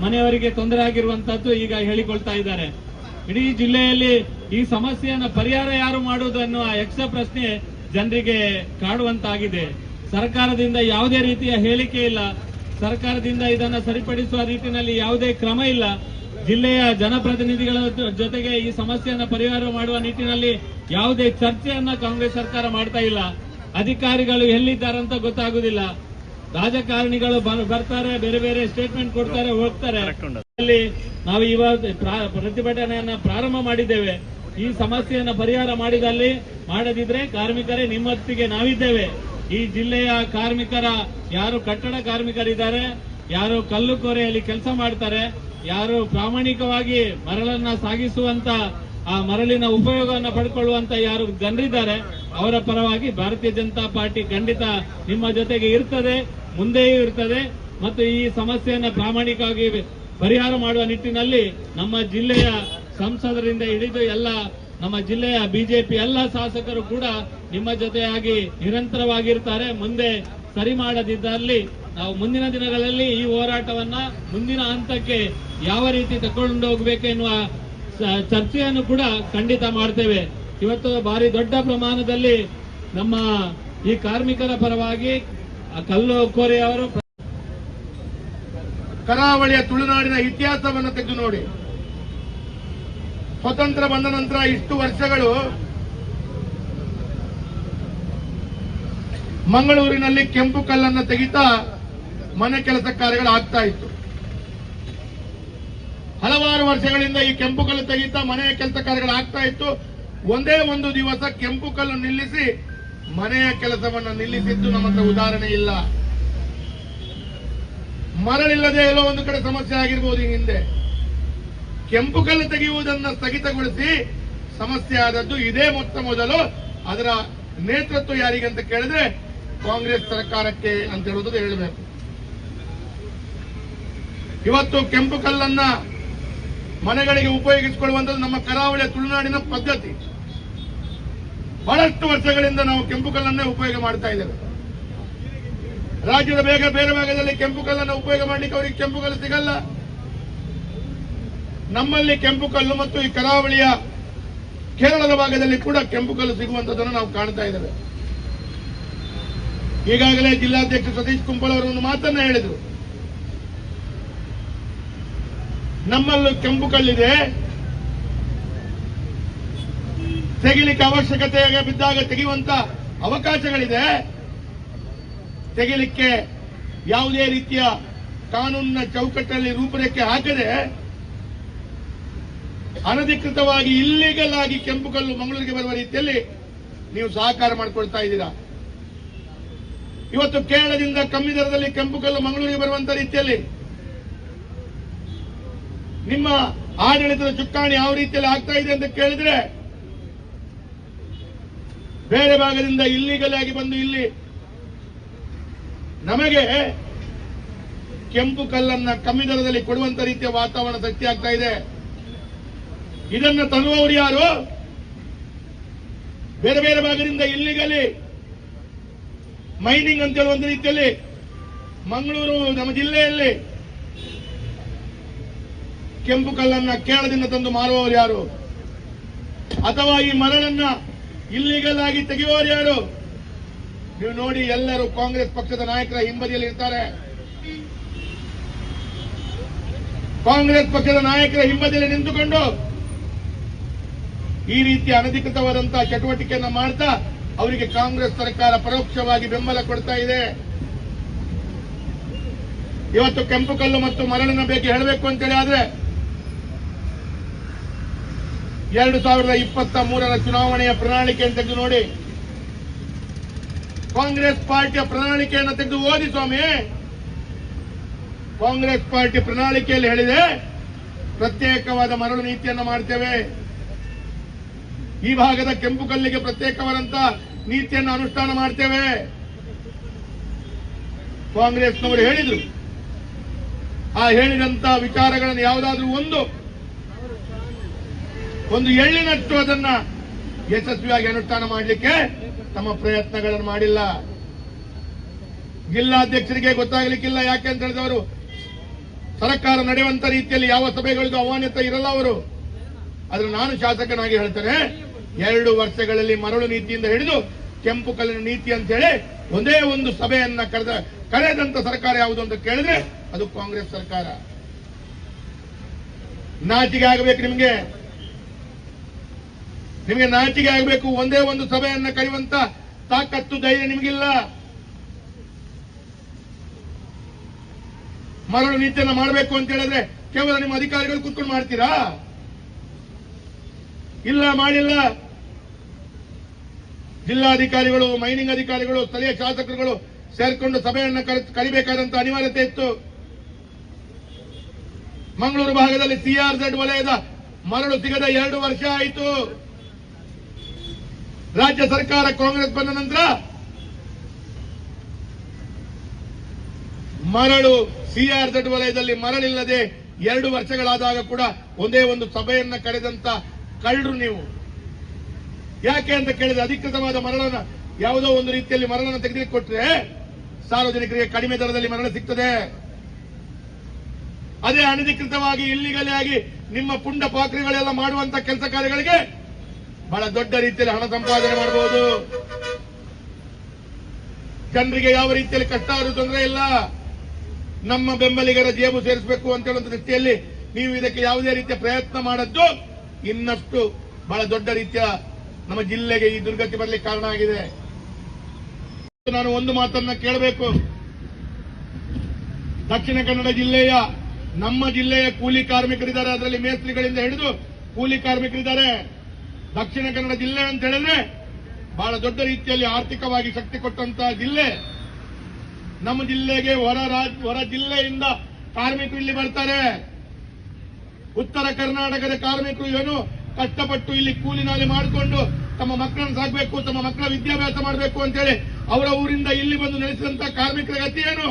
ಮನೆಯವರಿಗೆ ತೊಂದರೆ ಆಗಿರುವಂತದ್ದು ಈಗ ಹೇಳಿಕೊಳ್ತಾ ಇದ್ದಾರೆ. ಇಡೀ ಜಿಲ್ಲೆಯಲ್ಲಿ ಈ ಸಮಸ್ಯೆಯನ್ನು ಪರಿಹಾರ ಯಾರು ಮಾಡುವುದು ಅನ್ನುವ ಯಕ್ಷ ಪ್ರಶ್ನೆ ಜನರಿಗೆ ಕಾಡುವಂತಾಗಿದೆ. ಸರ್ಕಾರದಿಂದ ಯಾವುದೇ ರೀತಿಯ ಹೇಳಿಕೆ ಇಲ್ಲ. ಸರ್ಕಾರದಿಂದ ಇದನ್ನು ಸರಿಪಡಿಸುವ ನಿಟ್ಟಿನಲ್ಲಿ ಯಾವುದೇ ಕ್ರಮ ಇಲ್ಲ. ಜಿಲ್ಲೆಯ ಜನಪ್ರತಿನಿಧಿಗಳ ಜೊತೆಗೆ ಈ ಸಮಸ್ಯೆಯನ್ನು ಪರಿಹಾರ ಮಾಡುವ ನಿಟ್ಟಿನಲ್ಲಿ ಯಾವುದೇ ಚರ್ಚೆಯನ್ನ ಕಾಂಗ್ರೆಸ್ ಸರ್ಕಾರ ಮಾಡ್ತಾ ಇಲ್ಲ. ಅಧಿಕಾರಿಗಳು ಎಲ್ಲಿದ್ದಾರಂತ ಗೊತ್ತಾಗುದಿಲ್ಲ. ರಾಜಕಾರಣಿಗಳು ಬರ್ತಾರೆ, ಬೇರೆ ಬೇರೆ ಸ್ಟೇಟ್ಮೆಂಟ್ ಕೊಡ್ತಾರೆ, ಹೋಗ್ತಾರೆ. ನಾವು ಇವಾಗ ಪ್ರತಿಭಟನೆಯನ್ನ ಪ್ರಾರಂಭ ಮಾಡಿದ್ದೇವೆ. ಈ ಸಮಸ್ಯೆಯನ್ನ ಪರಿಹಾರ ಮಾಡದಿದ್ರೆ ಕಾರ್ಮಿಕರೇ ನಿಮ್ಮೊತ್ತಿಗೆ ನಾವಿದ್ದೇವೆ. ಈ ಜಿಲ್ಲೆಯ ಕಾರ್ಮಿಕರ ಯಾರು ಕಟ್ಟಡ ಕಾರ್ಮಿಕರಿದ್ದಾರೆ, ಯಾರು ಕಲ್ಲು ಕೋರೆಯಲ್ಲಿ ಕೆಲಸ ಮಾಡ್ತಾರೆ, ಯಾರು ಪ್ರಾಮಾಣಿಕವಾಗಿ ಮರಳನ್ನ ಸಾಗಿಸುವಂತ ಆ ಮರಳಿನ ಉಪಯೋಗವನ್ನು ಪಡ್ಕೊಳ್ಳುವಂತ ಯಾರು ಜನರಿದ್ದಾರೆ, ಅವರ ಪರವಾಗಿ ಭಾರತೀಯ ಜನತಾ ಪಾರ್ಟಿ ಖಂಡಿತ ನಿಮ್ಮ ಜೊತೆಗೆ ಇರ್ತದೆ, ಮುಂದೆಯೂ ಇರ್ತದೆ. ಮತ್ತು ಈ ಸಮಸ್ಯೆಯನ್ನು ಪ್ರಾಮಾಣಿಕವಾಗಿ ಪರಿಹಾರ ಮಾಡುವ ನಿಟ್ಟಿನಲ್ಲಿ ನಮ್ಮ ಜಿಲ್ಲೆಯ ಸಂಸದರಿಂದ ಹಿಡಿದು ಎಲ್ಲ ನಮ್ಮ ಜಿಲ್ಲೆಯ ಬಿಜೆಪಿ ಎಲ್ಲ ಶಾಸಕರು ಕೂಡ ನಿಮ್ಮ ಜೊತೆಯಾಗಿ ನಿರಂತರವಾಗಿರ್ತಾರೆ. ಮುಂದೆ ಸರಿ ಮಾಡದಿದ್ದಲ್ಲಿ ನಾವು ಮುಂದಿನ ದಿನಗಳಲ್ಲಿ ಈ ಹೋರಾಟವನ್ನ ಮುಂದಿನ ಹಂತಕ್ಕೆ ಯಾವ ರೀತಿ ತಗೊಂಡು ಹೋಗಬೇಕೆನ್ನುವ ಚರ್ಚೆಯನ್ನು ಕೂಡ ಖಂಡಿತ ಮಾಡ್ತೇವೆ. ಇವತ್ತು ಭಾರಿ ದೊಡ್ಡ ಪ್ರಮಾಣದಲ್ಲಿ ನಮ್ಮ ಈ ಕಾರ್ಮಿಕರ ಪರವಾಗಿ ಕಲ್ಲು ಕೋರೆಯವರು ಕರಾವಳಿಯ ತುಳುನಾಡಿನ ಇತಿಹಾಸವನ್ನು ತೆಗೆದು ನೋಡಿ. ಸ್ವತಂತ್ರ ಬಂದ ನಂತರ ಇಷ್ಟು ವರ್ಷಗಳು ಮಂಗಳೂರಿನಲ್ಲಿ ಕೆಂಪು ಕಲ್ಲನ್ನು ತೆಗಿತಾ ಮನೆ ಕೆಲಸ ಕಾರ್ಯಗಳು ಆಗ್ತಾ ಇತ್ತು. ಹಲವಾರು ವರ್ಷಗಳಿಂದ ಈ ಕೆಂಪು ಕಲ್ಲು ತೆಗಿತಾ ಮನೆಯ ಕೆಲಸ ಕಾರ್ಯಗಳು ಆಗ್ತಾ ಇತ್ತು. ಒಂದೇ ಒಂದು ದಿವಸ ಕೆಂಪು ಕಲ್ಲು ನಿಲ್ಲಿಸಿ ಮನೆಯ ಕೆಲಸವನ್ನು ನಿಲ್ಲಿಸಿದ್ದು ನಮ್ಮ ಹತ್ರ ಉದಾಹರಣೆ ಇಲ್ಲ. ಮರಳಿಲ್ಲದೆ ಎಲ್ಲೋ ಒಂದು ಕಡೆ ಸಮಸ್ಯೆ ಆಗಿರ್ಬೋದು. ಈ ಹಿಂದೆ ಕೆಂಪು ಕಲ್ಲು ತೆಗೆಯುವುದನ್ನು ಸ್ಥಗಿತಗೊಳಿಸಿ ಸಮಸ್ಯೆ ಆದದ್ದು ಇದೇ ಮೊದಲು. ಅದರ ನೇತೃತ್ವ ಯಾರಿಗೆ ಅಂತ ಕೇಳಿದ್ರೆ ಕಾಂಗ್ರೆಸ್ ಸರ್ಕಾರಕ್ಕೆ ಅಂತ ಹೇಳುವುದು ಹೇಳಬೇಕು. ಇವತ್ತು ಕೆಂಪು ಕಲ್ಲನ್ನ ಮನೆಗಳಿಗೆ ಉಪಯೋಗಿಸಿಕೊಳ್ಳುವಂಥದ್ದು ನಮ್ಮ ಕರಾವಳಿಯ ತುಳುನಾಡಿನ ಪದ್ಧತಿ. ಬಹಳಷ್ಟು ವರ್ಷಗಳಿಂದ ನಾವು ಕೆಂಪು ಕಲ್ಲನ್ನೇ ಉಪಯೋಗ ಮಾಡ್ತಾ ಇದ್ದೇವೆ. ರಾಜ್ಯದ ಬೇರೆ ಭಾಗದಲ್ಲಿ ಕೆಂಪು ಕಲ್ಲನ್ನು ಉಪಯೋಗ ಮಾಡಲಿಕ್ಕೆ ಅವರಿಗೆ ಕೆಂಪು ಕಲ್ಲು ಸಿಗಲ್ಲ. ನಮ್ಮಲ್ಲಿ ಕೆಂಪು ಕಲ್ಲು ಮತ್ತು ಈ ಕರಾವಳಿಯ ಕೇರಳದ ಭಾಗದಲ್ಲಿ ಕೂಡ ಕೆಂಪು ಕಲ್ಲು ಸಿಗುವಂತದನ್ನು ನಾವು ಕಾಣ್ತಾ ಇದ್ದೇವೆ. ಈಗಾಗಲೇ ಜಿಲ್ಲಾಧ್ಯಕ್ಷ ಸತೀಶ್ ಕುಂಪಲ್ ಅವರು ಒಂದು ಮಾತನ್ನ ಹೇಳಿದರು. ನಮ್ಮಲ್ಲೂ ಕೆಂಪು ಕಲ್ಲಿದೆ, ತೆಗಿಲಿಕ್ಕೆ ಅವಶ್ಯಕತೆ ಬಿದ್ದಾಗ ತೆಗೆಯುವಂತ ಅವಕಾಶಗಳಿದೆ. ತೆಗಿಲಿಕ್ಕೆ ಯಾವುದೇ ರೀತಿಯ ಕಾನೂನಿನ ಚೌಕಟ್ಟಲ್ಲಿ ರೂಪರೇಖೆ ಹಾಕದೆ ಅನಧಿಕೃತವಾಗಿ ಇಲ್ಲಿಗಲ್ ಆಗಿ ಕೆಂಪು ಕಲ್ಲು ಮಂಗಳೂರಿಗೆ ಬರುವ ರೀತಿಯಲ್ಲಿ ನೀವು ಸಹಕಾರ ಮಾಡಿಕೊಳ್ತಾ ಇದ್ದೀರಾ. ಇವತ್ತು ಕೇರಳದಿಂದ ಕಮ್ಮಿ ದರದಲ್ಲಿ ಕೆಂಪು ಕಲ್ಲು ಮಂಗಳೂರಿಗೆ ಬರುವಂತ ರೀತಿಯಲ್ಲಿ ನಿಮ್ಮ ಆಡಳಿತದ ಚುಕ್ಕಾಣಿ ಯಾವ ರೀತಿಯಲ್ಲಿ ಆಗ್ತಾ ಇದೆ ಅಂತ ಕೇಳಿದ್ರೆ, ಬೇರೆ ಭಾಗದಿಂದ ಇಲ್ಲಿಗಲ್ ಆಗಿ ಬಂದು ಇಲ್ಲಿ ನಮಗೆ ಕೆಂಪು ಕಲ್ಲನ್ನ ಕಮ್ಮಿ ದರದಲ್ಲಿ ಕೊಡುವಂತ ರೀತಿಯ ವಾತಾವರಣ ಸೃಷ್ಟಿ ಆಗ್ತಾ ಇದೆ. ಇದನ್ನ ತರುವವರು ಯಾರು? ಬೇರೆ ಬೇರೆ ಭಾಗದಿಂದ ಇಲ್ಲಿಗಲಿ ಮೈನಿಂಗ್ ಅಂತ ಹೇಳುವಂತ ರೀತಿಯಲ್ಲಿ ಮಂಗಳೂರು ನಮ್ಮ ಜಿಲ್ಲೆಯಲ್ಲಿ ಕೆಂಪು ಕಲ್ಲನ್ನ ಕೇರಳದಿಂದ ತಂದು ಮಾರುವವರು ಯಾರು? ಅಥವಾ ಈ ಮರಳನ್ನ ಇಲ್ಲಿಗಲ್ ಆಗಿ ತೆಗೆಯುವವರು ಯಾರು? ನೀವು ನೋಡಿ, ಎಲ್ಲರೂ ಕಾಂಗ್ರೆಸ್ ಪಕ್ಷದ ನಾಯಕರ ಹಿಂಬದಿಯಲ್ಲಿ ಇರ್ತಾರೆ. ಕಾಂಗ್ರೆಸ್ ಪಕ್ಷದ ನಾಯಕರ ಹಿಂಬದಿಯಲ್ಲಿ ನಿಂತುಕೊಂಡು ಈ ರೀತಿ ಅನಧಿಕೃತವಾದಂತಹ ಚಟುವಟಿಕೆಯನ್ನ ಮಾಡ್ತಾ ಅವರಿಗೆ ಕಾಂಗ್ರೆಸ್ ಸರ್ಕಾರ ಪರೋಕ್ಷವಾಗಿ ಬೆಂಬಲ ಕೊಡ್ತಾ ಇದೆ. ಇವತ್ತು ಕೆಂಪು ಕಲ್ಲು ಮತ್ತು ಮರಳಿನ ಬಗ್ಗೆ ಹೇಳಬೇಕು ಅಂತೇಳಿ ಆದ್ರೆ 2023ರ ಚುನಾವಣೆಯ ಪ್ರಣಾಳಿಕೆಯನ್ನು ತೆಗೆದು ನೋಡಿ. ಕಾಂಗ್ರೆಸ್ ಪಾರ್ಟಿಯ ಪ್ರಣಾಳಿಕೆಯನ್ನು ತೆಗೆದು ಓದಿ ಸ್ವಾಮಿ. ಕಾಂಗ್ರೆಸ್ ಪಾರ್ಟಿ ಪ್ರಣಾಳಿಕೆಯಲ್ಲಿ ಹೇಳಿದೆ, ಪ್ರತ್ಯೇಕವಾದ ಮರಳು ನೀತಿಯನ್ನು ಮಾಡ್ತೇವೆ, ಈ ಭಾಗದ ಕೆಂಪು ಕಲ್ಲಿಗೆ ಪ್ರತ್ಯೇಕವಾದಂತಹ ನೀತಿಯನ್ನು ಅನುಷ್ಠಾನ ಮಾಡ್ತೇವೆ. ಕಾಂಗ್ರೆಸ್ನವರು ಹೇಳಿದ್ರು. ಆ ಹೇಳಿದಂತ ವಿಚಾರಗಳನ್ನು ಯಾವುದಾದ್ರೂ ಒಂದು ಎಳ್ಳಿನಷ್ಟು ಅದನ್ನ ಯಶಸ್ವಿಯಾಗಿ ಅನುಷ್ಠಾನ ಮಾಡಲಿಕ್ಕೆ ತಮ್ಮ ಪ್ರಯತ್ನಗಳನ್ನು ಮಾಡಿಲ್ಲ. ಜಿಲ್ಲಾಧ್ಯಕ್ಷರಿಗೆ ಗೊತ್ತಾಗಲಿಕ್ಕಿಲ್ಲ. ಯಾಕೆ ಅಂತ ಹೇಳಿದವರು ಸರ್ಕಾರ ನಡೆಯುವಂತ ರೀತಿಯಲ್ಲಿ ಯಾವ ಸಭೆಗಳಿಗೂ ಆಹ್ವಾನಿತ ಇರಲ್ಲ ಅವರು. ಆದ್ರೆ ನಾನು ಶಾಸಕನಾಗಿ ಹೇಳ್ತೇನೆ, 2 ವರ್ಷಗಳಲ್ಲಿ ಮರಳು ನೀತಿಯಿಂದ ಹಿಡಿದು ಕೆಂಪು ಕಲ್ಲಿನ ನೀತಿ ಅಂತ ಹೇಳಿ ಒಂದೇ ಒಂದು ಸಭೆಯನ್ನ ಕರೆದಂತ ಸರ್ಕಾರ ಯಾವುದು ಅಂತ ಕೇಳಿದ್ರೆ ಅದು ಕಾಂಗ್ರೆಸ್ ಸರ್ಕಾರ. ನಾಚಿಕೆ ಆಗಬೇಕು ನಿಮಗೆ ನಾಚಿಕೆ ಆಗಬೇಕು. ಒಂದೇ ಒಂದು ಸಭೆಯನ್ನ ಕರೆಯುವಂತ ತಾಕತ್ತು ಧೈರ್ಯ ನಿಮಗಿಲ್ಲ. ಮರಳು ನೀತಿಯನ್ನ ಮಾಡಬೇಕು ಅಂತ ಹೇಳಿದ್ರೆ ಕೇವಲ ನಿಮ್ಮ ಅಧಿಕಾರಿಗಳು ಕೂತ್ಕೊಂಡು ಮಾಡ್ತೀರಾ? ಇಲ್ಲ, ಮಾಡಿಲ್ಲ. ಜಿಲ್ಲಾಧಿಕಾರಿಗಳು, ಮೈನಿಂಗ್ ಅಧಿಕಾರಿಗಳು, ಸ್ಥಳೀಯ ಶಾಸಕರುಗಳು ಸೇರ್ಕೊಂಡು ಸಭೆಯನ್ನ ಕರಿಬೇಕಾದಂತ ಅನಿವಾರ್ಯತೆ ಇತ್ತು. ಮಂಗಳೂರು ಭಾಗದಲ್ಲಿ ಸಿಆರ್ಝೆಡ್ ವಲಯದ ಮರಳು ಸಿಗದ 2 ವರ್ಷ ಆಯಿತು. ರಾಜ್ಯ ಸರ್ಕಾರ ಕಾಂಗ್ರೆಸ್ ಬಂದ ನಂತರ ಮರಳು ಸಿಆರ್ಝೆಡ್ ವಲಯದಲ್ಲಿ ಮರಳಿಲ್ಲದೆ 2 ವರ್ಷಗಳಾದಾಗ ಕೂಡ ಒಂದೇ ಒಂದು ಸಭೆಯನ್ನ ಕರೆದಂತ ಕಳ್ಳರು ನೀವು. ಯಾಕೆ ಅಂತ ಕೇಳಿದ್ರೆ, ಅಧಿಕೃತವಾದ ಮರಳನ್ನ ಯಾವುದೋ ಒಂದು ರೀತಿಯಲ್ಲಿ ಮರಳನ್ನು ತೆಗೆದುಕೊಟ್ರೆ ಸಾರ್ವಜನಿಕರಿಗೆ ಕಡಿಮೆ ದರದಲ್ಲಿ ಮರಳು ಸಿಗ್ತದೆ. ಅದೇ ಅನಧಿಕೃತವಾಗಿ ಇಲ್ಲಿಗಲೇ ಆಗಿ ನಿಮ್ಮ ಪುಂಡ ಪಾಕ್ರಿಗಳೆಲ್ಲ ಮಾಡುವಂತ ಕೆಲಸ ಕಾರ್ಯಗಳಿಗೆ ಬಹಳ ದೊಡ್ಡ ರೀತಿಯಲ್ಲಿ ಹಣ ಸಂಪಾದನೆ ಮಾಡಬಹುದು. ಜನರಿಗೆ ಯಾವ ರೀತಿಯಲ್ಲಿ ಕಷ್ಟ ಆದರೂ ತೊಂದರೆ ಇಲ್ಲ. ನಮ್ಮ ಬೆಂಬಲಿಗರ ಜೇಬು ಸೇರಿಸಬೇಕು ಅಂತ ಹೇಳುವಂತ ದೃಷ್ಟಿಯಲ್ಲಿ ನೀವು ಇದಕ್ಕೆ ಯಾವುದೇ ರೀತಿಯ ಪ್ರಯತ್ನ ಮಾಡದ್ದು ಇನ್ನಷ್ಟು ಬಹಳ ದೊಡ್ಡ ರೀತಿಯ ನಮ್ಮ ಜಿಲ್ಲೆಗೆ ಈ ದುರ್ಗತಿ ಬರಲಿಕ್ಕೆ ಕಾರಣ ಆಗಿದೆ. ನಾನು ಒಂದು ಮಾತನ್ನ ಕೇಳಬೇಕು. ದಕ್ಷಿಣ ಕನ್ನಡ ಜಿಲ್ಲೆಯ ನಮ್ಮ ಜಿಲ್ಲೆಯ ಕೂಲಿ ಕಾರ್ಮಿಕರಿದ್ದಾರೆ, ಅದರಲ್ಲಿ ಮೇಸ್ತ್ರಿಗಳಿಂದ ಹಿಡಿದು ಕೂಲಿ ಕಾರ್ಮಿಕರಿದ್ದಾರೆ. ದಕ್ಷಿಣ ಕನ್ನಡ ಜಿಲ್ಲೆ ಅಂತ ಹೇಳಿದ್ರೆ ಬಹಳ ದೊಡ್ಡ ರೀತಿಯಲ್ಲಿ ಆರ್ಥಿಕವಾಗಿ ಶಕ್ತಿ ಕೊಟ್ಟಂತಹ ಜಿಲ್ಲೆ. ನಮ್ಮ ಜಿಲ್ಲೆಗೆ ಹೊರ ಜಿಲ್ಲೆಯಿಂದ ಕಾರ್ಮಿಕರು ಇಲ್ಲಿ ಬರ್ತಾರೆ. ಉತ್ತರ ಕರ್ನಾಟಕದ ಕಾರ್ಮಿಕರು ಏನು ಕಷ್ಟಪಟ್ಟು ಇಲ್ಲಿ ಕೂಲಿ ನಾಲಿ ಮಾಡಿಕೊಂಡು ತಮ್ಮ ಮಕ್ಕಳನ್ನು ಸಾಕಬೇಕು, ತಮ್ಮ ಮಕ್ಕಳ ವಿದ್ಯಾಭ್ಯಾಸ ಮಾಡಬೇಕು ಅಂತೇಳಿ ಅವರ ಊರಿಂದ ಇಲ್ಲಿ ಬಂದು ನೆಲೆಸಿದಂತ ಕಾರ್ಮಿಕರ ಗತಿ ಏನು?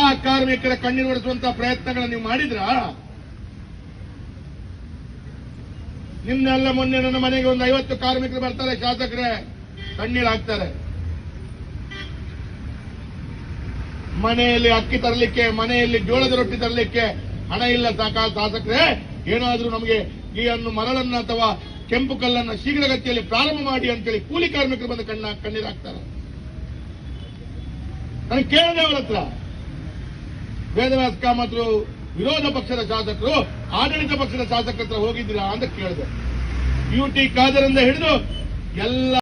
ಆ ಕಾರ್ಮಿಕರ ಕಣ್ಣೀರು ಒರೆಸುವಂತಹ ಪ್ರಯತ್ನಗಳನ್ನು ನೀವು ಮಾಡಿದ್ರ? ನಿನ್ನೆಲ್ಲ ಮೊನ್ನೆ ನನ್ನ ಮನೆಗೆ ಒಂದು 50 ಕಾರ್ಮಿಕರು ಬರ್ತಾರೆ, ಶಾಸಕರೇ ಕಣ್ಣೀರು ಹಾಕ್ತಾರೆ. ಮನೆಯಲ್ಲಿ ಅಕ್ಕಿ ತರಲಿಕ್ಕೆ, ಮನೆಯಲ್ಲಿ ಜೋಳದ ರೊಟ್ಟಿ ತರಲಿಕ್ಕೆ ಹಣ ಇಲ್ಲ ಶಾಸಕರೇ, ಏನಾದ್ರೂ ನಮಗೆ ಈ ಮರಳನ್ನ ಅಥವಾ ಕೆಂಪು ಕಲ್ಲನ್ನ ಶೀಘ್ರಗತಿಯಲ್ಲಿ ಪ್ರಾರಂಭ ಮಾಡಿ ಅಂತೇಳಿ ಕೂಲಿ ಕಾರ್ಮಿಕರು ಬಂದು ಕಣ್ಣೀರು ಹಾಕ್ತಾರೆ. ನನಗೆ ಕೇಳಿದೆ ಅವರ ಹತ್ರ, ವೇದವ್ಯಾಸ ಕಾಮತ್ರು ವಿರೋಧ ಪಕ್ಷದ ಶಾಸಕರು ಆಡಳಿತ ಪಕ್ಷದ ಶಾಸಕರ ಹತ್ರ ಹೋಗಿದ್ದೀರಾ ಅಂತ ಕೇಳಿದೆ. UT ಖಾದರಿಂದ ಹಿಡಿದು ಎಲ್ಲ